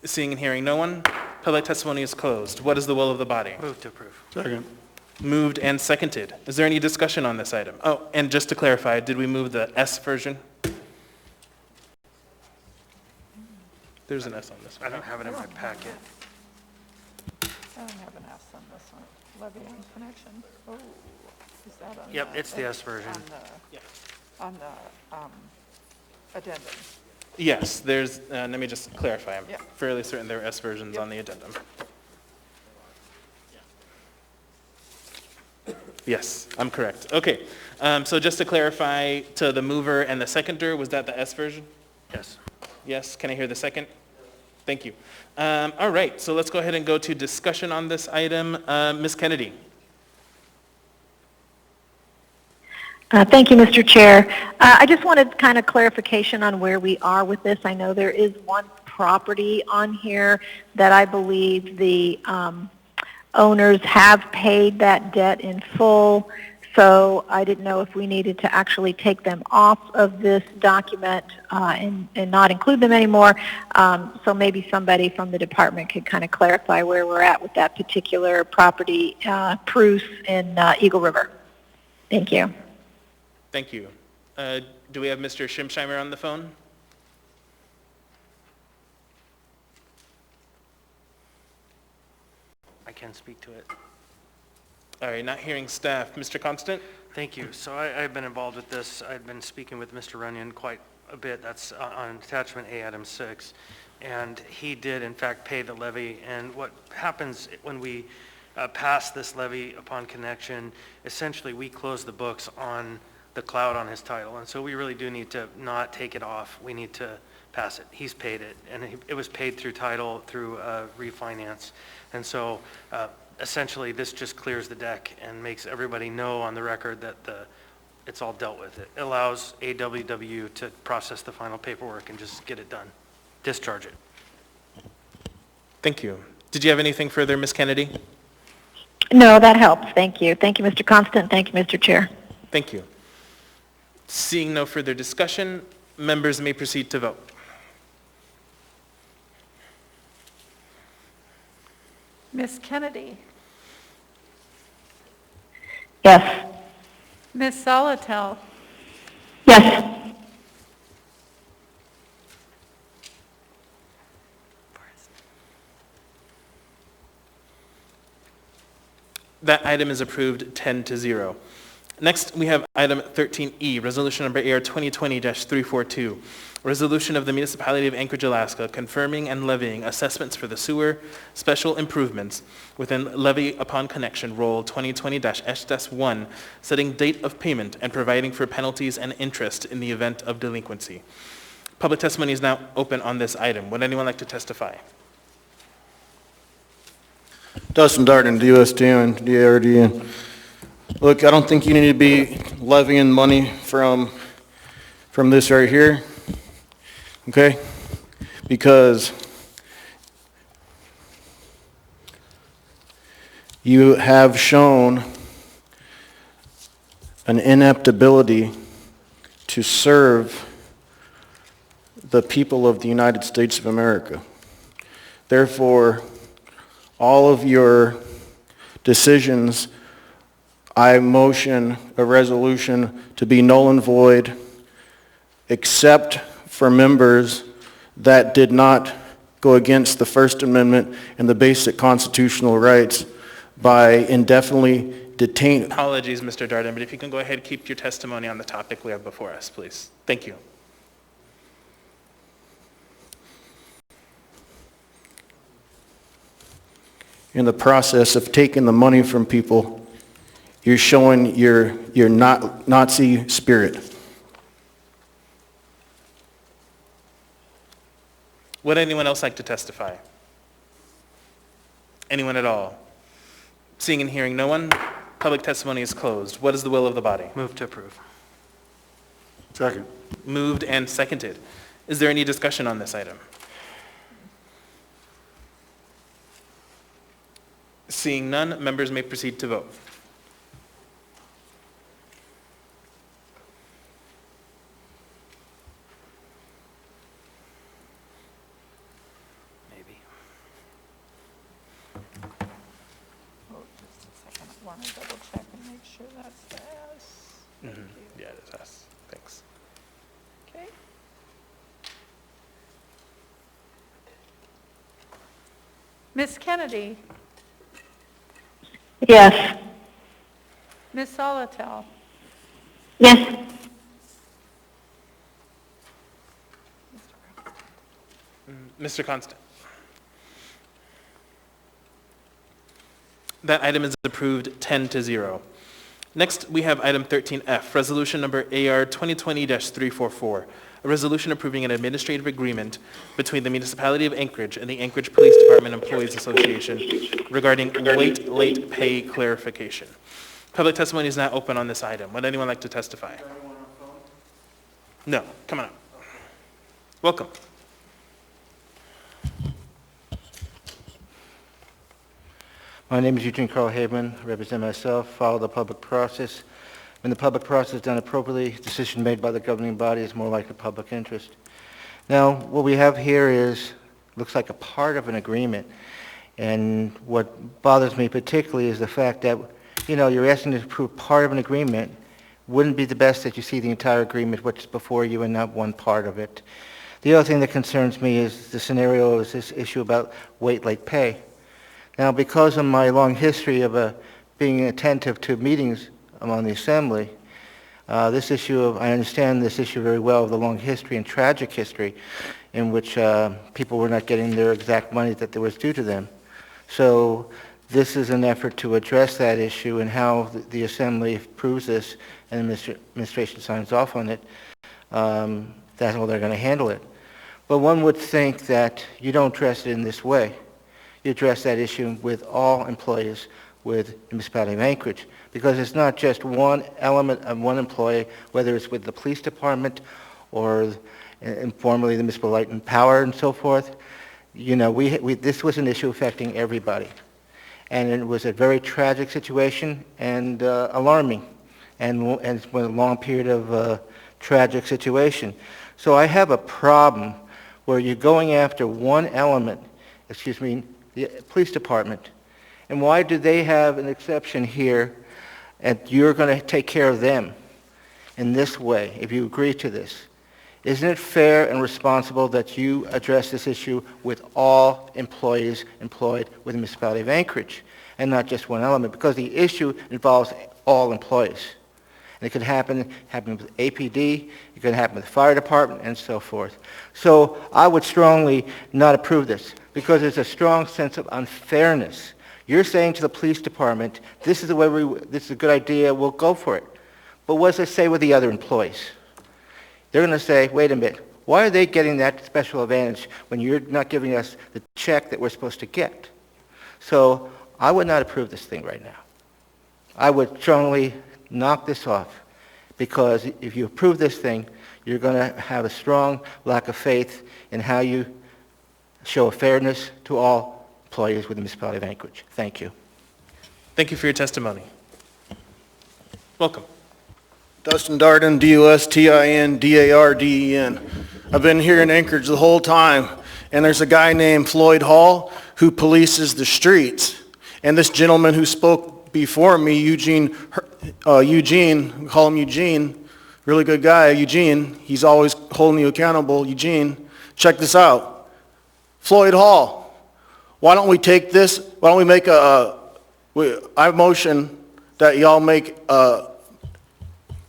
Seeing and hearing no one, public testimony is closed. What is the will of the body? Move to approve. Second. Moved and seconded. Is there any discussion on this item? Oh, and just to clarify, did we move the S version? There's an S on this one. I don't have it in my packet. I don't have an S on this one. Levy on connection. Oh, is that on Yep, it's the S version. On the addendum? Yes, there's, let me just clarify. I'm Yeah. fairly certain there are S versions on the addendum. Yes, I'm correct. Okay, so just to clarify to the mover and the seconder, was that the S version? Yes. Yes, can I hear the second? Thank you. All right, so let's go ahead and go to discussion on this item. Ms. Kennedy. Thank you, Mr. Chair. I just wanted kind of clarification on where we are with this. I know there is one property on here that I believe the owners have paid that debt in full. So I didn't know if we needed to actually take them off of this document and not include them anymore. So maybe somebody from the department could kind of clarify where we're at with that particular property, Pruce in Eagle River. Thank you. Thank you. Do we have Mr. Schimsheimer on the phone? I can speak to it. All right, not hearing staff. Mr. Constant? Thank you. So I've been involved with this. I've been speaking with Mr. Runyon quite a bit. That's on attachment A, item 6. And he did, in fact, pay the levy. And what happens when we pass this levy upon connection, essentially we close the books on the cloud on his title. And so we really do need to not take it off. We need to pass it. He's paid it. And it was paid through title, through refinance. And so essentially, this just clears the deck and makes everybody know on the record that it's all dealt with. It allows AWW to process the final paperwork and just get it done. Discharge it. Thank you. Did you have anything further, Ms. Kennedy? No, that helps. Thank you. Thank you, Mr. Constant. Thank you, Mr. Chair. Thank you. Seeing no further discussion, members may proceed to vote. Ms. Kennedy? Yes. Ms. Solotel? Yes. That item is approved 10-0. Next, we have item 13E, resolution number AR 2020-342, resolution of the Municipality of Anchorage, Alaska, confirming and levying assessments for the sewer special improvements within levy upon connection roll 2020-S-1, setting date of payment and providing for penalties and interest in the event of delinquency. Public testimony is now open on this item. Would anyone like to testify? Dustin Darden, DUSD and DARD. Look, I don't think you need to be levying money from this right here, okay? Because you have shown an ineptability to serve the people of the United States of America. Therefore, all of your decisions, I motion a resolution to be null and void, except for members that did not go against the First Amendment and the basic constitutional rights by indefinitely detaining. Apologies, Mr. Darden, but if you can go ahead and keep your testimony on the topic we have before us, please. Thank you. In the process of taking the money from people, you're showing your Nazi spirit. Would anyone else like to testify? Anyone at all? Seeing and hearing no one, public testimony is closed. What is the will of the body? Move to approve. Second. Moved and seconded. Is there any discussion on this item? Seeing none, members may proceed to vote. Maybe. Oh, just a second. I want to double check and make sure that's the S. Yeah, it is us. Thanks. Okay. Ms. Kennedy? Yes. Ms. Solotel? Yes. Mr. Constant. That item is approved 10-0. Next, we have item 13F, resolution number AR 2020-344, a resolution approving an administrative agreement between the Municipality of Anchorage and the Anchorage Police Department Employees Association regarding late pay clarification. Public testimony is now open on this item. Would anyone like to testify? No, come on up. Welcome. My name is Eugene Carl Haberman. I represent myself, follow the public process. When the public process is done appropriately, decision made by the governing body is more like the public interest. Now, what we have here looks like a part of an agreement. And what bothers me particularly is the fact that, you're asking to approve part of an agreement. Wouldn't it be the best that you see the entire agreement, what's before you, and not one part of it? The other thing that concerns me is the scenario is this issue about late pay. Now, because of my long history of being attentive to meetings among the Assembly, I understand this issue very well, of the long history and tragic history in which people were not getting their exact money that was due to them. So this is an effort to address that issue, and how the Assembly approves this and the administration signs off on it, that's how they're going to handle it. But one would think that you don't address it in this way. You address that issue with all employees with the municipality of Anchorage, because it's not just one element of one employee, whether it's with the police department or formerly the municipal light and power and so forth. This was an issue affecting everybody. And it was a very tragic situation and alarming, and it's been a long period of tragic situation. So I have a problem where you're going after one element, the police department, and why do they have an exception here, and you're going to take care of them in this way, if you agree to this? Isn't it fair and responsible that you address this issue with all employees employed with the municipality of Anchorage, and not just one element? Because the issue involves all employees. And it could happen with APD, it could happen with the fire department, and so forth. So I would strongly not approve this, because there's a strong sense of unfairness. You're saying to the police department, this is the way this is a good idea, we'll go for it. But what does it say with the other employees? They're going to say, wait a minute, why are they getting that special advantage when you're not giving us the check that we're supposed to get? So I would not approve this thing right now. I would strongly knock this off, because if you approve this thing, you're going to have a strong lack of faith in how you show a fairness to all employees with the municipality of Anchorage. Thank you. Thank you for your testimony. Welcome. Dustin Darden, D-U-S-T-I-N-D-A-R-D-E-N. I've been here in Anchorage the whole time, and there's a guy named Floyd Hall who polices the streets. And this gentleman who spoke before me, Eugene, we call him Eugene, really good guy, Eugene. He's always holding you accountable. Eugene, check this out. Floyd Hall, why don't we take this, why don't we make I motion that y'all make a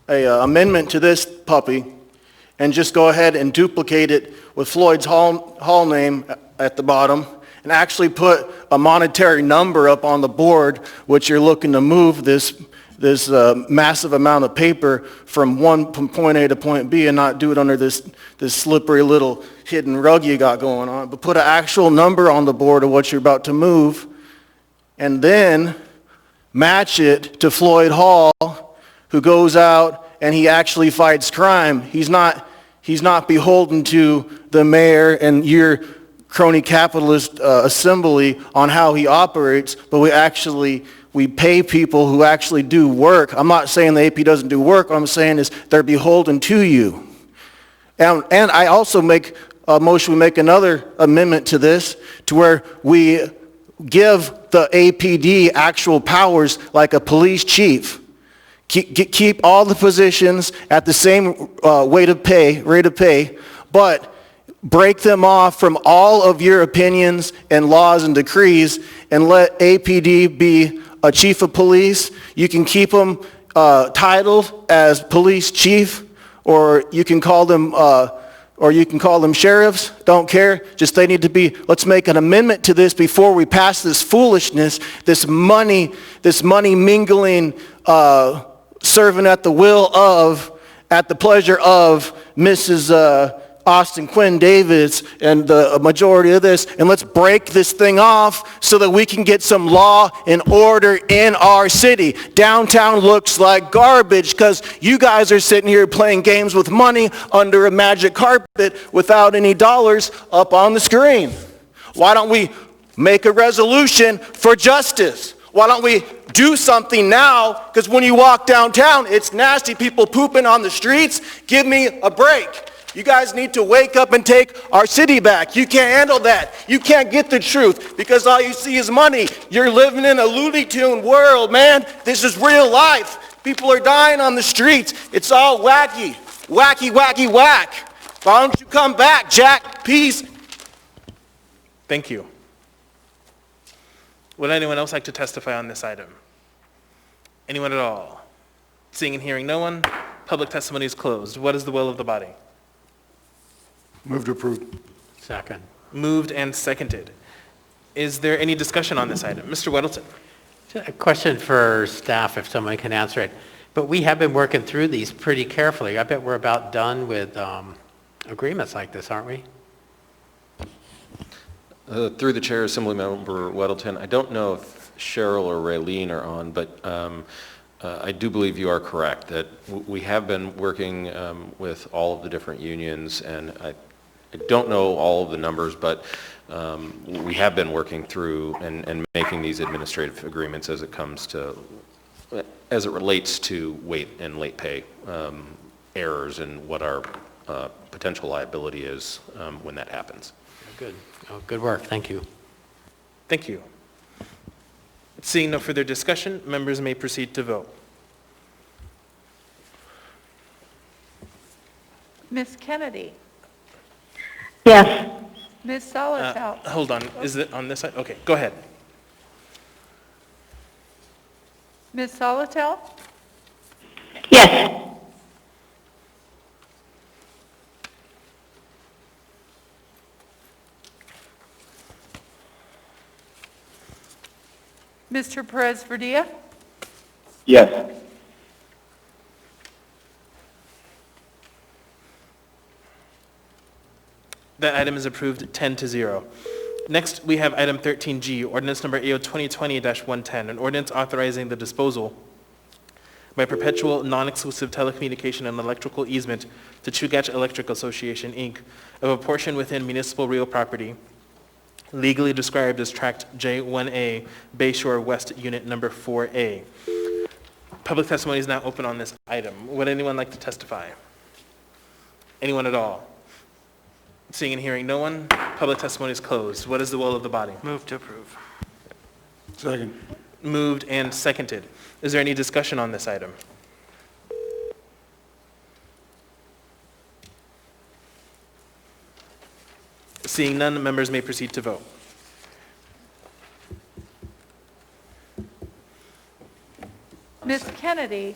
amendment to this puppy and just go ahead and duplicate it with Floyd's Hall name at the bottom, and actually put a monetary number up on the board, which you're looking to move this massive amount of paper from point A to point B, and not do it under this slippery little hidden rug you got going on, but put an actual number on the board of what you're about to move, and then match it to Floyd Hall, who goes out and he actually fights crime. He's not beholden to the mayor and your crony capitalist assembly on how he operates, but we pay people who actually do work. I'm not saying the AP doesn't do work. What I'm saying is they're beholden to you. And I also make a motion, we make another amendment to this, to where we give the APD actual powers like a police chief. Keep all the positions at the same rate of pay, but break them off from all of your opinions and laws and decrees, and let APD be a chief of police. You can keep them titled as police chief, or you can call them sheriffs. Don't care. Just they need to be. Let's make an amendment to this before we pass this foolishness, this money mingling, serving at the pleasure of Mrs. Austin Quinn Davis and the majority of this, and let's break this thing off so that we can get some law and order in our city. Downtown looks like garbage because you guys are sitting here playing games with money under a magic carpet without any dollars up on the screen. Why don't we make a resolution for justice? Why don't we do something now? Because when you walk downtown, it's nasty, people pooping on the streets. Give me a break. You guys need to wake up and take our city back. You can't handle that. You can't get the truth because all you see is money. You're living in a Looney Tune world, man. This is real life. People are dying on the streets. It's all wacky. Wacky, wacky, whack. Why don't you come back, Jack? Peace. Thank you. Would anyone else like to testify on this item? Anyone at all? Seeing and hearing no one, public testimony is closed. What is the will of the body? Move to approve. Second. Moved and seconded. Is there any discussion on this item? Mr. Weddleton. A question for staff, if someone can answer it. But we have been working through these pretty carefully. I bet we're about done with agreements like this, aren't we? Through the chair, Assemblymember Weddleton, I don't know if Cheryl or Raylene are on, but I do believe you are correct that we have been working with all of the different unions, and I don't know all of the numbers, but we have been working through and making these administrative agreements as it relates to weight and late pay errors and what our potential liability is when that happens. Good. Oh, good work. Thank you. Thank you. Seeing no further discussion, members may proceed to vote. Ms. Kennedy? Yes. Ms. Solotel? Hold on. Is it on this side? Okay, go ahead. Ms. Solotel? Yes. Mr. Perez-Verdilla? Yes. That item is approved 10-0. Next, we have item 13G, ordinance number AO 2020-110, an ordinance authorizing the disposal by perpetual non-exclusive telecommunication and electrical easement to Chugach Electric Association, Inc., of a portion within municipal real property legally described as Tract J1A, Bayshore West Unit Number 4A. Public testimony is now open on this item. Would anyone like to testify? Anyone at all? Seeing and hearing no one, public testimony is closed. What is the will of the body? Move to approve. Second. Moved and seconded. Is there any discussion on this item? Seeing none, members may proceed to vote. Ms. Kennedy?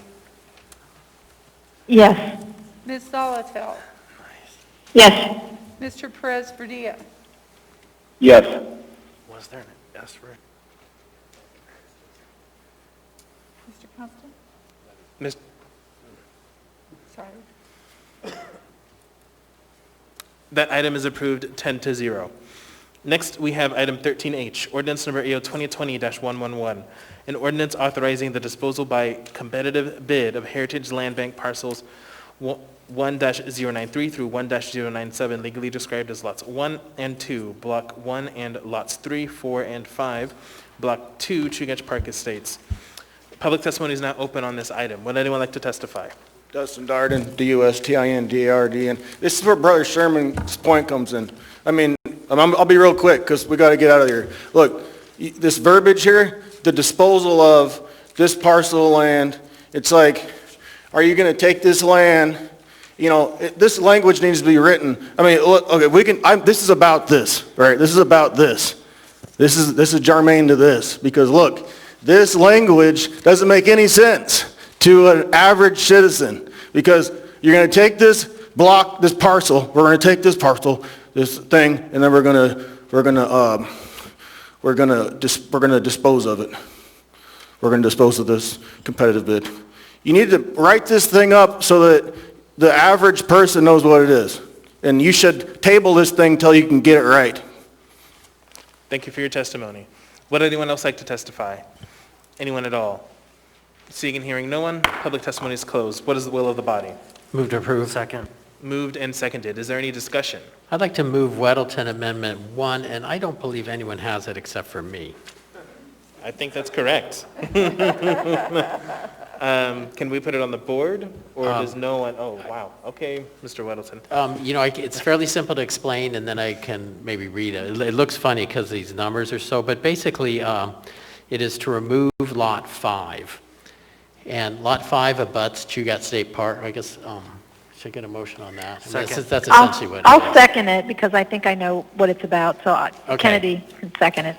Yes. Ms. Solotel? Yes. Mr. Perez-Verdilla? Yes. Was there an S for it? Mr. Constant? Ms. Sorry. That item is approved 10-0. Next, we have item 13H, ordinance number AO 2020-111, an ordinance authorizing the disposal by competitive bid of Heritage Land Bank parcels 1-093 through 1-097, legally described as lots 1 and 2, block 1 and lots 3, 4, and 5, block 2, Chugach Park Estates. Public testimony is now open on this item. Would anyone like to testify? Dustin Darden, D-U-S-T-I-N-D-A-R-D-N. This is where Brother Sherman's point comes in. I mean, I'll be real quick because we got to get out of here. Look, this verbiage here, the disposal of this parcel of land, it's like, are you going to take this land? You know, this language needs to be written. I mean, look, okay, this is about this, right? This is about this. This is germane to this because look, this language doesn't make any sense to an average citizen because you're going to take this block, this parcel, we're going to take this parcel, this thing, and then we're going to dispose of it. We're going to dispose of this competitive bid. You need to write this thing up so that the average person knows what it is. And you should table this thing until you can get it right. Thank you for your testimony. Would anyone else like to testify? Anyone at all? Seeing and hearing no one, public testimony is closed. What is the will of the body? Move to approve. Second. Moved and seconded. Is there any discussion? I'd like to move Weddleton Amendment 1, and I don't believe anyone has it except for me. I think that's correct. Can we put it on the board, or does no one? Oh, wow. Okay, Mr. Weddleton. You know, it's fairly simple to explain, and then I can maybe read it. It looks funny because these numbers are so, but basically, it is to remove Lot 5. And Lot 5 abuts Chugach State Park. I guess, should I get a motion on that? Second. That's essentially what it is. I'll second it because I think I know what it's about, so Okay. Kennedy can second it.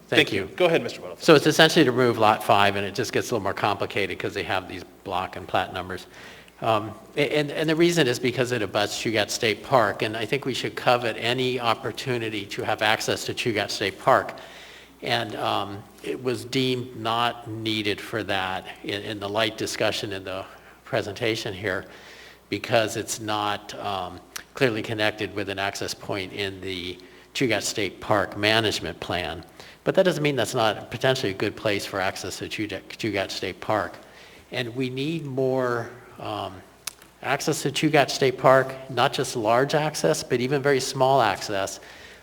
Thank you. Go ahead, Mr. Weddleton. So it's essentially to remove Lot 5, and it just gets a little more complicated because they have these block and plat numbers. And the reason is because it abuts Chugach State Park, and I think we should covet any opportunity to have access to Chugach State Park. And it was deemed not needed for that in the light discussion in the presentation here, because it's not clearly connected with an access point in the Chugach State Park management plan. But that doesn't mean that's not potentially a good place for access to Chugach State Park. And we need more access to Chugach State Park, not just large access, but even very small access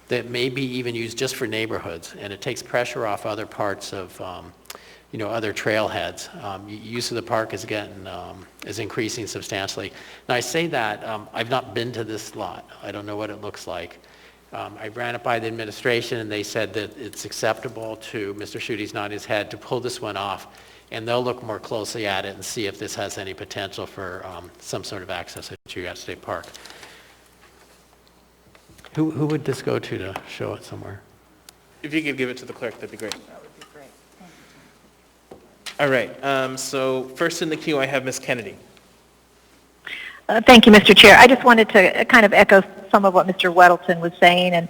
that may be even used just for neighborhoods. And it takes pressure off other parts of, other trailheads. Use of the park is increasing substantially. Now I say that, I've not been to this lot. I don't know what it looks like. I ran it by the administration, and they said that it's acceptable to, Mr. Schuette's nodding his head, to pull this one off, and they'll look more closely at it and see if this has any potential for some sort of access at Chugach State Park. Who would this go to show it somewhere? If you could give it to the clerk, that'd be great. That would be great. Thank you. All right, so first in the queue, I have Ms. Kennedy. Thank you, Mr. Chair. I just wanted to kind of echo some of what Mr. Weddleton was saying, and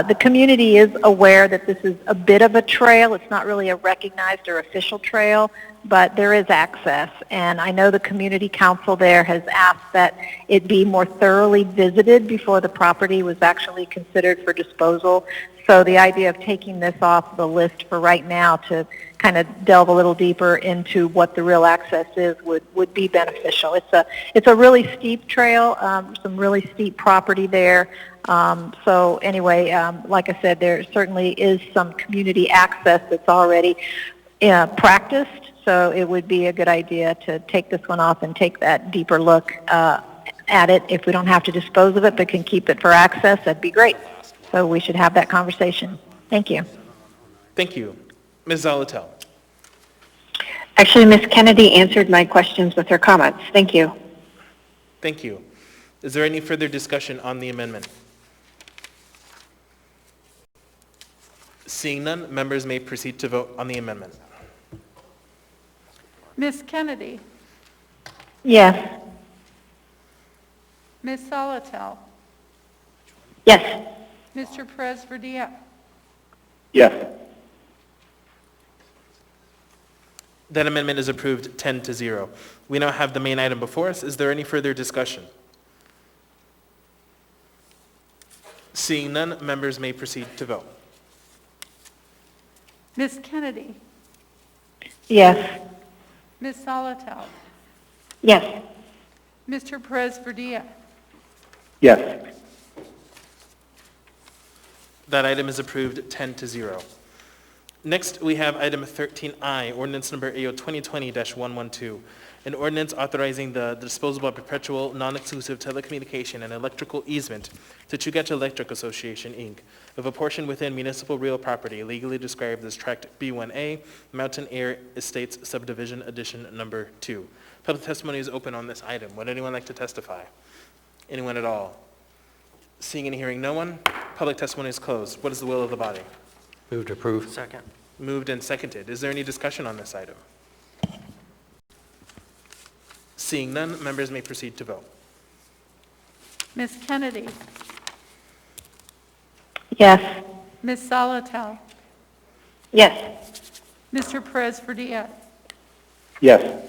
the community is aware that this is a bit of a trail. It's not really a recognized or official trail, but there is access, and I know the community council there has asked that it be more thoroughly visited before the property was actually considered for disposal. So the idea of taking this off the list for right now to kind of delve a little deeper into what the real access is would be beneficial. It's a really steep trail, some really steep property there. So anyway, like I said, there certainly is some community access that's already practiced. So it would be a good idea to take this one off and take that deeper look at it. If we don't have to dispose of it but can keep it for access, that'd be great. So we should have that conversation. Thank you. Thank you. Ms. Zalatel. Actually, Ms. Kennedy answered my questions with her comments. Thank you. Thank you. Is there any further discussion on the amendment? Seeing none, members may proceed to vote on the amendment. Ms. Kennedy, Yes. Ms. Solotel, Yes. Mr. Perez-Verdia, Yes. That amendment is approved 10-0. We now have the main item before us. Is there any further discussion? Seeing none, members may proceed to vote. Ms. Kennedy, Yes. Ms. Solotel, Yes. Mr. Perez-Verdia, Yes. That item is approved 10-0. Next, we have item 13I, ordinance number AO 2020-112, an ordinance authorizing the disposal of perpetual non-exclusive telecommunication and electrical easement to Chugach Electric Association, Inc., of a portion within municipal real property legally described as Tract B1A, Mountain Air Estates Subdivision Addition Number 2. Public testimony is open on this item. Would anyone like to testify? Anyone at all? Seeing and hearing no one, public testimony is closed. What is the will of the body? Move to approve. Second. Moved and seconded. Is there any discussion on this item? Seeing none, members may proceed to vote. Ms. Kennedy, Yes. Ms. Solotel, Yes. Mr. Perez-Verdia, Yes.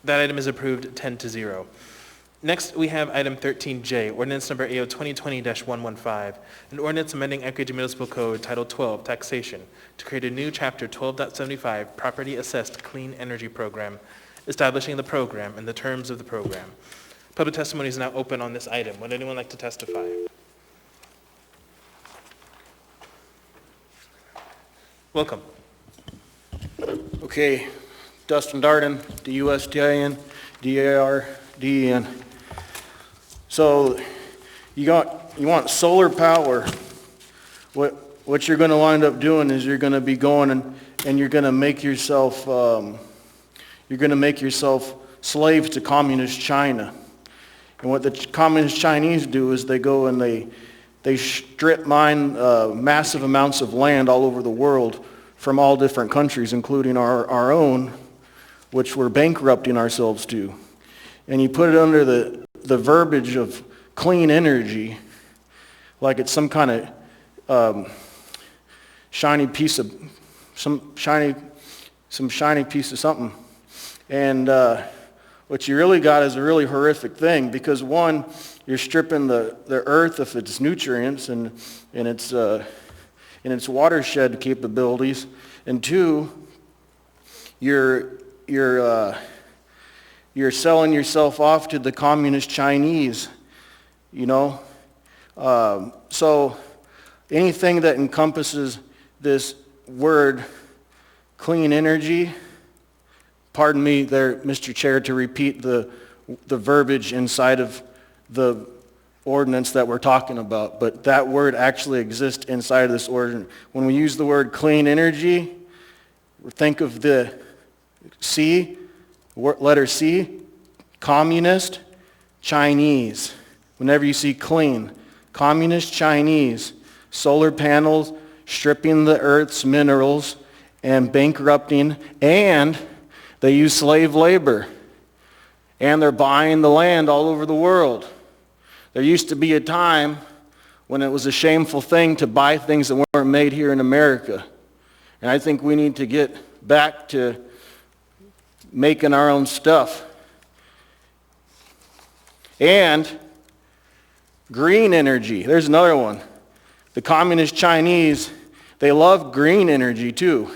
That item is approved 10-0. Next, we have item 13J, ordinance number AO 2020-115, an ordinance amending Anchorage Municipal Code Title 12, Taxation, to create a new Chapter 12.75, Property Assessed Clean Energy Program, establishing the program and the terms of the program. Public testimony is now open on this item. Would anyone like to testify? Welcome. Okay, Dustin Darden, D-U-S-T-I-N, D-A-R-D-E-N. So you want solar power. What you're going to wind up doing is you're going to be going and you're going to make yourself slaves to communist China. And what the communist Chinese do is they go and they strip mine massive amounts of land all over the world from all different countries, including our own, which we're bankrupting ourselves to. And you put it under the verbiage of clean energy, like it's some kind of shiny piece of shiny piece of something. And what you really got is a really horrific thing, because one, you're stripping the earth of its nutrients and its watershed capabilities, and two, you're selling yourself off to the communist Chinese, you know. So anything that encompasses this word clean energy, pardon me there, Mr. Chair, to repeat the verbiage inside of the ordinance that we're talking about, but that word actually exists inside of this ordinance. When we use the word clean energy, think of the C, letter C, communist, Chinese. Whenever you see clean, communist, Chinese, solar panels, stripping the earth's minerals, and bankrupting, and they use slave labor, and they're buying the land all over the world. There used to be a time when it was a shameful thing to buy things that weren't made here in America. And I think we need to get back to making our own stuff. And green energy, there's another one. The communist Chinese, they love green energy too.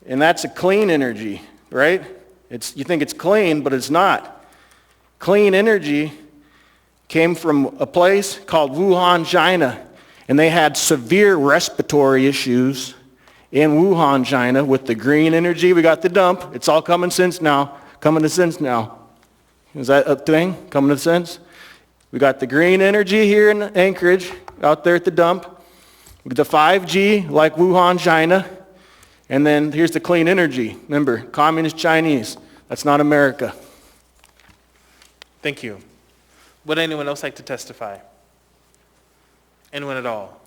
And that's a clean energy, right? You think it's clean, but it's not. Clean energy came from a place called Wuhan, China, and they had severe respiratory issues in Wuhan, China with the green energy. We got the dump. It's all common sense now. Coming to sense now. Is that a thing? Coming to sense? We got the green energy here in Anchorage, out there at the dump. We got the 5G, like Wuhan, China. And then here's the clean energy. Remember, communist Chinese. That's not America. Thank you. Would anyone else like to testify? Anyone at all?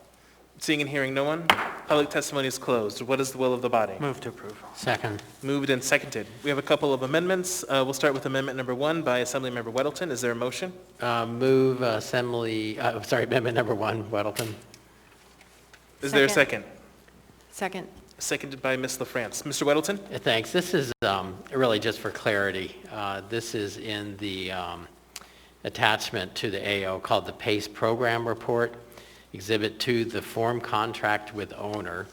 Seeing and hearing no one, public testimony is closed. What is the will of the body? Move to approve. Second. Moved and seconded. We have a couple of amendments. We'll start with amendment number 1 by Assemblymember Weddleton. Is there a motion? Move amendment number 1, Weddleton. Is there a second? Second. Seconded by Ms. LaFrance. Mr. Weddleton? Thanks. This is really just for clarity. This is in the attachment to the AO called the PACE Program Report, Exhibit 2, the form contract with owner.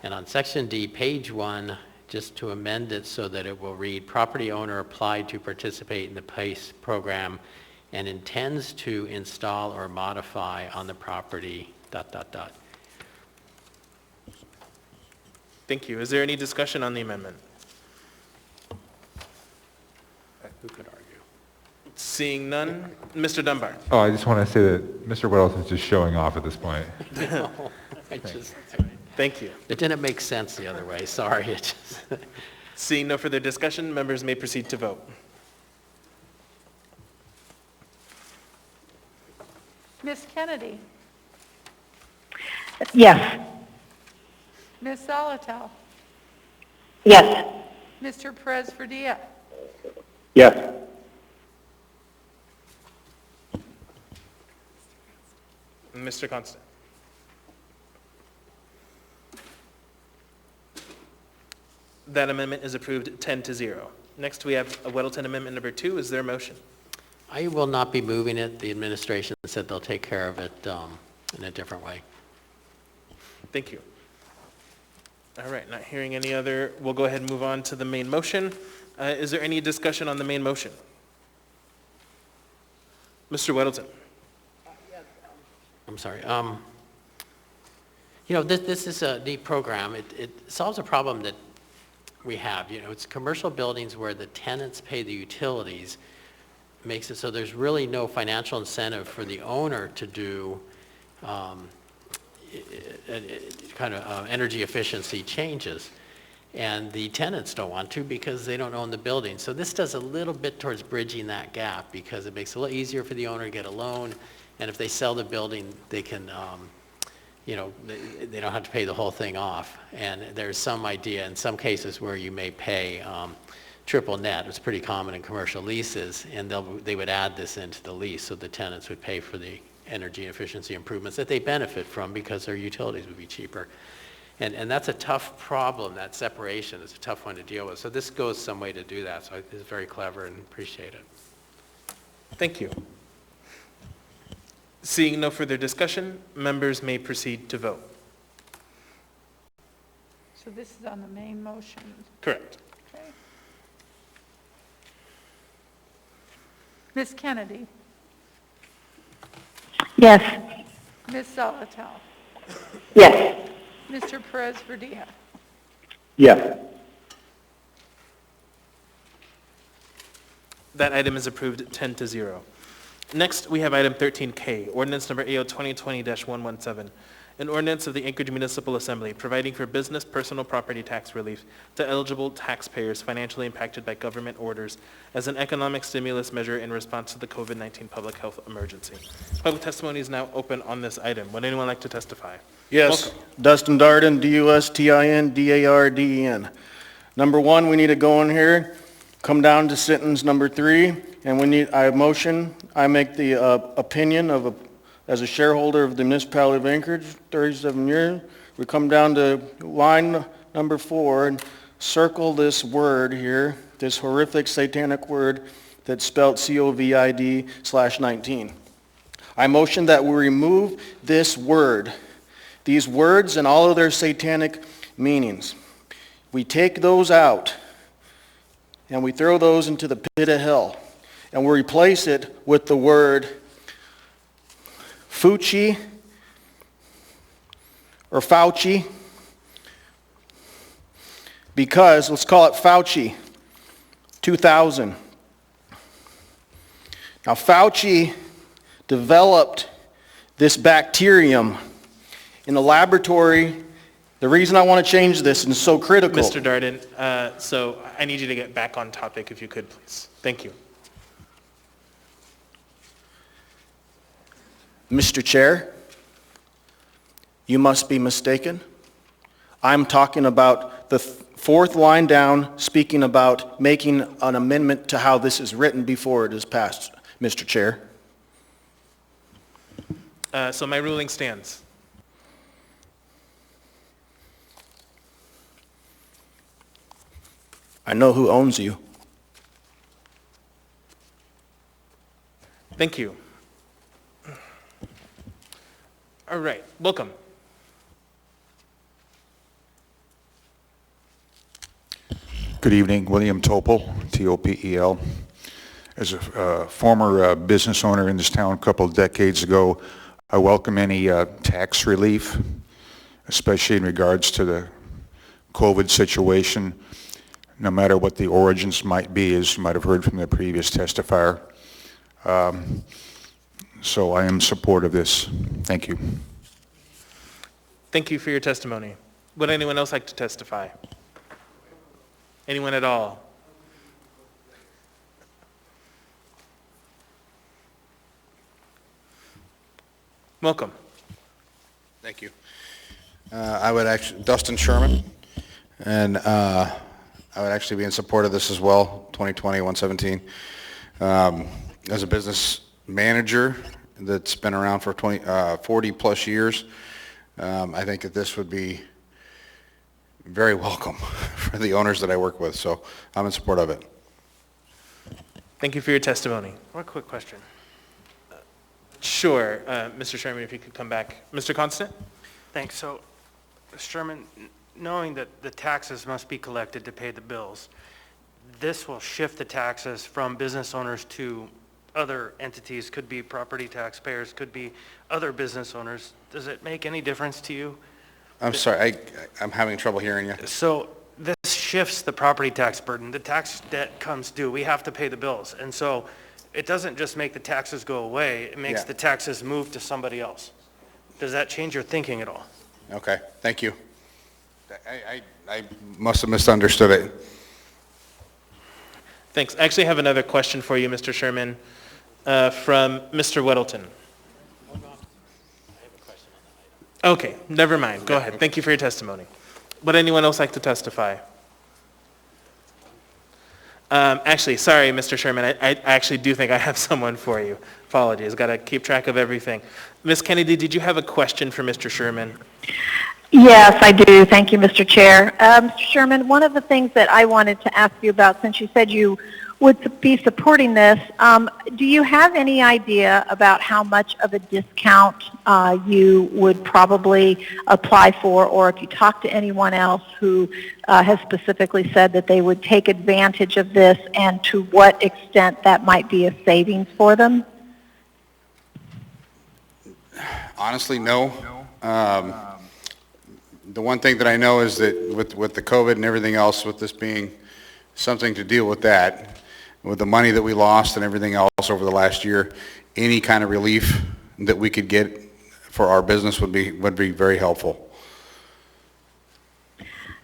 And on Section D, page 1, just to amend it so that it will read, property owner applied to participate in the PACE program and intends to install or modify on the property, ... Thank you. Is there any discussion on the amendment? Who could argue? Seeing none, Mr. Dunbar. Oh, I just want to say that Mr. Weddleton's just showing off at this point. No, Thank you. It didn't make sense the other way. Sorry. It just Seeing no further discussion, members may proceed to vote. Miss Kennedy? Yes. Miss Solotel? Yes. Mr. Perez-Verdia? Yes. Mr. Constant. That amendment is approved 10-0. Next, we have a Weddleton Amendment number 2. Is there a motion? I will not be moving it. The administration said they'll take care of it in a different way. Thank you. All right, not hearing any other, we'll go ahead and move on to the main motion. Is there any discussion on the main motion? Mr. Weddleton. I'm sorry. You know, this is a neat program. It solves a problem that we have. You know, it's commercial buildings where the tenants pay the utilities, makes it so there's really no financial incentive for the owner to do energy efficiency changes. And the tenants don't want to because they don't own the building. So this does a little bit towards bridging that gap because it makes it a little easier for the owner to get a loan. And if they sell the building, they can, you know, they don't have to pay the whole thing off. And there's some idea in some cases where you may pay triple net. It's pretty common in commercial leases, and they would add this into the lease so the tenants would pay for the energy efficiency improvements that they benefit from because their utilities would be cheaper. And that's a tough problem, that separation is a tough one to deal with. So this goes some way to do that. So it's very clever and appreciate it. Thank you. Seeing no further discussion, members may proceed to vote. So this is on the main motion. Correct. Okay. Ms. Kennedy, Yes. Ms. Zolotow, Yes. Mr. Perez-Verdia, Yes. That item is approved 10-0. Next, we have item 13K, ordinance number AO 2020-117, an ordinance of the Anchorage Municipal Assembly providing for business personal property tax relief to eligible taxpayers financially impacted by government orders as an economic stimulus measure in response to the COVID-19 public health emergency. Public testimony is now open on this item. Would anyone like to testify? Yes, Welcome. Dustin Darden, D-U-S-T-I-N-D-A-R-D-E-N. Number one, we need to go in here, come down to sentence number 3, and I make the opinion of as a shareholder of the municipality of Anchorage, 37 years. We come down to line number 4 and circle this word here, this horrific satanic word that's spelled COVID/19. I motion that we remove this word, these words and all of their satanic meanings. We take those out and we throw those into the pit of hell and we replace it with the word Fucci or Fauci, because let's call it Fauci 2000. Now Fauci developed this bacterium in a laboratory. The reason I want to change this and it's so critical. Mr. Darden, so I need you to get back on topic if you could, please. Thank you. Mr. Chair, you must be mistaken. I'm talking about the fourth line down, speaking about making an amendment to how this is written before it is passed, Mr. Chair. So my ruling stands. I know who owns you. Thank you. All right, welcome. Good evening, William Topel, T-O-P-E-L. As a former business owner in this town a couple of decades ago, I welcome any tax relief, especially in regards to the COVID situation, no matter what the origins might be, as you might have heard from the previous testifier. So I am in support of this. Thank you. Thank you for your testimony. Would anyone else like to testify? Anyone at all? Welcome. Thank you. I would actually, Dustin Sherman, and I would actually be in support of this as well, 2020-117. As a business manager that's been around for 40 plus years, I think that this would be very welcome for the owners that I work with, so I'm in support of it. Thank you for your testimony. One quick question. Sure, Mr. Sherman, if you could come back. Mr. Constant? Thanks. So, Mr. Sherman, knowing that the taxes must be collected to pay the bills, this will shift the taxes from business owners to other entities, could be property taxpayers, could be other business owners. Does it make any difference to you I'm sorry, I'm having trouble hearing you. So this shifts the property tax burden. The tax debt comes due. We have to pay the bills. And so it doesn't just make the taxes go away. It makes Yeah. the taxes move to somebody else. Does that change your thinking at all? Okay, thank you. I must have misunderstood it. Thanks. I actually have another question for you, Mr. Sherman, from Mr. Weddleton. Okay, never mind. Go ahead. Thank you for your testimony. Would anyone else like to testify? Actually, sorry, Mr. Sherman, I actually do think I have someone for you. Apologies, got to keep track of everything. Ms. Kennedy, did you have a question for Mr. Sherman? Yes, I do. Thank you, Mr. Chair. Mr. Sherman, one of the things that I wanted to ask you about, since you said you would be supporting this, do you have any idea about how much of a discount you would probably apply for, or if you talk to anyone else who has specifically said that they would take advantage of this, and to what extent that might be a savings for them? Honestly, no. The one thing that I know is that with the COVID and everything else, with this being something to deal with that, with the money that we lost and everything else over the last year, any kind of relief that we could get for our business would be very helpful.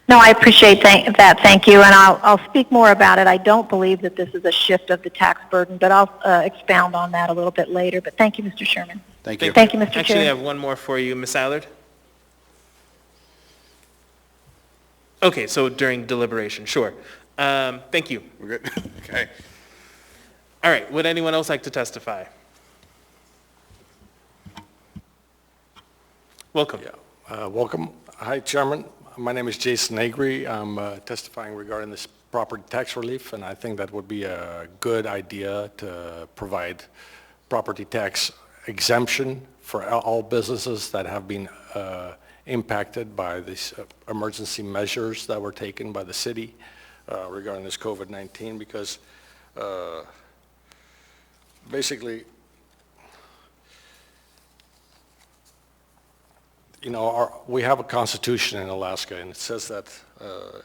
No, I appreciate that. Thank you. And I'll speak more about it. I don't believe that this is a shift of the tax burden, but I'll expound on that a little bit later. But thank you, Mr. Sherman. Thank you. Thank you, Mr. Actually, I Chair. have one more for you, Ms. Allard. Okay, so during deliberation, sure. Thank you. We're good. Okay. All right, would anyone else like to testify? Welcome. Welcome. Hi, Chairman. My name is Jason Agri. I'm testifying regarding this property tax relief, and I think that would be a good idea to provide property tax exemption for all businesses that have been impacted by these emergency measures that were taken by the city regarding this COVID-19, because basically, you know, we have a constitution in Alaska, and it says that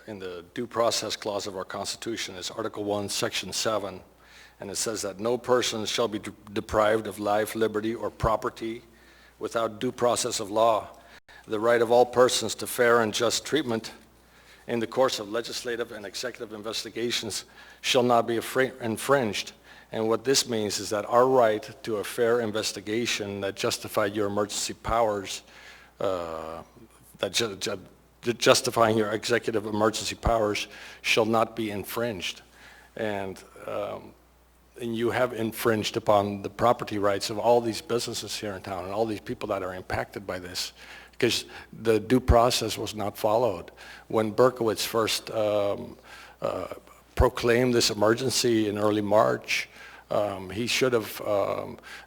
in the due process clause of our constitution, it's Article 1, Section 7, and it says that no person shall be deprived of life, liberty, or property without due process of law. The right of all persons to fair and just treatment in the course of legislative and executive investigations shall not be infringed. And what this means is that our right to a fair investigation that justified your emergency powers, justifying your executive emergency powers, shall not be infringed. And you have infringed upon the property rights of all these businesses here in town and all these people that are impacted by this, because the due process was not followed. When Berkowitz first proclaimed this emergency in early March, he should have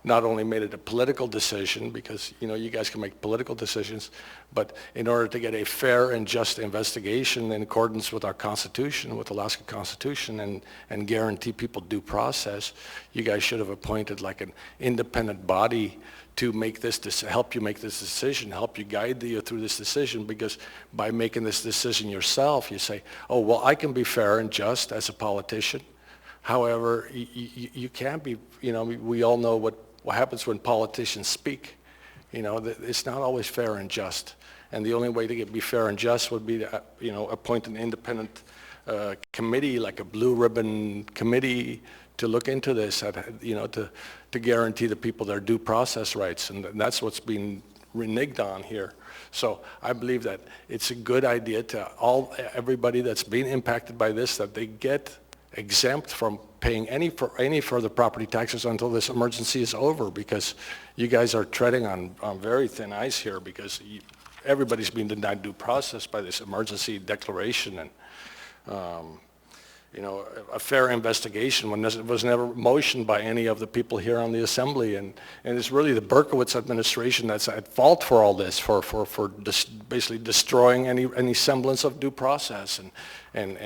not only made it a political decision, because you know you guys can make political decisions, but in order to get a fair and just investigation in accordance with our Constitution, with the Alaska Constitution, and guarantee people due process, you guys should have appointed like an independent body to make this, help you make this decision, help you guide you through this decision, because by making this decision yourself, you say, oh, well, I can be fair and just as a politician. However, you can't be, you know, we all know what happens when politicians speak. You know, it's not always fair and just. And the only way to be fair and just would be to, you know, appoint an independent committee, like a blue ribbon committee, to look into this, you know, to guarantee the people their due process rights. And that's what's being reneged on here. So I believe that it's a good idea to everybody that's being impacted by this, that they get exempt from paying any further property taxes until this emergency is over, because you guys are treading on very thin ice here, because everybody's being denied due process by this emergency declaration. And you know, a fair investigation was never motioned by any of the people here on the Assembly, and it's really the Berkowitz administration that's at fault for all this, for basically destroying any semblance of due process, and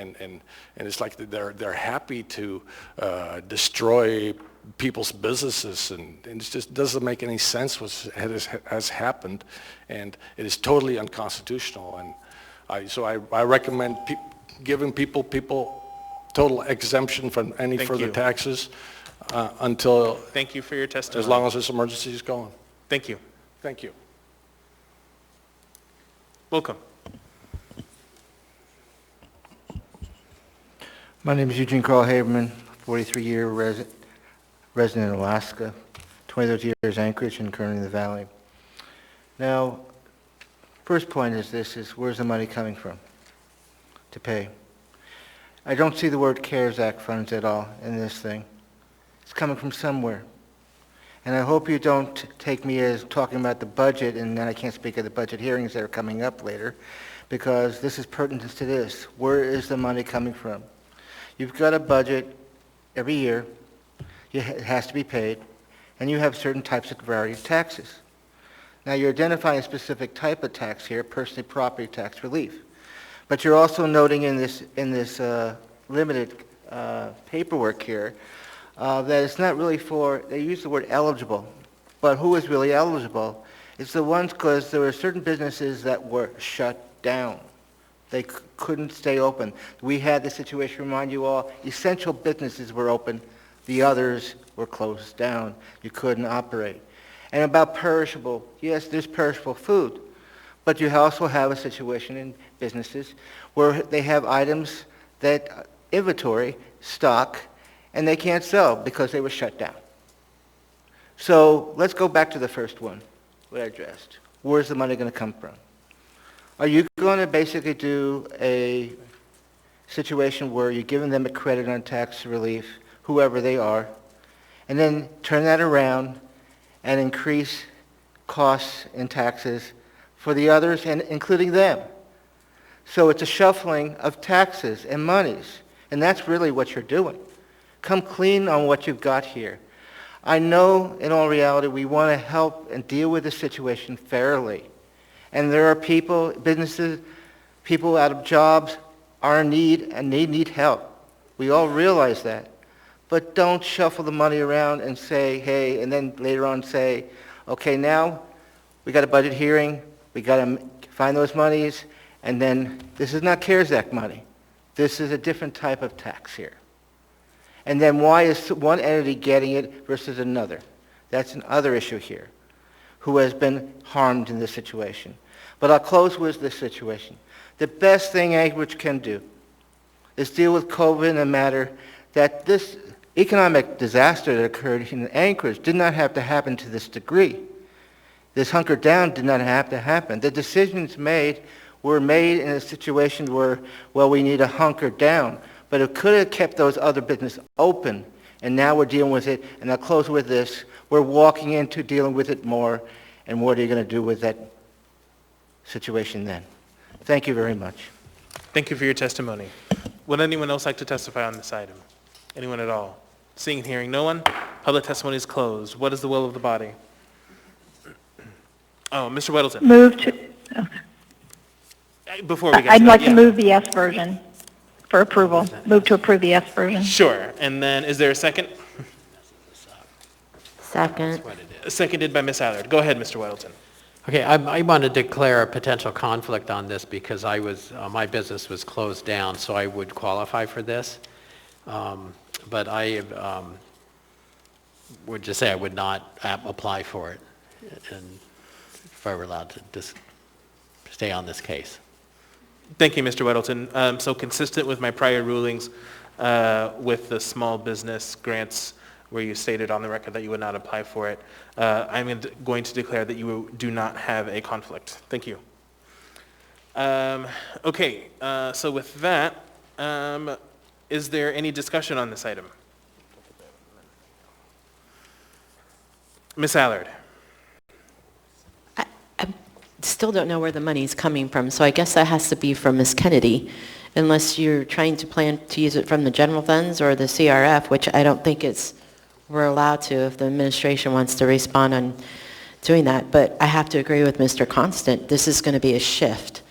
it's like they're happy to destroy people's businesses, and it just doesn't make any sense what has happened, and it is totally unconstitutional. And so I recommend giving people total exemption from any Thank further you. taxes until, Thank you for your testimony. as long as this emergency is going. Thank you. Thank you. Welcome. My name is Eugene Carl Haberman, 43-year resident in Alaska, 20 of those years Anchorage and currently in the Valley. Now, first point is this, is where's the money coming from to pay? I don't see the word CARES Act funds at all in this thing. It's coming from somewhere. And I hope you don't take me as talking about the budget, and then I can't speak of the budget hearings that are coming up later, because this is pertinent to this. Where is the money coming from? You've got a budget every year. It has to be paid, and you have certain types of various taxes. Now, you're identifying a specific type of tax here, personal property tax relief. But you're also noting in this limited paperwork here that it's not really for, they use the word eligible, but who is really eligible? It's the ones, because there were certain businesses that were shut down. They couldn't stay open. We had the situation, remind you all, essential businesses were open, the others were closed down. You couldn't operate. And about perishable, yes, there's perishable food, but you also have a situation in businesses where they have items that inventory, stock, and they can't sell because they were shut down. So let's go back to the first one we addressed. Where's the money going to come from? Are you going to basically do a situation where you're giving them a credit on tax relief, whoever they are, and then turn that around and increase costs and taxes for the others, and including them? So it's a shuffling of taxes and monies, and that's really what you're doing. Come clean on what you've got here. I know, in all reality, we want to help and deal with the situation fairly. And there are people, businesses, people out of jobs are in need, and they need help. We all realize that. But don't shuffle the money around and say, hey, and then later on say, okay, now we got a budget hearing, we got to find those monies, and then this is not CARES Act money. This is a different type of tax here. And then why is one entity getting it versus another? That's another issue here, who has been harmed in this situation. But I'll close with this situation. The best thing Anchorage can do is deal with COVID in a matter that this economic disaster that occurred in Anchorage did not have to happen to this degree. This hunker down did not have to happen. The decisions were made in a situation where, well, we need to hunker down. But it could have kept those other businesses open, and now we're dealing with it. And I'll close with this. We're walking into dealing with it more, and what are you going to do with that situation then? Thank you very much. Thank you for your testimony. Would anyone else like to testify on this item? Anyone at all? Seeing and hearing no one, public testimony is closed. What is the will of the body? Oh, Mr. Weddleton. Move to, Before we get I'd to like that, to yeah. move the S version for approval. Move to approve the S version. Sure. And then is there a second? Second. Seconded by Ms. Allard. Go ahead, Mr. Weddleton. Okay, I want to declare a potential conflict on this because my business was closed down, so I would qualify for this. But I would just say I would not apply for it, and if I were allowed to just stay on this case. Thank you, Mr. Weddleton. So consistent with my prior rulings with the small business grants where you stated on the record that you would not apply for it, I'm going to declare that you do not have a conflict. Thank you. Okay, so with that, is there any discussion on this item? Ms. Allard. Still don't know where the money's coming from, so I guess that has to be from Ms. Kennedy, unless you're trying to plan to use it from the general funds or the CRF, which I don't think we're allowed to if the administration wants to respond on doing that. But I have to agree with Mr. Constant. This is going to be a shift.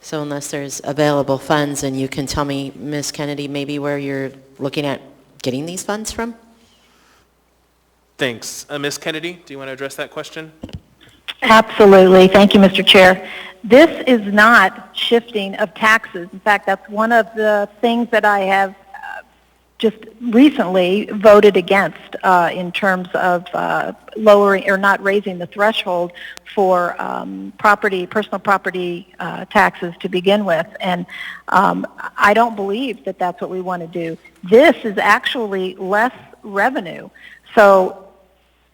So unless there's available funds, and you can tell me, Ms. Kennedy, maybe where you're looking at getting these funds from? Thanks. Ms. Kennedy, do you want to address that question? Absolutely. Thank you, Mr. Chair. This is not shifting of taxes. In fact, that's one of the things that I have just recently voted against in terms of lowering or not raising the threshold for personal property taxes to begin with. And I don't believe that that's what we want to do. This is actually less revenue. So,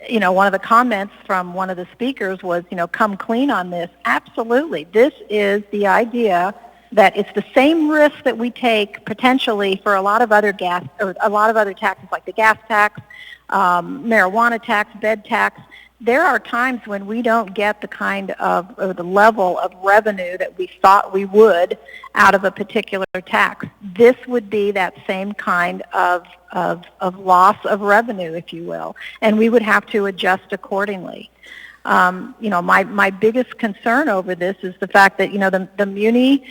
you know, one of the comments from one of the speakers was, you know, come clean on this. Absolutely. This is the idea that it's the same risk that we take potentially for a lot of other taxes like the gas tax, marijuana tax, bed tax. There are times when we don't get the kind of, or the level of revenue that we thought we would out of a particular tax. This would be that same kind of loss of revenue, if you will, and we would have to adjust accordingly. You know, my biggest concern over this is the fact that, you know, the muni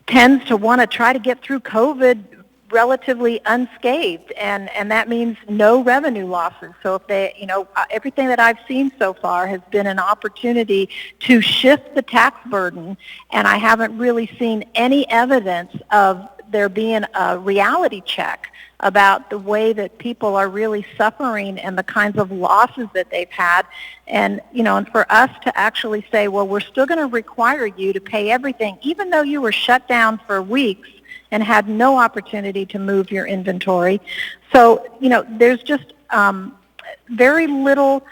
tends to want to try to get through COVID relatively unscathed, and that means no revenue losses. So if they, you know, everything that I've seen so far has been an opportunity to shift the tax burden, and I haven't really seen any evidence of there being a reality check about the way that people are really suffering and the kinds of losses that they've had. And, you know, and for us to actually say, well, we're still going to require you to pay everything, even though you were shut down for weeks and had no opportunity to move your inventory. So, you know, there's just very little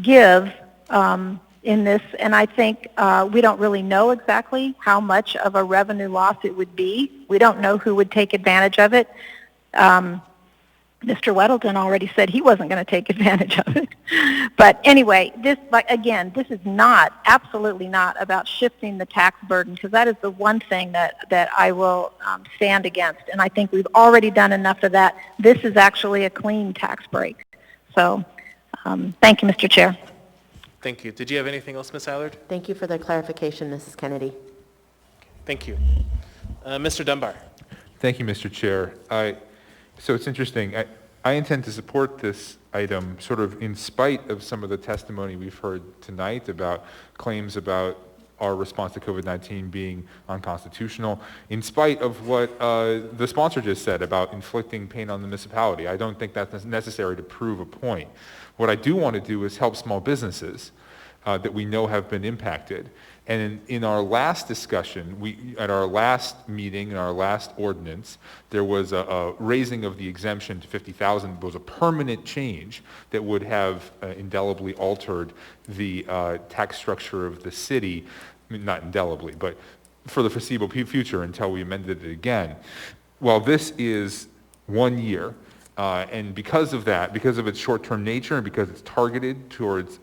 give in this, and I think we don't really know exactly how much of a revenue loss it would be. We don't know who would take advantage of it. Mr. Weddleton already said he wasn't going to take advantage of it. But anyway, this, like, again, this is not, absolutely not about shifting the tax burden, because that is the one thing that I will stand against. And I think we've already done enough of that. This is actually a clean tax break. So thank you, Mr. Chair. Thank you. Did you have anything else, Ms. Allard? Thank you for the clarification, Mrs. Kennedy. Thank you. Mr. Dunbar. Thank you, Mr. Chair. So it's interesting. I intend to support this item sort of in spite of some of the testimony we've heard tonight about claims about our response to COVID-19 being unconstitutional, in spite of what the sponsor just said about inflicting pain on the municipality. I don't think that's necessary to prove a point. What I do want to do is help small businesses that we know have been impacted. And in our last discussion, at our last meeting, in our last ordinance, there was a raising of the exemption to $50,000. It was a permanent change that would have indelibly altered the tax structure of the city, I mean, not indelibly, but for the foreseeable future until we amended it again. Well, this is 1 year, and because of that, because of its short-term nature and because it's targeted towards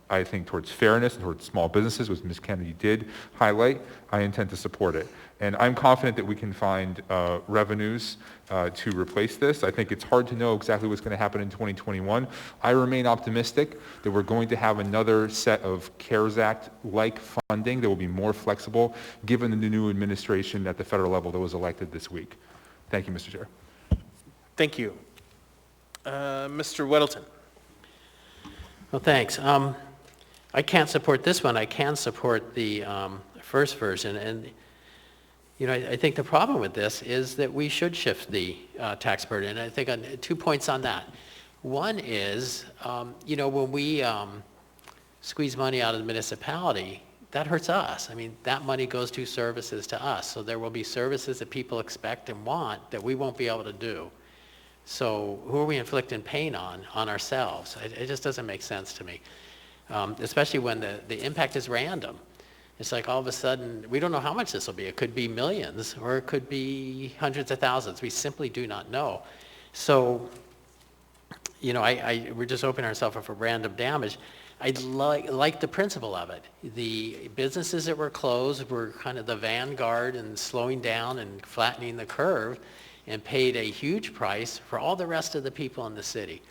I think towards fairness and towards small businesses, which Ms. Kennedy did highlight, I intend to support it. And I'm confident that we can find revenues to replace this. I think it's hard to know exactly what's going to happen in 2021. I remain optimistic that we're going to have another set of CARES Act-like funding that will be more flexible given the new administration at the federal level that was elected this week. Thank you, Mr. Chair. Thank you. Mr. Weddleton. Well, thanks. I can't support this one. I can support the first version. And, you know, I think the problem with this is that we should shift the tax burden. And I think on 2 points on that. One is, you know, when we squeeze money out of the municipality, that hurts us. I mean, that money goes to services to us. So there will be services that people expect and want that we won't be able to do. So who are we inflicting pain on ourselves? It just doesn't make sense to me. Especially when the impact is random. It's like all of a sudden, we don't know how much this will be. It could be millions, or it could be hundreds of thousands. We simply do not know. So, you know, we're just opening ourselves up for random damage. I like the principle of it. The businesses that were closed were kind of the vanguard and slowing down and flattening the curve, and paid a huge price for all the rest of the people in the city.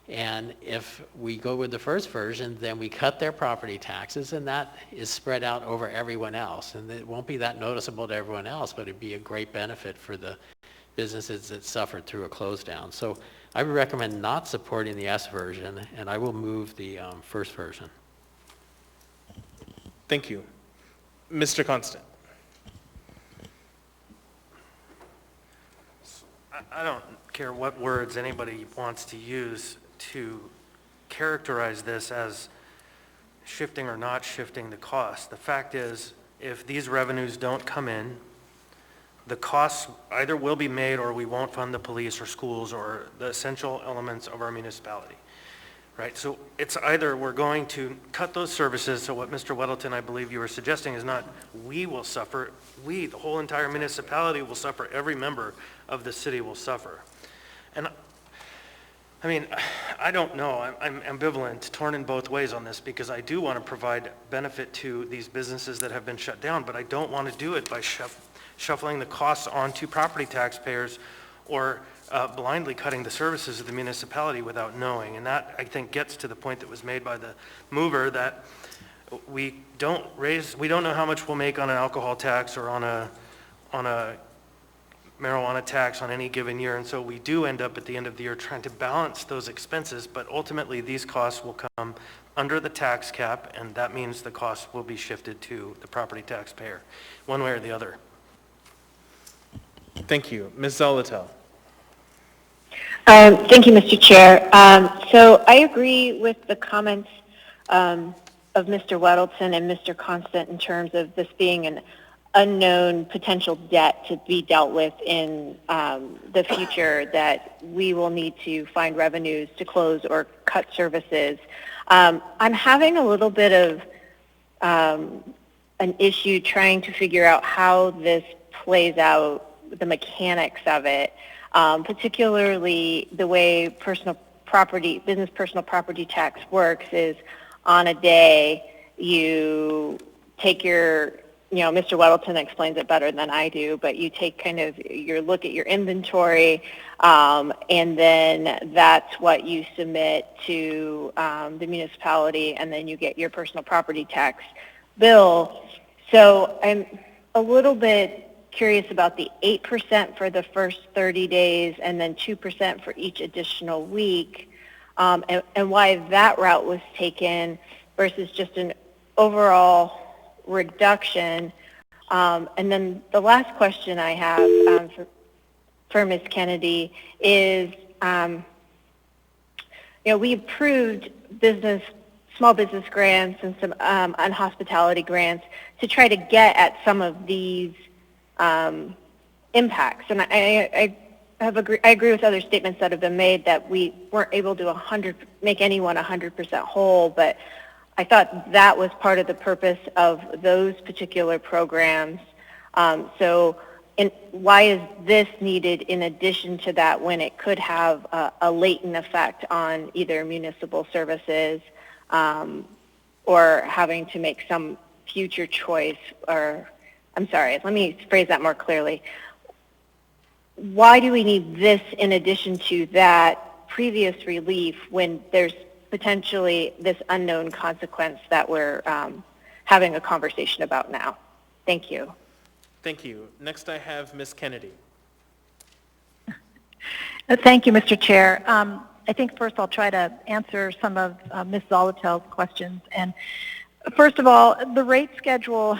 And if we go with the first version, then we cut their property taxes, and that is spread out over everyone else. And it won't be that noticeable to everyone else, but it'd be a great benefit for the businesses that suffered through a close down. So I would recommend not supporting the S version, and I will move the first version. Thank you. Mr. Constant. I don't care what words anybody wants to use to characterize this as shifting or not shifting the cost. The fact is, if these revenues don't come in, the costs either will be made or we won't fund the police or schools or the essential elements of our municipality, right? So it's either we're going to cut those services, so what Mr. Weddleton, I believe you were suggesting is not we will suffer, we, the whole entire municipality will suffer, every member of the city will suffer. And I mean, I don't know, I'm ambivalent, torn in both ways on this because I do want to provide benefit to these businesses that have been shut down, but I don't want to do it by shuffling the costs onto property taxpayers or blindly cutting the services of the municipality without knowing. And that, I think, gets to the point that was made by the mover that we don't know how much we'll make on an alcohol tax or on a marijuana tax on any given year, and so we do end up at the end of the year trying to balance those expenses, but ultimately these costs will come under the tax cap, and that means the costs will be shifted to the property taxpayer, one way or the other. Thank you. Ms. Zolotel. Thank you, Mr. Chair. So I agree with the comments of Mr. Weddleton and Mr. Constant in terms of this being an unknown potential debt to be dealt with in the future that we will need to find revenues to close or cut services. I'm having a little bit of an issue trying to figure out how this plays out, the mechanics of it, particularly the way business personal property tax works is on a day you take your, Mr. Weddleton explains it better than I do, but you take kind of your look at your inventory, and then that's what you submit to the municipality, and then you get your personal property tax bill. So I'm a little bit curious about the 8% for the first 30 days and then 2% for each additional week, and why that route was taken versus just an overall reduction. And then the last question I have for Ms. Kennedy is, we approved small business grants and some unhospitality grants to try to get at some of these impacts. And I agree with other statements that have been made that we weren't able to make anyone 100% whole, but I thought that was part of the purpose of those particular programs. Why is this needed in addition to that when it could have a latent effect on either municipal services or having to make some future choice? Or, I'm sorry, let me phrase that more clearly. Why do we need this in addition to that previous relief when there's potentially this unknown consequence that we're having a conversation about now? Thank you. Thank you. Next I have Ms. Kennedy. Thank you, Mr. Chair. I think first I'll try to answer some of Ms. Zolotel's questions. And first of all, the rate schedule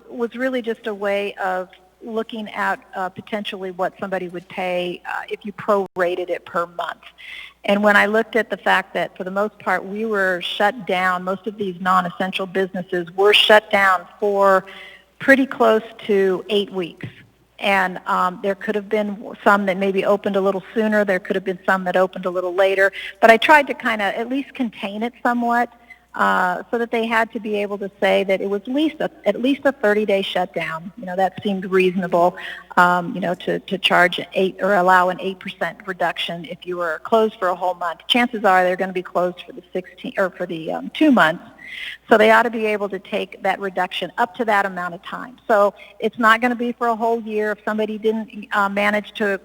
was really just a way of looking at potentially what somebody would pay if you prorated it per month. And when I looked at the fact that for the most part we were shut down, most of these non-essential businesses were shut down for pretty close to 8 weeks. And there could have been some that maybe opened a little sooner. There could have been some that opened a little later. But I tried to kind of at least contain it somewhat so that they had to be able to say that it was at least a 30-day shutdown. That seemed reasonable, to charge or allow an 8% reduction if you were closed for a whole month. Chances are they're going to be closed for the 2 months. So they ought to be able to take that reduction up to that amount of time. So it's not going to be for a whole year. If somebody didn't manage to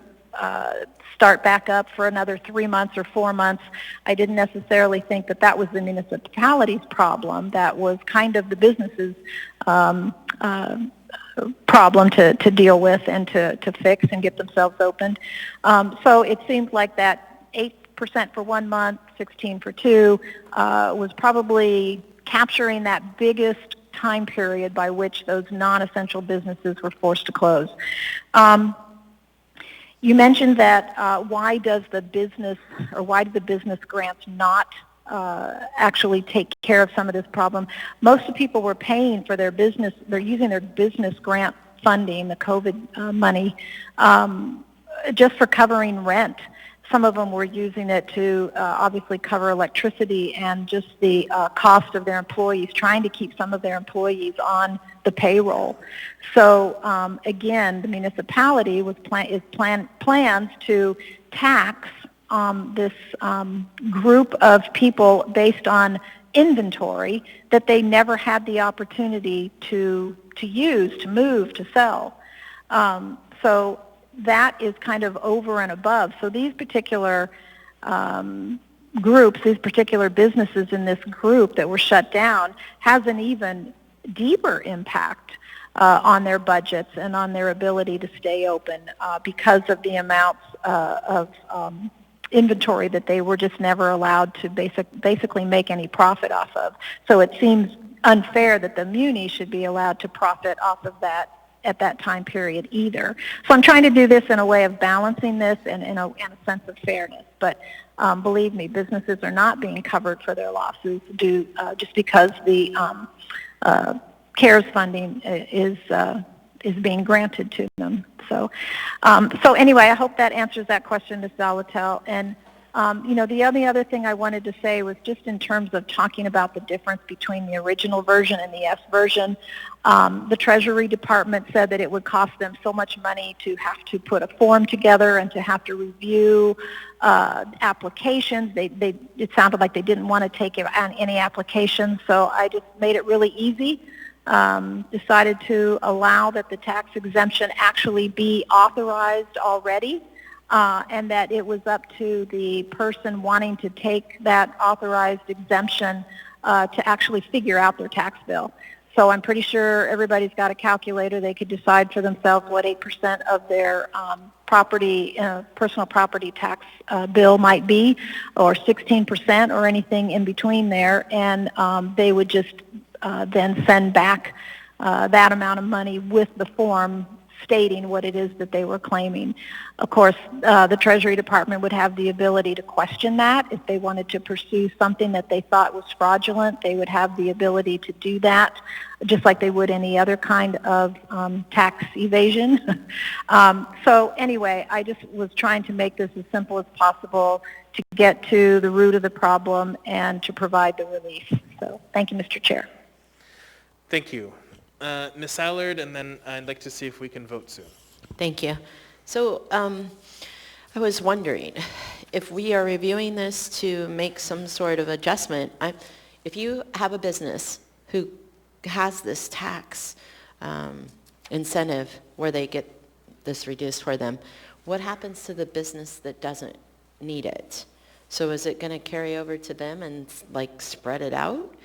start back up for another 3 months or 4 months, I didn't necessarily think that was the municipality's problem. That was kind of the business's problem to deal with and to fix and get themselves opened. So it seems like that 9% for 1 month, 16 for 2, was probably capturing that biggest time period by which those non-essential businesses were forced to close. You mentioned that why do the business grants not actually take care of some of this problem? Most of the people were paying for their business, they're using their business grant funding, the COVID money, just for covering rent. Some of them were using it to obviously cover electricity and just the cost of their employees, trying to keep some of their employees on the payroll. So again, the municipality plans to tax this group of people based on inventory that they never had the opportunity to use, to move, to sell. So that is kind of over and above. So these particular groups, these particular businesses in this group that were shut down, has an even deeper impact on their budgets and on their ability to stay open because of the amounts of inventory that they were just never allowed to basically make any profit off of. So it seems unfair that the muni should be allowed to profit off of that at that time period either. So I'm trying to do this in a way of balancing this and in a sense of fairness. But believe me, businesses are not being covered for their losses just because the CARES funding is being granted to them. So anyway, I hope that answers that question, Ms. Zalatel. And the only other thing I wanted to say was just in terms of talking about the difference between the original version and the S version. The Treasury Department said that it would cost them so much money to have to put a form together and to have to review applications. It sounded like they didn't want to take any applications, so I just made it really easy. Decided to allow that the tax exemption actually be authorized already, and that it was up to the person wanting to take that authorized exemption to actually figure out their tax bill. So I'm pretty sure everybody's got a calculator. They could decide for themselves what 8% of their personal property tax bill might be, or 16%, or anything in between there, and they would just then send back that amount of money with the form stating what it is that they were claiming. Of course, the Treasury Department would have the ability to question that. If they wanted to pursue something that they thought was fraudulent, they would have the ability to do that, just like they would any other kind of tax evasion. So anyway, I just was trying to make this as simple as possible to get to the root of the problem and to provide the relief. So thank you, Mr. Chair. Thank you. Ms. Allard, and then I'd like to see if we can vote soon. Thank you. So I was wondering if we are reviewing this to make some sort of adjustment. If you have a business who has this tax incentive where they get this reduced for them, what happens to the business that doesn't need it? So is it going to carry over to them and spread it out?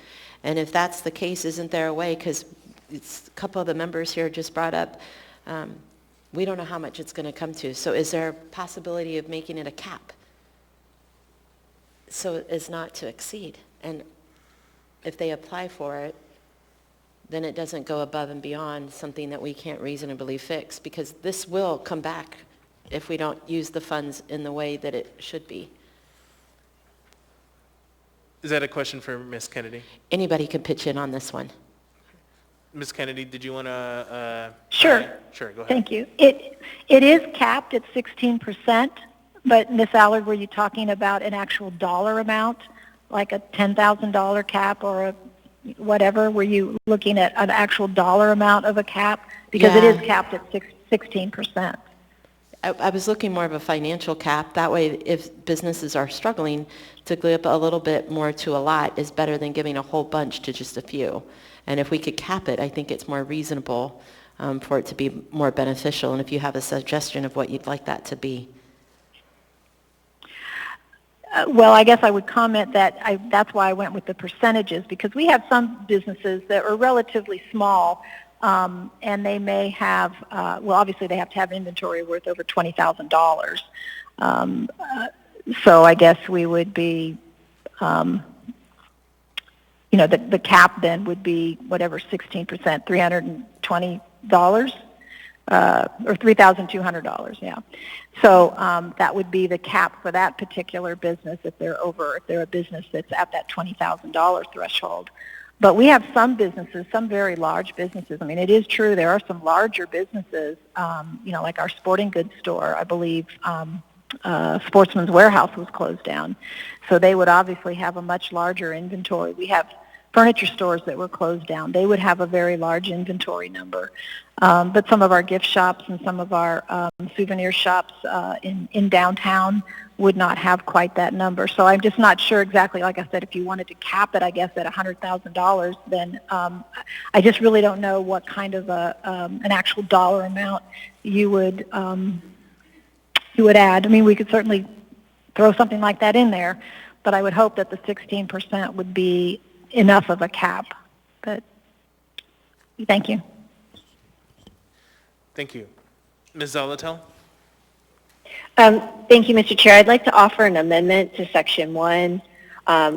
And if that's the case, isn't there a way, because a couple of the members here just brought up, we don't know how much it's going to come to. So is there a possibility of making it a cap so as not to exceed? And if they apply for it, then it doesn't go above and beyond something that we can't reasonably fix, because this will come back if we don't use the funds in the way that it should be. Is that a question for Ms. Kennedy? Anybody can pitch in on this one. Ms. Kennedy, did you want to? Sure. Sure, go ahead. Thank you. It is capped at 16%, but Ms. Allard, were you talking about an actual dollar amount, like a $10,000 cap or a whatever? Were you looking at an actual dollar amount of a cap? Because it is capped at 16%. I was looking more of a financial cap. That way, if businesses are struggling, to give a little bit more to a lot is better than giving a whole bunch to just a few. And if we could cap it, I think it's more reasonable for it to be more beneficial. And if you have a suggestion of what you'd like that to be. Well, I guess I would comment that that's why I went with the percentages, because we have some businesses that are relatively small, and they may have, well, obviously they have to have inventory worth over $20,000. So I guess we would be, the cap then would be whatever, 16%, $320, or $3,200, yeah. So that would be the cap for that particular business if they're a business that's at that $20,000 threshold. But we have some businesses, some very large businesses. I mean, it is true there are some larger businesses, like our sporting goods store, I believe. Sportsman's Warehouse was closed down. So they would obviously have a much larger inventory. We have furniture stores that were closed down. They would have a very large inventory number. But some of our gift shops and some of our souvenir shops in downtown would not have quite that number. So I'm just not sure exactly, like I said, if you wanted to cap it, I guess, at $100,000, then I just really don't know what kind of an actual dollar amount you would add. I mean, we could certainly throw something like that in there, but I would hope that the 16% would be enough of a cap. But thank you. Thank you. Ms. Zolotel? Thank you, Mr. Chair. I'd like to offer an amendment to Section 1.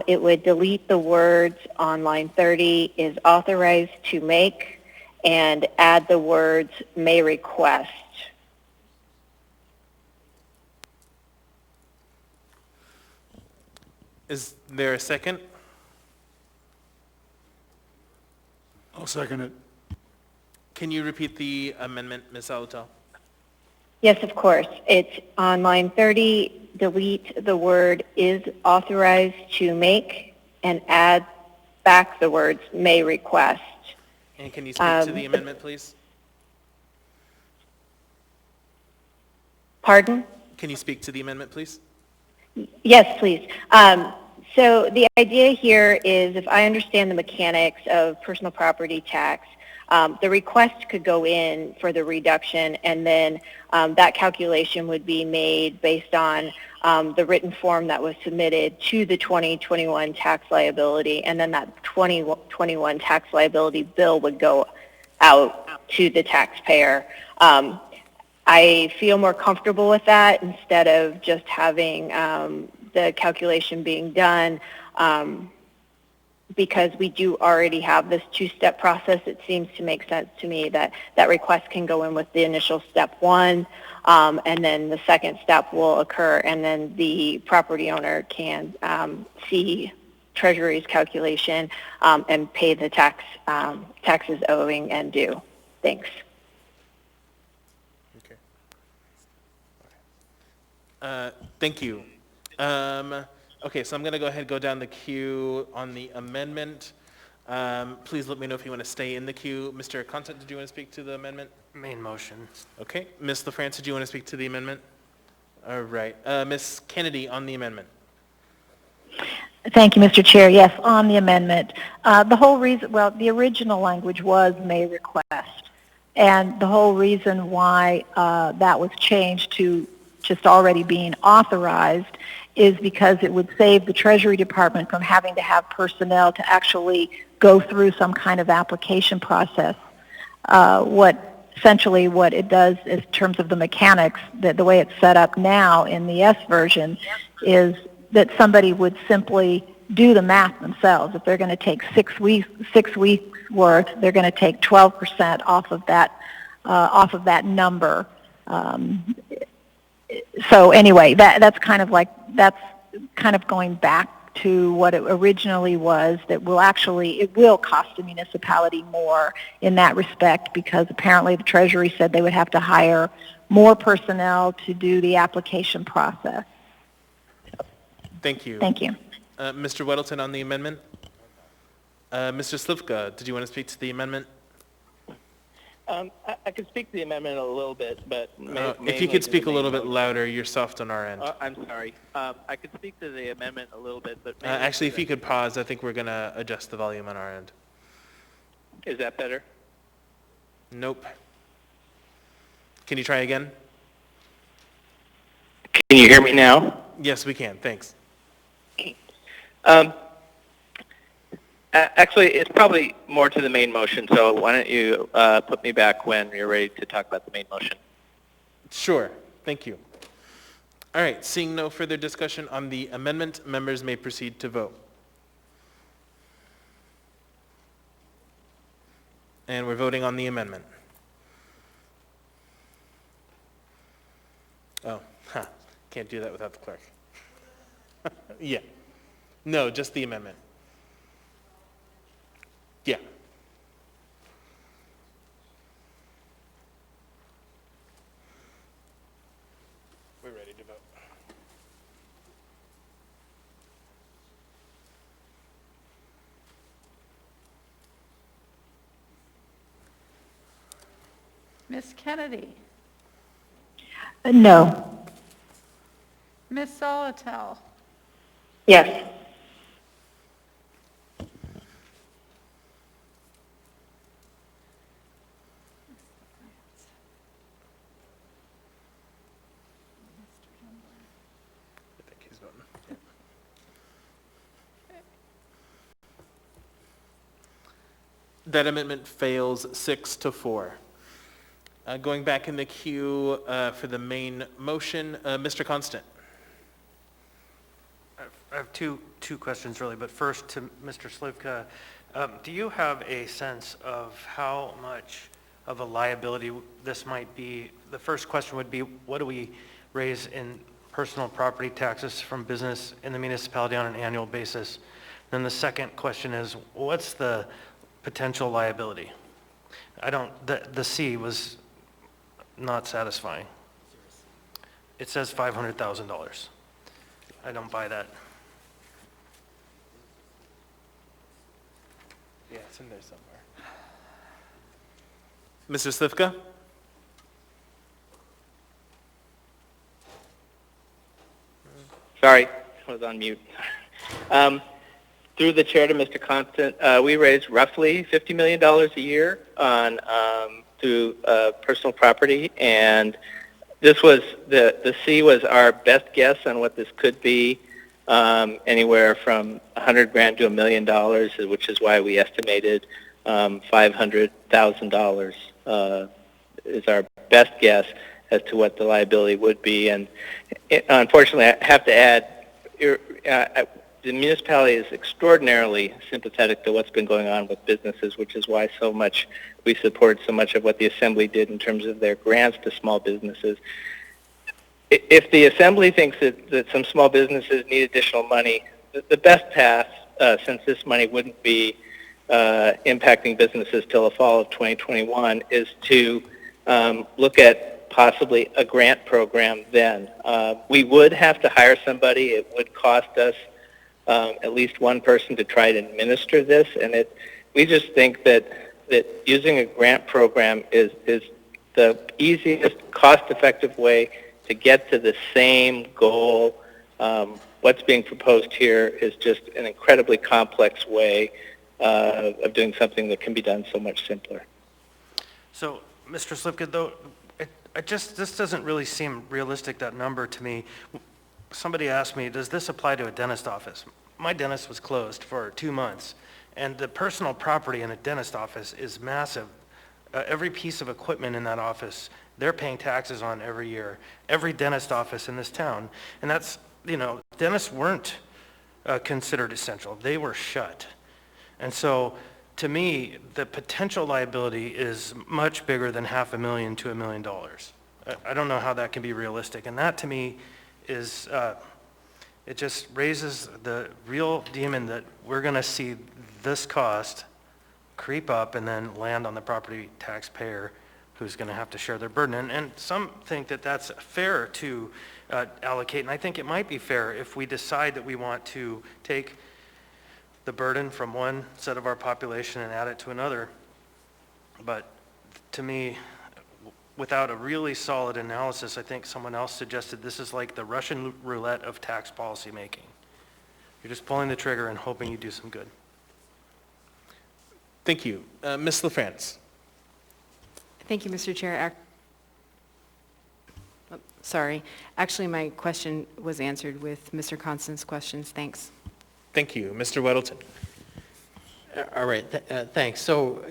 It would delete the words on line 30 is authorized to make and add the words may request. Is there a second? I'll second it. Can you repeat the amendment, Ms. Zolotel? Yes, of course. It's on line 30, delete the word is authorized to make and add back the words may request. And can you speak to the amendment, please? Pardon? Can you speak to the amendment, please? Yes, please. So the idea here is, if I understand the mechanics of personal property tax, the request could go in for the reduction, and then that calculation would be made based on the written form that was submitted to the 2021 tax liability, and then that 2021 tax liability bill would go out to the taxpayer. I feel more comfortable with that instead of just having the calculation being done. Because we do already have this two-step process, it seems to make sense to me that that request can go in with the initial step 1, and then the second step will occur, and then the property owner can see Treasury's calculation and pay the taxes owing and due. Thanks. Thank you. Okay, so I'm going to go ahead and go down the queue on the amendment. Please let me know if you want to stay in the queue. Mr. Content, did you want to speak to the amendment? Main motion. Okay. Ms. LaFrance, did you want to speak to the amendment? All right. Ms. Kennedy on the amendment. Thank you, Mr. Chair. Yes, on the amendment. The whole reason, well, the original language was may request. And the whole reason why that was changed to just already being authorized is because it would save the Treasury Department from having to have personnel to actually go through some kind of application process. Essentially what it does in terms of the mechanics, the way it's set up now in the S version, is that somebody would simply do the math themselves. If they're going to take 6 weeks worth, they're going to take 12% off of that number. So anyway, that's kind of going back to what it originally was. It will cost the municipality more in that respect, because apparently the Treasury said they would have to hire more personnel to do the application process. Thank you. Thank you. Mr. Weddleton on the amendment. Mr. Slivka, did you want to speak to the amendment? I could speak to the amendment a little bit, but if you could speak a little bit louder, you're soft on our end. I'm sorry. I could speak to the amendment a little bit, but actually, if you could pause, I think we're going to adjust the volume on our end. Is that better? Nope. Can you try again? Can you hear me now? Yes, we can. Thanks. Actually, it's probably more to the main motion, so why don't you put me back when you're ready to talk about the main motion. Sure. Thank you. All right, seeing no further discussion on the amendment, members may proceed to vote. And we're voting on the amendment. Oh, can't do that without the clerk. Yeah. No, just the amendment. Yeah. We're ready to vote. Miss Kennedy, No. Miss Solotel, Yes. I think he's voting. Yeah. That amendment fails 6-4. Going back in the queue for the main motion, Mr. Constant. I have two questions really, but first to Mr. Slivka, do you have a sense of how much of a liability this might be? The first question would be, what do we raise in personal property taxes from business in the municipality on an annual basis? Then the second question is, what's the potential liability? The C was not satisfying. It says $500,000. I don't buy that. Yeah, it's in there somewhere. Mr. Slivka? Sorry, I was on mute. Through the chair to Mr. Constant, we raise roughly $50 million a year on through personal property, and this was the C was our best guess on what this could be, anywhere from $100,000 to $1 million, which is why we estimated $500,000 is our best guess as to what the liability would be. And unfortunately, I have to add, the municipality is extraordinarily sympathetic to what's been going on with businesses, which is why so much we support so much of what the Assembly did in terms of their grants to small businesses. If the Assembly thinks that some small businesses need additional money, the best path, since this money wouldn't be impacting businesses till the fall of 2021, is to look at possibly a grant program then. We would have to hire somebody. It would cost us at least one person to try to administer this, and we just think that using a grant program is the easiest, cost-effective way to get to the same goal. What's being proposed here is just an incredibly complex way of doing something that can be done so much simpler. So, Mr. Slivka, though, this doesn't really seem realistic, that number to me. Somebody asked me, does this apply to a dentist office? My dentist was closed for 2 months, and the personal property in a dentist office is massive. Every piece of equipment in that office, they're paying taxes on every year. Every dentist office in this town, and that's, dentists weren't considered essential. They were shut. And so, to me, the potential liability is much bigger than $500,000 to $1 million. I don't know how that can be realistic, and that to me is, it just raises the real demon that we're going to see this cost creep up and then land on the property taxpayer, who's going to have to share their burden. And some think that that's fair to allocate, and I think it might be fair if we decide that we want to take the burden from one set of our population and add it to another. But to me, without a really solid analysis, I think someone else suggested this is like the Russian roulette of tax policy making. You're just pulling the trigger and hoping you do some good. Thank you. Ms. LaFrance. Thank you, Mr. Chair. Sorry. Actually, my question was answered with Mr. Constant's questions. Thanks. Thank you. Mr. Weddleton. All right, thanks. So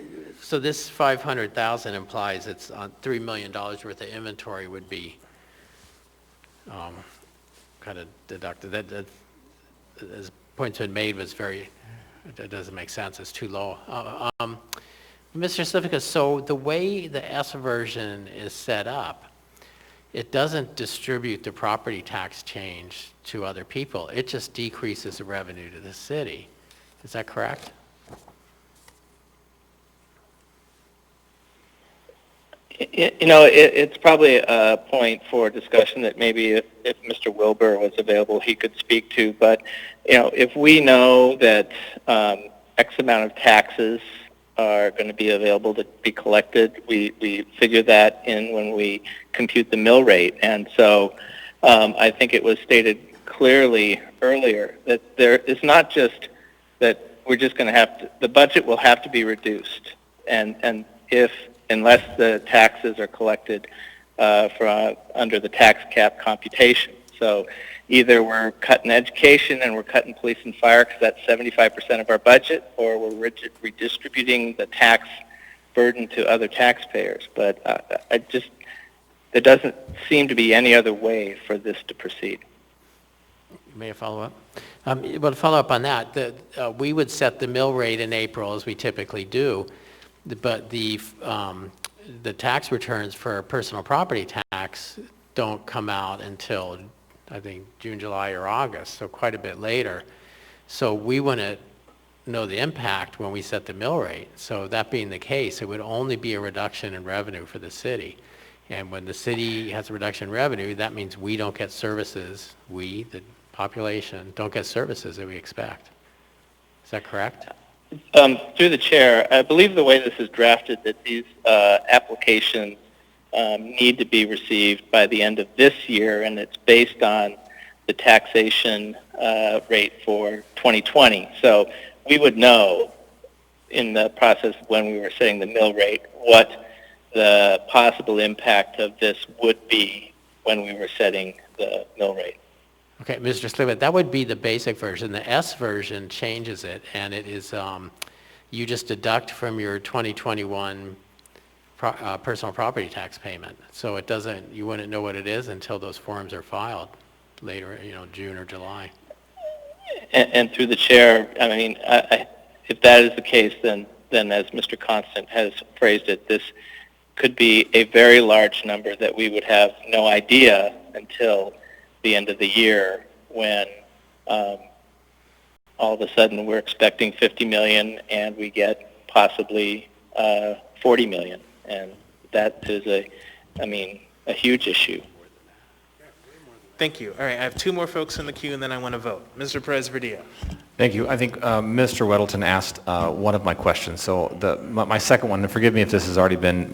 this $500,000 implies it's $3 million worth of inventory would be kind of deducted. That as points been made was that doesn't make sense. It's too low. Mr. Slivka, so the way the S version is set up, it doesn't distribute the property tax change to other people. It just decreases the revenue to the city. Is that correct? It's probably a point for discussion that maybe if Mr. Wilbur was available, he could speak to. But, if we know that X amount of taxes are going to be available to be collected, we figure that in when we compute the mill rate. And so I think it was stated clearly earlier that there is not just that we're just going to have to, the budget will have to be reduced. And unless the taxes are collected under the tax cap computation. So either we're cutting education and we're cutting police and fire because that's 75% of our budget, or we're redistributing the tax burden to other taxpayers. But there doesn't seem to be any other way for this to proceed. May I follow up? Well, to follow up on that, we would set the mill rate in April as we typically do. But the tax returns for personal property tax don't come out until, I think, June, July, or August, so quite a bit later. So we wouldn't know the impact when we set the mill rate. So that being the case, it would only be a reduction in revenue for the city. And when the city has a reduction in revenue, that means we don't get services, the population, don't get services that we expect. Is that correct? Through the chair, I believe the way this is drafted, that these applications need to be received by the end of this year, and it's based on the taxation rate for 2020. So we would know in the process when we were setting the mill rate what the possible impact of this would be when we were setting the mill rate. Okay, Mr. Slivka, that would be the basic version. The S version changes it, and it is you just deduct from your 2021 personal property tax payment. So it doesn't, you wouldn't know what it is until those forms are filed later, June or July. And through the chair, I mean, if that is the case, then as Mr. Constant has phrased it, this could be a very large number that we would have no idea until the end of the year when all of a sudden we're expecting 50 million and we get possibly 40 million. And that is a huge issue. Thank you. All right, I have two more folks in the queue and then I want to vote. Mr. Perez-Verdillo. Thank you. I think Mr. Weddleton asked one of my questions. So my second one, and forgive me if this has already been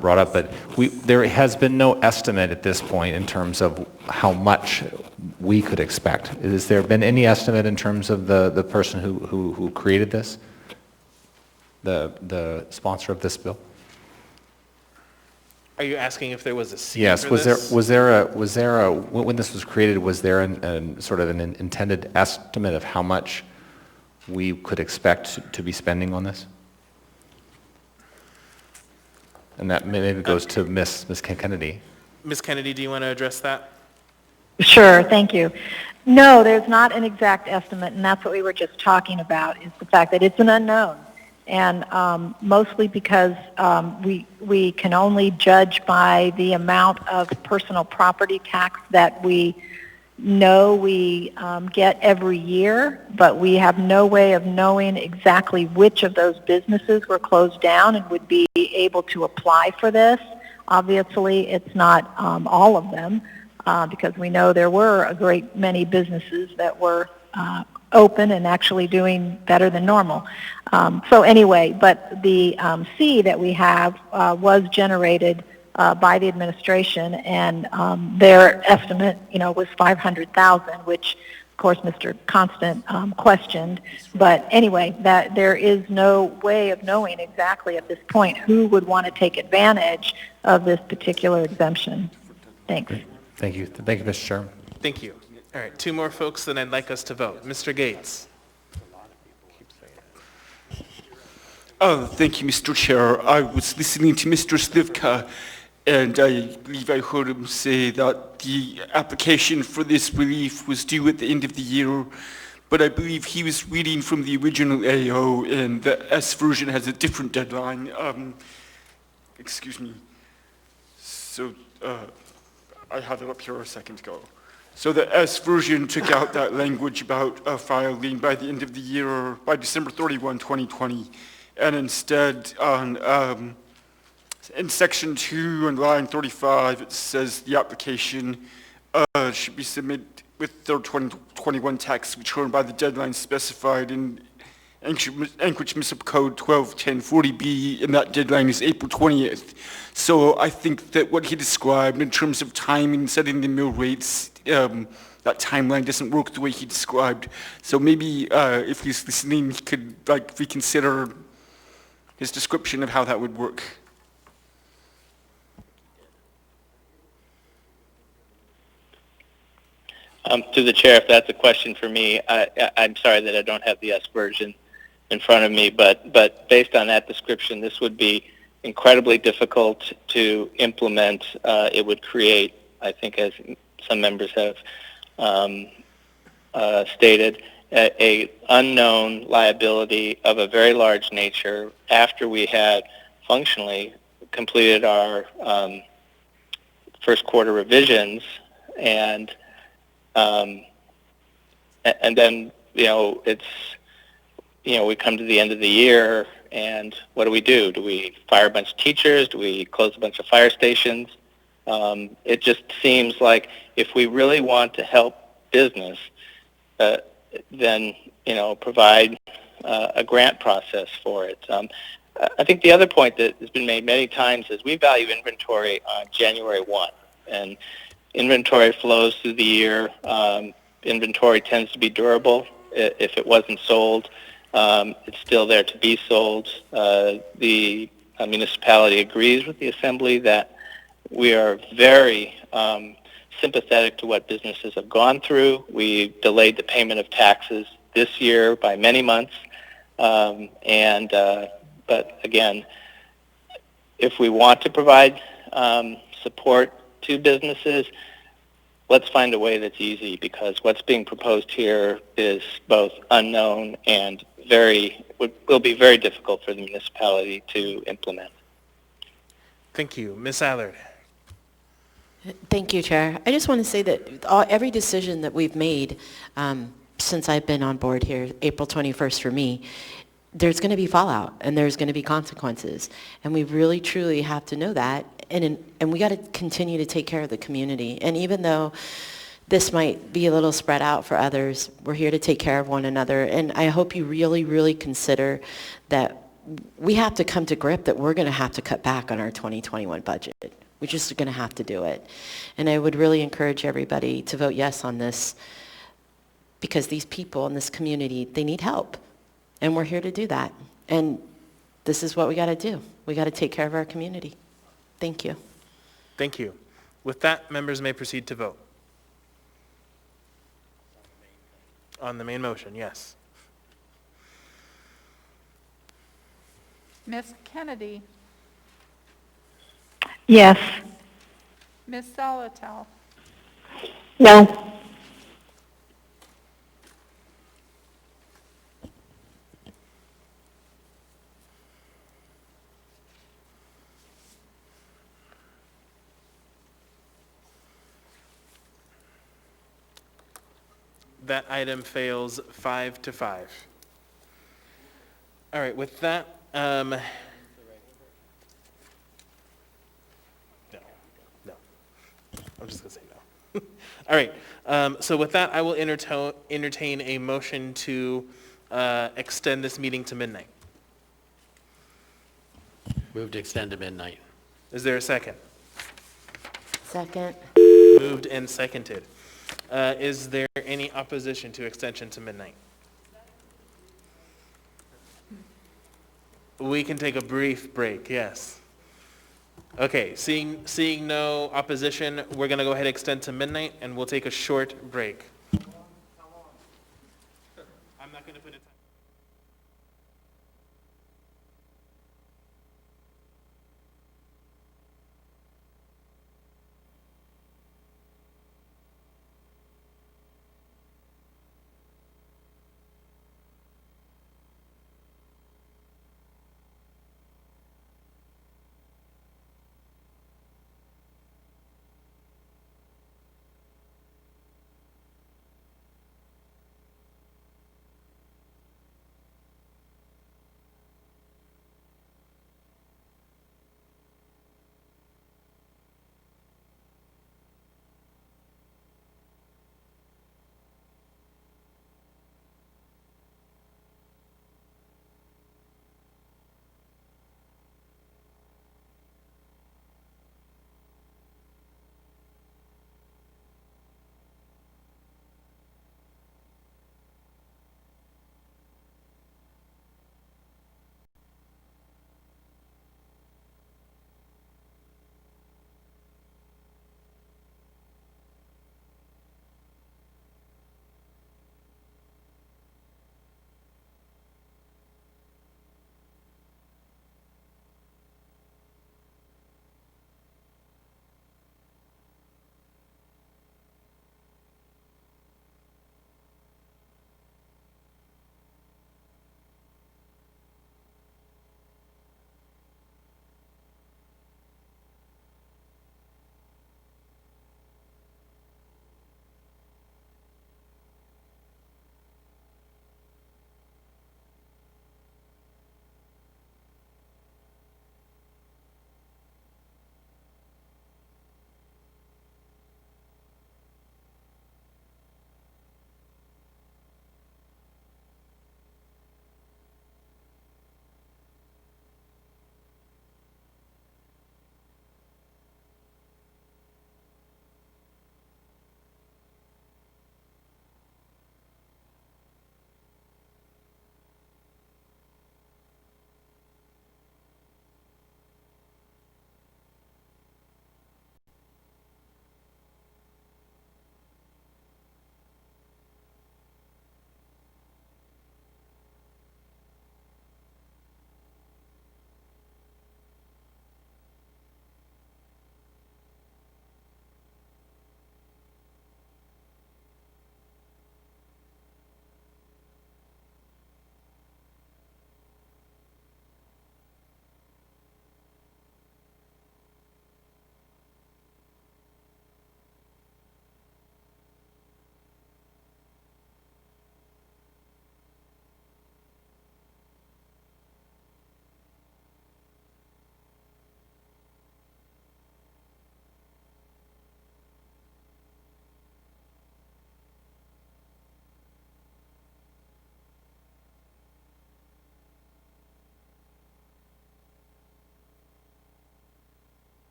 brought up, but there has been no estimate at this point in terms of how much we could expect. Has there been any estimate in terms of the person who created this, the sponsor of this bill? Are you asking if there was a seed Yes. for Was this? there when this was created, was there sort of an intended estimate of how much we could expect to be spending on this? And that maybe goes to Ms. Kennedy. Ms. Kennedy, do you want to address that? Sure, thank you. No, there's not an exact estimate, and that's what we were just talking about, is the fact that it's an unknown. And mostly because we can only judge by the amount of personal property tax that we know we get every year, but we have no way of knowing exactly which of those businesses were closed down and would be able to apply for this. Obviously, it's not all of them, because we know there were a great many businesses that were open and actually doing better than normal. So anyway, but the C that we have was generated by the administration, and their estimate, was 500,000, which of course Mr. Constant questioned. But anyway, that there is no way of knowing exactly at this point who would want to take advantage of this particular exemption. Thanks. Thank you. Thank you, Mr. Chairman. Thank you. All right, two more folks, then I'd like us to vote. Mr. Gates. Oh, thank you, Mr. Chair. I was listening to Mr. Slivka, and I believe I heard him say that the application for this relief was due at the end of the year, but I believe he was reading from the original AO, and the S version has a different deadline. Excuse me. So, I had it up here a second ago. So the S version took out that language about filing by the end of the year, by December 31, 2020, and instead on in section 2 on line 35, it says the application should be submitted with their 2021 tax return by the deadline specified in Anchorage Municipal Code 121040B, and that deadline is April 20th. So I think that what he described in terms of timing, setting the mill rates, that timeline doesn't work the way he described. So maybe if he's listening, he could reconsider his description of how that would work. To the chair, if that's a question for me, I'm sorry that I don't have the S version in front of me, but based on that description, this would be incredibly difficult to implement. It would create, I think, as some members have stated, a unknown liability of a very large nature after we had functionally completed our first quarter revisions, and then, we come to the end of the year, and what do we do? Do we fire a bunch of teachers? Do we close a bunch of fire stations? It just seems like if we really want to help business, then, provide a grant process for it. I think the other point that has been made many times is we value inventory on January 1, and inventory flows through the year. Inventory tends to be durable. If it wasn't sold, it's still there to be sold. The municipality agrees with the Assembly that we are very sympathetic to what businesses have gone through. We delayed the payment of taxes this year by many months. But again, if we want to provide support to businesses, let's find a way that's easy, because what's being proposed here is both unknown and will be very difficult for the municipality to implement. Thank you. Ms. Allard. Thank you, Chair. I just want to say that every decision that we've made since I've been on board here, April 21st for me, there's going to be fallout and there's going to be consequences. And we really, truly have to know that. And we got to continue to take care of the community. And even though this might be a little spread out for others, we're here to take care of one another. And I hope you really, really consider that we have to come to grip that we're going to have to cut back on our 2021 budget. We're just going to have to do it. And I would really encourage everybody to vote yes on this, because these people in this community, they need help. And we're here to do that. And this is what we got to do. We got to take care of our community. Thank you. Thank you. With that, members may proceed to vote. On the main motion, yes. Ms. Kennedy, Yes. Ms. Solotel, No. That item fails 5-5. All right, with that, no. I'm just gonna say no. All right, so with that, I will entertain a motion to extend this meeting to midnight. Move to extend to midnight. Is there a second? Second. Moved and seconded. Is there any opposition to extension to midnight? We can take a brief break, yes. Okay, seeing no opposition, we're going to go ahead and extend to midnight, and we'll take a short break. I'm not going to put a time.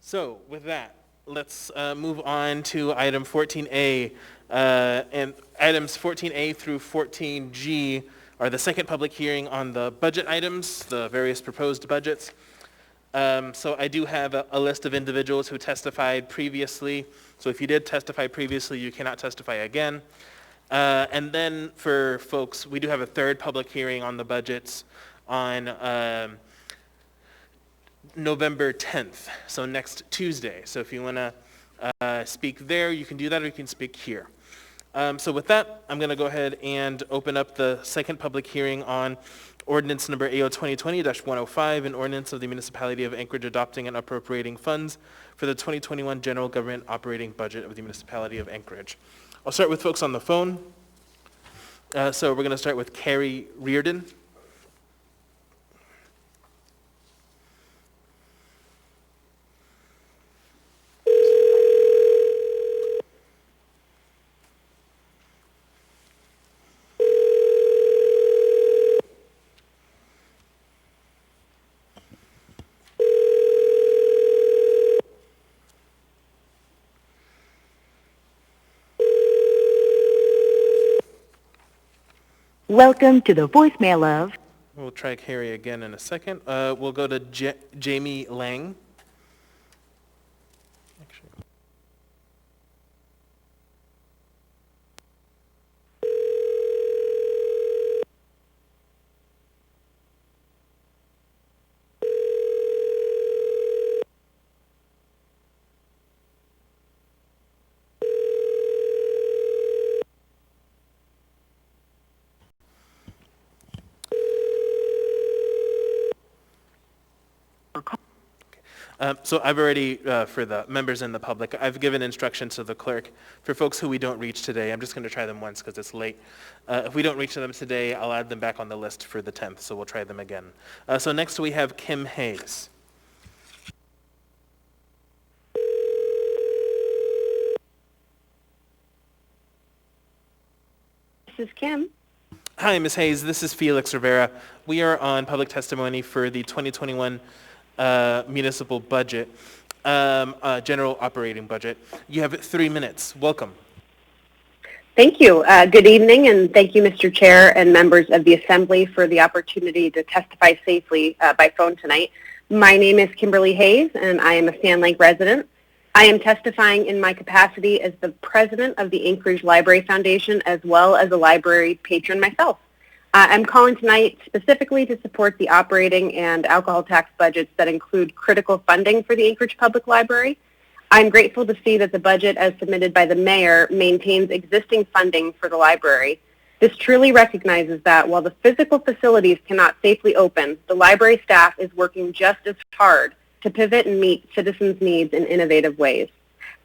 So with that, let's move on to item 14A. And items 14A through 14G are the second public hearing on the budget items, the various proposed budgets. So I do have a list of individuals who testified previously. So if you did testify previously, you cannot testify again. And then for folks, we do have a third public hearing on the budgets on November 10th, so next Tuesday. So if you want to speak there, you can do that, or you can speak here. So with that, I'm going to go ahead and open up the second public hearing on ordinance number AO 2020-105, an ordinance of the Municipality of Anchorage adopting and appropriating funds for the 2021 general government operating budget of the Municipality of Anchorage. I'll start with folks on the phone. So we're going to start with Carrie Reardon. Welcome to the voicemail of... We'll try Carrie again in a second. We'll go to Jamie Lang. So I've already, for the members and the public, I've given instructions to the clerk. For folks who we don't reach today, I'm just going to try them once because it's late. If we don't reach them today, I'll add them back on the list for the 10th, so we'll try them again. So next we have Kim Hayes. This is Kim. Hi, Ms. Hayes. This is Felix Rivera. We are on public testimony for the 2021 municipal budget, general operating budget. You have 3 minutes. Welcome. Thank you. Good evening, and thank you, Mr. Chair and members of the Assembly, for the opportunity to testify safely by phone tonight. My name is Kimberly Hayes, and I am a Sand Lake resident. I am testifying in my capacity as the president of the Anchorage Library Foundation, as well as a library patron myself. I'm calling tonight specifically to support the operating and alcohol tax budgets that include critical funding for the Anchorage Public Library. I'm grateful to see that the budget as submitted by the mayor maintains existing funding for the library. This truly recognizes that while the physical facilities cannot safely open, the library staff is working just as hard to pivot and meet citizens' needs in innovative ways.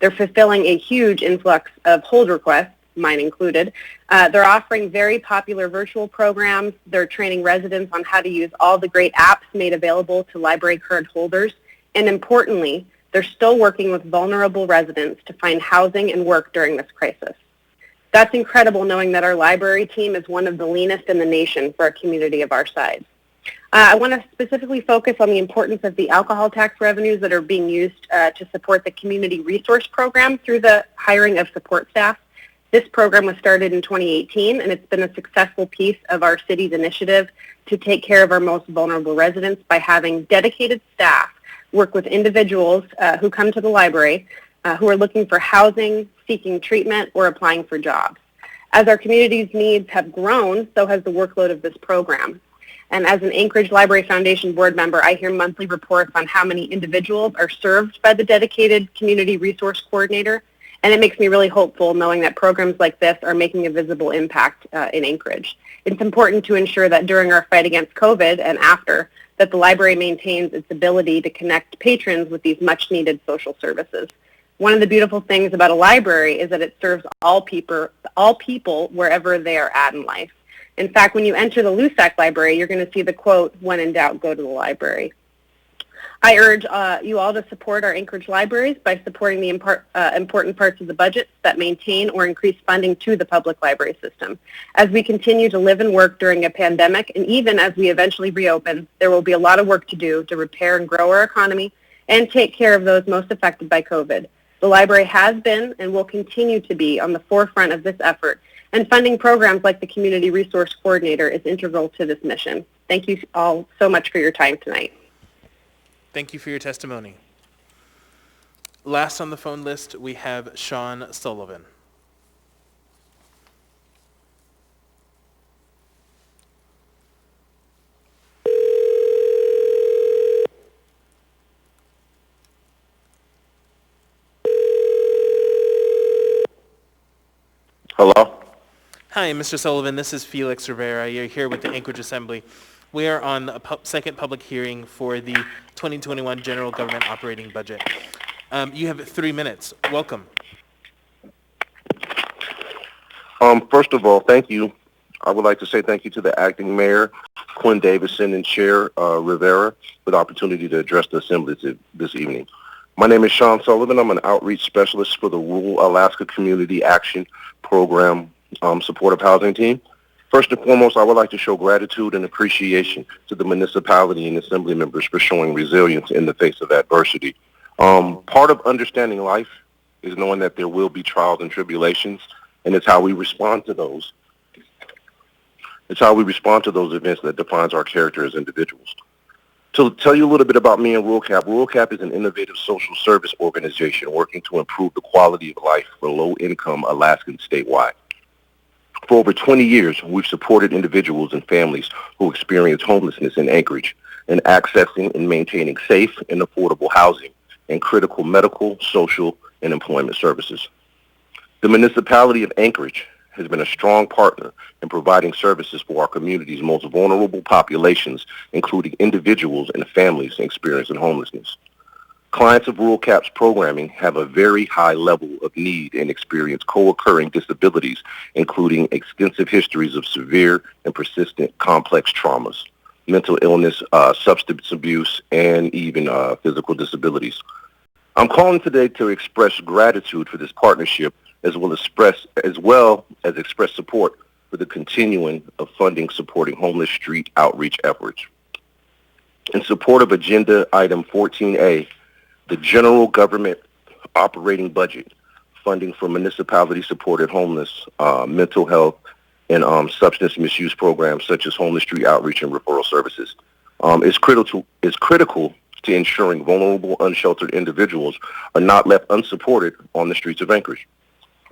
They're fulfilling a huge influx of hold requests, mine included. They're offering very popular virtual programs. They're training residents on how to use all the great apps made available to library card holders. And importantly, they're still working with vulnerable residents to find housing and work during this crisis. That's incredible, knowing that our library team is one of the leanest in the nation for a community of our size. I want to specifically focus on the importance of the alcohol tax revenues that are being used to support the community resource program through the hiring of support staff. This program was started in 2018, and it's been a successful piece of our city's initiative to take care of our most vulnerable residents by having dedicated staff work with individuals who come to the library who are looking for housing, seeking treatment, or applying for jobs. As our community's needs have grown, so has the workload of this program. And as an Anchorage Library Foundation board member, I hear monthly reports on how many individuals are served by the dedicated community resource coordinator. And it makes me really hopeful knowing that programs like this are making a visible impact in Anchorage. It's important to ensure that during our fight against COVID and after, that the library maintains its ability to connect patrons with these much-needed social services. One of the beautiful things about a library is that it serves all people wherever they are at in life. In fact, when you enter the LUSAC library, you're going to see the quote, "When in doubt, go to the library." I urge you all to support our Anchorage libraries by supporting the important parts of the budgets that maintain or increase funding to the public library system. As we continue to live and work during a pandemic, and even as we eventually reopen, there will be a lot of work to do to repair and grow our economy and take care of those most affected by COVID. The library has been and will continue to be on the forefront of this effort, and funding programs like the Community Resource Coordinator is integral to this mission. Thank you all so much for your time tonight. Thank you for your testimony. Last on the phone list, we have Sean Sullivan. Hello? Hi, Mr. Sullivan. This is Felix Rivera. You're here with the Anchorage Assembly. We are on the second public hearing for the 2021 General Government Operating Budget. You have 3 minutes. Welcome. First of all, thank you. I would like to say thank you to the Acting Mayor, Quinn Davison, and Chair Rivera for the opportunity to address the Assembly this evening. My name is Sean Sullivan. I'm an outreach specialist for the Rural Alaska Community Action Program Supportive Housing Team. First and foremost, I would like to show gratitude and appreciation to the municipality and Assembly members for showing resilience in the face of adversity. Part of understanding life is knowing that there will be trials and tribulations, and it's how we respond to those. It's how we respond to those events that defines our character as individuals. To tell you a little bit about me and Rural Cap is an innovative social service organization working to improve the quality of life for low-income Alaskans statewide. For over 20 years, we've supported individuals and families who experience homelessness in Anchorage in accessing and maintaining safe and affordable housing and critical medical, social, and employment services. The municipality of Anchorage has been a strong partner in providing services for our community's most vulnerable populations, including individuals and families experiencing homelessness. Clients of Rural Cap's programming have a very high level of need and experience co-occurring disabilities, including extensive histories of severe and persistent complex traumas, mental illness, substance abuse, and even physical disabilities. I'm calling today to express gratitude for this partnership as well as express support for the continuing of funding supporting homeless street outreach efforts. In support of Agenda Item 14A, the General Government Operating Budget, funding for municipality-supported homeless, mental health, and substance misuse programs such as homeless street outreach and referral services, is critical to ensuring vulnerable, unsheltered individuals are not left unsupported on the streets of Anchorage.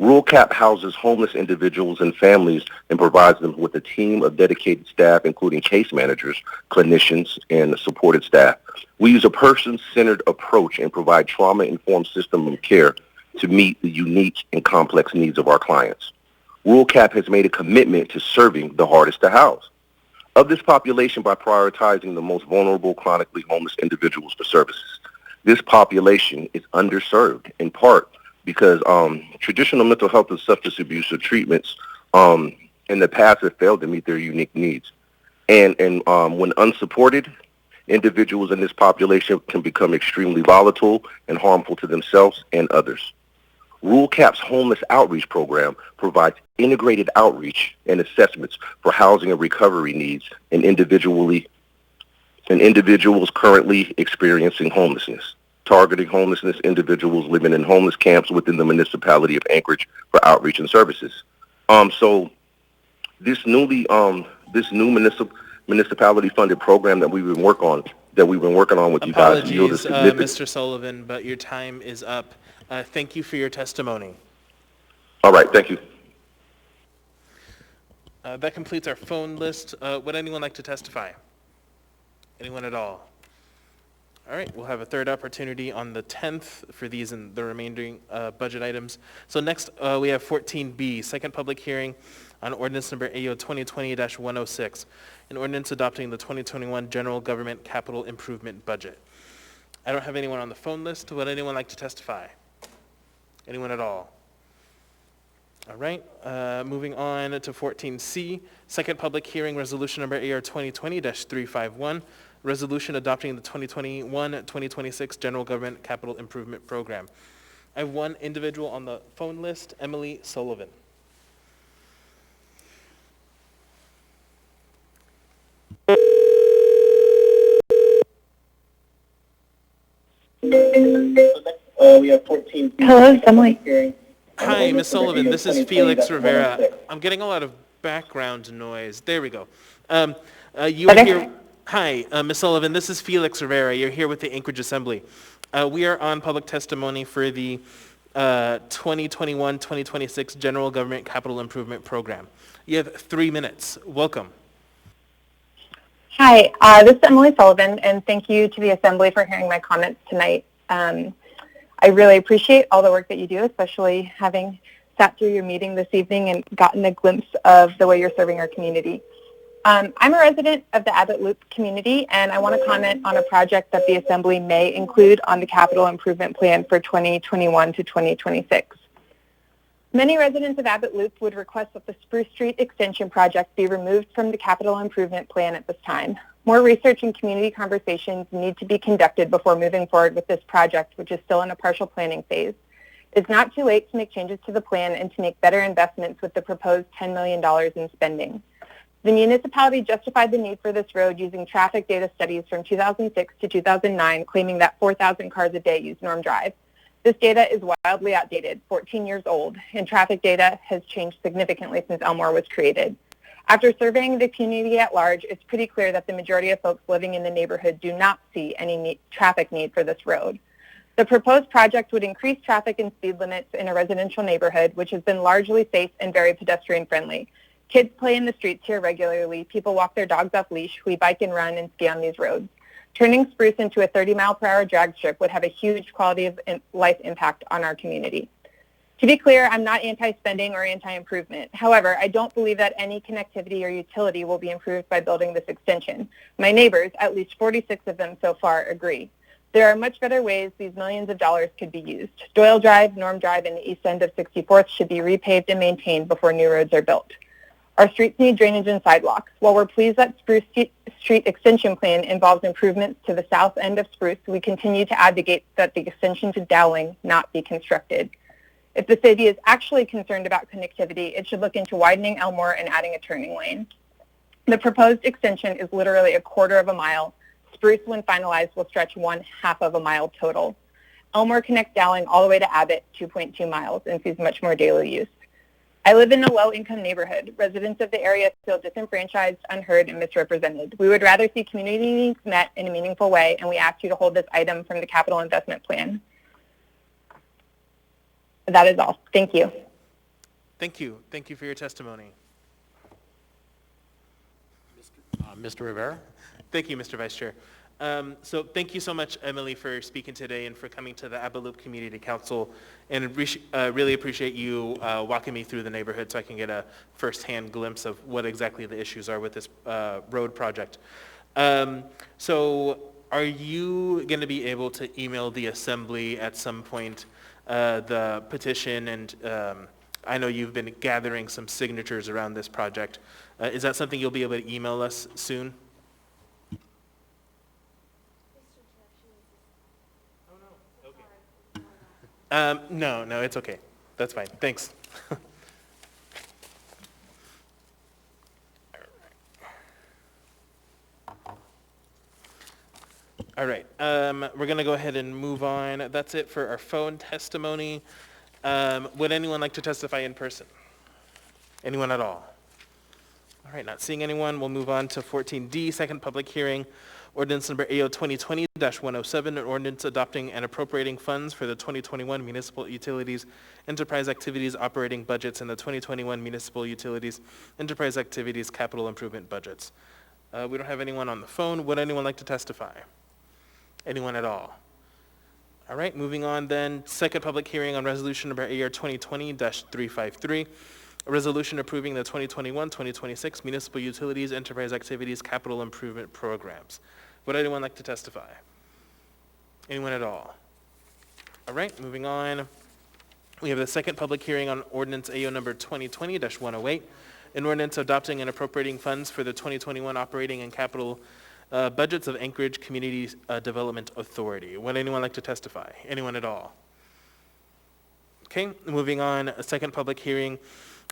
Rural Cap houses homeless individuals and families and provides them with a team of dedicated staff, including case managers, clinicians, and supported staff. We use a person-centered approach and provide trauma-informed system of care to meet the unique and complex needs of our clients. Rural Cap has made a commitment to serving the hardest to house of this population by prioritizing the most vulnerable chronically homeless individuals for services. This population is underserved in part because traditional mental health and substance abuse treatments in the past have failed to meet their unique needs. And when unsupported, individuals in this population can become extremely volatile and harmful to themselves and others. Rural Cap's Homeless Outreach Program provides integrated outreach and assessments for housing and recovery needs in individuals currently experiencing homelessness, targeting homelessness individuals living in homeless camps within the municipality of Anchorage for outreach and services. So this new municipality-funded program that we've been working on with you guys. Apologies, Mr. Sullivan, but your time is up. Thank you for your testimony. All right, thank you. That completes our phone list. Would anyone like to testify? Anyone at all? All right, we'll have a third opportunity on the 10th for these and the remaining budget items. So next we have 14B, second public hearing on ordinance number AO 2020-106, an ordinance adopting the 2021 General Government Capital Improvement Budget. I don't have anyone on the phone list. Would anyone like to testify? Anyone at all? All right, moving on to 14C, second public hearing, resolution number AR 2020-351, resolution adopting the 2021-2026 General Government Capital Improvement Program. I have one individual on the phone list, Emily Sullivan. We have 14. Hello, Assembly. Hi, Ms. Sullivan. This is Felix Rivera. I'm getting a lot of background noise. There we go. You are here. Hi, Ms. Sullivan. This is Felix Rivera. You're here with the Anchorage Assembly. We are on public testimony for the 2021-2026 General Government Capital Improvement Program. You have 3 minutes. Welcome. Hi, this is Emily Sullivan, and thank you to the Assembly for hearing my comments tonight. I really appreciate all the work that you do, especially having sat through your meeting this evening and gotten a glimpse of the way you're serving our community. I'm a resident of the Abbott Loop community, and I want to comment on a project that the Assembly may include on the capital improvement plan for 2021 to 2026. Many residents of Abbott Loop would request that the Spruce Street Extension project be removed from the capital improvement plan at this time. More research and community conversations need to be conducted before moving forward with this project, which is still in a partial planning phase. It's not too late to make changes to the plan and to make better investments with the proposed $10 million in spending. The municipality justified the need for this road using traffic data studies from 2006 to 2009, claiming that 4,000 cars a day use Norm Drive. This data is wildly outdated, 14 years old, and traffic data has changed significantly since Elmore was created. After surveying the community at large, it's pretty clear that the majority of folks living in the neighborhood do not see any traffic need for this road. The proposed project would increase traffic and speed limits in a residential neighborhood, which has been largely safe and very pedestrian friendly. Kids play in the streets here regularly, people walk their dogs off leash, we bike and run and ski on these roads. Turning Spruce into a 30-mile-per-hour drag strip would have a huge quality of life impact on our community. To be clear, I'm not anti-spending or anti-improvement. However, I don't believe that any connectivity or utility will be improved by building this extension. My neighbors, at least 46 of them so far, agree. There are much better ways these millions of dollars could be used. Doyle Drive, Norm Drive, and the east end of 64th should be repaved and maintained before new roads are built. Our streets need drainage and sidewalks. While we're pleased that Spruce Street Extension Plan involves improvements to the south end of Spruce, we continue to advocate that the extension to Dowling not be constructed. If the city is actually concerned about connectivity, it should look into widening Elmore and adding a turning lane. The proposed extension is literally a quarter of a mile. Spruce, when finalized, will stretch 1/2 of a mile total. Elmore connects Dowling all the way to Abbott, 2.2 miles, and sees much more daily use. I live in a low-income neighborhood. Residents of the area feel disenfranchised, unheard, and misrepresented. We would rather see community needs met in a meaningful way, and we ask you to hold this item from the capital investment plan. That is all. Thank you. Thank you. Thank you for your testimony. Mr. Rivera? Thank you, Mr. Vice Chair. So thank you so much, Emily, for speaking today and for coming to the Abbott Loop Community Council. And really appreciate you walking me through the neighborhood so I can get a first-hand glimpse of what exactly the issues are with this road project. So are you going to be able to email the Assembly at some point the petition? And I know you've been gathering some signatures around this project. Is that something you'll be able to email us soon? No, it's okay. That's fine. Thanks. All right. We're going to go ahead and move on. That's it for our phone testimony. Would anyone like to testify in person? Anyone at all? All right, not seeing anyone. We'll move on to 14D, second public hearing. Ordinance number AO 2020-107, an ordinance adopting and appropriating funds for the 2021 Municipal Utilities Enterprise Activities Operating Budgets and the 2021 Municipal Utilities Enterprise Activities Capital Improvement Budgets. We don't have anyone on the phone. Would anyone like to testify? Anyone at all? All right, moving on then. Second public hearing on resolution number AR 2020-353. A resolution approving the 2021-2026 Municipal Utilities Enterprise Activities Capital Improvement Programs. Would anyone like to testify? Anyone at all? All right, moving on. We have the second public hearing on ordinance AO number 2020-108, an ordinance adopting and appropriating funds for the 2021 operating and capital budgets of Anchorage Community Development Authority. Would anyone like to testify? Anyone at all? Okay, moving on, a second public hearing,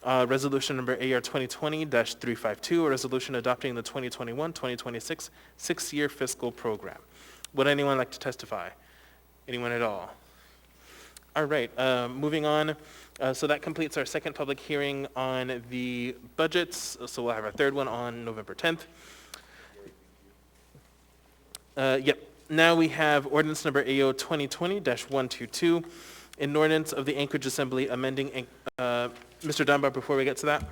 resolution number AR 2020-352, a resolution adopting the 2021-2026 six-year fiscal program. Would anyone like to testify? Anyone at all? All right, moving on. So that completes our second public hearing on the budgets. So we'll have our third one on November 10th. Yep. Now we have ordinance number AO 2020-122, an ordinance of the Anchorage Assembly amending, Mr. Dunbar, before we get to that?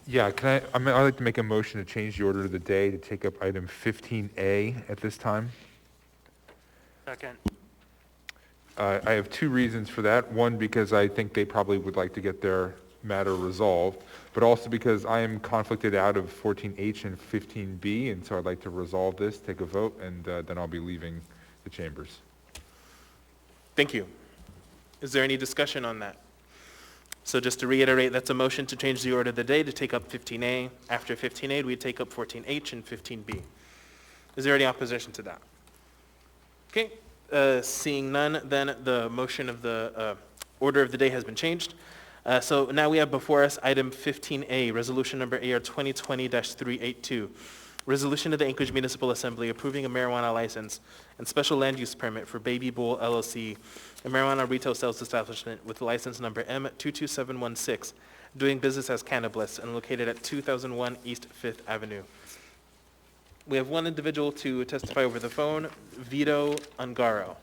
Yeah, I'd like to make a motion to change the order of the day to take up item 15A at this time. Second. I have two reasons for that. One, because I think they probably would like to get their matter resolved, but also because I am conflicted out of 14H and 15B, and so I'd like to resolve this, take a vote, and then I'll be leaving the chambers. Thank you. Is there any discussion on that? So just to reiterate, that's a motion to change the order of the day to take up 15A. After 15A, we take up 14H and 15B. Is there any opposition to that? Okay. Seeing none, then the motion of the order of the day has been changed. So now we have before us item 15A, resolution number AR 2020-382. Resolution of the Anchorage Municipal Assembly approving a marijuana license and special land use permit for Baby Bowl LLC, a marijuana retail sales establishment with license number M22716, doing business as Cannabis and located at 2001 East 5th Avenue. We have one individual to testify over the phone, Vito Ungaro.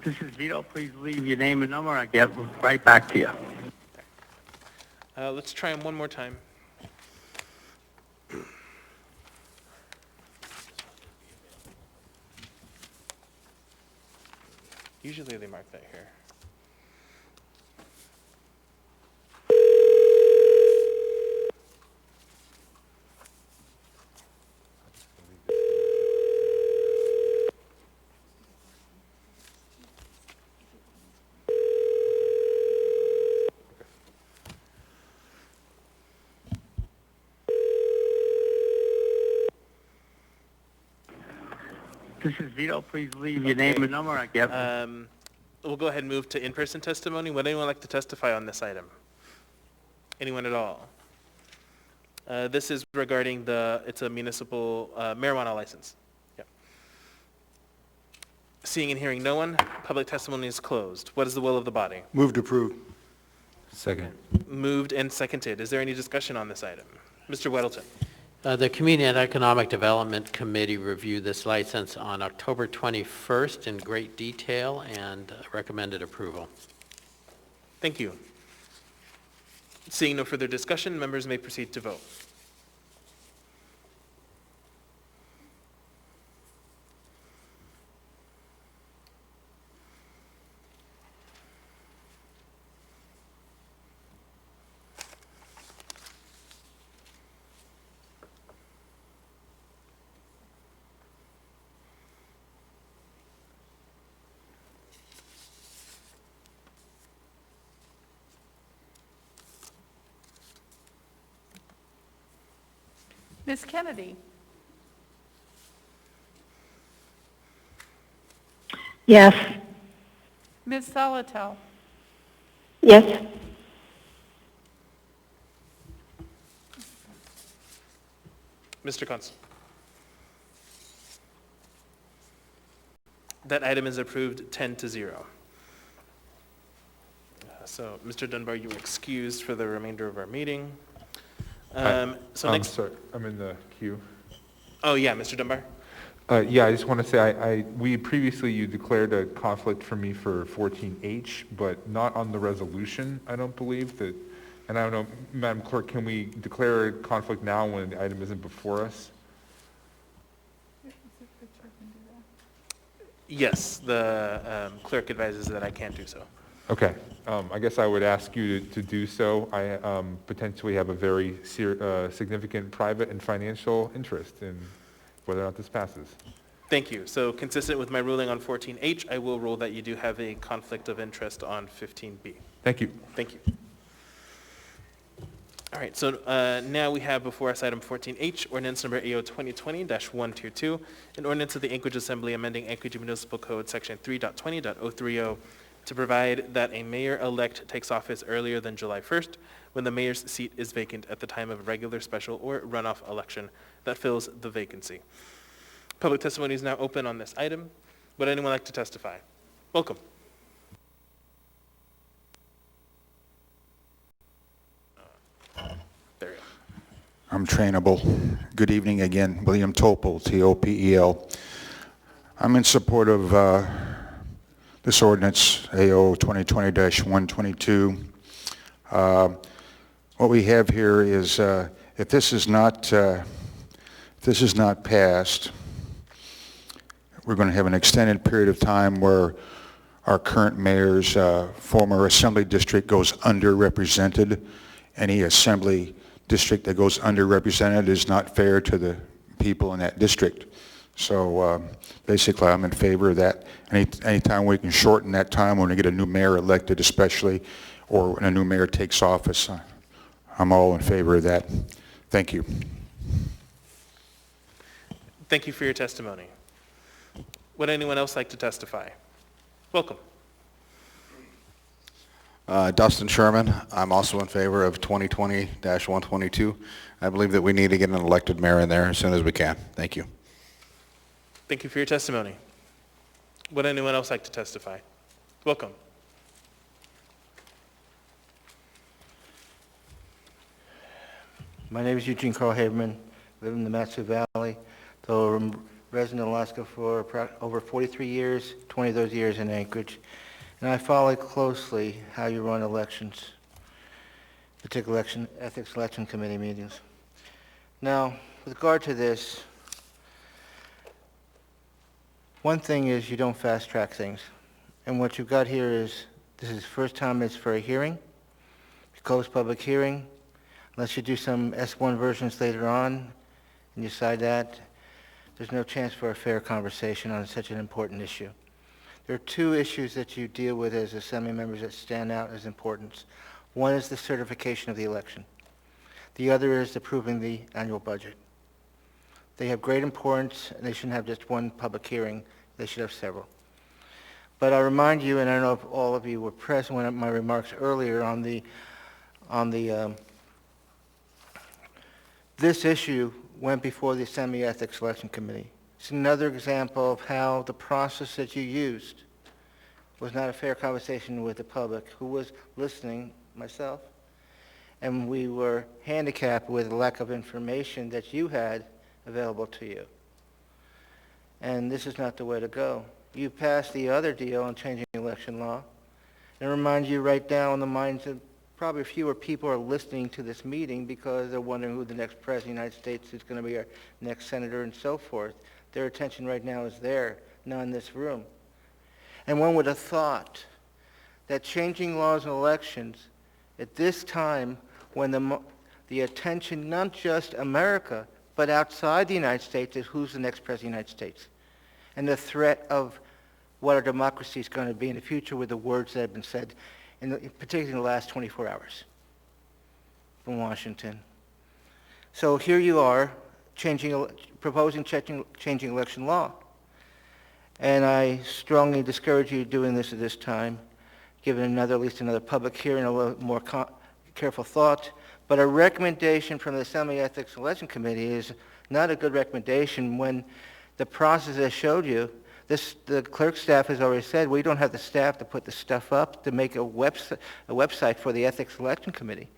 This is Vito. Please leave your name and number. I'll get right back to you. Let's try him one more time. Usually they mark that here. This is Vito. Please leave your name and number. I'll get We'll go ahead and move to in-person testimony. Would anyone like to testify on this item? Anyone at all? This is regarding it's a municipal marijuana license. Yep. Seeing and hearing no one, public testimony is closed. What is the will of the body? Move to approve. Second. Moved and seconded. Is there any discussion on this item? Mr. Weddleton. The Community and Economic Development Committee reviewed this license on October 21st in great detail and recommended approval. Thank you. Seeing no further discussion, members may proceed to vote. Ms. Kennedy? Yes. Ms. Solotel? Yes. Mr. Kunz. That item is approved 10-0. So, Mr. Dunbar, you are excused for the remainder of our meeting. I'm sorry, I'm in the queue. Oh, yeah, Mr. Dunbar? Yeah, I just want to say, you declared a conflict for me for 14H, but not on the resolution, I don't believe that, and I don't know, Madam Clerk, can we declare a conflict now when the item isn't before us? Yes, the clerk advises that I can't do so. Okay. I guess I would ask you to do so. I potentially have a very significant private and financial interest in whether or not this passes. Thank you. So consistent with my ruling on 14H, I will rule that you do have a conflict of interest on 15B. Thank you. Thank you. All right, so now we have before us item 14H, ordinance number AO 2020-122, an ordinance of the Anchorage Assembly amending Anchorage Municipal Code section 3.20.030 to provide that a mayor-elect takes office earlier than July 1st when the mayor's seat is vacant at the time of a regular, special, or runoff election that fills the vacancy. Public testimony is now open on this item. Would anyone like to testify? Welcome. There you go. I'm trainable. Good evening again. William Topel, T-O-P-E-L. I'm in support of this ordinance, AO 2020-122. What we have here is, if this is not passed, we're going to have an extended period of time where our current mayor's former assembly district goes underrepresented. Any assembly district that goes underrepresented is not fair to the people in that district. So basically, I'm in favor of that. Anytime we can shorten that time when we get a new mayor elected, especially, or when a new mayor takes office, I'm all in favor of that. Thank you. Thank you for your testimony. Would anyone else like to testify? Welcome. Dustin Sherman. I'm also in favor of 2020-122. I believe that we need to get an elected mayor in there as soon as we can. Thank you. Thank you for your testimony. Would anyone else like to testify? Welcome. My name is Eugene Carl Haberman, live in the Matsu Valley. So I'm resident in Alaska for over 43 years, 20 of those years in Anchorage. And I follow closely how you run elections, particular ethics election committee meetings. Now, with regard to this, one thing is you don't fast track things. And what you've got here is, this is the first time it's for a hearing. You close public hearing, unless you do some S1 versions later on and you decide that, there's no chance for a fair conversation on such an important issue. There are two issues that you deal with as assembly members that stand out as important. One is the certification of the election. The other is approving the annual budget. They have great importance, and they shouldn't have just one public hearing. They should have several. But I remind you, and I don't know if all of you were present when my remarks earlier on this issue went before the Assembly Ethics Election Committee. It's another example of how the process that you used was not a fair conversation with the public who was listening, myself, and we were handicapped with the lack of information that you had available to you. And this is not the way to go. You passed the other deal on changing election law, and remind you right now in the minds of probably fewer people are listening to this meeting because they're wondering who the next president of the United States is going to be, our next senator, and so forth. Their attention right now is there, not in this room. And one would have thought that changing laws and elections at this time when the attention, not just America, but outside the United States, is who's the next president of the United States. And the threat of what our democracy is going to be in the future with the words that have been said, particularly in the last 24 hours from Washington. So here you are, proposing changing election law. And I strongly discourage you doing this at this time, given at least another public hearing, a little more careful thought. But a recommendation from the Assembly Ethics Election Committee is not a good recommendation when the process I showed you, the clerk staff has already said we don't have the staff to put the stuff up to make a website for the Ethics Election Committee.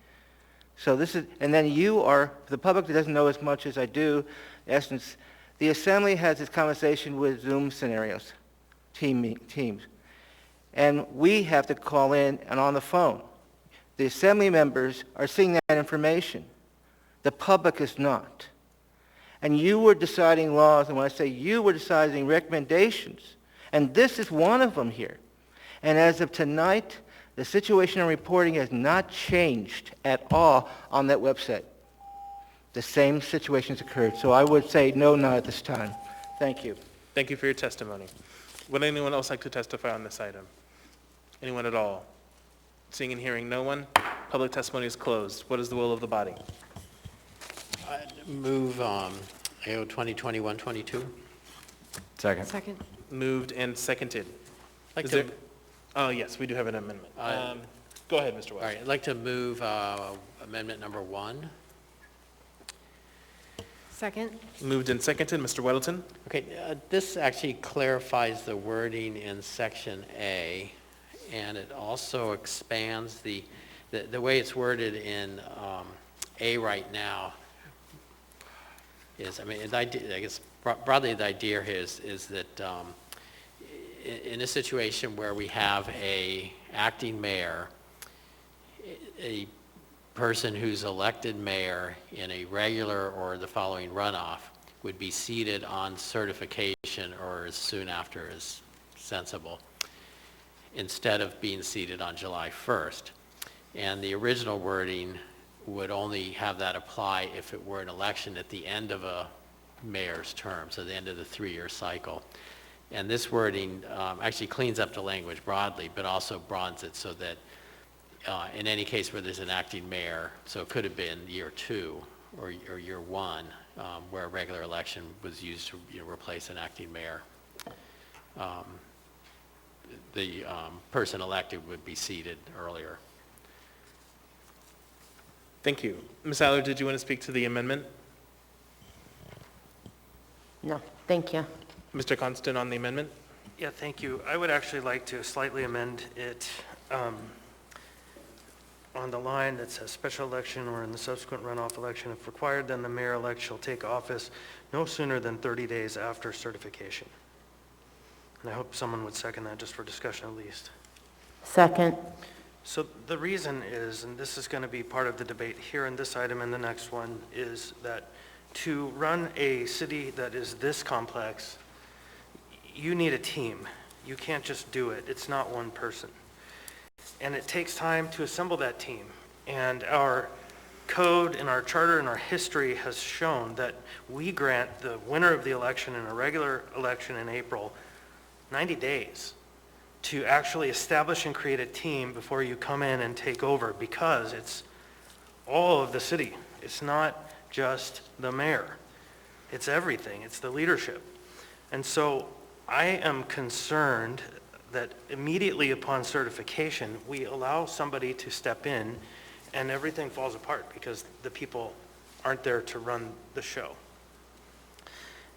So this is, and then you are, the public that doesn't know as much as I do, in essence, the Assembly has this conversation with Zoom scenarios, teams. And we have to call in and on the phone. The Assembly members are seeing that information. The public is not. And you were deciding laws, and when I say you were deciding recommendations, and this is one of them here. And as of tonight, The situation and reporting has not changed at all on that website. The same situations occurred. So I would say no, not at this time. Thank you. Thank you for your testimony. Would anyone else like to testify on this item? Anyone at all? Seeing and hearing no one, public testimony is closed. What is the will of the body? Move AO 2020-122. Second. Second. Moved and seconded. Like Is to- there- Oh, yes, we do have an amendment. Go ahead, Mr. All West. right, I'd like to move amendment number 1. Second. Moved and seconded. Mr. Weddleton? Okay, this actually clarifies the wording in section A, and it also expands the way it's worded in A right now is, I mean, I guess broadly the idea here is that in a situation where we have a acting mayor, a person who's elected mayor in a regular or the following runoff would be seated on certification or as soon after as sensible, instead of being seated on July 1st. And the original wording would only have that apply if it were an election at the end of a mayor's term, so the end of the 3-year cycle. And this wording actually cleans up the language broadly, but also broadens it so that in any case where there's an acting mayor, so it could have been year 2 or year 1, where a regular election was used to replace an acting mayor. The person elected would be seated earlier. Thank you. Ms. Aller, did you want to speak to the amendment? No, thank you. Mr. Constant on the amendment? Yeah, thank you. I would actually like to slightly amend it on the line that says special election or in the subsequent runoff election. If required, then the mayor-elect shall take office no sooner than 30 days after certification. And I hope someone would second that just for discussion at least. Second. So the reason is, and this is going to be part of the debate here in this item and the next one, is that to run a city that is this complex, you need a team. You can't just do it. It's not one person. And it takes time to assemble that team. And our code and our charter and our history has shown that we grant the winner of the election in a regular election in April 90 days to actually establish and create a team before you come in and take over, because it's all of the city. It's not just the mayor. It's everything. It's the leadership. And so I am concerned that immediately upon certification, we allow somebody to step in and everything falls apart because the people aren't there to run the show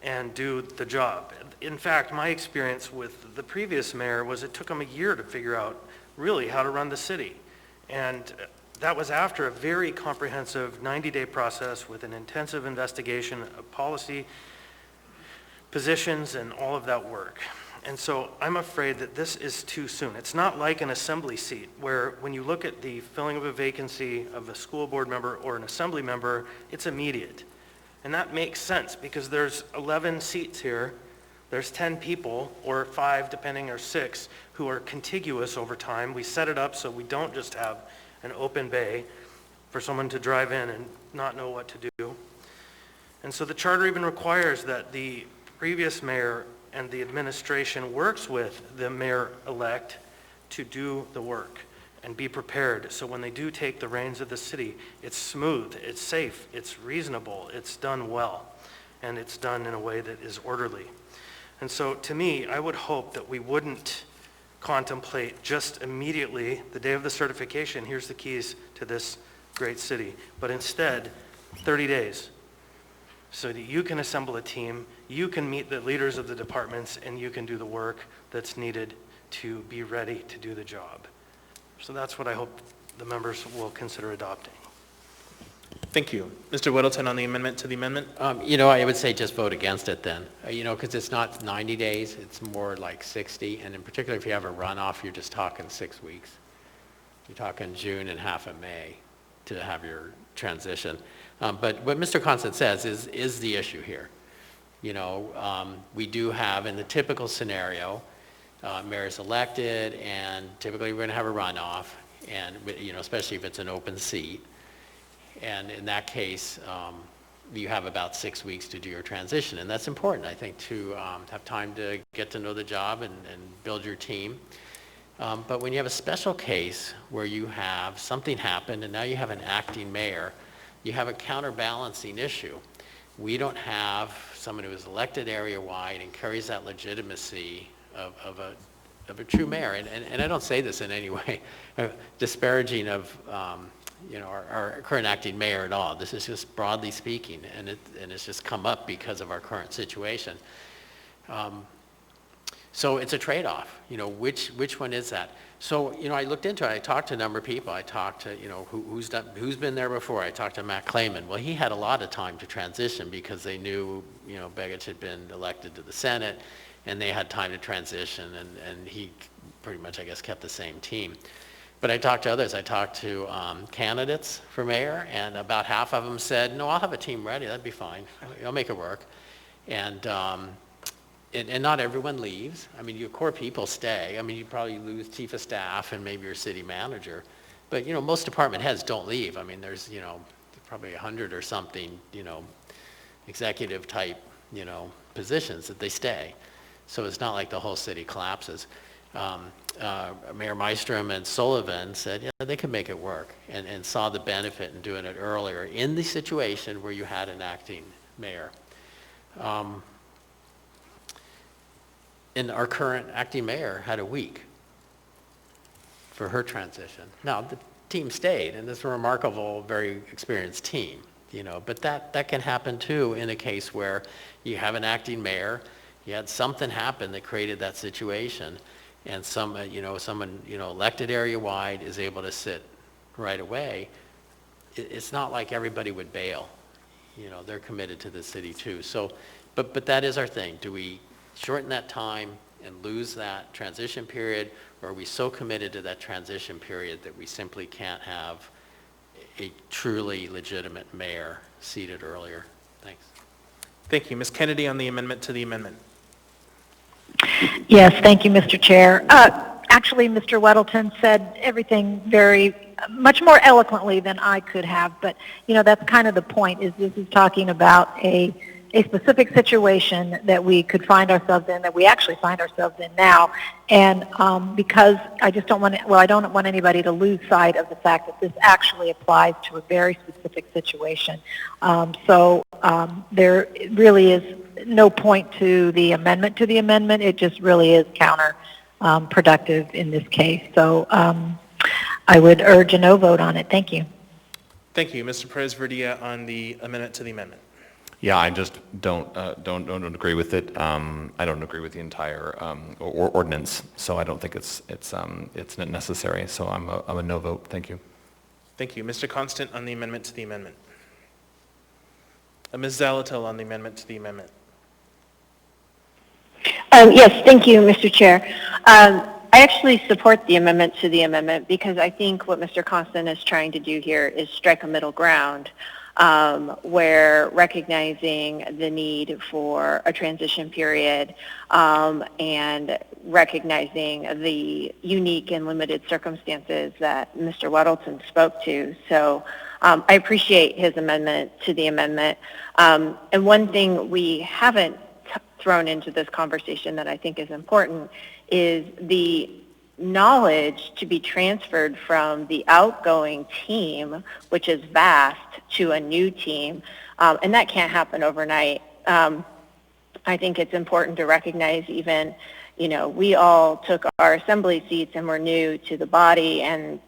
and do the job. In fact, my experience with the previous mayor was it took him a year to figure out really how to run the city. And that was after a very comprehensive 90-day process with an intensive investigation of policy, positions, and all of that work. And so I'm afraid that this is too soon. It's not like an assembly seat where when you look at the filling of a vacancy of a school board member or an assembly member, it's immediate. And that makes sense because there's 11 seats here. There's 10 people, or 5 depending, or 6, who are contiguous over time. We set it up so we don't just have an open bay for someone to drive in and not know what to do. And so the charter even requires that the previous mayor and the administration works with the mayor-elect to do the work and be prepared. So when they do take the reins of the city, it's smooth, it's safe, it's reasonable, it's done well, and it's done in a way that is orderly. And so to me, I would hope that we wouldn't contemplate just immediately the day of the certification, here's the keys to this great city, but instead 30 days so that you can assemble a team, you can meet the leaders of the departments, and you can do the work that's needed to be ready to do the job. So that's what I hope the members will consider adopting. Thank you. Mr. Whittleton on the amendment to the amendment? I would say just vote against it then, because it's not 90 days, it's more like 60, and in particular if you have a runoff, you're just talking 6 weeks. You're talking June and half of May to have your transition. But what Mr. Constant says is the issue here. We do have, in the typical scenario, mayor is elected, and typically we're going to have a runoff, and especially if it's an open seat. And in that case, you have about 6 weeks to do your transition, and that's important, I think, to have time to get to know the job and build your team. But when you have a special case where you have something happen and now you have an acting mayor, you have a counterbalancing issue. We don't have someone who is elected area-wide and carries that legitimacy of a true mayor. And I don't say this in any way disparaging of our current acting mayor at all. This is just broadly speaking, and it's just come up because of our current situation. So it's a trade-off. Which one is that? So I looked into it. I talked to a number of people. I talked to who's been there before. I talked to Matt Clayman. Well, he had a lot of time to transition because they knew Begich had been elected to the Senate, and they had time to transition, and he pretty much, I guess, kept the same team. But I talked to others. I talked to candidates for mayor, and about half of them said, no, I'll have a team ready. That'd be fine. I'll make it work. And not everyone leaves. I mean, your core people stay. I mean, you probably lose chief of staff and maybe your city manager. But, most department heads don't leave. I mean, there's, probably 100 or something, executive type, positions that they stay. So it's not like the whole city collapses. Mayor Mystrom and Sullivan said, they could make it work, and saw the benefit in doing it earlier in the situation where you had an acting mayor. And our current acting mayor had a week for her transition. Now, the team stayed, and it's a remarkable, very experienced team, but that can happen too in a case where you have an acting mayor, you had something happen that created that situation, and someone elected area-wide is able to sit right away. It's not like everybody would bail. They're committed to the city too. So, but that is our thing. Do we shorten that time and lose that transition period, or are we so committed to that transition period that we simply can't have a truly legitimate mayor seated earlier? Thanks. Thank you. Ms. Kennedy on the amendment to the amendment. Yes, thank you, Mr. Chair. Actually, Mr. Weddleton said everything much more eloquently than I could have, but, that's kind of the point, is this is talking about a specific situation that we could find ourselves in, that we actually find ourselves in now, and because I don't want anybody to lose sight of the fact that this actually applies to a very specific situation. There really is no point to the amendment. It just really is counterproductive in this case. So I would urge a no vote on it. Thank you. Thank you. Mr. Perez-Verdia on the amendment to the amendment. Yeah, I just don't agree with it. I don't agree with the entire ordinance, so I don't think it's not necessary. So I'm a no vote. Thank you. Thank you. Mr. Constant on the amendment to the amendment. Ms. Zalatil on the amendment to the amendment. Yes, thank you, Mr. Chair. I actually support the amendment to the amendment because I think what Mr. Constant is trying to do here is strike a middle ground where recognizing the need for a transition period and recognizing the unique and limited circumstances that Mr. Weddleton spoke to. So I appreciate his amendment to the amendment. And one thing we haven't thrown into this conversation that I think is important is the knowledge to be transferred from the outgoing team, which is vast, to a new team, and that can't happen overnight. I think it's important to recognize even, we all took our assembly seats and were new to the body and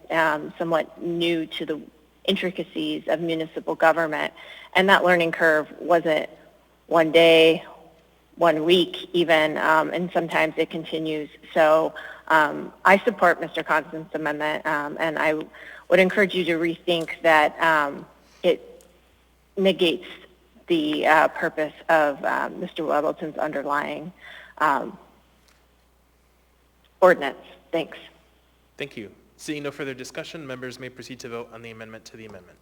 somewhat new to the intricacies of municipal government, and that learning curve wasn't one day, 1 week even, and sometimes it continues. So I support Mr. Constant's amendment, and I would encourage you to rethink that it negates the purpose of Mr. Weddleton's underlying ordinance. Thanks. Thank you. Seeing no further discussion, members may proceed to vote on the amendment to the amendment.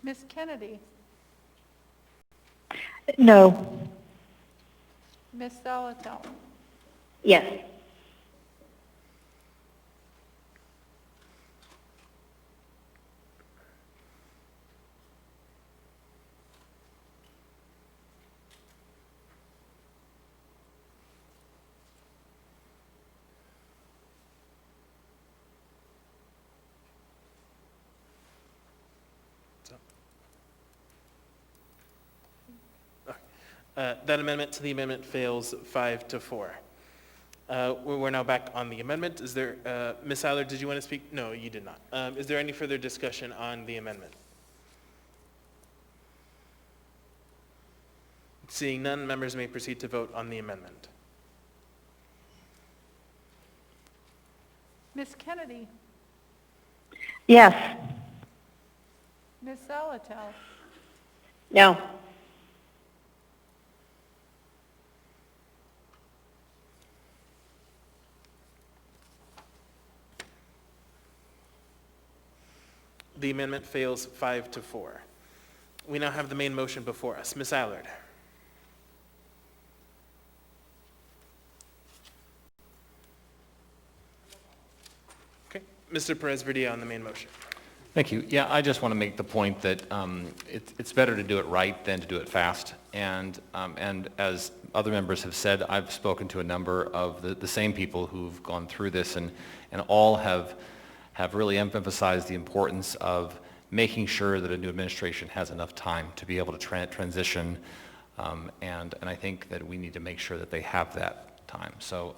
Ms. Kennedy, No. Ms. Salatel, Yes. That amendment to the amendment fails 5-4. We're now back on the amendment. Is there, Ms. Allard, did you want to speak? No, you did not. Is there any further discussion on the amendment? Seeing none, members may proceed to vote on the amendment. Ms. Kennedy, Yes. Ms. Salatel, No. The amendment fails 5-4. We now have the main motion before us. Ms. Allard. Okay. Mr. Perez-Verdia on the main motion. Thank you. Yeah, I just want to make the point that it's better to do it right than to do it fast. And as other members have said, I've spoken to a number of the same people who've gone through this, and all have really emphasized the importance of making sure that a new administration has enough time to be able to transition, and I think that we need to make sure that they have that time. So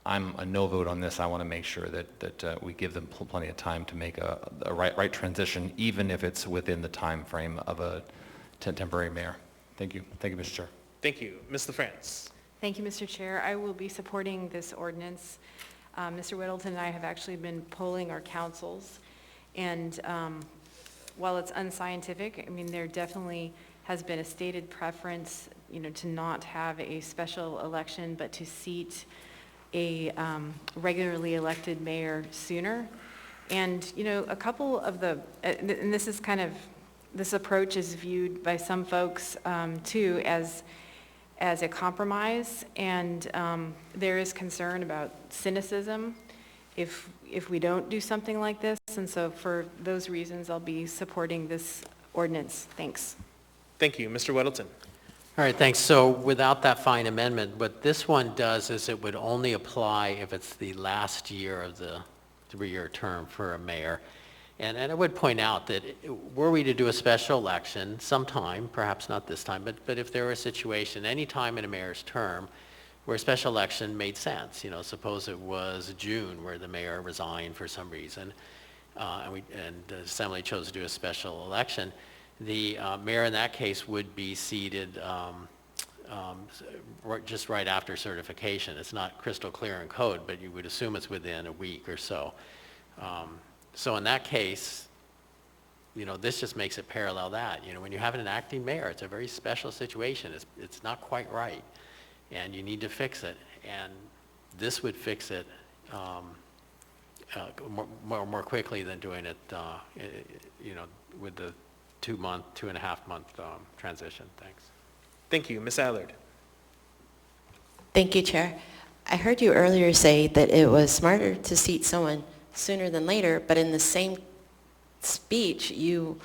I'm a no vote on this. I want to make sure that we give them plenty of time to make a right transition, even if it's within the time frame of a temporary mayor. Thank you. Thank you, Mr. Chair. Thank you. Ms. LaFrance. Thank you, Mr. Chair. I will be supporting this ordinance. Mr. Whittleton and I have actually been polling our councils, and while it's unscientific, I mean, there definitely has been a stated preference, to not have a special election, but to seat a regularly elected mayor sooner. And, a couple of and this is this approach is viewed by some folks too as a compromise, and there is concern about cynicism if we don't do something like this, and so for those reasons I'll be supporting this ordinance. Thanks. Thank you. Mr. Weddleton. All right, thanks. So without that fine amendment, what this one does is it would only apply if it's the last year of the three-year term for a mayor. And I would point out that were we to do a special election sometime, perhaps not this time, but if there were a situation any time in a mayor's term where a special election made sense, suppose it was June where the mayor resigned for some reason, and the assembly chose to do a special election, the mayor in that case would be seated just right after certification. It's not crystal clear in code, but you would assume it's within a week or so. So in that case, this just makes it parallel that. When you have an acting mayor, it's a very special situation. It's not quite right, and you need to fix it. And this would fix it more quickly than doing it, with the 2.5 month transition. Thanks. Thank you. Ms. Allard. Thank you, Chair. I heard you earlier say that it was smarter to seat someone sooner than later, but in the same speech, you,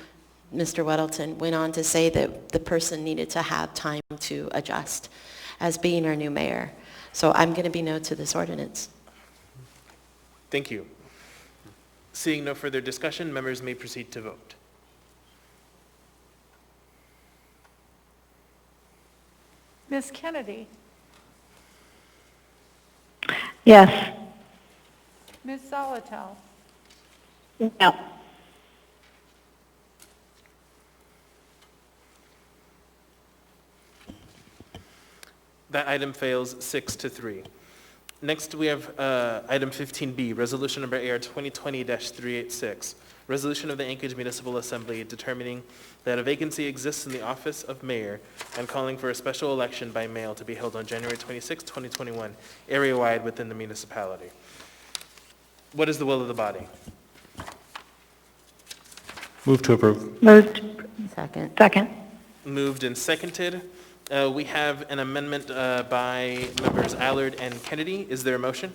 Mr. Weddleton, went on to say that the person needed to have time to adjust as being our new mayor. So I'm going to be no to this ordinance. Thank you. Seeing no further discussion, members may proceed to vote. Ms. Kennedy, Yes. Ms. Salatel, No. That item fails 6-3. Next, we have item 15B, resolution number AR 2020-386, resolution of the Anchorage Municipal Assembly determining that a vacancy exists in the office of mayor and calling for a special election by mail to be held on January 26, 2021, area-wide within the municipality. What is the will of the body? Move to approve. Moved. Second. Second. Moved and seconded. We have an amendment by members Allard and Kennedy. Is there a motion?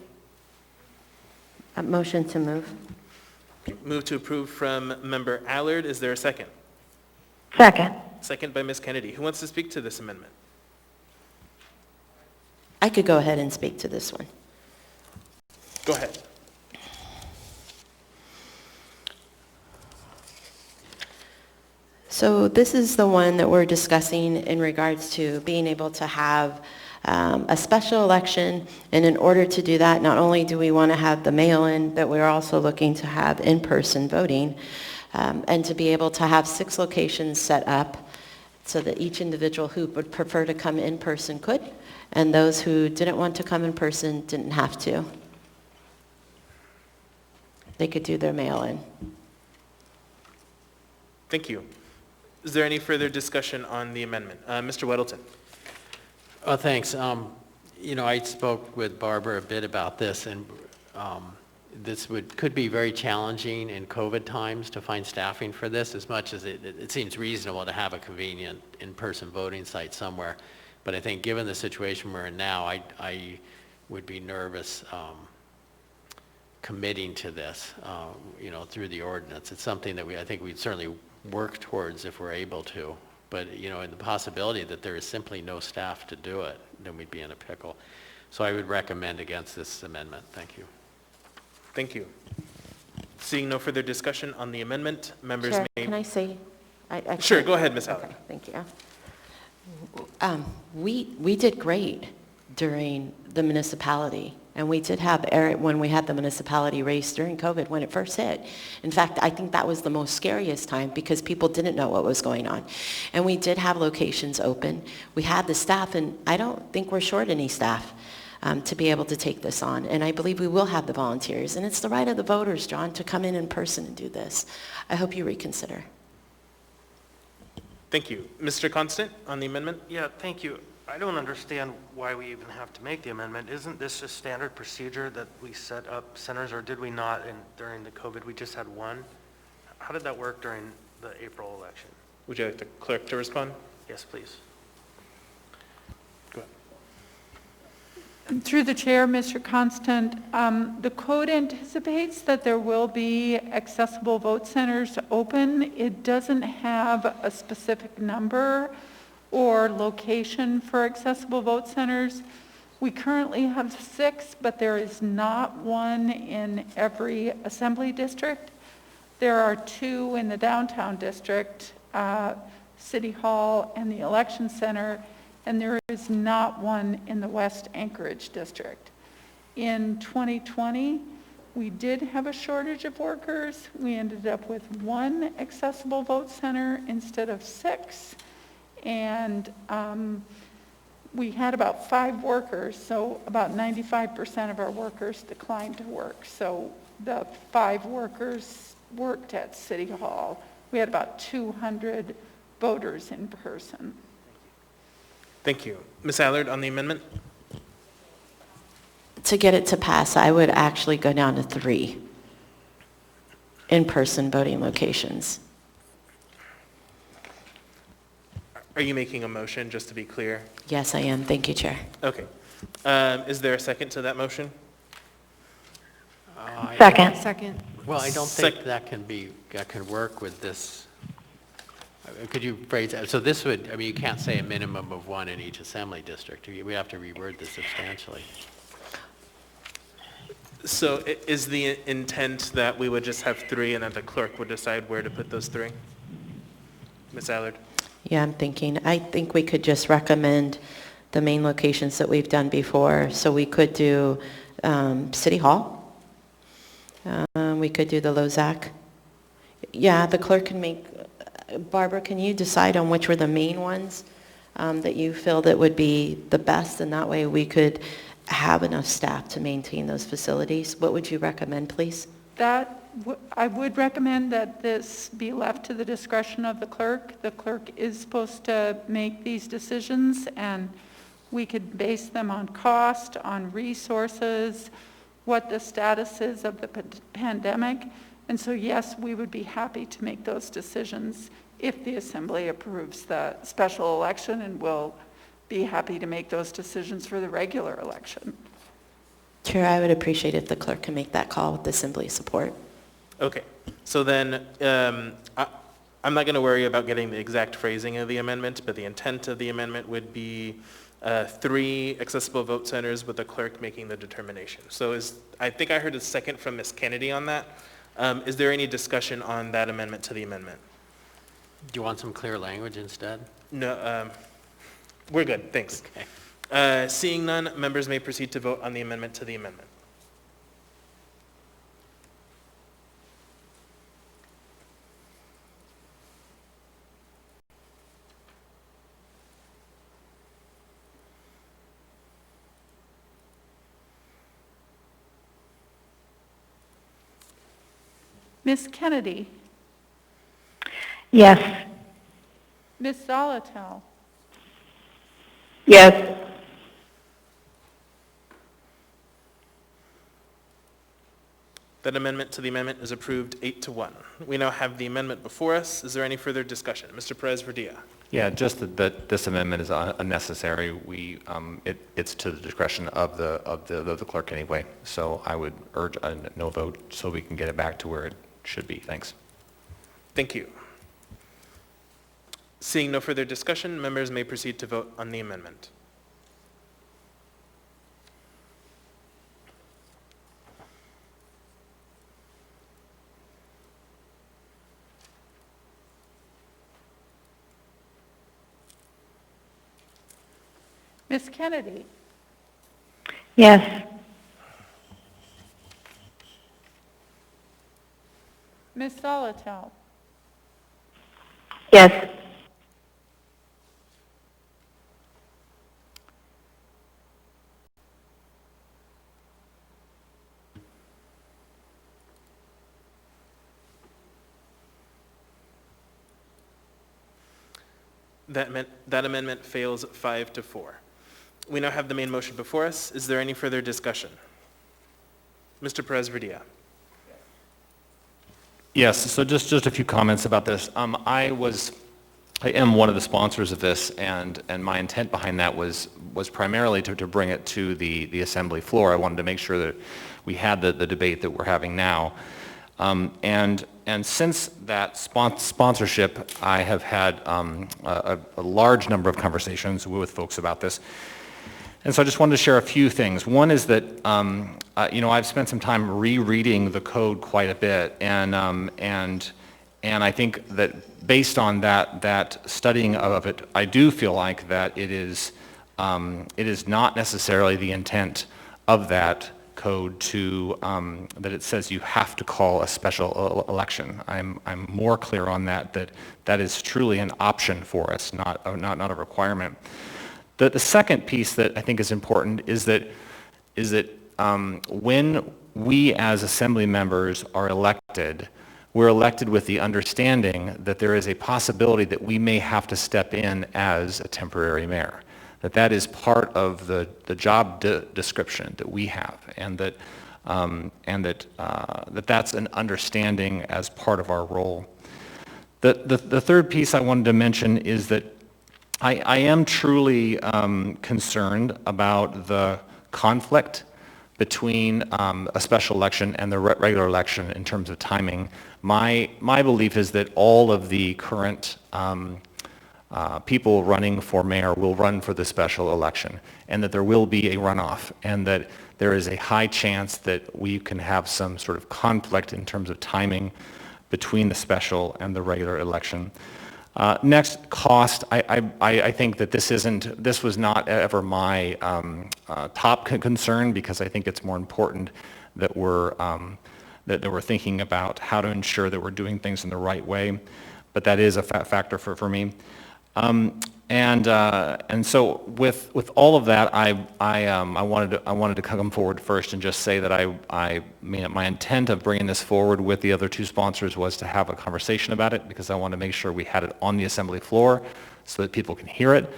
A motion to move. Move to approve from member Allard. Is there a second? Second. Second by Ms. Kennedy. Who wants to speak to this amendment? I could go ahead and speak to this one. Go ahead. So this is the one that we're discussing in regards to being able to have a special election, and in order to do that, not only do we want to have the mail-in, but we're also looking to have in-person voting, and to be able to have 6 locations set up so that each individual who would prefer to come in person could, and those who didn't want to come in person didn't have to. They could do their mail-in. Thank you. Is there any further discussion on the amendment? Mr. Weddleton. Oh, thanks. You know, I spoke with Barbara a bit about this, and this could be very challenging in COVID times to find staffing for this, as much as it seems reasonable to have a convenient in-person voting site somewhere. But I think given the situation we're in now, I would be nervous committing to this, you know, through the ordinance. It's something that I think we'd certainly work towards if we're able to. But, you know, in the possibility that there is simply no staff to do it, then we'd be in a pickle. So I would recommend against this amendment. Thank you. Thank you. Seeing no further discussion on the amendment, members Chair, may... can I say? Sure, go ahead, Ms. Allard. Okay, thank you. We did great during the municipality, and we did have, when we had the municipality race during COVID when it first hit. In fact, I think that was the most scariest time because people didn't know what was going on. And we did have locations open. We had the staff, and I don't think we're short any staff to be able to take this on. And I believe we will have the volunteers. And it's the right of the voters, John, to come in person and do this. I hope you reconsider. Thank you. Mr. Constant, on the amendment? Yeah, thank you. I don't understand why we even have to make the amendment. Isn't this a standard procedure that we set up centers, or did we not? And during the COVID, we just had one. How did that work during the April election? Would you like the clerk to respond? Yes, please. Go ahead. Through the chair, Mr. Constant, the code anticipates that there will be accessible vote centers open. It doesn't have a specific number or location for accessible vote centers. We currently have 6, but there is not one in every assembly district. There are 2 in the downtown district, City Hall and the Election Center, and there is not one in the West Anchorage district. In 2020, we did have a shortage of workers. We ended up with 1 accessible vote center instead of 6. And we had about 5 workers, so about 95% of our workers declined to work. So the 5 workers worked at City Hall. We had about 200 voters in person. Thank you. Ms. Allard, on the amendment? To get it to pass, I would actually go down to 3 in-person voting locations. Are you making a motion, just to be clear? Yes, I am. Thank you, Chair. Okay. Is there a second to that motion? Second. Second. Well, I don't think that can work with this. Could you phrase that? So this would, I mean, you can't say a minimum of 1 in each assembly district. We have to reword this substantially. So is the intent that we would just have 3 and then the clerk would decide where to put those 3? Ms. Allard? Yeah, I'm thinking. I think we could just recommend the main locations that we've done before. So we could do City Hall. We could do the Lozac. Yeah, the clerk can make... Barbara, can you decide on which were the main ones that you feel that would be the best? And that way we could have enough staff to maintain those facilities. What would you recommend, please? I would recommend that this be left to the discretion of the clerk. The clerk is supposed to make these decisions, and we could base them on cost, on resources, what the status is of the pandemic, And so, yes, we would be happy to make those decisions if the Assembly approves the special election, and we'll be happy to make those decisions for the regular election. Chair, I would appreciate if the clerk can make that call with the Assembly support. Okay, so then I'm not going to worry about getting the exact phrasing of the amendment, but the intent of the amendment would be 3 accessible vote centers with the clerk making the determination. So I think I heard a second from Ms. Kennedy on that. Is there any discussion on that amendment to the amendment? Do you want some clear language instead? No, we're good, thanks. Okay. Seeing none, members may proceed to vote on the amendment to the amendment. Ms. Kennedy? Yes. Ms. Zolotel? Yes. That amendment to the amendment is approved 8-1. We now have the amendment before us. Is there any further discussion? Mr. Perez-Verdia. Yeah, just that this amendment is unnecessary. It's to the discretion of the clerk anyway. So I would urge a no vote so we can get it back to where it should be. Thanks. Thank you. Seeing no further discussion, members may proceed to vote on the amendment. Ms. Kennedy? Yes. Ms. Zolotel? Yes. That amendment fails 5-4. We now have the main motion before us. Is there any further discussion? Mr. Perez-Verdia. Yes, so just a few comments about this. I am one of the sponsors of this, and my intent behind that was primarily to bring it to the Assembly floor. I wanted to make sure that we had the debate that we're having now. And since that sponsorship, I have had a large number of conversations with folks about this. And so I just wanted to share a few things. One is that, I've spent some time rereading the code quite a bit, and I think that based on that studying of it, I do feel like that it is not necessarily the intent of that code to that it says you have to call a special election. I'm more clear on that is truly an option for us, not a requirement. The second piece that I think is important is that when we as Assembly members are elected, we're elected with the understanding that there is a possibility that we may have to step in as a temporary mayor. That is part of the job description that we have, and that's an understanding as part of our role. The third piece I wanted to mention is that I am truly concerned about the conflict between a special election and the regular election in terms of timing. My belief is that all of the current people running for mayor will run for the special election, and that there will be a runoff, and that there is a high chance that we can have some sort of conflict in terms of timing between the special and the regular election. Next, cost. I think that this was not ever my top concern, because I think it's more important that we're thinking about how to ensure that we're doing things in the right way. But that is a factor for me. And so with all of that, I wanted to come forward first and just say that my intent of bringing this forward with the other two sponsors was to have a conversation about it, because I want to make sure we had it on the Assembly floor so that people can hear it.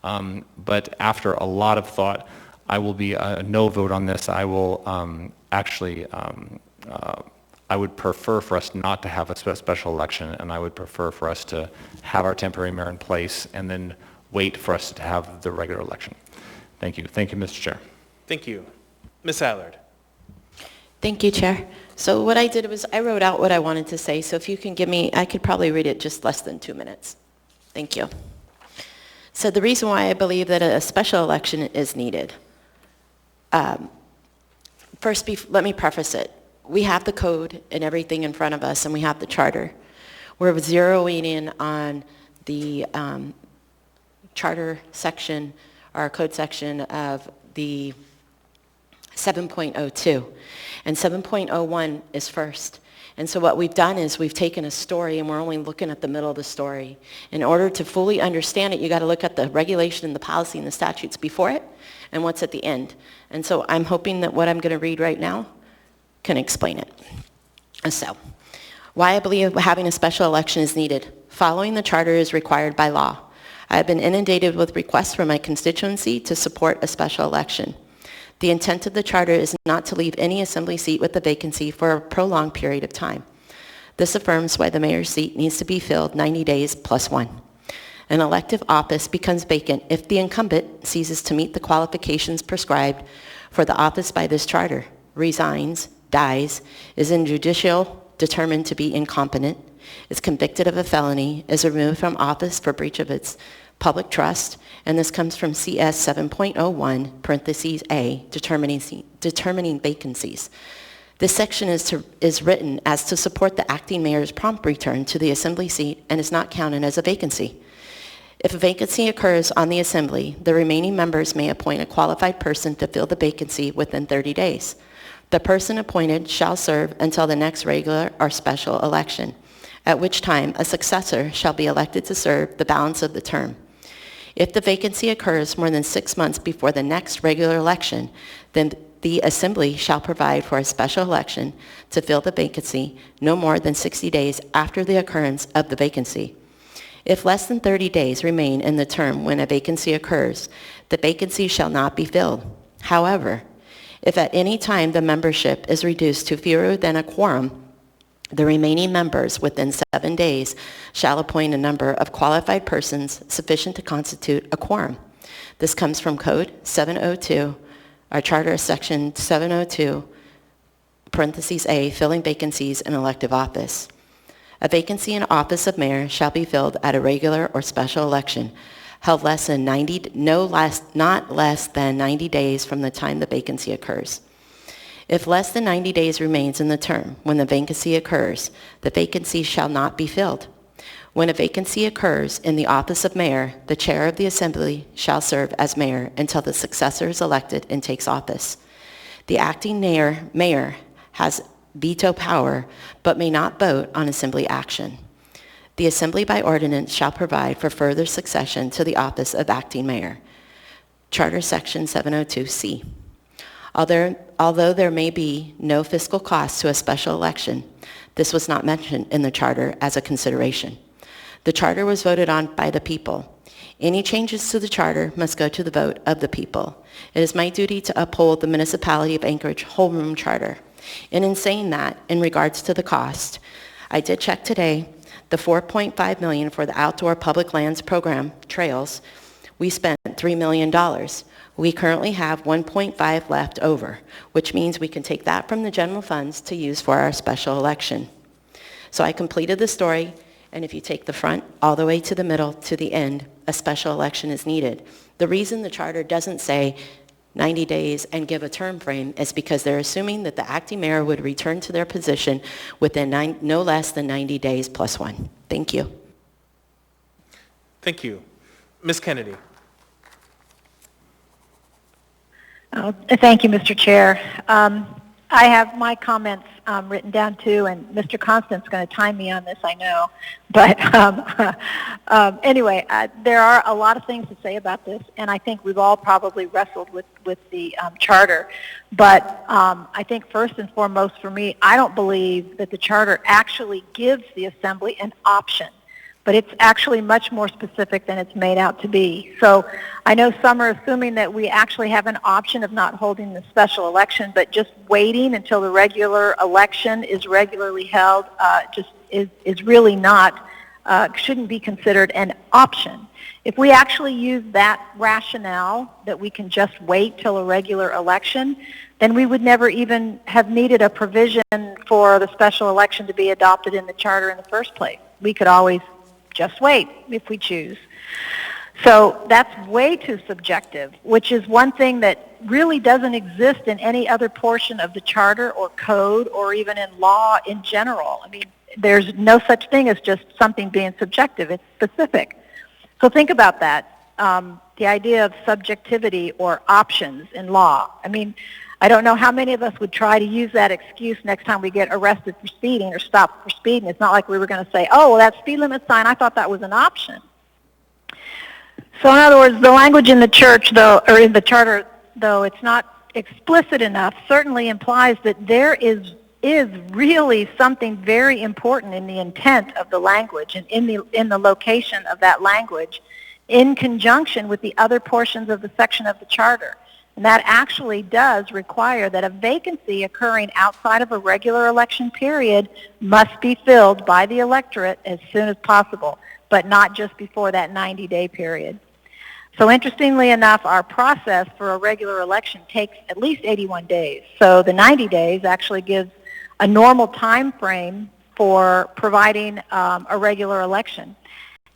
But after a lot of thought, I will be a no vote on this. I will I would prefer for us not to have a special election, and I would prefer for us to have our temporary mayor in place and then wait for us to have the regular election. Thank you. Thank you, Mr. Chair. Thank you. Ms. Allard. Thank you, Chair. So what I did was I wrote out what I wanted to say, so if you can give me, I could probably read it just less than 2 minutes. Thank you. So the reason why I believe that a special election is needed. First, let me preface it. We have the code and everything in front of us, and we have the charter. We're zeroing in on the charter section, or code section of the 7.02. And 7.01 is first. And so what we've done is we've taken a story and we're only looking at the middle of the story. In order to fully understand it, you got to look at the regulation and the policy and the statutes before it and what's at the end. And so I'm hoping that what I'm going to read right now can explain it. So, why I believe having a special election is needed. Following the charter is required by law. I have been inundated with requests from my constituency to support a special election. The intent of the charter is not to leave any assembly seat with a vacancy for a prolonged period of time. This affirms why the mayor's seat needs to be filled 90 days plus 1. An elective office becomes vacant if the incumbent ceases to meet the qualifications prescribed for the office by this charter, resigns, dies, is in judicial determined to be incompetent, is convicted of a felony, is removed from office for breach of its public trust, and this comes from CS 7.01, parentheses A, determining vacancies. This section is written as to support the acting mayor's prompt return to the assembly seat and is not counted as a vacancy. If a vacancy occurs on the assembly, the remaining members may appoint a qualified person to fill the vacancy within 30 days. The person appointed shall serve until the next regular or special election, at which time a successor shall be elected to serve the balance of the term. If the vacancy occurs more than 6 months before the next regular election, then the assembly shall provide for a special election to fill the vacancy no more than 60 days after the occurrence of the vacancy. If less than 30 days remain in the term when a vacancy occurs, the vacancy shall not be filled. However, if at any time the membership is reduced to fewer than a quorum, the remaining members within 7 days shall appoint a number of qualified persons sufficient to constitute a quorum. This comes from Code 702, our Charter Section 702, parentheses A, filling vacancies in elective office. A vacancy in office of mayor shall be filled at a regular or special election, held not less than 90 days from the time the vacancy occurs. If less than 90 days remains in the term when the vacancy occurs, the vacancy shall not be filled. When a vacancy occurs in the office of mayor, the chair of the assembly shall serve as mayor until the successor is elected and takes office. The acting mayor has veto power but may not vote on assembly action. The assembly by ordinance shall provide for further succession to the office of acting mayor. Charter Section 702C. Although there may be no fiscal cost to a special election, this was not mentioned in the charter as a consideration. The charter was voted on by the people. Any changes to the charter must go to the vote of the people. It is my duty to uphold the Municipality of Anchorage Whole Room Charter. And in saying that, in regards to the cost, I did check today the $4.5 million for the outdoor public lands program, trails. We spent $3 million. We currently have 1.5 left over, which means we can take that from the general funds to use for our special election. So I completed the story, and if you take the front all the way to the middle to the end, a special election is needed. The reason the charter doesn't say 90 days and give a term frame is because they're assuming that the acting mayor would return to their position within no less than 90 days plus 1. Thank you. Thank you. Ms. Kennedy. Thank you, Mr. Chair. I have my comments written down too, and Mr. Constant's going to time me on this, I know. But anyway, there are a lot of things to say about this, and I think we've all probably wrestled with the charter. But I think first and foremost for me, I don't believe that the charter actually gives the assembly an option. but it's actually much more specific than it's made out to be. So I know some are assuming that we actually have an option of not holding the special election, but just waiting until the regular election is regularly held just is really not, shouldn't be considered an option. If we actually use that rationale that we can just wait till a regular election, then we would never even have needed a provision for the special election to be adopted in the charter in the first place. We could always just wait if we choose. So that's way too subjective, which is one thing that really doesn't exist in any other portion of the charter or code or even in law in general. I mean, there's no such thing as just something being subjective. It's specific. So think about that, the idea of subjectivity or options in law. I mean, I don't know how many of us would try to use that excuse next time we get arrested for speeding or stopped for speeding. It's not like we were going to say, oh, well, that speed limit sign, I thought that was an option. So in other words, the language in the church, though, or in the charter, though it's not explicit enough, certainly implies that there is really something very important in the intent of the language and in the location of that language in conjunction with the other portions of the section of the charter. And that actually does require that a vacancy occurring outside of a regular election period must be filled by the electorate as soon as possible, but not just before that 90-day period. So interestingly enough, our process for a regular election takes at least 81 days. So the 90 days actually gives a normal time frame for providing a regular election.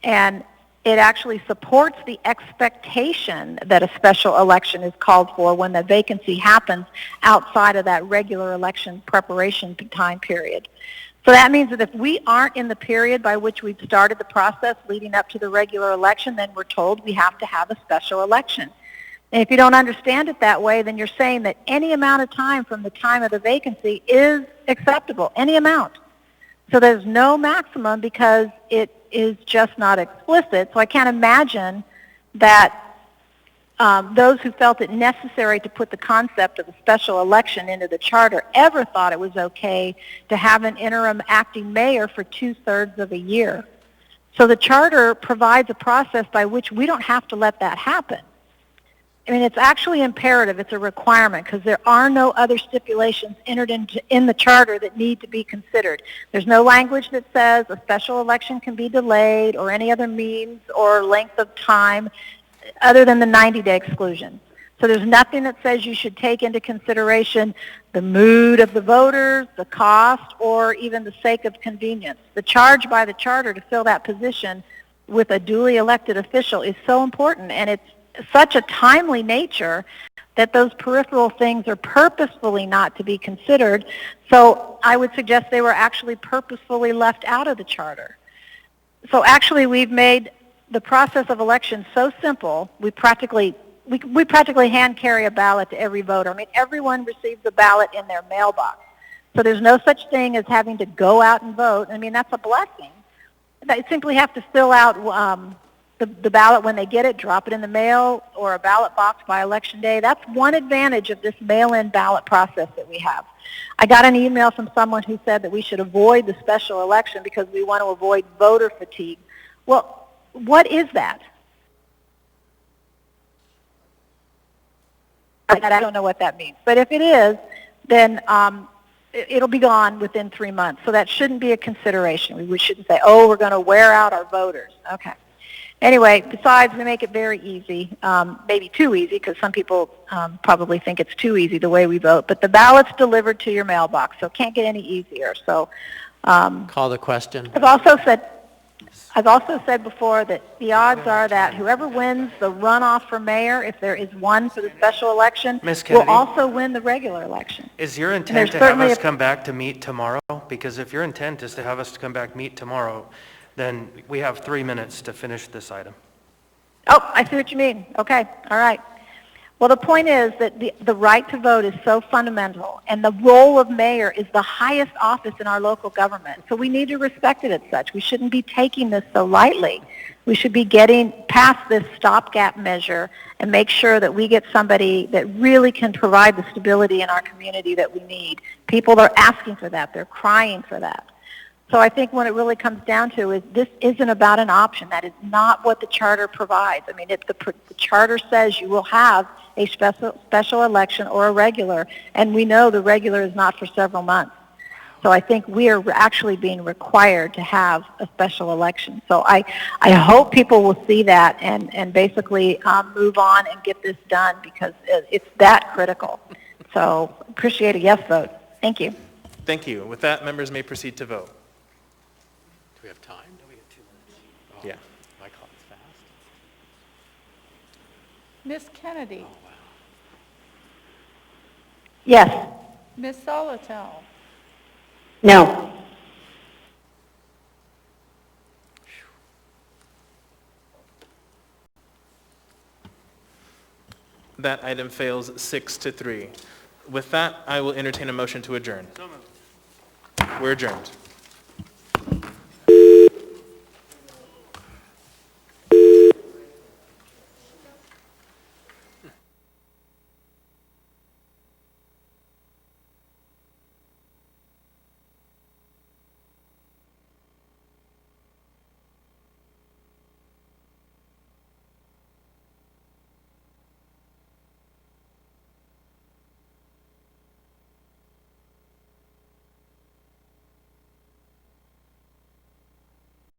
And it actually supports the expectation that a special election is called for when the vacancy happens outside of that regular election preparation time period. So that means that if we aren't in the period by which we've started the process leading up to the regular election, then we're told we have to have a special election. And if you don't understand it that way, then you're saying that any amount of time from the time of the vacancy is acceptable, any amount. So there's no maximum because it is just not explicit. So I can't imagine that those who felt it necessary to put the concept of a special election into the charter ever thought it was okay to have an interim acting mayor for 2/3 of a year. So the charter provides a process by which we don't have to let that happen. I mean, it's actually imperative. It's a requirement because there are no other stipulations entered in the charter that need to be considered. There's no language that says a special election can be delayed or any other means or length of time other than the 90-day exclusion. So there's nothing that says you should take into consideration the mood of the voters, the cost, or even the sake of convenience. The charge by the charter to fill that position with a duly elected official is so important, and it's such a timely nature that those peripheral things are purposefully not to be considered. So I would suggest they were actually purposefully left out of the charter. So actually we've made the process of election so simple, we practically hand carry a ballot to every voter. I mean, everyone receives a ballot in their mailbox. So there's no such thing as having to go out and vote. I mean, that's a blessing. They simply have to fill out the ballot when they get it, drop it in the mail or a ballot box by election day. That's one advantage of this mail-in ballot process that we have. I got an email from someone who said that we should avoid the special election because we want to avoid voter fatigue. Well, what is that? I don't know what that means. But if it is, then it'll be gone within 3 months. So that shouldn't be a consideration. We shouldn't say, oh, we're going to wear out our voters. Okay. Anyway, besides, we make it very easy, maybe too easy, because some people probably think it's too easy the way we vote. But the ballot's delivered to your mailbox, so it can't get any easier. So call the question. I've also said before that the odds are that whoever wins the runoff for mayor, if there is one for the special election, will also win the regular election. Is your intent to have us come back to meet tomorrow? Because if your intent is to have us to come back meet tomorrow, then we have 3 minutes to finish this item. Oh, I see what you mean. Okay, all right. Well, the point is that the right to vote is so fundamental, and the role of mayor is the highest office in our local government. So we need to respect it as such. We shouldn't be taking this so lightly. We should be getting past this stopgap measure and make sure that we get somebody that really can provide the stability in our community that we need. People are asking for that. They're crying for that. So I think what it really comes down to is this isn't about an option. That is not what the charter provides. I mean, if the charter says you will have a special election or a regular, and we know the regular is not for several months. So I think we are actually being required to have a special election. So I hope people will see that and basically move on and get this done because it's that critical. So appreciate a yes vote. Thank you. Thank you. With that, members may proceed to vote. Do we have time? No, we have 2 minutes. Oh, Yeah. my clock's fast. Ms. Kennedy? Oh, wow. Yes. Ms. Solotel? No. That item fails 6-3. With that, I will entertain a motion to adjourn. We're adjourned.